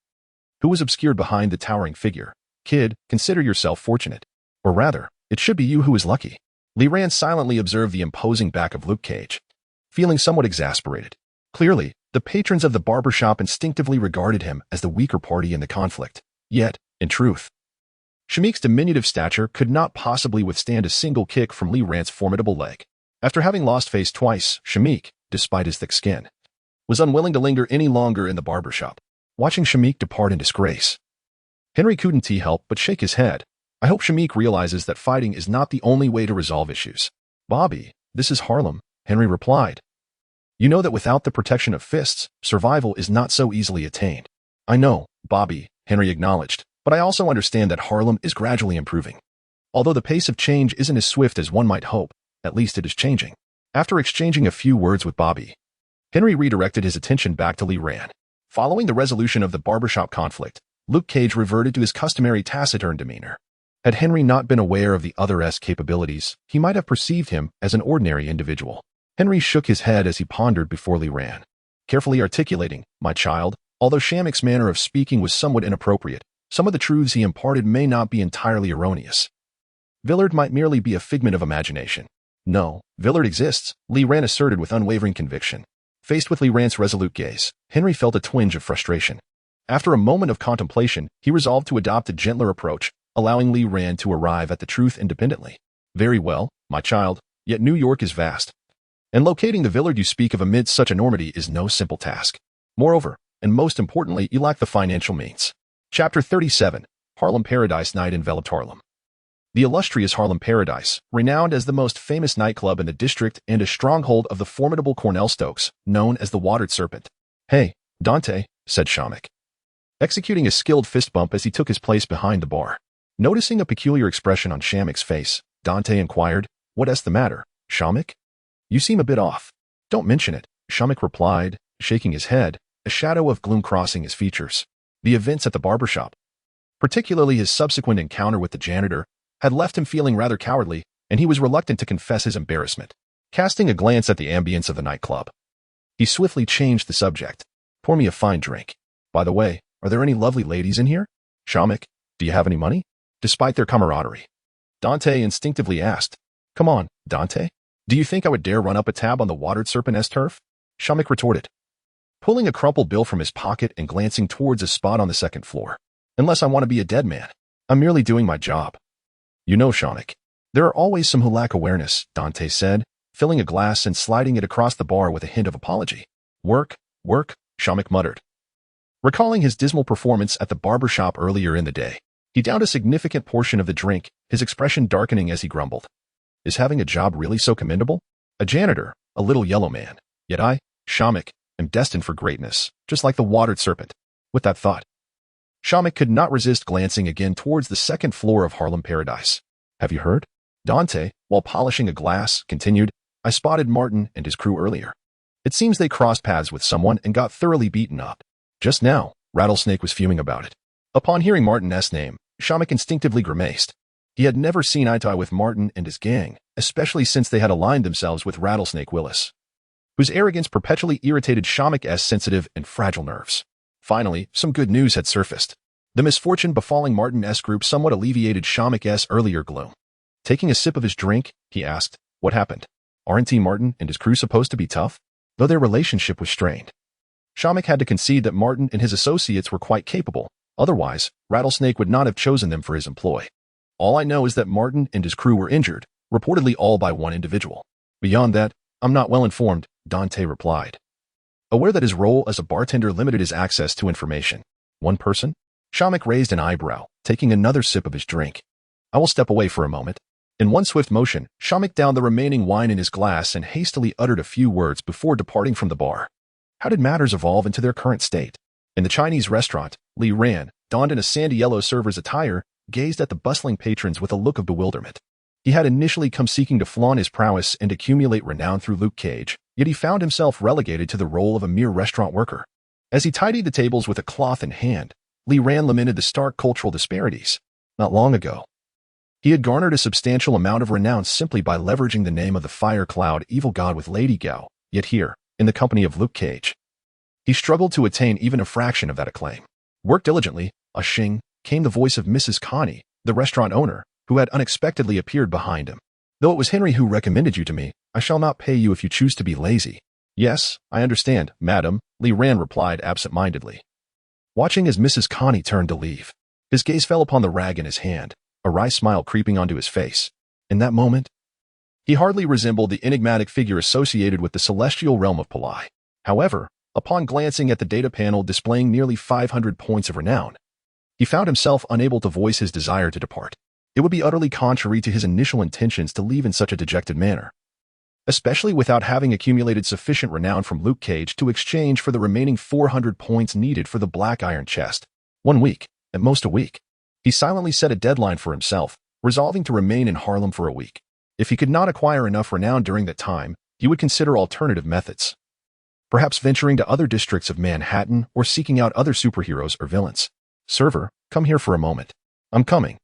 who was obscured behind the towering figure. "Kid, consider yourself fortunate. Or rather, it should be you who is lucky." Li Ran silently observed the imposing back of Luke Cage, feeling somewhat exasperated. Clearly, the patrons of the barbershop instinctively regarded him as the weaker party in the conflict. Yet, in truth, Shamik's diminutive stature could not possibly withstand a single kick from Li Ran's formidable leg. After having lost face twice, Shamik, despite his thick skin, was unwilling to linger any longer in the barbershop. Watching Shamik depart in disgrace, Henry couldn't help but shake his head. "I hope Shamik realizes that fighting is not the only way to resolve issues." "Bobby, this is Harlem," Henry replied. "You know that without the protection of fists, survival is not so easily attained." "I know, Bobby," Henry acknowledged, "but I also understand that Harlem is gradually improving. Although the pace of change isn't as swift as one might hope, at least it is changing." After exchanging a few words with Bobby, Henry redirected his attention back to Li Ran. Following the resolution of the barbershop conflict, Luke Cage reverted to his customary taciturn demeanor. Had Henry not been aware of the other's capabilities, he might have perceived him as an ordinary individual. Henry shook his head as he pondered before Li Ran, carefully articulating, "My child, although Shamik's manner of speaking was somewhat inappropriate, some of the truths he imparted may not be entirely erroneous. Villard might merely be a figment of imagination." "No, Villard exists," Li Ran asserted with unwavering conviction. Faced with Li Ran's resolute gaze, Henry felt a twinge of frustration. After a moment of contemplation, he resolved to adopt a gentler approach, allowing Li Ran to arrive at the truth independently. "Very well, my child, yet New York is vast, and locating the Villard you speak of amid such enormity is no simple task. Moreover, and most importantly, you lack the financial means." Chapter 37, Harlem Paradise Night enveloped Harlem. The illustrious Harlem Paradise, renowned as the most famous nightclub in the district and a stronghold of the formidable Cornell Stokes, known as the Watered Serpent. "Hey, Dante," said Shamik, executing a skilled fist bump as he took his place behind the bar. Noticing a peculiar expression on Shamik's face, Dante inquired, "What's the matter, Shamik? You seem a bit off." "Don't mention it," Shamik replied, shaking his head, a shadow of gloom crossing his features. The events at the barbershop, particularly his subsequent encounter with the janitor, had left him feeling rather cowardly, and he was reluctant to confess his embarrassment. Casting a glance at the ambience of the nightclub, he swiftly changed the subject. "Pour me a fine drink. By the way, are there any lovely ladies in here? Shamik, do you have any money?" Despite their camaraderie, Dante instinctively asked, "Come on, Dante. Do you think I would dare run up a tab on the Watered Serpent's turf?" Shamik retorted, pulling a crumpled bill from his pocket and glancing towards a spot on the second floor. Unless I want to be a dead man. I'm merely doing my job. You know, Shanik, there are always some who lack awareness, Dante said, filling a glass and sliding it across the bar with a hint of apology. Work, Shanik muttered. Recalling his dismal performance at the barber shop earlier in the day, he downed a significant portion of the drink, his expression darkening as he grumbled. Is having a job really so commendable? A janitor, a little yellow man. Yet I, Shanik, am destined for greatness, just like the watered serpent. With that thought, Shanik could not resist glancing again towards the second floor of Harlem Paradise. Have you heard? Dante, while polishing a glass, continued, I spotted Martin and his crew earlier. It seems they crossed paths with someone and got thoroughly beaten up. Just now, Rattlesnake was fuming about it. Upon hearing Martin's name, Shanik instinctively grimaced. He had never seen eye to eye with Martin and his gang, especially since they had aligned themselves with Rattlesnake Willis, whose arrogance perpetually irritated Shanik's sensitive and fragile nerves. Finally, some good news had surfaced. The misfortune befalling Martin's group somewhat alleviated Shanik's earlier gloom. Taking a sip of his drink, he asked, what happened? Aren't Martin and his crew supposed to be tough? Though their relationship was strained. Shanik had to concede that Martin and his associates were quite capable. Otherwise, Rattlesnake would not have chosen them for his employ. All I know is that Martin and his crew were injured, reportedly all by one individual. Beyond that, I'm not well informed, Dante replied. Aware that his role as a bartender limited his access to information. One person? Shanik raised an eyebrow, taking another sip of his drink. I will step away for a moment. In one swift motion, Shanik downed the remaining wine in his glass and hastily uttered a few words before departing from the bar. How did matters evolve into their current state? In the Chinese restaurant, Li Ran, donned in a sandy yellow server's attire, gazed at the bustling patrons with a look of bewilderment. He had initially come seeking to flaunt his prowess and accumulate renown through Luke Cage, yet he found himself relegated to the role of a mere restaurant worker. As he tidied the tables with a cloth in hand, Li Ran lamented the stark cultural disparities. Not long ago, he had garnered a substantial amount of renown simply by leveraging the name of the Fire Cloud Evil God with Lady Gao, yet here, in the company of Luke Cage, he struggled to attain even a fraction of that acclaim. Work diligently, Shing, came the voice of Mrs. Connie, the restaurant owner, who had unexpectedly appeared behind him. Though it was Henry who recommended you to me, I shall not pay you if you choose to be lazy. Yes, I understand, madam, Li Ran replied absent-mindedly. Watching as Mrs. Connie turned to leave, his gaze fell upon the rag in his hand, a wry smile creeping onto his face. In that moment, he hardly resembled the enigmatic figure associated with the celestial realm of Palai. However, upon glancing at the data panel displaying nearly 500 points of renown, he found himself unable to voice his desire to depart. It would be utterly contrary to his initial intentions to leave in such a dejected manner, especially without having accumulated sufficient renown from Luke Cage to exchange for the remaining 400 points needed for the black iron chest. 1 week, at most a week. He silently set a deadline for himself, resolving to remain in Harlem for a week. If he could not acquire enough renown during that time, he would consider alternative methods. Perhaps venturing to other districts of Manhattan or seeking out other superheroes or villains. Server, come here for a moment. I'm coming.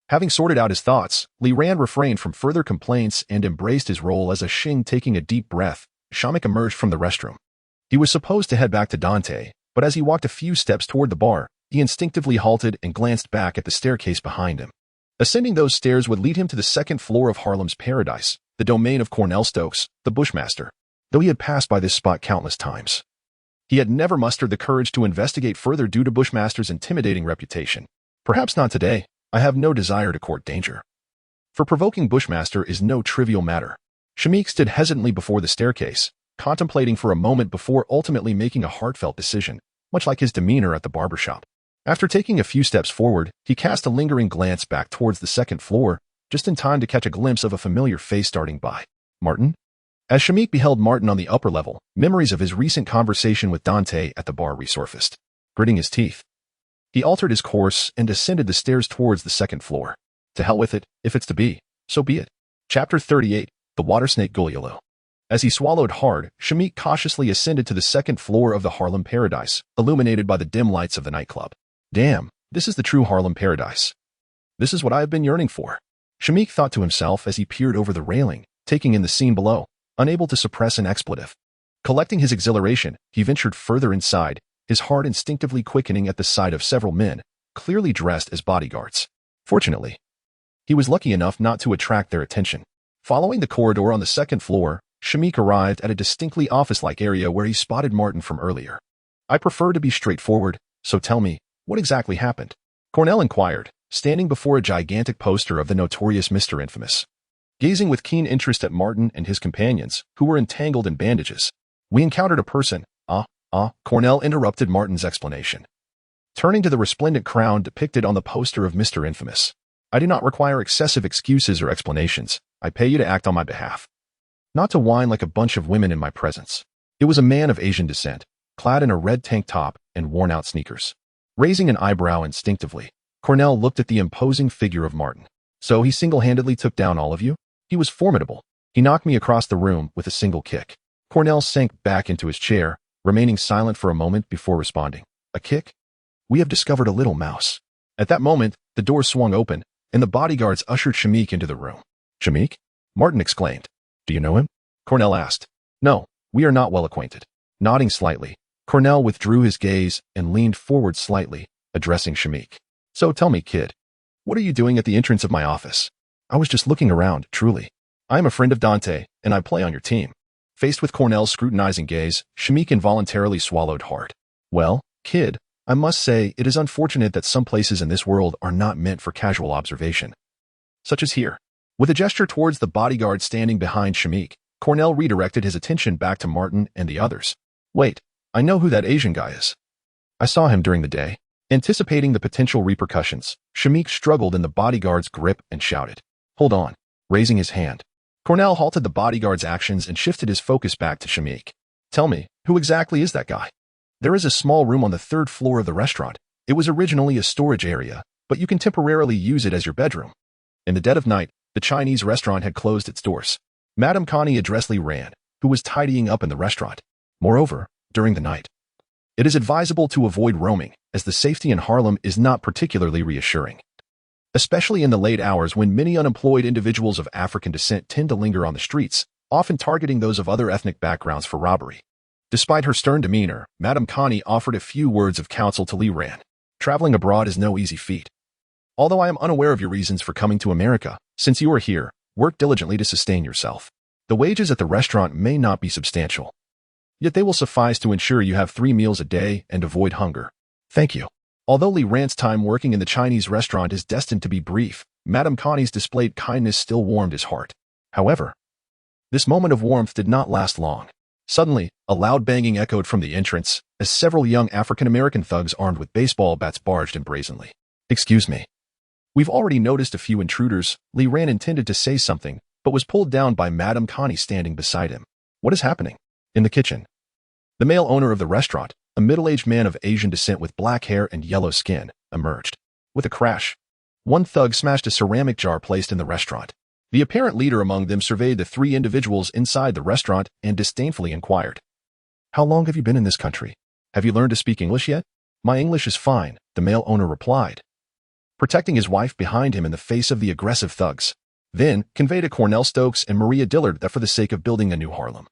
Having sorted out his thoughts, Li Ran refrained from further complaints and embraced his role as a Shing. Taking a deep breath, Shanik emerged from the restroom. He was supposed to head back to Dante, but as he walked a few steps toward the bar, he instinctively halted and glanced back at the staircase behind him. Ascending those stairs would lead him to the second floor of Harlem's Paradise, the domain of Cornell Stokes, the Bushmaster. Though he had passed by this spot countless times, he had never mustered the courage to investigate further due to Bushmaster's intimidating reputation. Perhaps not today. I have no desire to court danger. For provoking Bushmaster is no trivial matter. Shanik stood hesitantly before the staircase, contemplating for a moment before ultimately making a heartfelt decision, much like his demeanor at the barbershop. After taking a few steps forward, he cast a lingering glance back towards the second floor, just in time to catch a glimpse of a familiar face darting by. Martin? As Shanik beheld Martin on the upper level, memories of his recent conversation with Dante at the bar resurfaced. Gritting his teeth, he altered his course and ascended the stairs towards the second floor. To hell with it, if it's to be, so be it. Chapter 38, The Water Snake Gulliolo. As he swallowed hard, Shanik cautiously ascended to the second floor of the Harlem Paradise, illuminated by the dim lights of the nightclub. Damn, this is the true Harlem Paradise. This is what I have been yearning for. Shanik thought to himself as he peered over the railing, taking in the scene below, unable to suppress an expletive. Collecting his exhilaration, he ventured further inside, his heart instinctively quickening at the sight of several men, clearly dressed as bodyguards. Fortunately, he was lucky enough not to attract their attention. Following the corridor on the second floor, Shamik arrived at a distinctly office-like area where he spotted Martin from earlier. I prefer to be straightforward, so tell me, what exactly happened? Cornell inquired, standing before a gigantic poster of the notorious Mr. Infamous. Gazing with keen interest at Martin and his companions, who were entangled in bandages. We encountered a person. Cornell interrupted Martin's explanation. Turning to the resplendent crown depicted on the poster of Mr. Infamous. I do not require excessive excuses or explanations. I pay you to act on my behalf. Not to whine like a bunch of women in my presence. It was a man of Asian descent, clad in a red tank top and worn-out sneakers. Raising an eyebrow instinctively, Cornell looked at the imposing figure of Martin. So he single-handedly took down all of you? He was formidable. He knocked me across the room with a single kick. Cornell sank back into his chair, remaining silent for a moment before responding. A kick? We have discovered a little mouse. At that moment, the door swung open, and the bodyguards ushered Shamik into the room. Shamik? Martin exclaimed. Do you know him? Cornell asked. No, we are not well acquainted. Nodding slightly, Cornell withdrew his gaze and leaned forward slightly, addressing Shamik. So tell me, kid, what are you doing at the entrance of my office? I was just looking around, truly. I am a friend of Dante, and I play on your team. Faced with Cornell's scrutinizing gaze, Shamik involuntarily swallowed hard. Well, kid, I must say it is unfortunate that some places in this world are not meant for casual observation. Such as here. With a gesture towards the bodyguard standing behind Shamik, Cornell redirected his attention back to Martin and the others. Wait, I know who that Asian guy is. I saw him during the day. Anticipating the potential repercussions, Shamik struggled in the bodyguard's grip and shouted. Hold on. Raising his hand. Cornell halted the bodyguard's actions and shifted his focus back to Shamik. Tell me, who exactly is that guy? There is a small room on the third floor of the restaurant. It was originally a storage area, but you can temporarily use it as your bedroom. In the dead of night, the Chinese restaurant had closed its doors. Madame Connie addressed Li Ran, who was tidying up in the restaurant. Moreover, during the night, it is advisable to avoid roaming, as the safety in Harlem is not particularly reassuring. Especially in the late hours when many unemployed individuals of African descent tend to linger on the streets, often targeting those of other ethnic backgrounds for robbery. Despite her stern demeanor, Madame Connie offered a few words of counsel to Li Ran. Traveling abroad is no easy feat. Although I am unaware of your reasons for coming to America, since you are here, work diligently to sustain yourself. The wages at the restaurant may not be substantial, yet they will suffice to ensure you have 3 meals a day and avoid hunger. Thank you. Although Li Ran's time working in the Chinese restaurant is destined to be brief, Madame Connie's displayed kindness still warmed his heart. However, this moment of warmth did not last long. Suddenly, a loud banging echoed from the entrance, as several young African-American thugs armed with baseball bats barged in brazenly. Excuse me. We've already noticed a few intruders. Li Ran intended to say something, but was pulled down by Madame Connie standing beside him. What is happening? In the kitchen. The male owner of the restaurant, a middle-aged man of Asian descent with black hair and yellow skin, emerged. With a crash, one thug smashed a ceramic jar placed in the restaurant. The apparent leader among them surveyed the 3 individuals inside the restaurant and disdainfully inquired, How long have you been in this country? Have you learned to speak English yet? My English is fine, the male owner replied, protecting his wife behind him in the face of the aggressive thugs. Then, conveyed to Cornell Stokes and Maria Dillard that for the sake of building a new Harlem,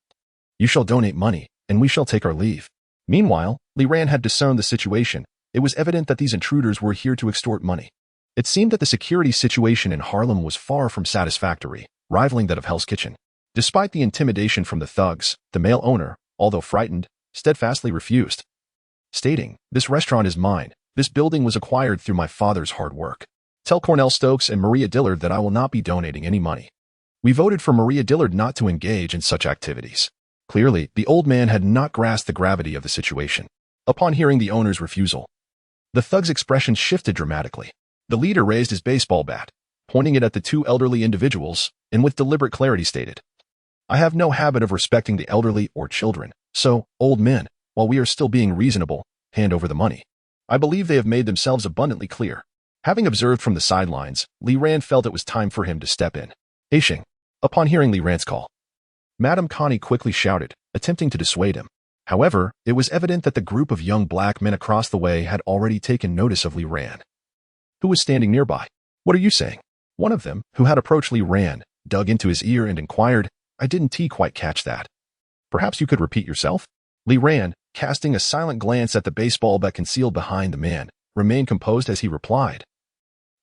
you shall donate money, and we shall take our leave. Meanwhile, Li Ran had discerned the situation. It was evident that these intruders were here to extort money. It seemed that the security situation in Harlem was far from satisfactory, rivaling that of Hell's Kitchen. Despite the intimidation from the thugs, the male owner, although frightened, steadfastly refused, stating, This restaurant is mine. This building was acquired through my father's hard work. Tell Cornell Stokes and Maria Dillard that I will not be donating any money. We voted for Maria Dillard not to engage in such activities. Clearly, the old man had not grasped the gravity of the situation. Upon hearing the owner's refusal, the thug's expression shifted dramatically. The leader raised his baseball bat, pointing it at the 2 elderly individuals, and with deliberate clarity stated, I have no habit of respecting the elderly or children, so, old men, while we are still being reasonable, hand over the money. I believe they have made themselves abundantly clear. Having observed from the sidelines, Li Ran felt it was time for him to step in. Aishing. Upon hearing Li Ran's call, Madame Connie quickly shouted, attempting to dissuade him. However, it was evident that the group of young black men across the way had already taken notice of Li Ran, who was standing nearby. What are you saying? One of them, who had approached Li Ran, dug into his ear and inquired, I didn't quite catch that. Perhaps you could repeat yourself? Li Ran, casting a silent glance at the baseball bat concealed behind the man, remained composed as he replied.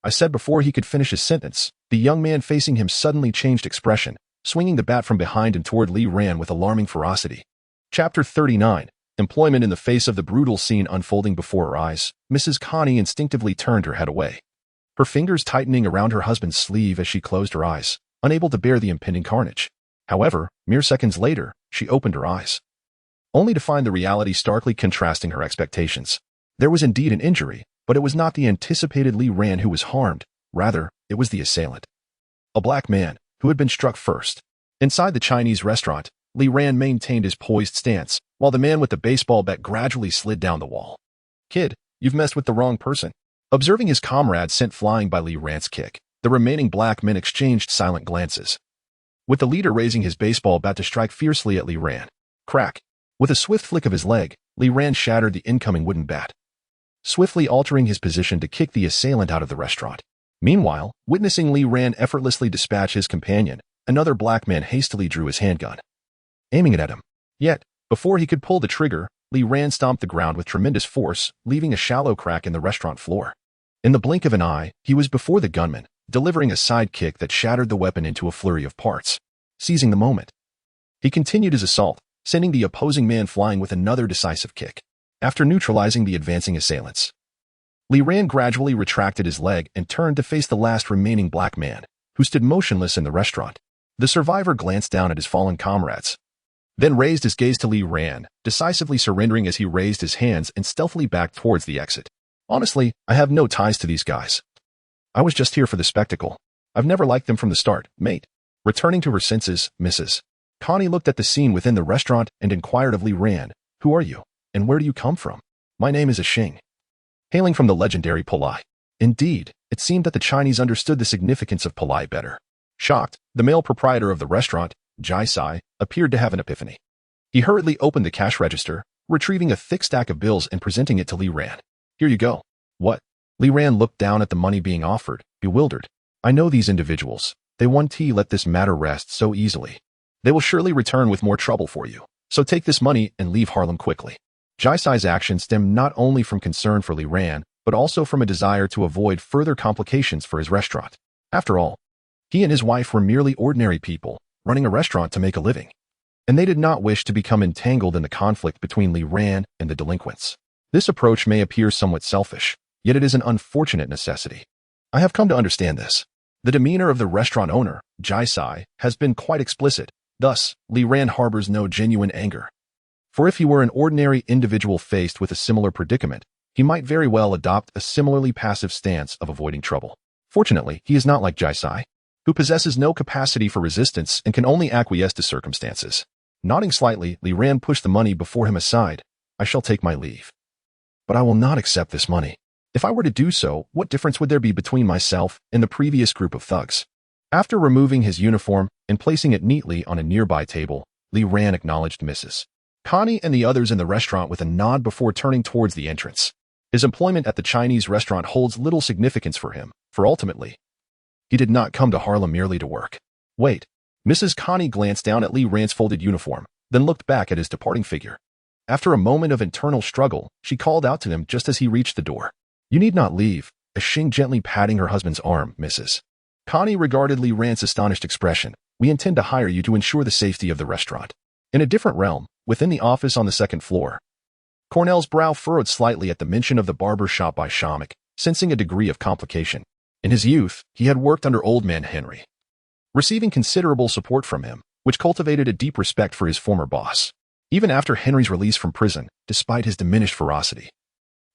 I said before he could finish his sentence, the young man facing him suddenly changed expression, swinging the bat from behind him toward Li Ran with alarming ferocity. Chapter 39. Employment. In the face of the brutal scene unfolding before her eyes, Mrs. Connie instinctively turned her head away, her fingers tightening around her husband's sleeve as she closed her eyes, unable to bear the impending carnage. However, mere seconds later, she opened her eyes, only to find the reality starkly contrasting her expectations. There was indeed an injury, but it was not the anticipated Li Ran who was harmed. Rather, it was the assailant, a black man, who had been struck first. Inside the Chinese restaurant, Li Ran maintained his poised stance, while the man with the baseball bat gradually slid down the wall. "Kid, you've messed with the wrong person." Observing his comrade sent flying by Li Ran's kick, the remaining black men exchanged silent glances, with the leader raising his baseball bat to strike fiercely at Li Ran. Crack! With a swift flick of his leg, Li Ran shattered the incoming wooden bat, swiftly altering his position to kick the assailant out of the restaurant. Meanwhile, witnessing Li Ran effortlessly dispatch his companion, another black man hastily drew his handgun, aiming it at him. Yet, before he could pull the trigger, Li Ran stomped the ground with tremendous force, leaving a shallow crack in the restaurant floor. In the blink of an eye, he was before the gunman, delivering a side kick that shattered the weapon into a flurry of parts. Seizing the moment, he continued his assault, sending the opposing man flying with another decisive kick. After neutralizing the advancing assailants, Li Ran gradually retracted his leg and turned to face the last remaining black man, who stood motionless in the restaurant. The survivor glanced down at his fallen comrades, then raised his gaze to Li Ran, decisively surrendering as he raised his hands and stealthily backed towards the exit. "Honestly, I have no ties to these guys. I was just here for the spectacle. I've never liked them from the start, mate." Returning to her senses, Mrs. Connie looked at the scene within the restaurant and inquired of Li Ran, "Who are you, and where do you come from?" "My name is Xing, hailing from the legendary Palai." Indeed, it seemed that the Chinese understood the significance of Palai better. Shocked, the male proprietor of the restaurant, Jai Sai, appeared to have an epiphany. He hurriedly opened the cash register, retrieving a thick stack of bills and presenting it to Li Ran. "Here you go." "What?" Li Ran looked down at the money being offered, bewildered. "I know these individuals. They won't let this matter rest so easily. They will surely return with more trouble for you. So take this money and leave Harlem quickly." Jai Sai's action stemmed not only from concern for Li Ran, but also from a desire to avoid further complications for his restaurant. After all, he and his wife were merely ordinary people, running a restaurant to make a living, and they did not wish to become entangled in the conflict between Li Ran and the delinquents. This approach may appear somewhat selfish, yet it is an unfortunate necessity. I have come to understand this. The demeanor of the restaurant owner, Jai Sai, has been quite explicit. Thus, Li Ran harbors no genuine anger. For if he were an ordinary individual faced with a similar predicament, he might very well adopt a similarly passive stance of avoiding trouble. Fortunately, he is not like Jai Sai, who possesses no capacity for resistance and can only acquiesce to circumstances. Nodding slightly, Li Ran pushed the money before him aside. "I shall take my leave. But I will not accept this money. If I were to do so, what difference would there be between myself and the previous group of thugs?" After removing his uniform and placing it neatly on a nearby table, Li Ran acknowledged Mrs. Connie and the others in the restaurant with a nod before turning towards the entrance. His employment at the Chinese restaurant holds little significance for him, for ultimately, he did not come to Harlem merely to work. "Wait." Mrs. Connie glanced down at Li Ran's folded uniform, then looked back at his departing figure. After a moment of internal struggle, she called out to him just as he reached the door. "You need not leave," Xing gently patting her husband's arm. Mrs. Connie regarded Li Ran's astonished expression. "We intend to hire you to ensure the safety of the restaurant." In a different realm, within the office on the second floor, Cornell's brow furrowed slightly at the mention of the barber shop by Shamik, sensing a degree of complication. In his youth, he had worked under Old Man Henry, receiving considerable support from him, which cultivated a deep respect for his former boss. Even after Henry's release from prison, despite his diminished ferocity,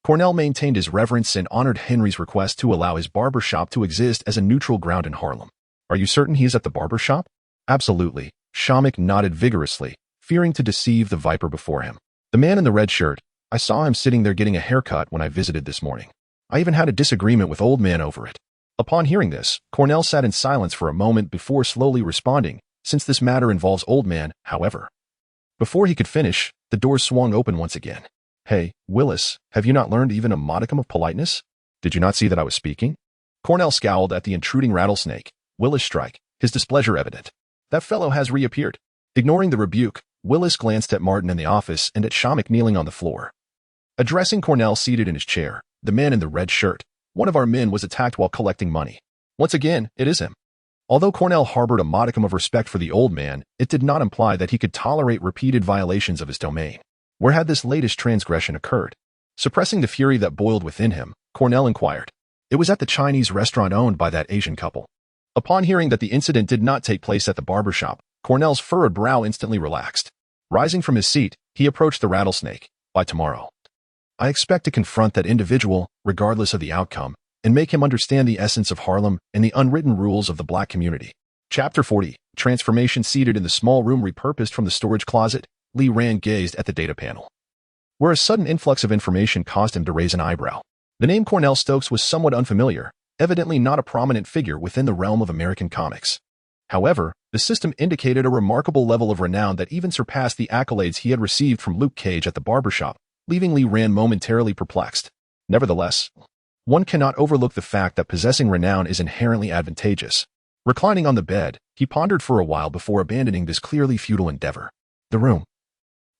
Cornell maintained his reverence and honored Henry's request to allow his barber shop to exist as a neutral ground in Harlem. "Are you certain he is at the barber shop?" "Absolutely." Shamik nodded vigorously, fearing to deceive the viper before him. "The man in the red shirt, I saw him sitting there getting a haircut when I visited this morning. I even had a disagreement with Old Man over it." Upon hearing this, Cornell sat in silence for a moment before slowly responding, "Since this matter involves Old Man, however." Before he could finish, the door swung open once again. "Hey, Willis, have you not learned even a modicum of politeness? Did you not see that I was speaking?" Cornell scowled at the intruding rattlesnake, Willis Strike, his displeasure evident. "That fellow has reappeared." Ignoring the rebuke, Willis glanced at Martin in the office and at Shamik kneeling on the floor. Addressing Cornell seated in his chair, "The man in the red shirt, one of our men, was attacked while collecting money. Once again, it is him." Although Cornell harbored a modicum of respect for the old man, it did not imply that he could tolerate repeated violations of his domain. Where had this latest transgression occurred? Suppressing the fury that boiled within him, Cornell inquired. It was at the Chinese restaurant owned by that Asian couple. Upon hearing that the incident did not take place at the barber shop, Cornell's furrowed brow instantly relaxed. Rising from his seat, he approached the rattlesnake. By tomorrow, I expect to confront that individual, regardless of the outcome, and make him understand the essence of Harlem and the unwritten rules of the black community. Chapter 40. Transformation. Seated in the small room repurposed from the storage closet, Lee Rand gazed at the data panel, where a sudden influx of information caused him to raise an eyebrow. The name Cornell Stokes was somewhat unfamiliar, evidently not a prominent figure within the realm of American comics. However, the system indicated a remarkable level of renown that even surpassed the accolades he had received from Luke Cage at the barbershop, leaving Lee Rand momentarily perplexed. Nevertheless, one cannot overlook the fact that possessing renown is inherently advantageous. Reclining on the bed, he pondered for a while before abandoning this clearly futile endeavor. The room,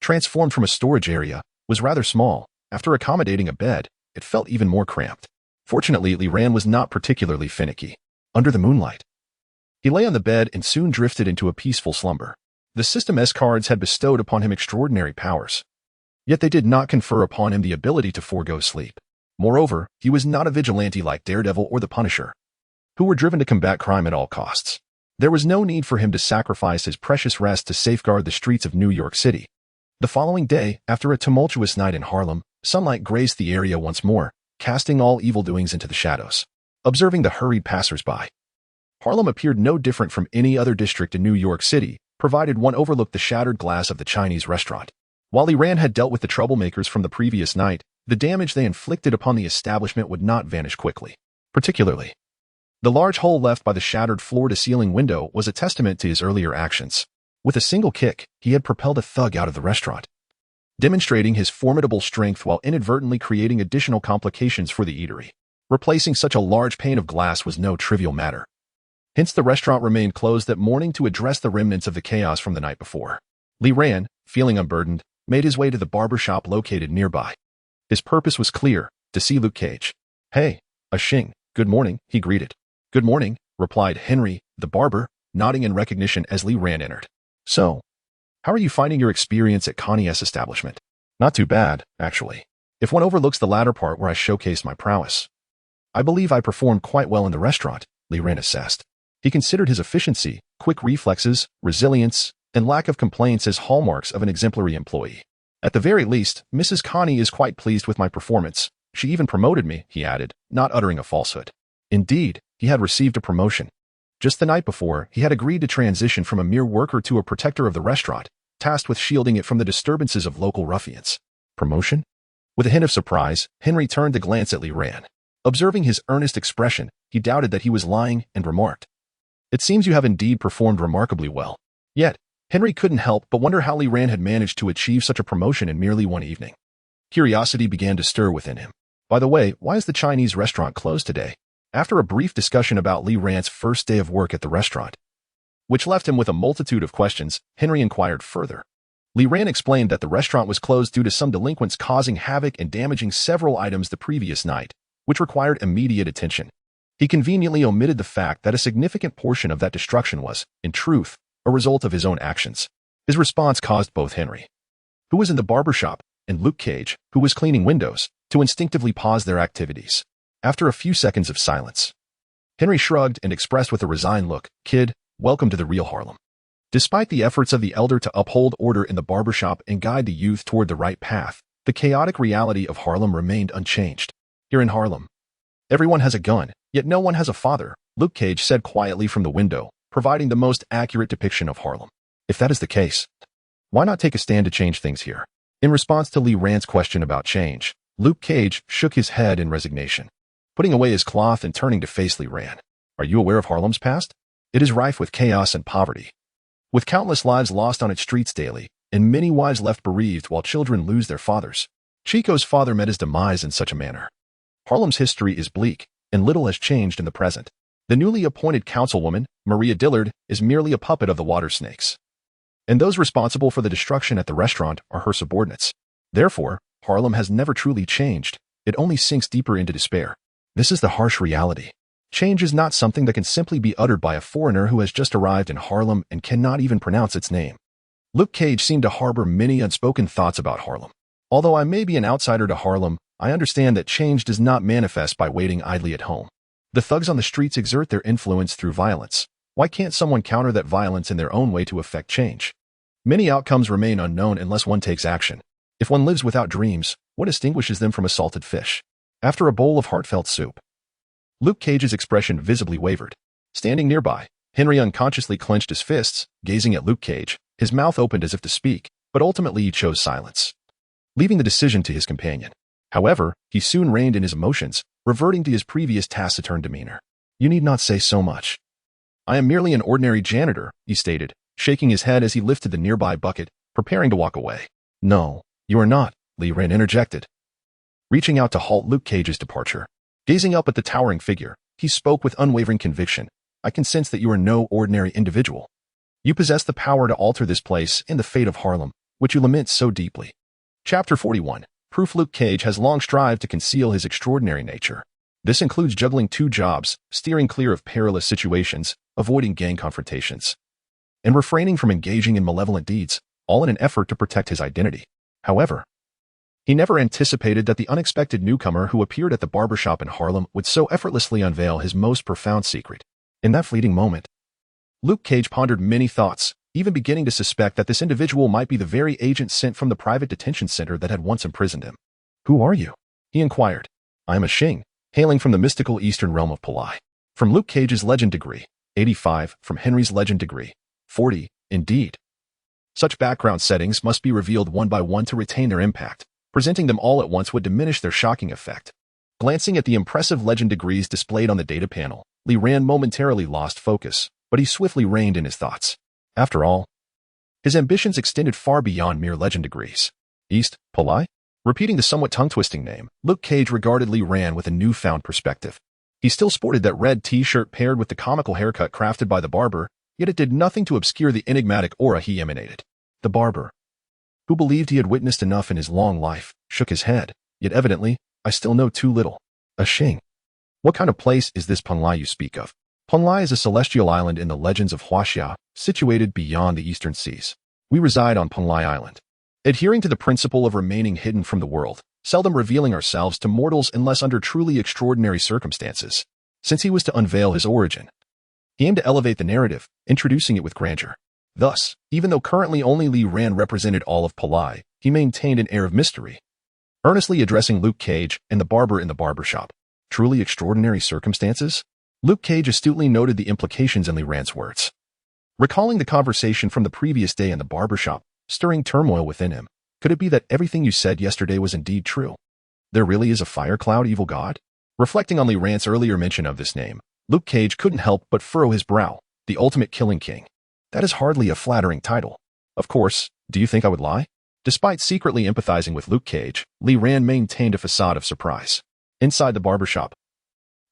transformed from a storage area, was rather small. After accommodating a bed, it felt even more cramped. Fortunately, Lee Rand was not particularly finicky. Under the moonlight, he lay on the bed and soon drifted into a peaceful slumber. The System-S cards had bestowed upon him extraordinary powers, yet they did not confer upon him the ability to forego sleep. Moreover, he was not a vigilante like Daredevil or the Punisher, who were driven to combat crime at all costs. There was no need for him to sacrifice his precious rest to safeguard the streets of New York City. The following day, after a tumultuous night in Harlem, sunlight graced the area once more, casting all evildoings into the shadows. Observing the hurried passers-by, Harlem appeared no different from any other district in New York City, provided one overlooked the shattered glass of the Chinese restaurant. While Lee Rand had dealt with the troublemakers from the previous night, the damage they inflicted upon the establishment would not vanish quickly. Particularly, the large hole left by the shattered floor-to-ceiling window was a testament to his earlier actions. With a single kick, he had propelled a thug out of the restaurant, demonstrating his formidable strength while inadvertently creating additional complications for the eatery. Replacing such a large pane of glass was no trivial matter. Hence, the restaurant remained closed that morning to address the remnants of the chaos from the night before. Lee Rand, feeling unburdened, made his way to the barber shop located nearby. His purpose was clear, to see Luke Cage. "Hey, Shing, good morning," he greeted. "Good morning," replied Henry, the barber, nodding in recognition as Lee Rand entered. "So, how are you finding your experience at Connie's establishment?" "Not too bad, actually, if one overlooks the latter part where I showcased my prowess. I believe I performed quite well in the restaurant," Lee Rand assessed. He considered his efficiency, quick reflexes, resilience, and lack of complaints as hallmarks of an exemplary employee. "At the very least, Mrs. Connie is quite pleased with my performance. She even promoted me," he added, not uttering a falsehood. Indeed, he had received a promotion. Just the night before, he had agreed to transition from a mere worker to a protector of the restaurant, tasked with shielding it from the disturbances of local ruffians. Promotion? With a hint of surprise, Henry turned to glance at Lee Rand. Observing his earnest expression, he doubted that he was lying and remarked, "It seems you have indeed performed remarkably well." Yet, Henry couldn't help but wonder how Lee Rand had managed to achieve such a promotion in merely one evening. Curiosity began to stir within him. "By the way, why is the Chinese restaurant closed today?" After a brief discussion about Lee Rand's first day of work at the restaurant, which left him with a multitude of questions, Henry inquired further. Lee Rand explained that the restaurant was closed due to some delinquents causing havoc and damaging several items the previous night, which required immediate attention. He conveniently omitted the fact that a significant portion of that destruction was, in truth, a result of his own actions. His response caused both Henry, who was in the barber shop, and Luke Cage, who was cleaning windows, to instinctively pause their activities. After a few seconds of silence, Henry shrugged and expressed with a resigned look, "Kid, welcome to the real Harlem." Despite the efforts of the elder to uphold order in the barber shop and guide the youth toward the right path, the chaotic reality of Harlem remained unchanged. "Here in Harlem, everyone has a gun, yet no one has a father," Luke Cage said quietly from the window, providing the most accurate depiction of Harlem. "If that is the case, why not take a stand to change things here?" In response to Lee Rand's question about change, Luke Cage shook his head in resignation, putting away his cloth and turning to face Lee Rand. "Are you aware of Harlem's past? It is rife with chaos and poverty, with countless lives lost on its streets daily, and many wives left bereaved while children lose their fathers. Chico's father met his demise in such a manner. Harlem's history is bleak, and little has changed in the present. The newly appointed councilwoman, Maria Dillard, is merely a puppet of the water snakes, and those responsible for the destruction at the restaurant are her subordinates. Therefore, Harlem has never truly changed. It only sinks deeper into despair. This is the harsh reality." Change is not something that can simply be uttered by a foreigner who has just arrived in Harlem and cannot even pronounce its name. Luke Cage seemed to harbor many unspoken thoughts about Harlem. Although I may be an outsider to Harlem, I understand that change does not manifest by waiting idly at home. The thugs on the streets exert their influence through violence. Why can't someone counter that violence in their own way to effect change? Many outcomes remain unknown unless one takes action. If one lives without dreams, what distinguishes them from a salted fish? After a bowl of heartfelt soup, Luke Cage's expression visibly wavered. Standing nearby, Henry unconsciously clenched his fists, gazing at Luke Cage. His mouth opened as if to speak, but ultimately he chose silence, leaving the decision to his companion. However, he soon reined in his emotions, reverting to his previous taciturn demeanor. "You need not say so much. I am merely an ordinary janitor," he stated, shaking his head as he lifted the nearby bucket, preparing to walk away. "No, you are not," Lee Ran interjected, reaching out to halt Luke Cage's departure. Gazing up at the towering figure, he spoke with unwavering conviction. "I can sense that you are no ordinary individual. You possess the power to alter this place and the fate of Harlem, which you lament so deeply." Chapter 41. Proof. Luke Cage has long strived to conceal his extraordinary nature. This includes juggling 2 jobs, steering clear of perilous situations, avoiding gang confrontations, and refraining from engaging in malevolent deeds, all in an effort to protect his identity. However, he never anticipated that the unexpected newcomer who appeared at the barbershop in Harlem would so effortlessly unveil his most profound secret. In that fleeting moment, Luke Cage pondered many thoughts, even beginning to suspect that this individual might be the very agent sent from the private detention center that had once imprisoned him. "Who are you?" he inquired. "I am a Shing, hailing from the mystical eastern realm of Palai." From Luke Cage's legend degree, 85, from Henry's legend degree, 40, indeed. Such background settings must be revealed one by one to retain their impact. Presenting them all at once would diminish their shocking effect. Glancing at the impressive legend degrees displayed on the data panel, Lee Ran momentarily lost focus, but he swiftly reined in his thoughts. After all, his ambitions extended far beyond mere legend degrees. East, Palai? Repeating the somewhat tongue-twisting name, Luke Cage regarded Lee Ran with a newfound perspective. He still sported that red t-shirt paired with the comical haircut crafted by the barber, yet it did nothing to obscure the enigmatic aura he emanated. The barber, who believed he had witnessed enough in his long life, shook his head. "Yet evidently, I still know too little." "A Shing. What kind of place is this Panlai you speak of?" Panlai is a celestial island in the legends of Huaxia, situated beyond the eastern seas. We reside on Panlai Island, adhering to the principle of remaining hidden from the world, seldom revealing ourselves to mortals unless under truly extraordinary circumstances. Since he was to unveil his origin, he aimed to elevate the narrative, introducing it with grandeur. Thus, even though currently only Lee Ran represented all of Palai, he maintained an air of mystery, earnestly addressing Luke Cage and the barber in the barbershop. Truly extraordinary circumstances? Luke Cage astutely noted the implications in Lee Ran's words. Recalling the conversation from the previous day in the barbershop, stirring turmoil within him, could it be that everything you said yesterday was indeed true? There really is a fire cloud evil god? Reflecting on Lee Ran's earlier mention of this name, Luke Cage couldn't help but furrow his brow. The ultimate killing king. That is hardly a flattering title. Of course, do you think I would lie? Despite secretly empathizing with Luke Cage, Lee Ran maintained a facade of surprise. Inside the barbershop,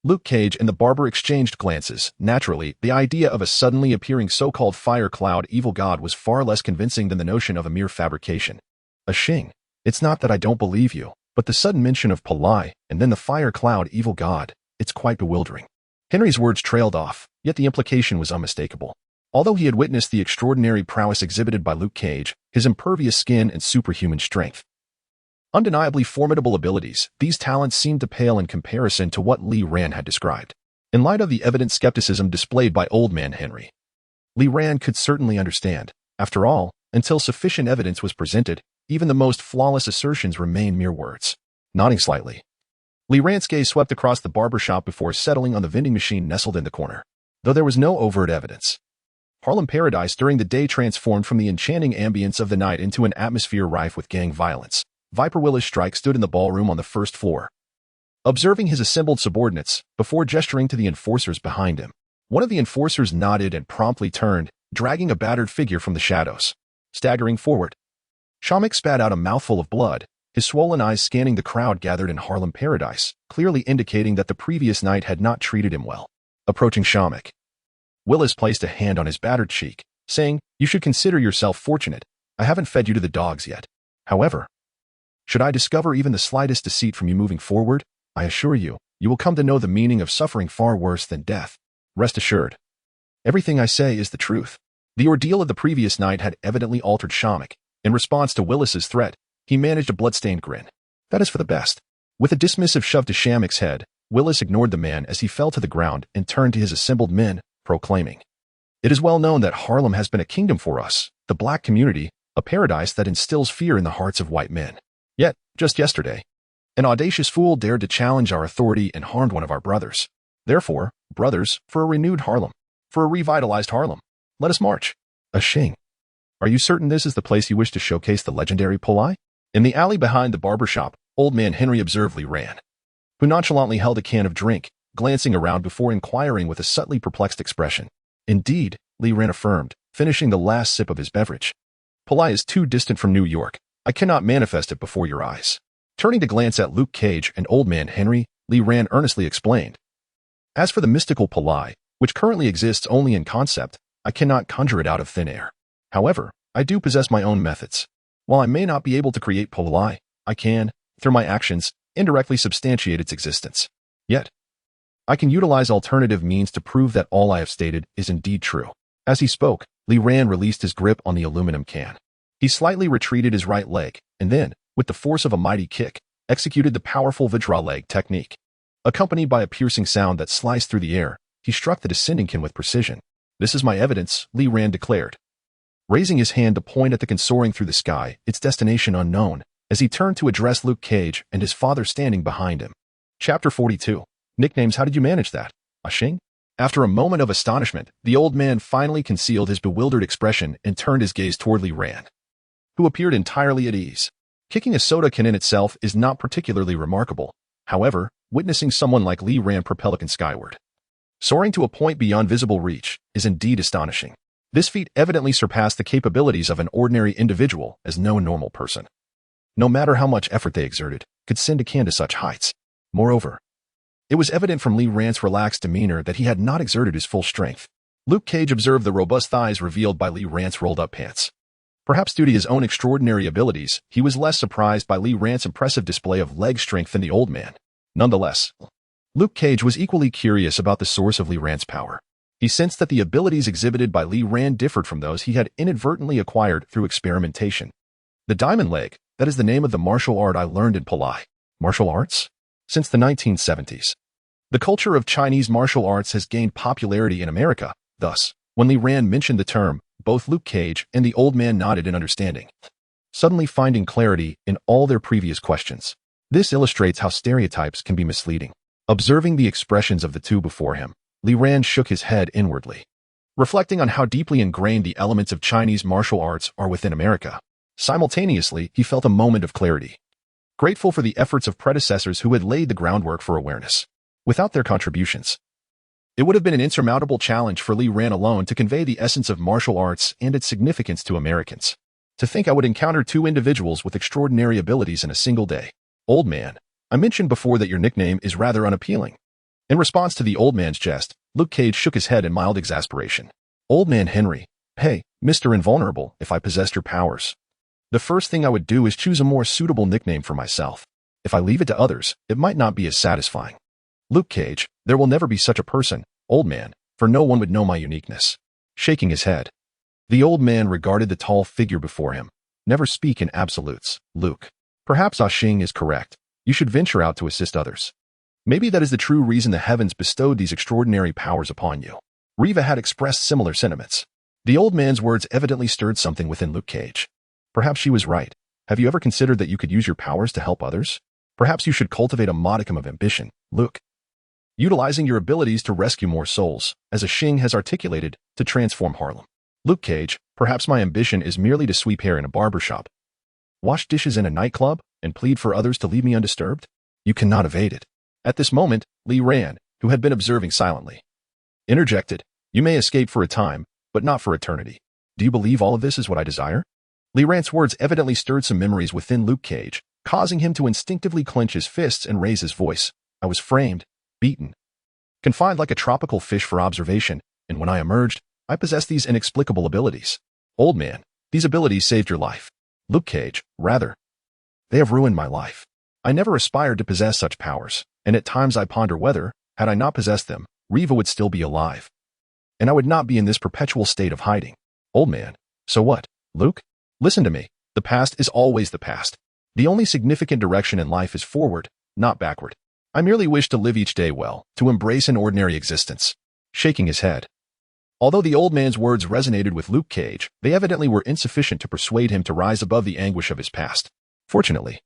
Luke Cage and the barber exchanged glances. Naturally, the idea of a suddenly appearing so-called fire cloud evil god was far less convincing than the notion of a mere fabrication. "A Shing. It's not that I don't believe you, but the sudden mention of Palai and then the fire cloud evil god, it's quite bewildering." Henry's words trailed off, yet the implication was unmistakable. Although he had witnessed the extraordinary prowess exhibited by Luke Cage, his impervious skin and superhuman strength, undeniably formidable abilities, these talents seemed to pale in comparison to what Lee Ran had described. In light of the evident skepticism displayed by Old Man Henry, Lee Ran could certainly understand. After all, until sufficient evidence was presented, even the most flawless assertions remained mere words. Nodding slightly, Lee Ran's gaze swept across the barbershop before settling on the vending machine nestled in the corner. Though there was no overt evidence, Harlem paradise during the day transformed from the enchanting ambience of the night into an atmosphere rife with gang violence. Viper Willis Strike stood in the ballroom on the first floor, observing his assembled subordinates before gesturing to the enforcers behind him. One of the enforcers nodded and promptly turned, dragging a battered figure from the shadows. Staggering forward, Shamek spat out a mouthful of blood, his swollen eyes scanning the crowd gathered in Harlem paradise, clearly indicating that the previous night had not treated him well. Approaching Shamek, Willis placed a hand on his battered cheek, saying, "You should consider yourself fortunate. I haven't fed you to the dogs yet. However, should I discover even the slightest deceit from you moving forward, I assure you, you will come to know the meaning of suffering far worse than death. Rest assured. Everything I say is the truth. The ordeal of the previous night had evidently altered Shamak. In response to Willis's threat, he managed a bloodstained grin. That is for the best. With a dismissive shove to Shamak's head, Willis ignored the man as he fell to the ground and turned to his assembled men, proclaiming, "It is well known that Harlem has been a kingdom for us, the black community, a paradise that instills fear in the hearts of white men. Yet, just yesterday, an audacious fool dared to challenge our authority and harmed one of our brothers. Therefore, brothers, for a renewed Harlem, for a revitalized Harlem, let us march." A shing. Are you certain this is the place you wish to showcase the legendary Polai? In the alley behind the barber shop, old man Henry observed Lee Rand, who nonchalantly held a can of drink, glancing around before inquiring with a subtly perplexed expression. Indeed, Lee Rand affirmed, finishing the last sip of his beverage. Polai is too distant from New York. I cannot manifest it before your eyes. Turning to glance at Luke Cage and old man Henry, Lee Rand earnestly explained. As for the mystical Polai, which currently exists only in concept, I cannot conjure it out of thin air. However, I do possess my own methods. While I may not be able to create Polai, I can, through my actions, indirectly substantiate its existence. Yet, I can utilize alternative means to prove that all I have stated is indeed true. As he spoke, Lee Rand released his grip on the aluminum can. He slightly retreated his right leg, and then, with the force of a mighty kick, executed the powerful Vajra leg technique. Accompanied by a piercing sound that sliced through the air, he struck the descending can with precision. "This is my evidence," Lee Rand declared, raising his hand to point at the can soaring through the sky, its destination unknown, as he turned to address Luke Cage and his father standing behind him. Chapter 42. Nicknames. How did you manage that? Ashing? After a moment of astonishment, the old man finally concealed his bewildered expression and turned his gaze toward Lee Rand, who appeared entirely at ease. Kicking a soda can in itself is not particularly remarkable. However, witnessing someone like Lee Rand propel a can skyward, soaring to a point beyond visible reach, is indeed astonishing. This feat evidently surpassed the capabilities of an ordinary individual, as no normal person, no matter how much effort they exerted, could send a can to such heights. Moreover, it was evident from Lee Rand's relaxed demeanor that he had not exerted his full strength. Luke Cage observed the robust thighs revealed by Lee Rand's rolled-up pants. Perhaps due to his own extraordinary abilities, he was less surprised by Lee Rand's impressive display of leg strength than the old man. Nonetheless, Luke Cage was equally curious about the source of Lee Rand's power. He sensed that the abilities exhibited by Lee Rand differed from those he had inadvertently acquired through experimentation. The diamond leg, that is the name of the martial art I learned in Polai. Martial arts? Since the 1970s. The culture of Chinese martial arts has gained popularity in America. Thus, when Lee Rand mentioned the term, both Luke Cage and the old man nodded in understanding, suddenly finding clarity in all their previous questions. This illustrates how stereotypes can be misleading. Observing the expressions of the two before him, Lee Rand shook his head inwardly, reflecting on how deeply ingrained the elements of Chinese martial arts are within America. Simultaneously, he felt a moment of clarity, grateful for the efforts of predecessors who had laid the groundwork for awareness. Without their contributions, it would have been an insurmountable challenge for Lee Rand alone to convey the essence of martial arts and its significance to Americans. To think I would encounter two individuals with extraordinary abilities in a single day. Old man, I mentioned before that your nickname is rather unappealing. In response to the old man's jest, Luke Cage shook his head in mild exasperation. Old man Henry, hey, Mr. Invulnerable, if I possessed your powers, the first thing I would do is choose a more suitable nickname for myself. If I leave it to others, it might not be as satisfying. Luke Cage, there will never be such a person, old man, for no one would know my uniqueness. Shaking his head, the old man regarded the tall figure before him. Never speak in absolutes, Luke. Perhaps Ashing is correct. You should venture out to assist others. Maybe that is the true reason the heavens bestowed these extraordinary powers upon you. Riva had expressed similar sentiments. The old man's words evidently stirred something within Luke Cage. Perhaps she was right. Have you ever considered that you could use your powers to help others? Perhaps you should cultivate a modicum of ambition, Luke, utilizing your abilities to rescue more souls, as Ashing has articulated, to transform Harlem. Luke Cage, perhaps my ambition is merely to sweep hair in a barbershop, wash dishes in a nightclub, and plead for others to leave me undisturbed? You cannot evade it. At this moment, Lee Rand, who had been observing silently, interjected, you may escape for a time, but not for eternity. Do you believe all of this is what I desire? Lee Rand's words evidently stirred some memories within Luke Cage, causing him to instinctively clench his fists and raise his voice. I was framed, beaten, confined like a tropical fish for observation, and when I emerged, I possessed these inexplicable abilities. Old man, these abilities saved your life. Luke Cage, rather. They have ruined my life. I never aspired to possess such powers, and at times I ponder whether, had I not possessed them, Riva would still be alive. And I would not be in this perpetual state of hiding. Old man. So what, Luke? Listen to me. The past is always the past. The only significant direction in life is forward, not backward. I merely wish to live each day well, to embrace an ordinary existence. Shaking his head. Although the old man's words resonated with Luke Cage, they evidently were insufficient to persuade him to rise above the anguish of his past. Fortunately,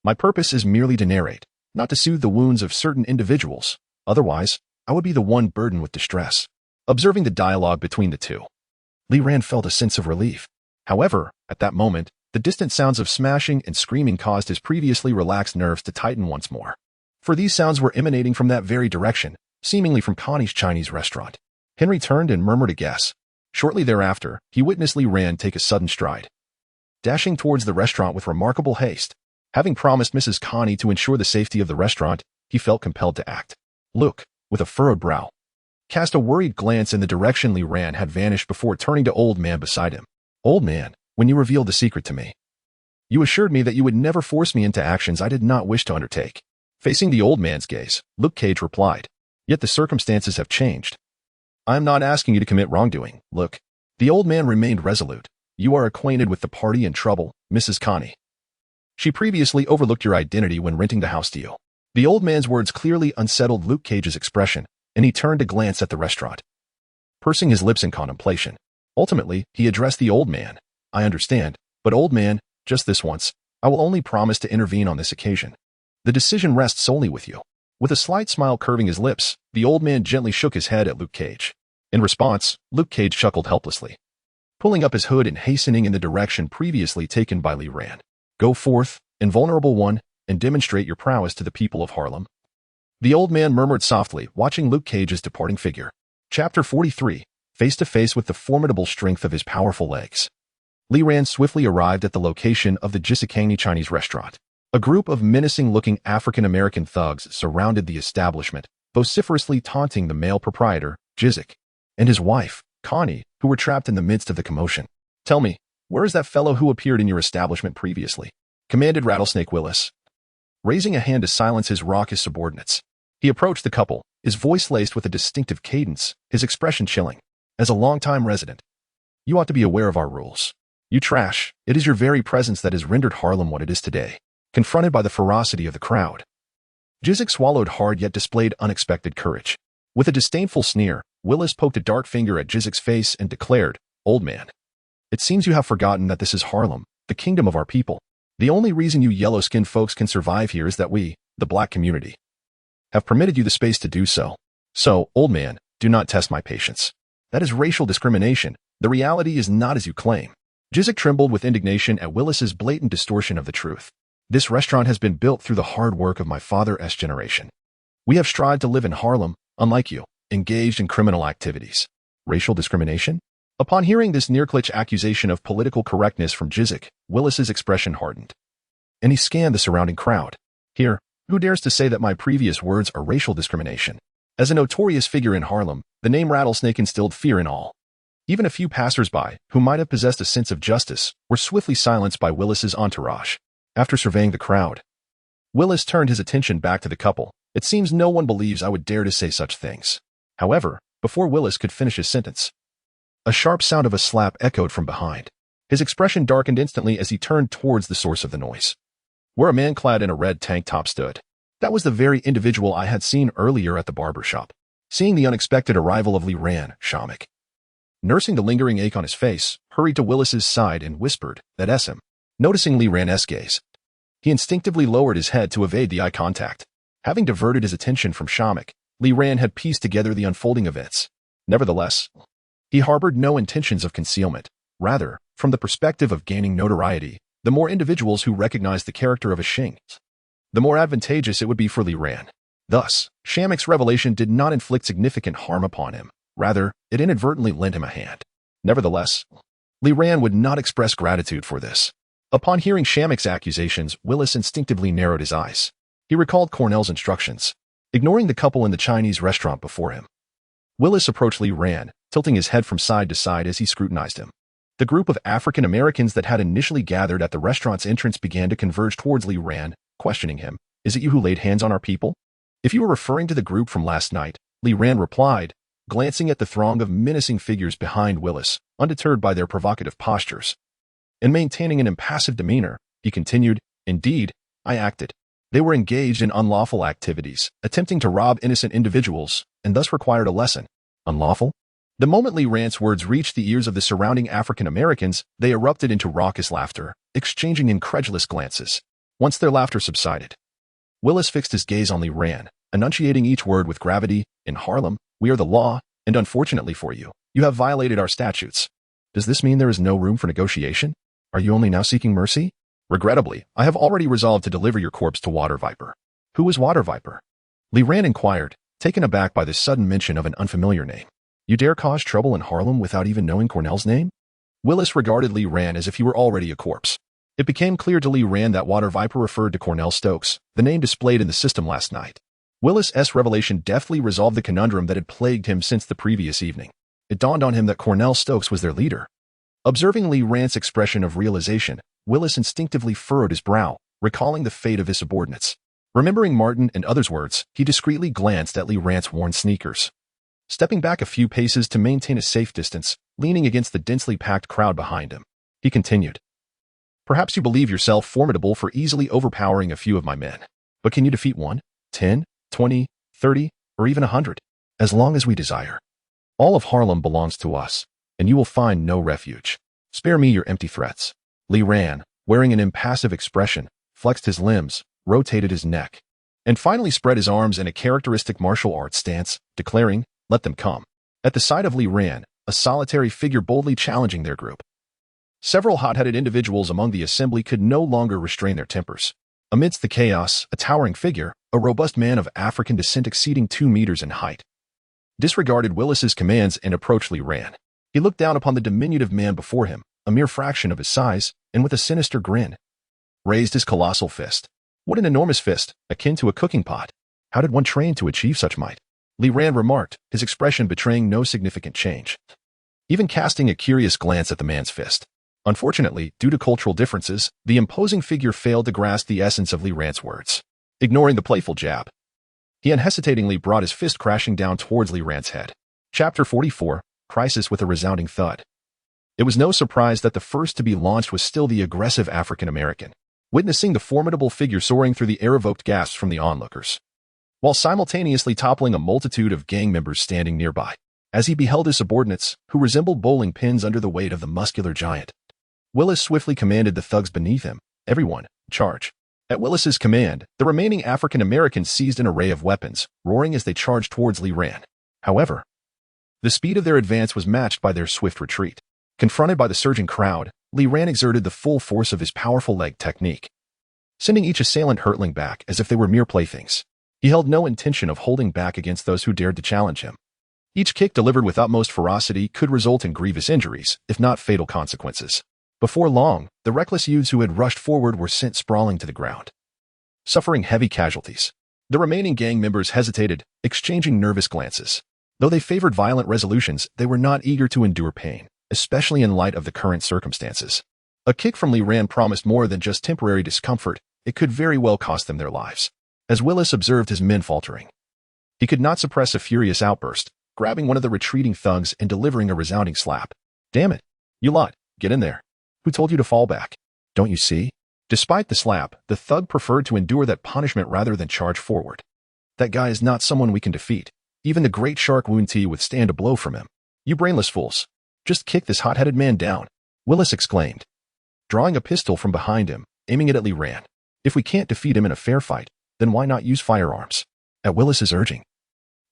my purpose is merely to narrate, not to soothe the wounds of certain individuals. Otherwise, I would be the one burdened with distress. Observing the dialogue between the two, Li Ran felt a sense of relief. However, at that moment, the distant sounds of smashing and screaming caused his previously relaxed nerves to tighten once more. For these sounds were emanating from that very direction, seemingly from Connie's Chinese restaurant. Henry turned and murmured a guess. Shortly thereafter, he witnessed Li Ran take a sudden stride, dashing towards the restaurant with remarkable haste. Having promised Mrs. Connie to ensure the safety of the restaurant, he felt compelled to act. Luke, with a furrowed brow, cast a worried glance in the direction Li Ran had vanished before turning to Old Man beside him. Old Man, when you revealed the secret to me, you assured me that you would never force me into actions I did not wish to undertake. Facing the old man's gaze, Luke Cage replied, Yet the circumstances have changed. I am not asking you to commit wrongdoing, Luke. The old man remained resolute. You are acquainted with the party in trouble, Mrs. Connie. She previously overlooked your identity when renting the house to you. The old man's words clearly unsettled Luke Cage's expression, and he turned to glance at the restaurant, pursing his lips in contemplation. Ultimately, he addressed the old man. I understand, but old man, just this once, I will only promise to intervene on this occasion. The decision rests solely with you. With a slight smile curving his lips, the old man gently shook his head at Luke Cage. In response, Luke Cage chuckled helplessly, pulling up his hood and hastening in the direction previously taken by Li Ran. Go forth, invulnerable one, and demonstrate your prowess to the people of Harlem. The old man murmured softly, watching Luke Cage's departing figure. Chapter 43. Face to face with the formidable strength of his powerful legs, Li Ran swiftly arrived at the location of the Jisakangni Chinese restaurant. A group of menacing-looking African-American thugs surrounded the establishment, vociferously taunting the male proprietor, Jizik, and his wife, Connie, who were trapped in the midst of the commotion. Tell me, where is that fellow who appeared in your establishment previously? Commanded Rattlesnake Willis, raising a hand to silence his raucous subordinates. He approached the couple, his voice laced with a distinctive cadence, his expression chilling. As a longtime resident, you ought to be aware of our rules. You trash, it is your very presence that has rendered Harlem what it is today. Confronted by the ferocity of the crowd, Jizik swallowed hard yet displayed unexpected courage. With a disdainful sneer, Willis poked a dark finger at Jizik's face and declared, Old man, it seems you have forgotten that this is Harlem, the kingdom of our people. The only reason you yellow-skinned folks can survive here is that we, the black community, have permitted you the space to do so. So, old man, do not test my patience. That is racial discrimination. The reality is not as you claim. Jizik trembled with indignation at Willis's blatant distortion of the truth. This restaurant has been built through the hard work of my father's generation. We have strived to live in Harlem, unlike you, engaged in criminal activities. Racial discrimination? Upon hearing this near-clutch accusation of political correctness from Jizik, Willis's expression hardened, and he scanned the surrounding crowd. Here, who dares to say that my previous words are racial discrimination? As a notorious figure in Harlem, the name Rattlesnake instilled fear in all. Even a few passers-by, who might have possessed a sense of justice, were swiftly silenced by Willis's entourage. After surveying the crowd, Willis turned his attention back to the couple. It seems no one believes I would dare to say such things. However, before Willis could finish his sentence, a sharp sound of a slap echoed from behind. His expression darkened instantly as he turned towards the source of the noise, where a man clad in a red tank top stood. That was the very individual I had seen earlier at the barber shop. Seeing the unexpected arrival of Li Ran, Shamik, nursing the lingering ache on his face, hurried to Willis's side and whispered, That S him. Noticing Li Ran's gaze, he instinctively lowered his head to evade the eye contact. Having diverted his attention from Shamik, Li Ran had pieced together the unfolding events. Nevertheless, he harbored no intentions of concealment. Rather, from the perspective of gaining notoriety, the more individuals who recognized the character of a Shing, the more advantageous it would be for Li Ran. Thus, Shamik's revelation did not inflict significant harm upon him. Rather, it inadvertently lent him a hand. Nevertheless, Li Ran would not express gratitude for this. Upon hearing Shamik's accusations, Willis instinctively narrowed his eyes. He recalled Cornell's instructions, ignoring the couple in the Chinese restaurant before him. Willis approached Li Ran, tilting his head from side to side as he scrutinized him. The group of African Americans that had initially gathered at the restaurant's entrance began to converge towards Li Ran, questioning him. "Is it you who laid hands on our people?" "If you were referring to the group from last night," Li Ran replied, glancing at the throng of menacing figures behind Willis, undeterred by their provocative postures. And maintaining an impassive demeanor, he continued, "Indeed, I acted. They were engaged in unlawful activities, attempting to rob innocent individuals, and thus required a lesson." Unlawful? The moment Li Ran's words reached the ears of the surrounding African Americans, they erupted into raucous laughter, exchanging incredulous glances. Once their laughter subsided, Willis fixed his gaze on Li Ran, enunciating each word with gravity. "In Harlem, we are the law, and unfortunately for you, you have violated our statutes. Does this mean there is no room for negotiation? Are you only now seeking mercy?" "Regrettably, I have already resolved to deliver your corpse to Water Viper." "Who is Water Viper?" Li Ran inquired, taken aback by the sudden mention of an unfamiliar name. "You dare cause trouble in Harlem without even knowing Cornell's name?" Willis regarded Li Ran as if he were already a corpse. It became clear to Li Ran that Water Viper referred to Cornell Stokes, the name displayed in the system last night. Willis's revelation deftly resolved the conundrum that had plagued him since the previous evening. It dawned on him that Cornell Stokes was their leader. Observing Li Ran's expression of realization, Willis instinctively furrowed his brow, recalling the fate of his subordinates. Remembering Martin and others' words, he discreetly glanced at Li Ran's worn sneakers. Stepping back a few paces to maintain a safe distance, leaning against the densely packed crowd behind him, he continued, "Perhaps you believe yourself formidable for easily overpowering a few of my men. But can you defeat 1, 10, 20, 30, or even 100? As long as we desire. All of Harlem belongs to us, and you will find no refuge. Spare me your empty threats." Li Ran, wearing an impassive expression, flexed his limbs, rotated his neck, and finally spread his arms in a characteristic martial arts stance, declaring, "Let them come." At the sight of Li Ran, a solitary figure boldly challenging their group, several hot-headed individuals among the assembly could no longer restrain their tempers. Amidst the chaos, a towering figure, a robust man of African descent exceeding 2 meters in height, disregarded Willis's commands and approached Li Ran. He looked down upon the diminutive man before him, a mere fraction of his size, and with a sinister grin, raised his colossal fist. What an enormous fist, akin to a cooking pot. How did one train to achieve such might? Li Ran remarked, his expression betraying no significant change, even casting a curious glance at the man's fist. Unfortunately, due to cultural differences, the imposing figure failed to grasp the essence of Li Ran's words. Ignoring the playful jab, he unhesitatingly brought his fist crashing down towards Li Ran's head. Chapter 44, Crisis with a resounding thud. It was no surprise that the first to be launched was still the aggressive African American. Witnessing the formidable figure soaring through the air evoked gasps from the onlookers, while simultaneously toppling a multitude of gang members standing nearby. As he beheld his subordinates, who resembled bowling pins under the weight of the muscular giant, Willis swiftly commanded the thugs beneath him, "Everyone, charge." At Willis's command, the remaining African Americans seized an array of weapons, roaring as they charged towards Li Ran. However, the speed of their advance was matched by their swift retreat. Confronted by the surging crowd, Li Ran exerted the full force of his powerful leg technique, sending each assailant hurtling back as if they were mere playthings. He held no intention of holding back against those who dared to challenge him. Each kick delivered with utmost ferocity could result in grievous injuries, if not fatal consequences. Before long, the reckless youths who had rushed forward were sent sprawling to the ground, suffering heavy casualties. The remaining gang members hesitated, exchanging nervous glances. Though they favored violent resolutions, they were not eager to endure pain, especially in light of the current circumstances. A kick from Li Ran promised more than just temporary discomfort. It could very well cost them their lives. As Willis observed his men faltering, he could not suppress a furious outburst, grabbing one of the retreating thugs and delivering a resounding slap. "Damn it, you lot, get in there. Who told you to fall back? Don't you see?" Despite the slap, the thug preferred to endure that punishment rather than charge forward. "That guy is not someone we can defeat. Even the great shark won't withstand a blow from him. You brainless fools. Just kick this hot-headed man down," Willis exclaimed, drawing a pistol from behind him, aiming it at Li Ran. "If we can't defeat him in a fair fight, then why not use firearms?" At Willis's urging,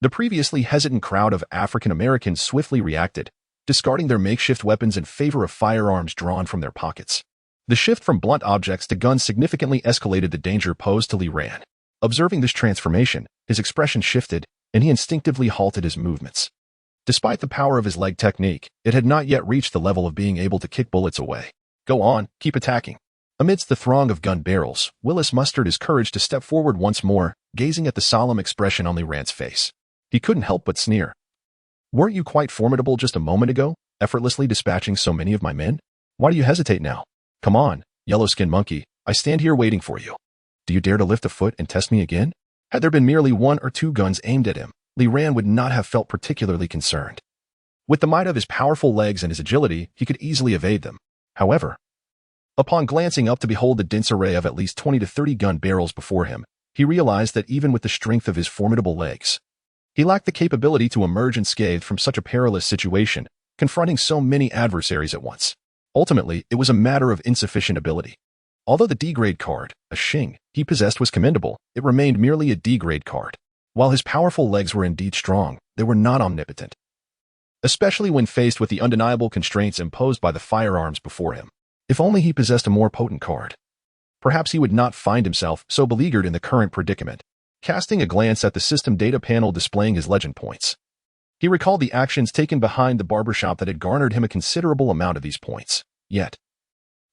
the previously hesitant crowd of African Americans swiftly reacted, discarding their makeshift weapons in favor of firearms drawn from their pockets. The shift from blunt objects to guns significantly escalated the danger posed to Li Ran. Observing this transformation, his expression shifted, and he instinctively halted his movements. Despite the power of his leg technique, it had not yet reached the level of being able to kick bullets away. "Go on, keep attacking." Amidst the throng of gun barrels, Willis mustered his courage to step forward once more, gazing at the solemn expression on Li Ran's face. He couldn't help but sneer. "Weren't you quite formidable just a moment ago, effortlessly dispatching so many of my men? Why do you hesitate now? Come on, yellow-skinned monkey, I stand here waiting for you." Do you dare to lift a foot and test me again? Had there been merely 1 or 2 guns aimed at him, Li Ran would not have felt particularly concerned. With the might of his powerful legs and his agility, he could easily evade them. However, upon glancing up to behold the dense array of at least 20 to 30 gun barrels before him, he realized that even with the strength of his formidable legs, he lacked the capability to emerge unscathed from such a perilous situation, confronting so many adversaries at once. Ultimately, it was a matter of insufficient ability. Although the D-grade card, a Xing, he possessed was commendable, it remained merely a D-grade card. While his powerful legs were indeed strong, they were not omnipotent, especially when faced with the undeniable constraints imposed by the firearms before him. If only he possessed a more potent card, perhaps he would not find himself so beleaguered in the current predicament. Casting a glance at the system data panel displaying his legend points, he recalled the actions taken behind the barbershop that had garnered him a considerable amount of these points. Yet,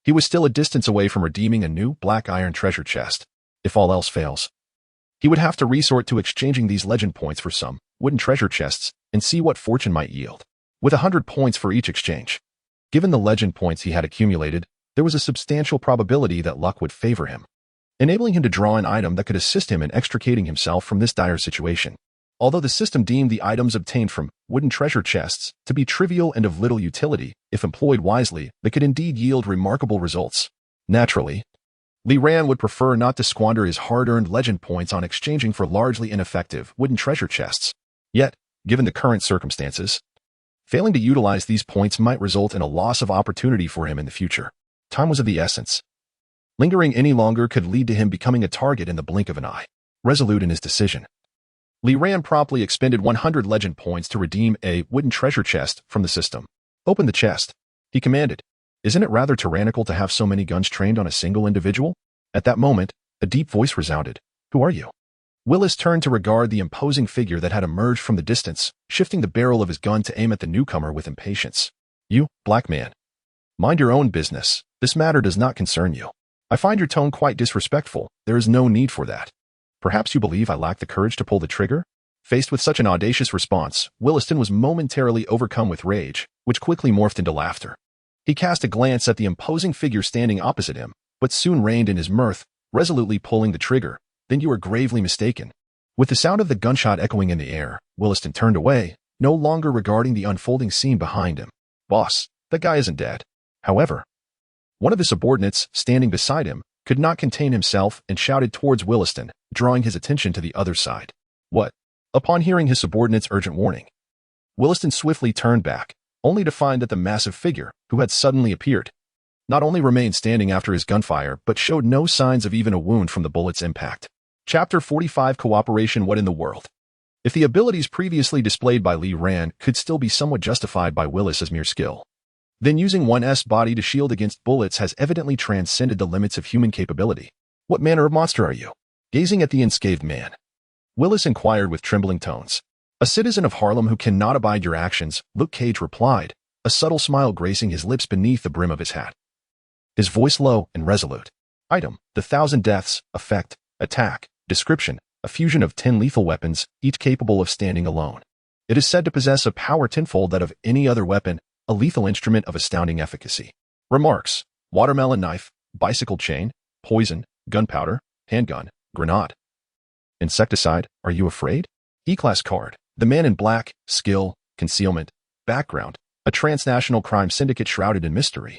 he was still a distance away from redeeming a new black iron treasure chest. If all else fails, he would have to resort to exchanging these legend points for some wooden treasure chests and see what fortune might yield. With 100 points for each exchange, given the legend points he had accumulated, there was a substantial probability that luck would favor him, enabling him to draw an item that could assist him in extricating himself from this dire situation. Although the system deemed the items obtained from wooden treasure chests to be trivial and of little utility, if employed wisely, they could indeed yield remarkable results. Naturally, Li Ran would prefer not to squander his hard-earned legend points on exchanging for largely ineffective wooden treasure chests. Yet, given the current circumstances, failing to utilize these points might result in a loss of opportunity for him in the future. Time was of the essence. Lingering any longer could lead to him becoming a target in the blink of an eye. Resolute in his decision, Li Ran promptly expended 100 legend points to redeem a wooden treasure chest from the system. Open the chest, he commanded. Isn't it rather tyrannical to have so many guns trained on a single individual? At that moment, a deep voice resounded. Who are you? Willis turned to regard the imposing figure that had emerged from the distance, shifting the barrel of his gun to aim at the newcomer with impatience. You, black man. Mind your own business. This matter does not concern you. I find your tone quite disrespectful. There is no need for that. Perhaps you believe I lack the courage to pull the trigger? Faced with such an audacious response, Williston was momentarily overcome with rage, which quickly morphed into laughter. He cast a glance at the imposing figure standing opposite him, but soon reined in his mirth, resolutely pulling the trigger. Then you are gravely mistaken. With the sound of the gunshot echoing in the air, Williston turned away, no longer regarding the unfolding scene behind him. Boss, that guy isn't dead. However, one of his subordinates, standing beside him, could not contain himself and shouted towards Williston, drawing his attention to the other side. What? Upon hearing his subordinate's urgent warning, Williston swiftly turned back, only to find that the massive figure, who had suddenly appeared, not only remained standing after his gunfire, but showed no signs of even a wound from the bullet's impact. Chapter 45 Cooperation. What in the world? If the abilities previously displayed by Li Ran could still be somewhat justified by Willis as mere skill, then using one's body to shield against bullets has evidently transcended the limits of human capability. What manner of monster are you? Gazing at the unscathed man, Willis inquired with trembling tones. A citizen of Harlem who cannot abide your actions, Luke Cage replied, a subtle smile gracing his lips beneath the brim of his hat. His voice low and resolute. Item, the 1,000 deaths, effect, attack, description, a fusion of 10 lethal weapons, each capable of standing alone. It is said to possess a power tenfold that of any other weapon, a lethal instrument of astounding efficacy. Remarks, watermelon knife, bicycle chain, poison, gunpowder, handgun, grenade. Insecticide, are you afraid? E-class card, the man in black, skill, concealment, background, a transnational crime syndicate shrouded in mystery,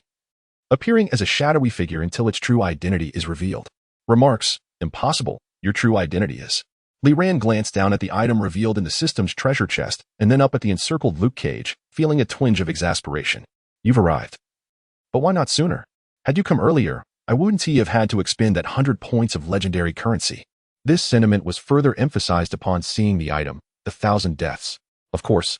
appearing as a shadowy figure until its true identity is revealed. Remarks, impossible, your true identity is. Li Ran glanced down at the item revealed in the system's treasure chest and then up at the encircled Luke Cage, feeling a twinge of exasperation. You've arrived. But why not sooner? Had you come earlier, I wouldn't have had to expend that 100 points of legendary currency. This sentiment was further emphasized upon seeing the item, the 1,000 deaths. Of course,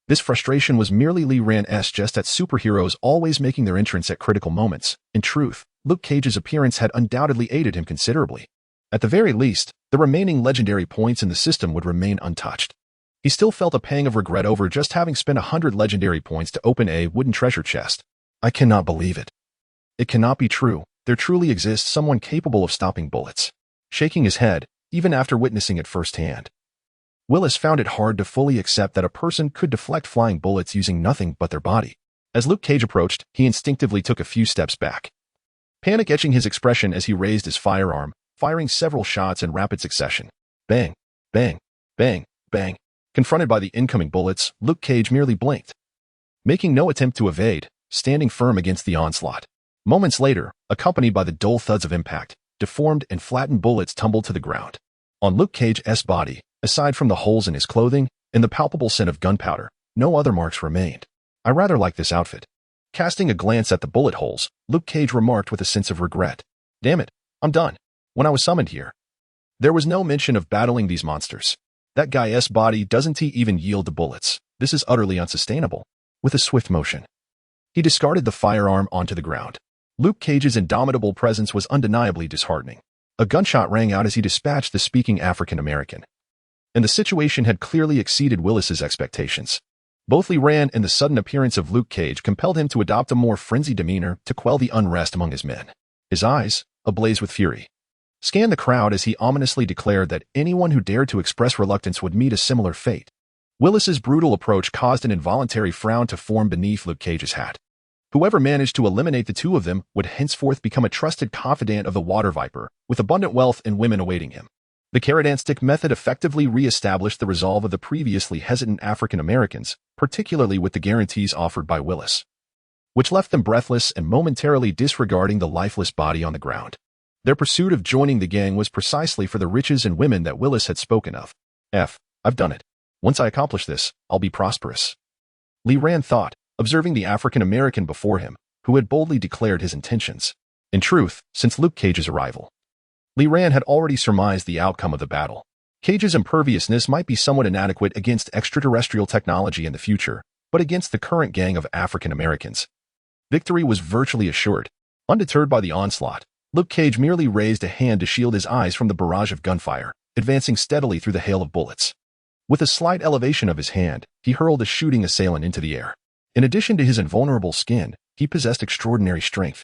this frustration was merely Li Ran's jest at superheroes always making their entrance at critical moments. In truth, Luke Cage's appearance had undoubtedly aided him considerably. At the very least, the remaining legendary points in the system would remain untouched. He still felt a pang of regret over just having spent 100 legendary points to open a wooden treasure chest. I cannot believe it. It cannot be true. There truly exists someone capable of stopping bullets. Shaking his head, even after witnessing it firsthand, Willis found it hard to fully accept that a person could deflect flying bullets using nothing but their body. As Luke Cage approached, he instinctively took a few steps back, panic etching his expression as he raised his firearm, firing several shots in rapid succession. Bang, bang, bang, bang. Confronted by the incoming bullets, Luke Cage merely blinked, making no attempt to evade, standing firm against the onslaught. Moments later, accompanied by the dull thuds of impact, deformed and flattened bullets tumbled to the ground. On Luke Cage's body, aside from the holes in his clothing and the palpable scent of gunpowder, no other marks remained. I rather like this outfit. Casting a glance at the bullet holes, Luke Cage remarked with a sense of regret. Damn it, I'm done. When I was summoned here, there was no mention of battling these monsters. That guy's body doesn't even yield to bullets. This is utterly unsustainable. With a swift motion, he discarded the firearm onto the ground. Luke Cage's indomitable presence was undeniably disheartening. A gunshot rang out as he dispatched the speaking African-American, and the situation had clearly exceeded Willis's expectations. Both Lee Rand and the sudden appearance of Luke Cage compelled him to adopt a more frenzied demeanor to quell the unrest among his men. His eyes, ablaze with fury, scanned the crowd as he ominously declared that anyone who dared to express reluctance would meet a similar fate. Willis's brutal approach caused an involuntary frown to form beneath Luke Cage's hat. Whoever managed to eliminate the two of them would henceforth become a trusted confidant of the Water Viper, with abundant wealth and women awaiting him. The carrot-and-stick method effectively re-established the resolve of the previously hesitant African Americans, particularly with the guarantees offered by Willis, which left them breathless and momentarily disregarding the lifeless body on the ground. Their pursuit of joining the gang was precisely for the riches and women that Willis had spoken of. I've done it. Once I accomplish this, I'll be prosperous. Lee Rand thought, observing the African American before him, who had boldly declared his intentions. In truth, since Luke Cage's arrival, Lee Rand had already surmised the outcome of the battle. Cage's imperviousness might be somewhat inadequate against extraterrestrial technology in the future, but against the current gang of African Americans, victory was virtually assured. Undeterred by the onslaught, Luke Cage merely raised a hand to shield his eyes from the barrage of gunfire, advancing steadily through the hail of bullets. With a slight elevation of his hand, he hurled a shooting assailant into the air. In addition to his invulnerable skin, he possessed extraordinary strength,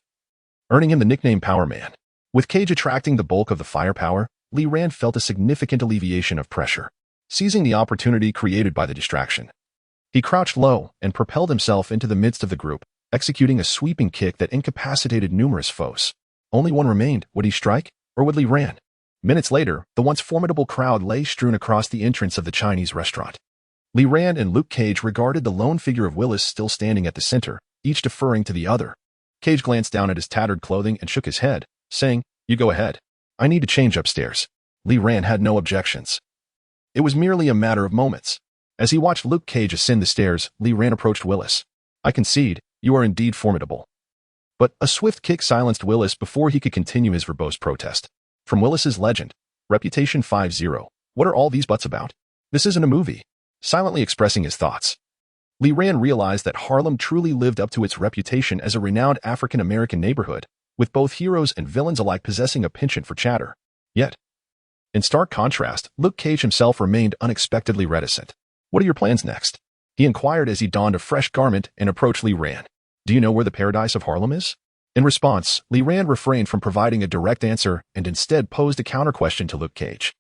earning him the nickname Power Man. With Cage attracting the bulk of the firepower, Lee Rand felt a significant alleviation of pressure. Seizing the opportunity created by the distraction, he crouched low and propelled himself into the midst of the group, executing a sweeping kick that incapacitated numerous foes. Only one remained. Would he strike, or would Lee Rand? Minutes later, the once formidable crowd lay strewn across the entrance of the Chinese restaurant. Lee Rand and Luke Cage regarded the lone figure of Willis still standing at the center, each deferring to the other. Cage glanced down at his tattered clothing and shook his head, saying, "You go ahead. I need to change upstairs." Lee Rand had no objections. It was merely a matter of moments. As he watched Luke Cage ascend the stairs, Lee Rand approached Willis. "I concede, you are indeed formidable." But a swift kick silenced Willis before he could continue his verbose protest. From Willis's legend, Reputation 5-0, what are all these buts about? This isn't a movie. Silently expressing his thoughts, Lee Rand realized that Harlem truly lived up to its reputation as a renowned African-American neighborhood, with both heroes and villains alike possessing a penchant for chatter. Yet, in stark contrast, Luke Cage himself remained unexpectedly reticent. "What are your plans next?" he inquired as he donned a fresh garment and approached Lee Rand. "Do you know where the paradise of Harlem is?" In response, Lee Rand refrained from providing a direct answer and instead posed a counter-question to Luke Cage.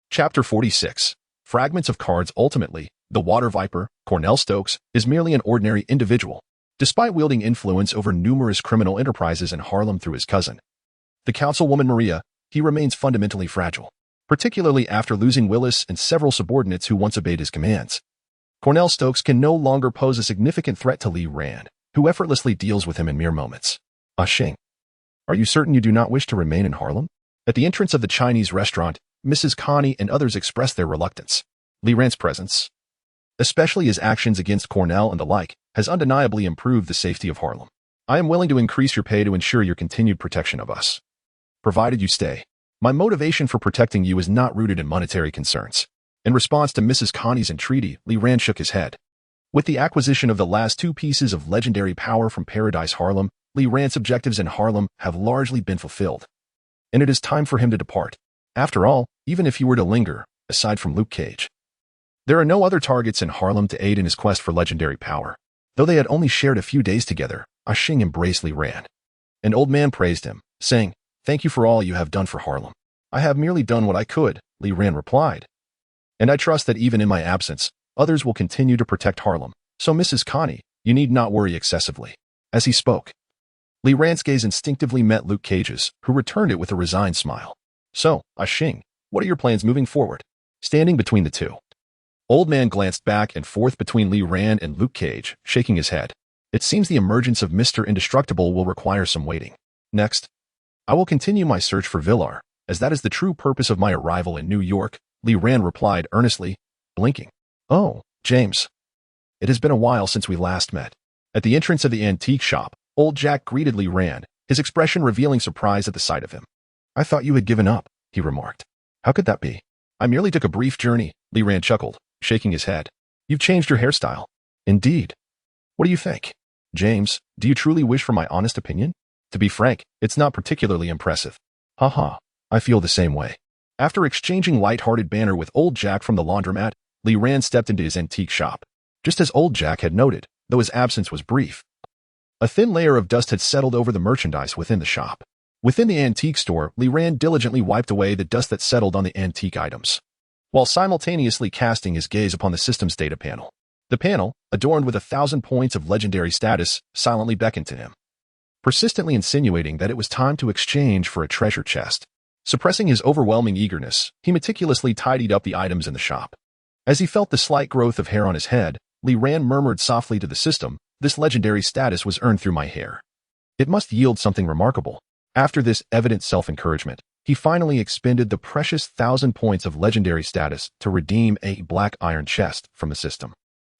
Chapter 46. Fragments of cards. Ultimately, the Water Viper, Cornell Stokes, is merely an ordinary individual. Despite wielding influence over numerous criminal enterprises in Harlem through his cousin, the councilwoman Maria, he remains fundamentally fragile, particularly after losing Willis and several subordinates who once obeyed his commands. Cornell Stokes can no longer pose a significant threat to Lee Rand, who effortlessly deals with him in mere moments. Ah Shing, are you certain you do not wish to remain in Harlem? At the entrance of the Chinese restaurant, Mrs. Connie and others expressed their reluctance. Lee Rand's presence, especially his actions against Cornell and the like, has undeniably improved the safety of Harlem. I am willing to increase your pay to ensure your continued protection of us, provided you stay. My motivation for protecting you is not rooted in monetary concerns. In response to Mrs. Connie's entreaty, Lee Rand shook his head. With the acquisition of the last two pieces of legendary power from Paradise Harlem, Lee Rand's objectives in Harlem have largely been fulfilled, and it is time for him to depart. After all, even if he were to linger, aside from Luke Cage, there are no other targets in Harlem to aid in his quest for legendary power. Though they had only shared a few days together, Ah Shing embraced Lee Rand. An old man praised him, saying, "Thank you for all you have done for Harlem." "I have merely done what I could," Lee Rand replied. "And I trust that even in my absence, others will continue to protect Harlem. So Mrs. Connie, you need not worry excessively." As he spoke, Lee Rand's gaze instinctively met Luke Cage's, who returned it with a resigned smile. So, Xing, what are your plans moving forward? Standing between the two. Old man glanced back and forth between Li Ran and Luke Cage, shaking his head. It seems the emergence of Mr. Indestructible will require some waiting. Next, I will continue my search for Villar, as that is the true purpose of my arrival in New York, Li Ran replied earnestly, blinking. Oh, James. It has been a while since we last met. At the entrance of the antique shop, old Jack greeted Li Ran, his expression revealing surprise at the sight of him. I thought you had given up, he remarked. How could that be? I merely took a brief journey, Li Ran chuckled, shaking his head. You've changed your hairstyle. Indeed. What do you think? James, do you truly wish for my honest opinion? To be frank, it's not particularly impressive. Haha, I feel the same way. After exchanging light-hearted banter with old Jack from the laundromat, Li Ran stepped into his antique shop. Just as old Jack had noted, though his absence was brief. A thin layer of dust had settled over the merchandise within the shop. Within the antique store, Li Ran diligently wiped away the dust that settled on the antique items, while simultaneously casting his gaze upon the system's data panel. The panel, adorned with 1,000 points of legendary status, silently beckoned to him, persistently insinuating that it was time to exchange for a treasure chest. Suppressing his overwhelming eagerness, he meticulously tidied up the items in the shop. As he felt the slight growth of hair on his head, Li Ran murmured softly to the system, this legendary status was earned through my hair. It must yield something remarkable. After this evident self-encouragement, he finally expended the precious 1,000 points of legendary status to redeem a black iron chest from the system.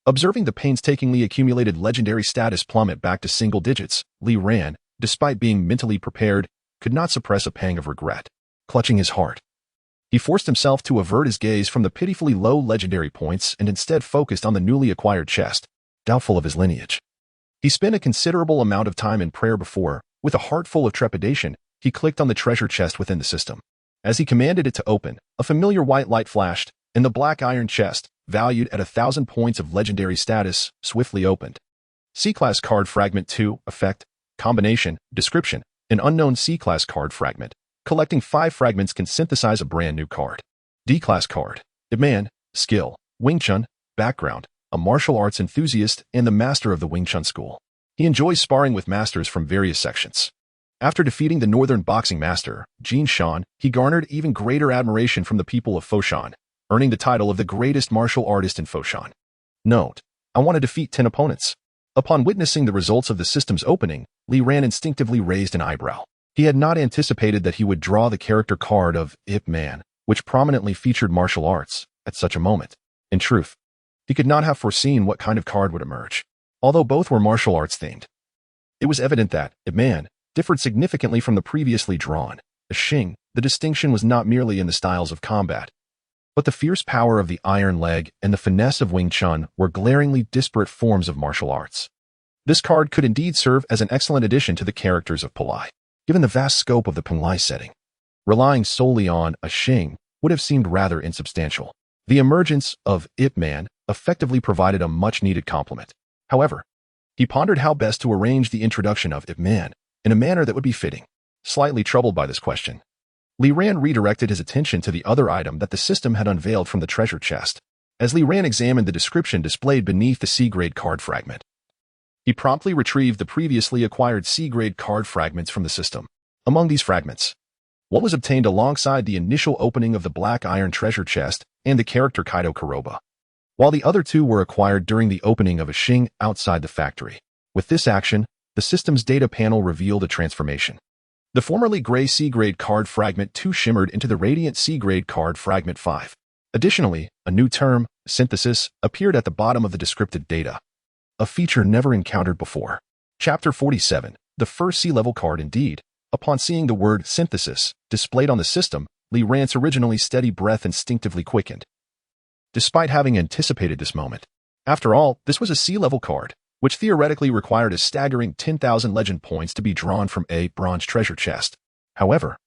Observing the painstakingly accumulated legendary status plummet back to single digits, Li Ran, despite being mentally prepared, could not suppress a pang of regret. Clutching his heart, he forced himself to avert his gaze from the pitifully low legendary points and instead focused on the newly acquired chest, doubtful of his lineage. He spent a considerable amount of time in prayer before, with a heart full of trepidation, he clicked on the treasure chest within the system. As he commanded it to open, a familiar white light flashed, and the black iron chest, valued at 1,000 points of legendary status, swiftly opened. C-Class Card Fragment 2, Effect, Combination, Description, an unknown C-Class card fragment. Collecting 5 fragments can synthesize a brand new card. D-Class Card, Demand, Skill, Wing Chun, Background, a martial arts enthusiast and the master of the Wing Chun school. He enjoys sparring with masters from various sections. After defeating the northern boxing master, Jin Shan, he garnered even greater admiration from the people of Foshan, earning the title of the greatest martial artist in Foshan. Note, I want to defeat 10 opponents. Upon witnessing the results of the system's opening, Li Ran instinctively raised an eyebrow. He had not anticipated that he would draw the character card of Ip Man, which prominently featured martial arts, at such a moment. In truth, he could not have foreseen what kind of card would emerge, although both were martial arts themed. It was evident that Ip Man differed significantly from the previously drawn Xing. The distinction was not merely in the styles of combat, but the fierce power of the iron leg and the finesse of Wing Chun were glaringly disparate forms of martial arts. This card could indeed serve as an excellent addition to the characters of Palai. Given the vast scope of the Penglai setting, relying solely on Xing would have seemed rather insubstantial. The emergence of Ip Man effectively provided a much-needed complement. However, he pondered how best to arrange the introduction of Ip Man in a manner that would be fitting. Slightly troubled by this question, Li Ran redirected his attention to the other item that the system had unveiled from the treasure chest. As Li Ran examined the description displayed beneath the C-grade card fragment, he promptly retrieved the previously acquired C-grade card fragments from the system. Among these fragments, what was obtained alongside the initial opening of the black iron treasure chest and the character Kaido Kuroba, while the other 2 were acquired during the opening of Xing outside the factory. With this action, the system's data panel revealed a transformation. The formerly gray C-grade card fragment 2 shimmered into the radiant C-grade card fragment 5. Additionally, a new term, synthesis, appeared at the bottom of the descriptive data, a feature never encountered before. Chapter 47, the first C-level card indeed. Upon seeing the word synthesis displayed on the system, Li Ran's originally steady breath instinctively quickened, despite having anticipated this moment. After all, this was a C-level card, which theoretically required a staggering 10,000 legend points to be drawn from a bronze treasure chest. However,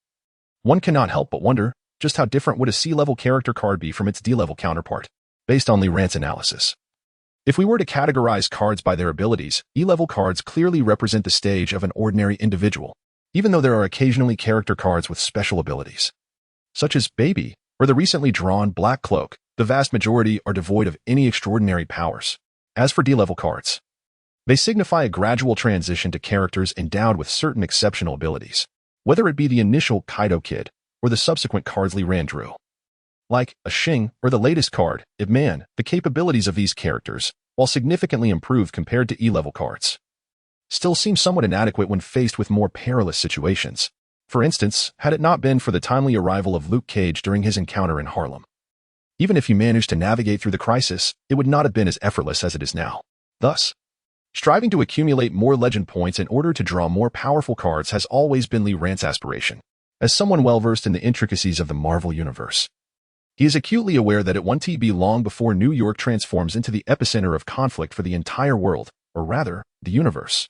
one cannot help but wonder just how different would a C-level character card be from its D-level counterpart, based on Li Ran's analysis. If we were to categorize cards by their abilities, E-level cards clearly represent the stage of an ordinary individual, even though there are occasionally character cards with special abilities, such as Baby or the recently drawn Black Cloak. The vast majority are devoid of any extraordinary powers. As for D-level cards, they signify a gradual transition to characters endowed with certain exceptional abilities. Whether it be the initial Kaido Kid or the subsequent cards Li Ran drew. Like a Xing or the latest card, Ibman, the capabilities of these characters, while significantly improved compared to E-level cards, still seem somewhat inadequate when faced with more perilous situations. For instance, had it not been for the timely arrival of Luke Cage during his encounter in Harlem. Even if he managed to navigate through the crisis, it would not have been as effortless as it is now. Thus, striving to accumulate more legend points in order to draw more powerful cards has always been Li Ran's aspiration. As someone well-versed in the intricacies of the Marvel Universe, he is acutely aware that it won't be long before New York transforms into the epicenter of conflict for the entire world, or rather, the universe.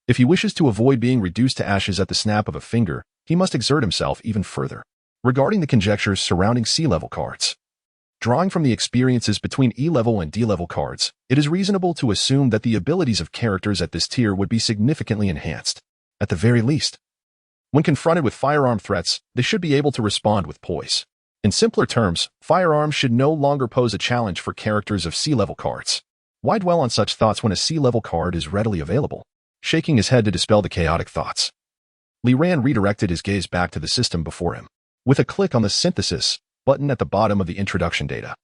If he wishes to avoid being reduced to ashes at the snap of a finger, he must exert himself even further. Regarding the conjectures surrounding C-level cards, drawing from the experiences between E-level and D-level cards, it is reasonable to assume that the abilities of characters at this tier would be significantly enhanced. At the very least, when confronted with firearm threats, they should be able to respond with poise. In simpler terms, firearms should no longer pose a challenge for characters of C-level cards. Why dwell on such thoughts when a C-level card is readily available? Shaking his head to dispel the chaotic thoughts, Li Ran redirected his gaze back to the system before him. With a click on the Synthesis button at the bottom of the introduction data,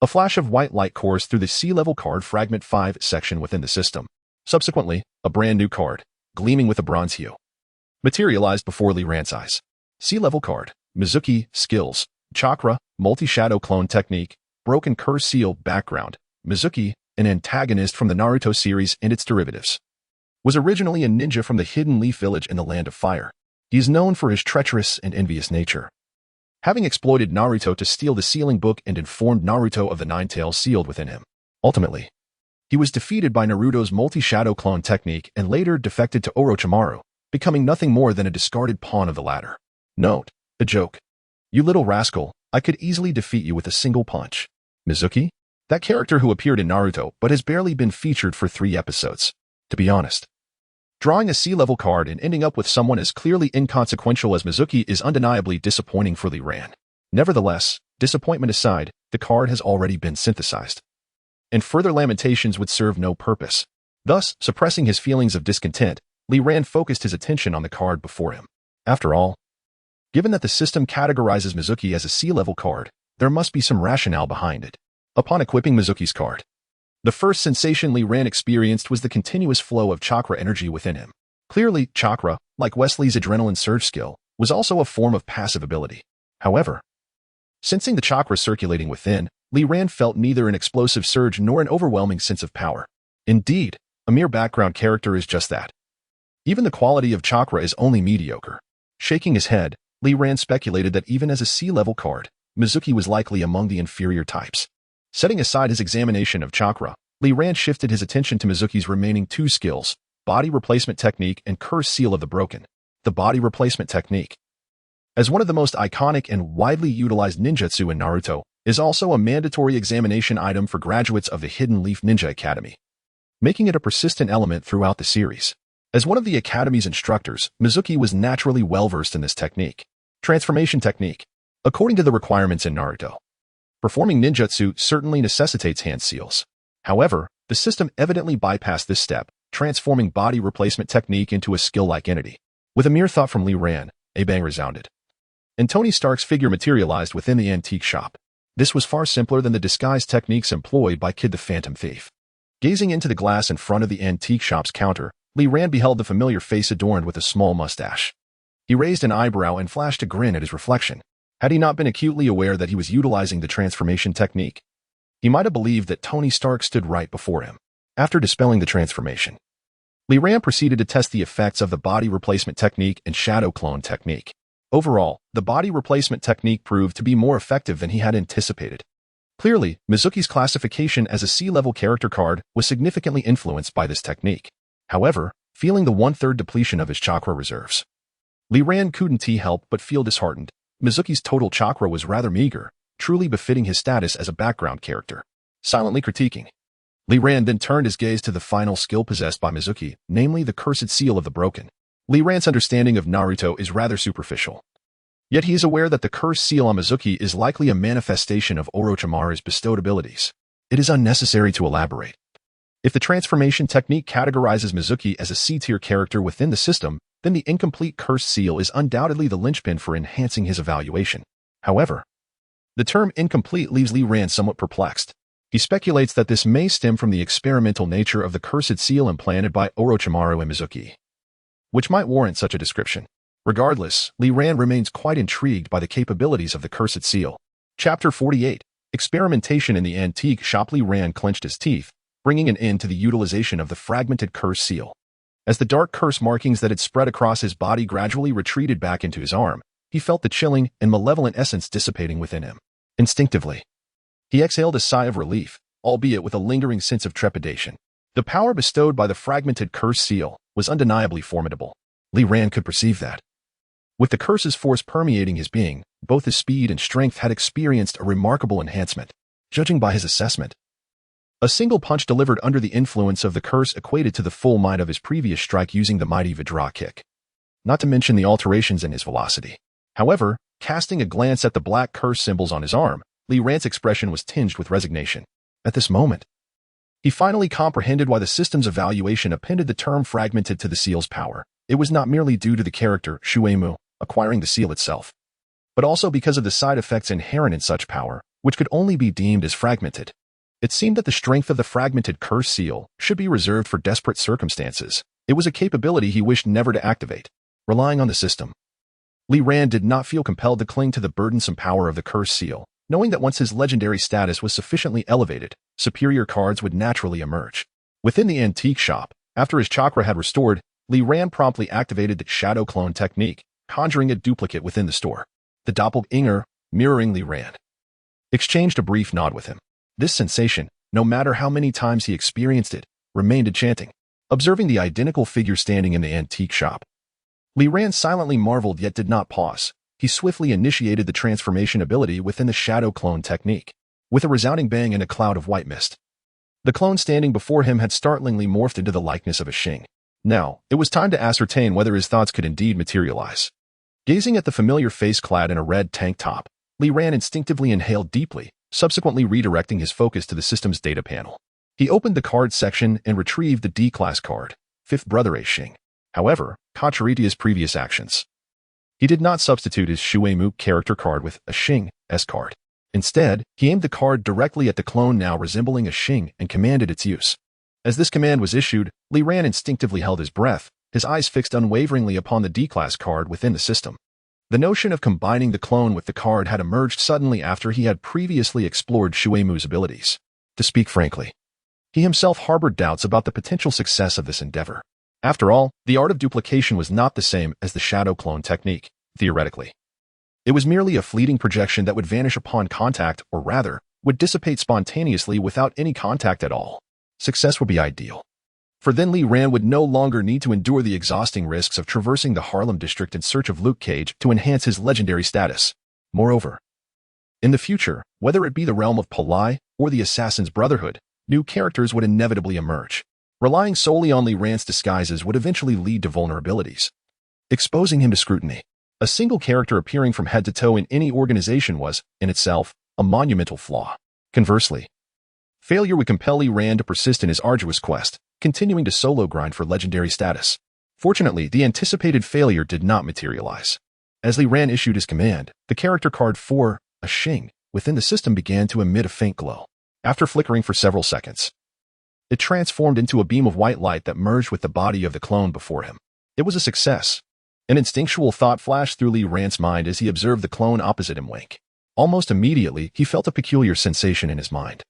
a flash of white light coursed through the C-level card Fragment 5 section within the system. Subsequently, a brand new card, gleaming with a bronze hue, materialized before Li Ran's eyes. C-level card, Mizuki, Skills, Chakra, Multi-Shadow Clone Technique, Broken Curse Seal Background. Mizuki, an antagonist from the Naruto series and its derivatives, was originally a ninja from the Hidden Leaf Village in the Land of Fire. He is known for his treacherous and envious nature, having exploited Naruto to steal the sealing book and informed Naruto of the Nine Tails sealed within him. Ultimately, he was defeated by Naruto's Multi-Shadow Clone Technique and later defected to Orochimaru, becoming nothing more than a discarded pawn of the latter. Note: a joke. You little rascal, I could easily defeat you with a single punch. Mizuki? That character who appeared in Naruto but has barely been featured for 3 episodes. To be honest, drawing a C-level card and ending up with someone as clearly inconsequential as Mizuki is undeniably disappointing for Li Ran. Nevertheless, disappointment aside, the card has already been synthesized, and further lamentations would serve no purpose. Thus, suppressing his feelings of discontent, Li Ran focused his attention on the card before him. After all, given that the system categorizes Mizuki as a C-level card, there must be some rationale behind it. Upon equipping Mizuki's card, the first sensation Li Ran experienced was the continuous flow of chakra energy within him. Clearly, chakra, like Wesley's adrenaline surge skill, was also a form of passive ability. However, sensing the chakra circulating within, Li Ran felt neither an explosive surge nor an overwhelming sense of power. Indeed, a mere background character is just that. Even the quality of chakra is only mediocre. Shaking his head, Li Ran speculated that even as a C-level card, Mizuki was likely among the inferior types. Setting aside his examination of chakra, Li Ran shifted his attention to Mizuki's remaining 2 skills, Body Replacement Technique and Curse Seal of the Broken. The Body Replacement Technique, as one of the most iconic and widely utilized ninjutsu in Naruto, is also a mandatory examination item for graduates of the Hidden Leaf Ninja Academy, making it a persistent element throughout the series. As one of the Academy's instructors, Mizuki was naturally well-versed in this technique. Transformation Technique. According to the requirements in Naruto, performing ninjutsu certainly necessitates hand seals. However, the system evidently bypassed this step, transforming Body Replacement Technique into a skill-like entity. With a mere thought from Li Ran, a bang resounded, and Tony Stark's figure materialized within the antique shop. This was far simpler than the disguise techniques employed by Kid the Phantom Thief. Gazing into the glass in front of the antique shop's counter, Li Ran beheld the familiar face adorned with a small mustache. He raised an eyebrow and flashed a grin at his reflection. Had he not been acutely aware that he was utilizing the transformation technique, he might have believed that Tony Stark stood right before him. After dispelling the transformation, Li Ran proceeded to test the effects of the Body Replacement Technique and Shadow Clone Technique. Overall, the Body Replacement Technique proved to be more effective than he had anticipated. Clearly, Mizuki's classification as a C-level character card was significantly influenced by this technique. However, feeling the 1/3 depletion of his chakra reserves, Li Ran couldn't help but feel disheartened. Mizuki's total chakra was rather meager, truly befitting his status as a background character. Silently critiquing, Li Ran then turned his gaze to the final skill possessed by Mizuki, namely the Cursed Seal of the Broken. Li Ran's understanding of Naruto is rather superficial. Yet he is aware that the Cursed Seal on Mizuki is likely a manifestation of Orochimaru's bestowed abilities. It is unnecessary to elaborate. If the transformation technique categorizes Mizuki as a C-tier character within the system, then the incomplete cursed seal is undoubtedly the linchpin for enhancing his evaluation. However, the term incomplete leaves Li Ran somewhat perplexed. He speculates that this may stem from the experimental nature of the cursed seal implanted by Orochimaru and Mizuki, which might warrant such a description. Regardless, Li Ran remains quite intrigued by the capabilities of the cursed seal. Chapter 48. Experimentation in the antique shop. Li Ran clenched his teeth, bringing an end to the utilization of the fragmented curse seal. As the dark curse markings that had spread across his body gradually retreated back into his arm, he felt the chilling and malevolent essence dissipating within him. Instinctively, he exhaled a sigh of relief, albeit with a lingering sense of trepidation. The power bestowed by the fragmented curse seal was undeniably formidable. Li Ran could perceive that. With the curse's force permeating his being, both his speed and strength had experienced a remarkable enhancement. Judging by his assessment, a single punch delivered under the influence of the curse equated to the full might of his previous strike using the mighty Vajra kick. Not to mention the alterations in his velocity. However, casting a glance at the black curse symbols on his arm, Li Ran's expression was tinged with resignation. At this moment, he finally comprehended why the system's evaluation appended the term fragmented to the seal's power. It was not merely due to the character, Shuemu, acquiring the seal itself, but also because of the side effects inherent in such power, which could only be deemed as fragmented. It seemed that the strength of the fragmented curse seal should be reserved for desperate circumstances. It was a capability he wished never to activate. Relying on the system, Li Ran did not feel compelled to cling to the burdensome power of the curse seal, knowing that once his legendary status was sufficiently elevated, superior cards would naturally emerge. Within the antique shop, after his chakra had restored, Li Ran promptly activated the shadow clone technique, conjuring a duplicate within the store. The doppelganger, mirroring Li Ran, exchanged a brief nod with him. This sensation, no matter how many times he experienced it, remained enchanting. Observing the identical figure standing in the antique shop, Li Ran silently marveled yet did not pause. He swiftly initiated the transformation ability within the shadow clone technique. With a resounding bang and a cloud of white mist, the clone standing before him had startlingly morphed into the likeness of a Xing. Now, it was time to ascertain whether his thoughts could indeed materialize. Gazing at the familiar face clad in a red tank top, Li Ran instinctively inhaled deeply, subsequently redirecting his focus to the system's data panel. He opened the card section and retrieved the D-class card, Fifth Brother A Xing. However, contrary to his previous actions, he did not substitute his Shuemu character card with a Xing S card. Instead, he aimed the card directly at the clone now resembling a Xing and commanded its use. As this command was issued, Li Ran instinctively held his breath, his eyes fixed unwaveringly upon the D-class card within the system. The notion of combining the clone with the card had emerged suddenly after he had previously explored Shuemu's abilities. To speak frankly, he himself harbored doubts about the potential success of this endeavor. After all, the art of duplication was not the same as the shadow clone technique, theoretically. It was merely a fleeting projection that would vanish upon contact, or rather, would dissipate spontaneously without any contact at all. Success would be ideal. For then Li Ran would no longer need to endure the exhausting risks of traversing the Harlem district in search of Luke Cage to enhance his legendary status. Moreover, in the future, whether it be the realm of Palai or the Assassin's Brotherhood, new characters would inevitably emerge. Relying solely on Li Ran's disguises would eventually lead to vulnerabilities, exposing him to scrutiny. A single character appearing from head to toe in any organization was, in itself, a monumental flaw. Conversely, failure would compel Li Ran to persist in his arduous quest, continuing to solo grind for legendary status. Fortunately, the anticipated failure did not materialize. As Li Ran issued his command, the character card for a Xing within the system began to emit a faint glow. After flickering for several seconds, it transformed into a beam of white light that merged with the body of the clone before him. It was a success. An instinctual thought flashed through Li Ran's mind as he observed the clone opposite him wink. Almost immediately, he felt a peculiar sensation in his mind,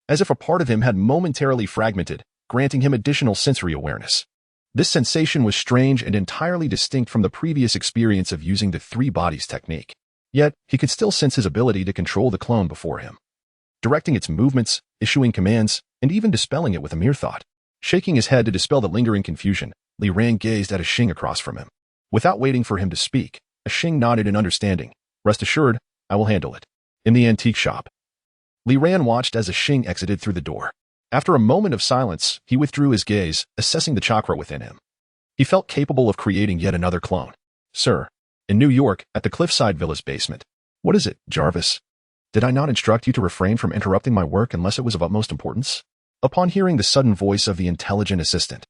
as if a part of him had momentarily fragmented, granting him additional sensory awareness. This sensation was strange and entirely distinct from the previous experience of using the three bodies technique. Yet, he could still sense his ability to control the clone before him, directing its movements, issuing commands, and even dispelling it with a mere thought. Shaking his head to dispel the lingering confusion, Li Ran gazed at a Xing across from him. Without waiting for him to speak, a Xing nodded in understanding. Rest assured, I will handle it. In the antique shop, Li Ran watched as a Xing exited through the door. After a moment of silence, he withdrew his gaze, assessing the chakra within him. He felt capable of creating yet another clone. Sir, in New York, at the Cliffside Villa's basement. What is it, Jarvis? Did I not instruct you to refrain from interrupting my work unless it was of utmost importance? upon hearing the sudden voice of the intelligent assistant.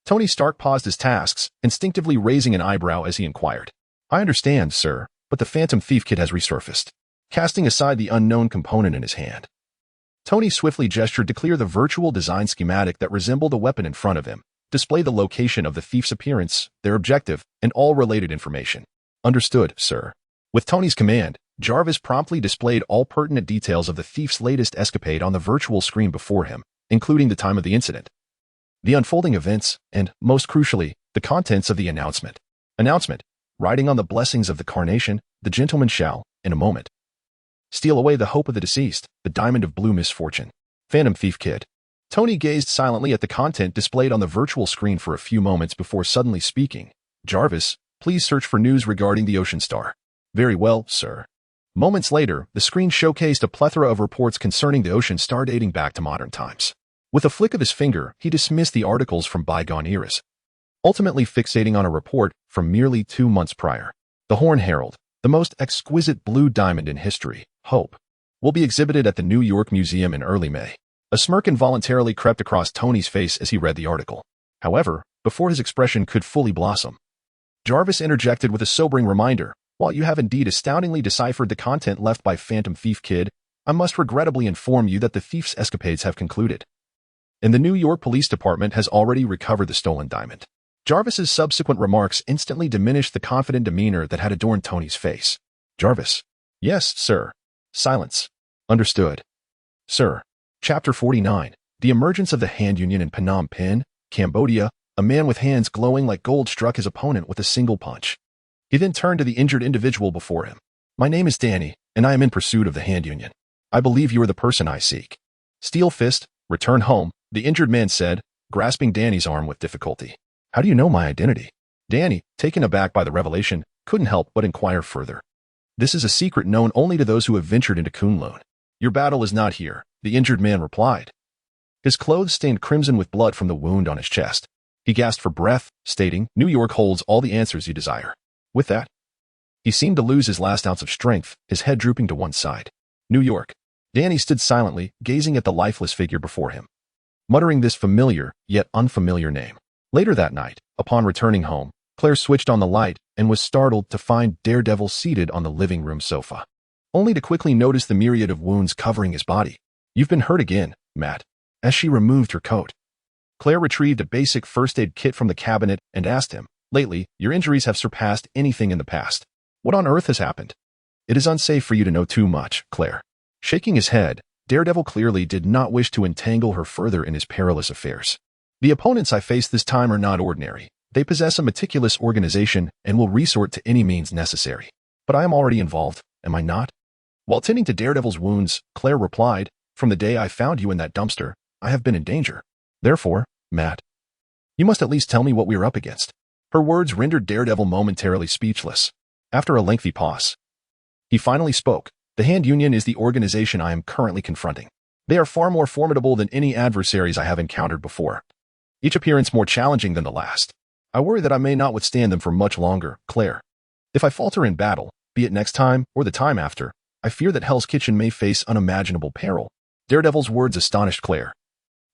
Tony Stark paused his tasks, instinctively raising an eyebrow as he inquired. I understand, sir, but the Phantom Thief Kit has resurfaced. Casting aside the unknown component in his hand, Tony swiftly gestured to clear the virtual design schematic that resembled a weapon in front of him, display the location of the thief's appearance, their objective, and all related information. Understood, sir. With Tony's command, Jarvis promptly displayed all pertinent details of the thief's latest escapade on the virtual screen before him, including the time of the incident, the unfolding events, and, most crucially, the contents of the announcement. Announcement: riding on the blessings of the Carnation, the gentleman shall, in a moment, steal away the hope of the deceased, the diamond of blue misfortune. Phantom Thief Kit. Tony gazed silently at the content displayed on the virtual screen for a few moments before suddenly speaking. Jarvis, please search for news regarding the Ocean Star. Very well, sir. Moments later, the screen showcased a plethora of reports concerning the Ocean Star dating back to modern times. With a flick of his finger, he dismissed the articles from bygone eras, ultimately fixating on a report from merely 2 months prior. The Horn Herald, the most exquisite blue diamond in history, Hope, will be exhibited at the New York Museum in early May. A smirk involuntarily crept across Tony's face as he read the article. However, before his expression could fully blossom, Jarvis interjected with a sobering reminder. While you have indeed astoundingly deciphered the content left by Phantom Thief Kid, I must regrettably inform you that the thief's escapades have concluded, and the New York Police Department has already recovered the stolen diamond. Jarvis's subsequent remarks instantly diminished the confident demeanor that had adorned Tony's face. Jarvis. Yes, sir. Silence. Understood. Sir. Chapter 49. The emergence of the Hand Union in Phnom Penh, Cambodia. A man with hands glowing like gold struck his opponent with a single punch. He then turned to the injured individual before him. My name is Danny, and I am in pursuit of the Hand Union. I believe you are the person I seek. Steel Fist, return home, the injured man said, grasping Danny's arm with difficulty. How do you know my identity? Danny, taken aback by the revelation, couldn't help but inquire further. This is a secret known only to those who have ventured into Kunlun. Your battle is not here, the injured man replied. His clothes stained crimson with blood from the wound on his chest. He gasped for breath, stating, New York holds all the answers you desire. With that, he seemed to lose his last ounce of strength, his head drooping to one side. New York. Danny stood silently, gazing at the lifeless figure before him, muttering this familiar, yet unfamiliar name. Later that night, upon returning home, Claire switched on the light and was startled to find Daredevil seated on the living room sofa, only to quickly notice the myriad of wounds covering his body. You've been hurt again, Matt. As she removed her coat, Claire retrieved a basic first aid kit from the cabinet and asked him, Lately, your injuries have surpassed anything in the past. What on earth has happened? It is unsafe for you to know too much, Claire. Shaking his head, Daredevil clearly did not wish to entangle her further in his perilous affairs. The opponents I face this time are not ordinary. They possess a meticulous organization and will resort to any means necessary. But I am already involved, am I not? While tending to Daredevil's wounds, Claire replied, From the day I found you in that dumpster, I have been in danger. Therefore, Matt, you must at least tell me what we are up against. Her words rendered Daredevil momentarily speechless. After a lengthy pause, he finally spoke. The Hand Union is the organization I am currently confronting. They are far more formidable than any adversaries I have encountered before, each appearance more challenging than the last. I worry that I may not withstand them for much longer, Claire. If I falter in battle, be it next time or the time after, I fear that Hell's Kitchen may face unimaginable peril. Daredevil's words astonished Claire.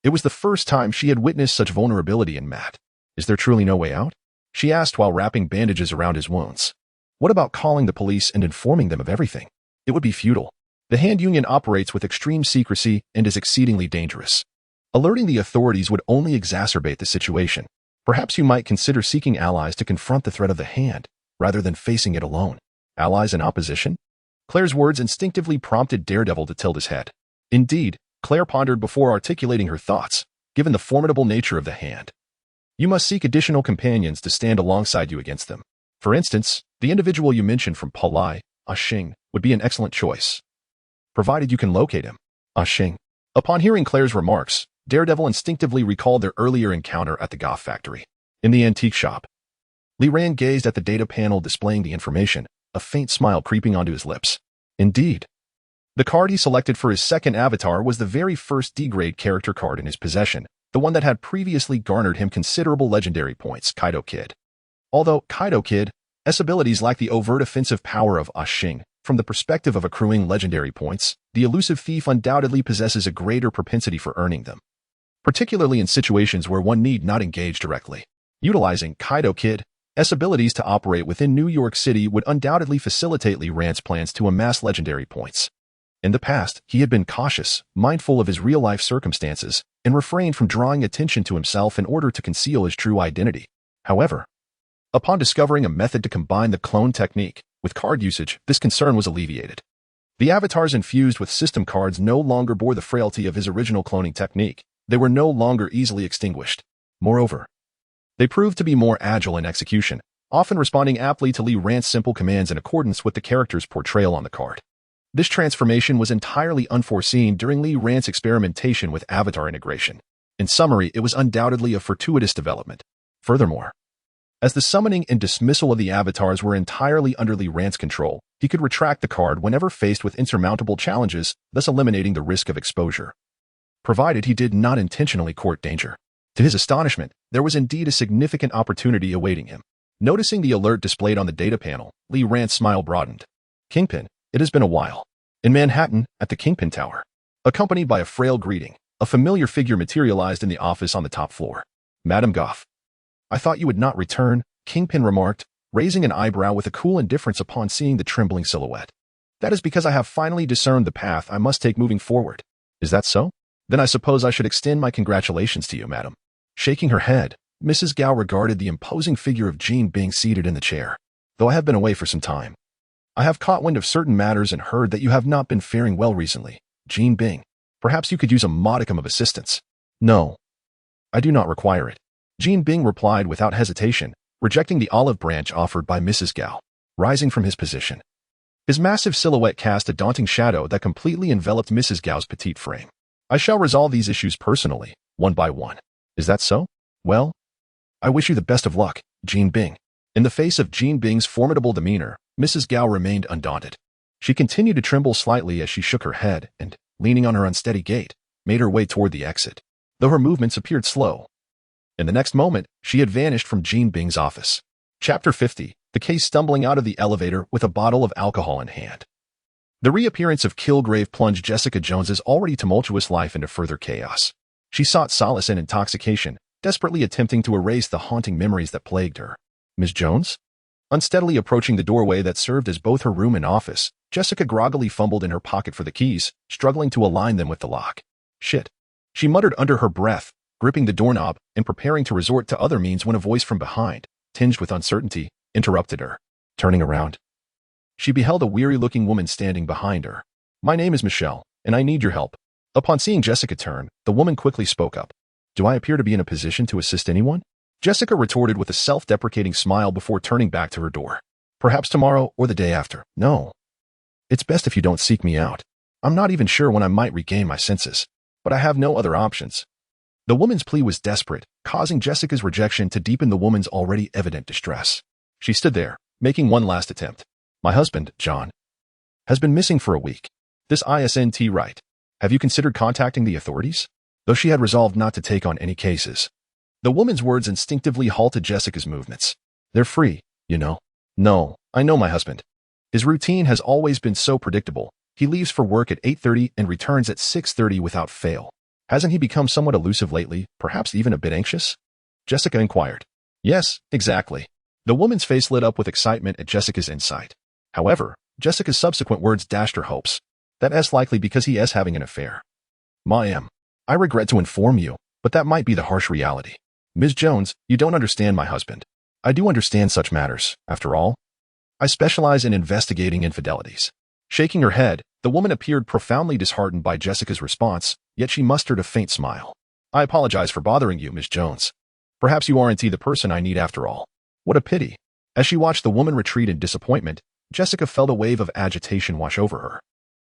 It was the first time she had witnessed such vulnerability in Matt. Is there truly no way out? She asked while wrapping bandages around his wounds. What about calling the police and informing them of everything? It would be futile. The Hand Union operates with extreme secrecy and is exceedingly dangerous. Alerting the authorities would only exacerbate the situation. Perhaps you might consider seeking allies to confront the threat of the Hand, rather than facing it alone. Allies in opposition? Claire's words instinctively prompted Daredevil to tilt his head. Indeed, Claire pondered before articulating her thoughts, given the formidable nature of the Hand. You must seek additional companions to stand alongside you against them. For instance, the individual you mentioned from Palai, Xing, would be an excellent choice, provided you can locate him. Xing. Upon hearing Claire's remarks, Daredevil instinctively recalled their earlier encounter at the Goth factory. In the antique shop, Li Ran gazed at the data panel displaying the information, a faint smile creeping onto his lips. Indeed. The card he selected for his second avatar was the very first D-grade character card in his possession, the one that had previously garnered him considerable legendary points, Kaido Kid. Although Kaido Kid's abilities lack the overt offensive power of Xing, from the perspective of accruing legendary points, the elusive thief undoubtedly possesses a greater propensity for earning them. particularly in situations where one need not engage directly. Utilizing Kaido Kid's abilities to operate within New York City would undoubtedly facilitate Lee Rand's plans to amass legendary points. In the past, he had been cautious, mindful of his real-life circumstances, and refrained from drawing attention to himself in order to conceal his true identity. However, upon discovering a method to combine the clone technique with card usage, this concern was alleviated. The avatars infused with system cards no longer bore the frailty of his original cloning technique. They were no longer easily extinguished. Moreover, they proved to be more agile in execution, often responding aptly to Lee Rand's simple commands in accordance with the character's portrayal on the card. This transformation was entirely unforeseen during Lee Rand's experimentation with avatar integration. In summary, it was undoubtedly a fortuitous development. Furthermore, as the summoning and dismissal of the avatars were entirely under Lee Rand's control, he could retract the card whenever faced with insurmountable challenges, thus eliminating the risk of exposure, provided he did not intentionally court danger. To his astonishment, there was indeed a significant opportunity awaiting him. Noticing the alert displayed on the data panel, Lee Rand's smile broadened. Kingpin, it has been a while. In Manhattan, at the Kingpin Tower, accompanied by a frail greeting, a familiar figure materialized in the office on the top floor. Madam Goff. I thought you would not return, Kingpin remarked, raising an eyebrow with a cool indifference upon seeing the trembling silhouette. That is because I have finally discerned the path I must take moving forward. Is that so? Then I suppose I should extend my congratulations to you, madam. Shaking her head, Mrs. Gao regarded the imposing figure of Jean Bing seated in the chair. Though I have been away for some time, I have caught wind of certain matters and heard that you have not been faring well recently. Jean Bing, perhaps you could use a modicum of assistance. No, I do not require it. Jean Bing replied without hesitation, rejecting the olive branch offered by Mrs. Gao. Rising from his position, his massive silhouette cast a daunting shadow that completely enveloped Mrs. Gao's petite frame. I shall resolve these issues personally, one by one. Is that so? Well, I wish you the best of luck, Jean Bing. In the face of Jean Bing's formidable demeanor, Mrs. Gao remained undaunted. She continued to tremble slightly as she shook her head and, leaning on her unsteady gait, made her way toward the exit, though her movements appeared slow. In the next moment, she had vanished from Jean Bing's office. Chapter 50, the case stumbling out of the elevator with a bottle of alcohol in hand. The reappearance of Kilgrave plunged Jessica Jones's already tumultuous life into further chaos. She sought solace in intoxication, desperately attempting to erase the haunting memories that plagued her. Miss Jones? Unsteadily approaching the doorway that served as both her room and office, Jessica groggily fumbled in her pocket for the keys, struggling to align them with the lock. Shit. She muttered under her breath, gripping the doorknob and preparing to resort to other means when a voice from behind, tinged with uncertainty, interrupted her. Turning around, she beheld a weary-looking woman standing behind her. My name is Michelle, and I need your help. Upon seeing Jessica turn, the woman quickly spoke up. Do I appear to be in a position to assist anyone? Jessica retorted with a self-deprecating smile before turning back to her door. Perhaps tomorrow or the day after. No. It's best if you don't seek me out. I'm not even sure when I might regain my senses, but I have no other options. The woman's plea was desperate, causing Jessica's rejection to deepen the woman's already evident distress. She stood there, making one last attempt. My husband, John, has been missing for a week. This isn't right. Have you considered contacting the authorities? Though she had resolved not to take on any cases, the woman's words instinctively halted Jessica's movements. They're free, you know. No, I know my husband. His routine has always been so predictable. He leaves for work at 8:30 and returns at 6:30 without fail. Hasn't he become somewhat elusive lately, perhaps even a bit anxious? Jessica inquired. Yes, exactly. The woman's face lit up with excitement at Jessica's insight. However, Jessica's subsequent words dashed her hopes. That's likely because he is having an affair. Ma'am, I regret to inform you, but that might be the harsh reality. Ms. Jones, you don't understand my husband. I do understand such matters, after all. I specialize in investigating infidelities. Shaking her head, the woman appeared profoundly disheartened by Jessica's response, yet she mustered a faint smile. I apologize for bothering you, Ms. Jones. Perhaps you aren't the person I need after all. What a pity. As she watched the woman retreat in disappointment, Jessica felt a wave of agitation wash over her.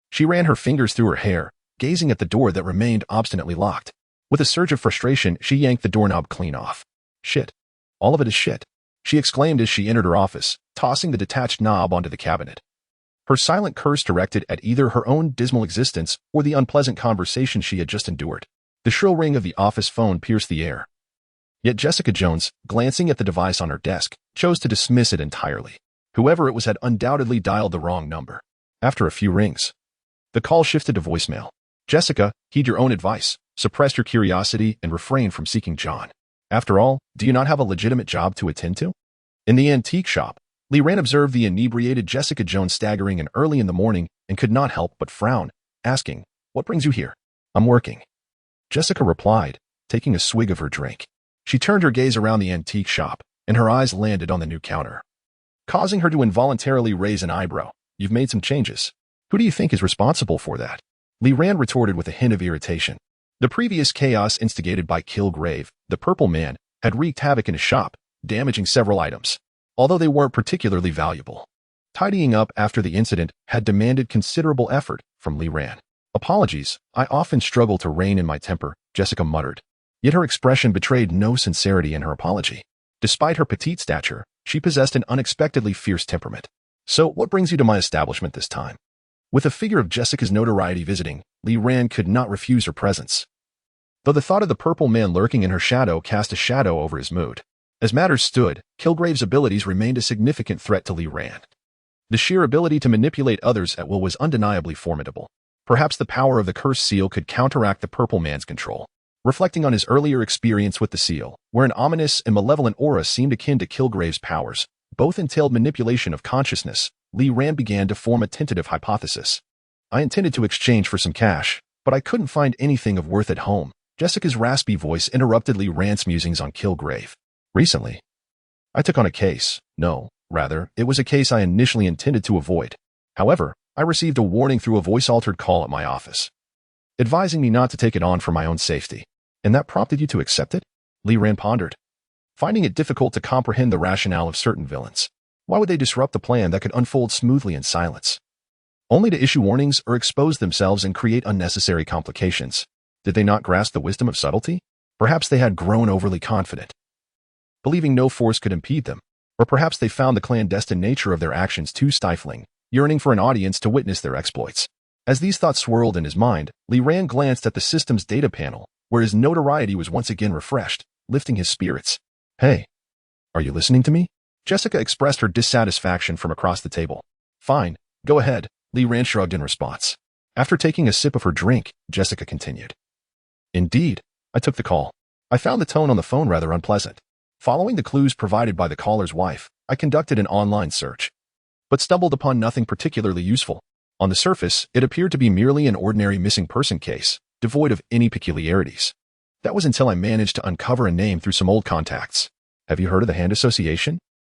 She ran her fingers through her hair, gazing at the door that remained obstinately locked. With a surge of frustration, she yanked the doorknob clean off. Shit. All of it is shit, she exclaimed as she entered her office, tossing the detached knob onto the cabinet. Her silent curse directed at either her own dismal existence or the unpleasant conversation she had just endured. The shrill ring of the office phone pierced the air. Yet Jessica Jones, glancing at the device on her desk, chose to dismiss it entirely. Whoever it was had undoubtedly dialed the wrong number. After a few rings, the call shifted to voicemail. Jessica, heed your own advice. Suppress your curiosity and refrain from seeking John. After all, do you not have a legitimate job to attend to? In the antique shop, Lee Rand observed the inebriated Jessica Jones staggering in early in the morning and could not help but frown, asking, "What brings you here?" "I'm working," Jessica replied, taking a swig of her drink. She turned her gaze around the antique shop, and her eyes landed on the new counter, causing her to involuntarily raise an eyebrow. "You've made some changes. Who do you think is responsible for that?" Lee Rand retorted with a hint of irritation. The previous chaos instigated by Kilgrave, the Purple Man, had wreaked havoc in his shop, damaging several items, although they weren't particularly valuable. Tidying up after the incident had demanded considerable effort from Lee Rand. "Apologies, I often struggle to rein in my temper," Jessica muttered. Yet her expression betrayed no sincerity in her apology. Despite her petite stature, she possessed an unexpectedly fierce temperament. "So, what brings you to my establishment this time?" With the figure of Jessica's notoriety visiting, Lee Rand could not refuse her presence, though the thought of the Purple Man lurking in her shadow cast a shadow over his mood. As matters stood, Kilgrave's abilities remained a significant threat to Lee Rand. The sheer ability to manipulate others at will was undeniably formidable. Perhaps the power of the cursed seal could counteract the Purple Man's control. Reflecting on his earlier experience with the seal, where an ominous and malevolent aura seemed akin to Kilgrave's powers, both entailed manipulation of consciousness, Lee Rand began to form a tentative hypothesis. "I intended to exchange for some cash, but I couldn't find anything of worth at home." Jessica's raspy voice interrupted Lee Rand's musings on Kilgrave. "Recently, I took on a case. No, rather, it was a case I initially intended to avoid. However, I received a warning through a voice-altered call at my office, advising me not to take it on for my own safety. And that prompted you to accept it?" Lee Rand pondered, finding it difficult to comprehend the rationale of certain villains. Why would they disrupt a plan that could unfold smoothly in silence, only to issue warnings or expose themselves and create unnecessary complications? Did they not grasp the wisdom of subtlety? Perhaps they had grown overly confident, believing no force could impede them. Or perhaps they found the clandestine nature of their actions too stifling, yearning for an audience to witness their exploits. As these thoughts swirled in his mind, Lee Rand glanced at the system's data panel, where his notoriety was once again refreshed, lifting his spirits. "Hey, are you listening to me?" Jessica expressed her dissatisfaction from across the table. "Fine, go ahead," Lee Rand shrugged in response. After taking a sip of her drink, Jessica continued. "Indeed, I took the call. I found the tone on the phone rather unpleasant. Following the clues provided by the caller's wife, I conducted an online search, but stumbled upon nothing particularly useful. On the surface, it appeared to be merely an ordinary missing person case, devoid of any peculiarities. That was until I managed to uncover a name through some old contacts. Have you heard of the Hand Association?"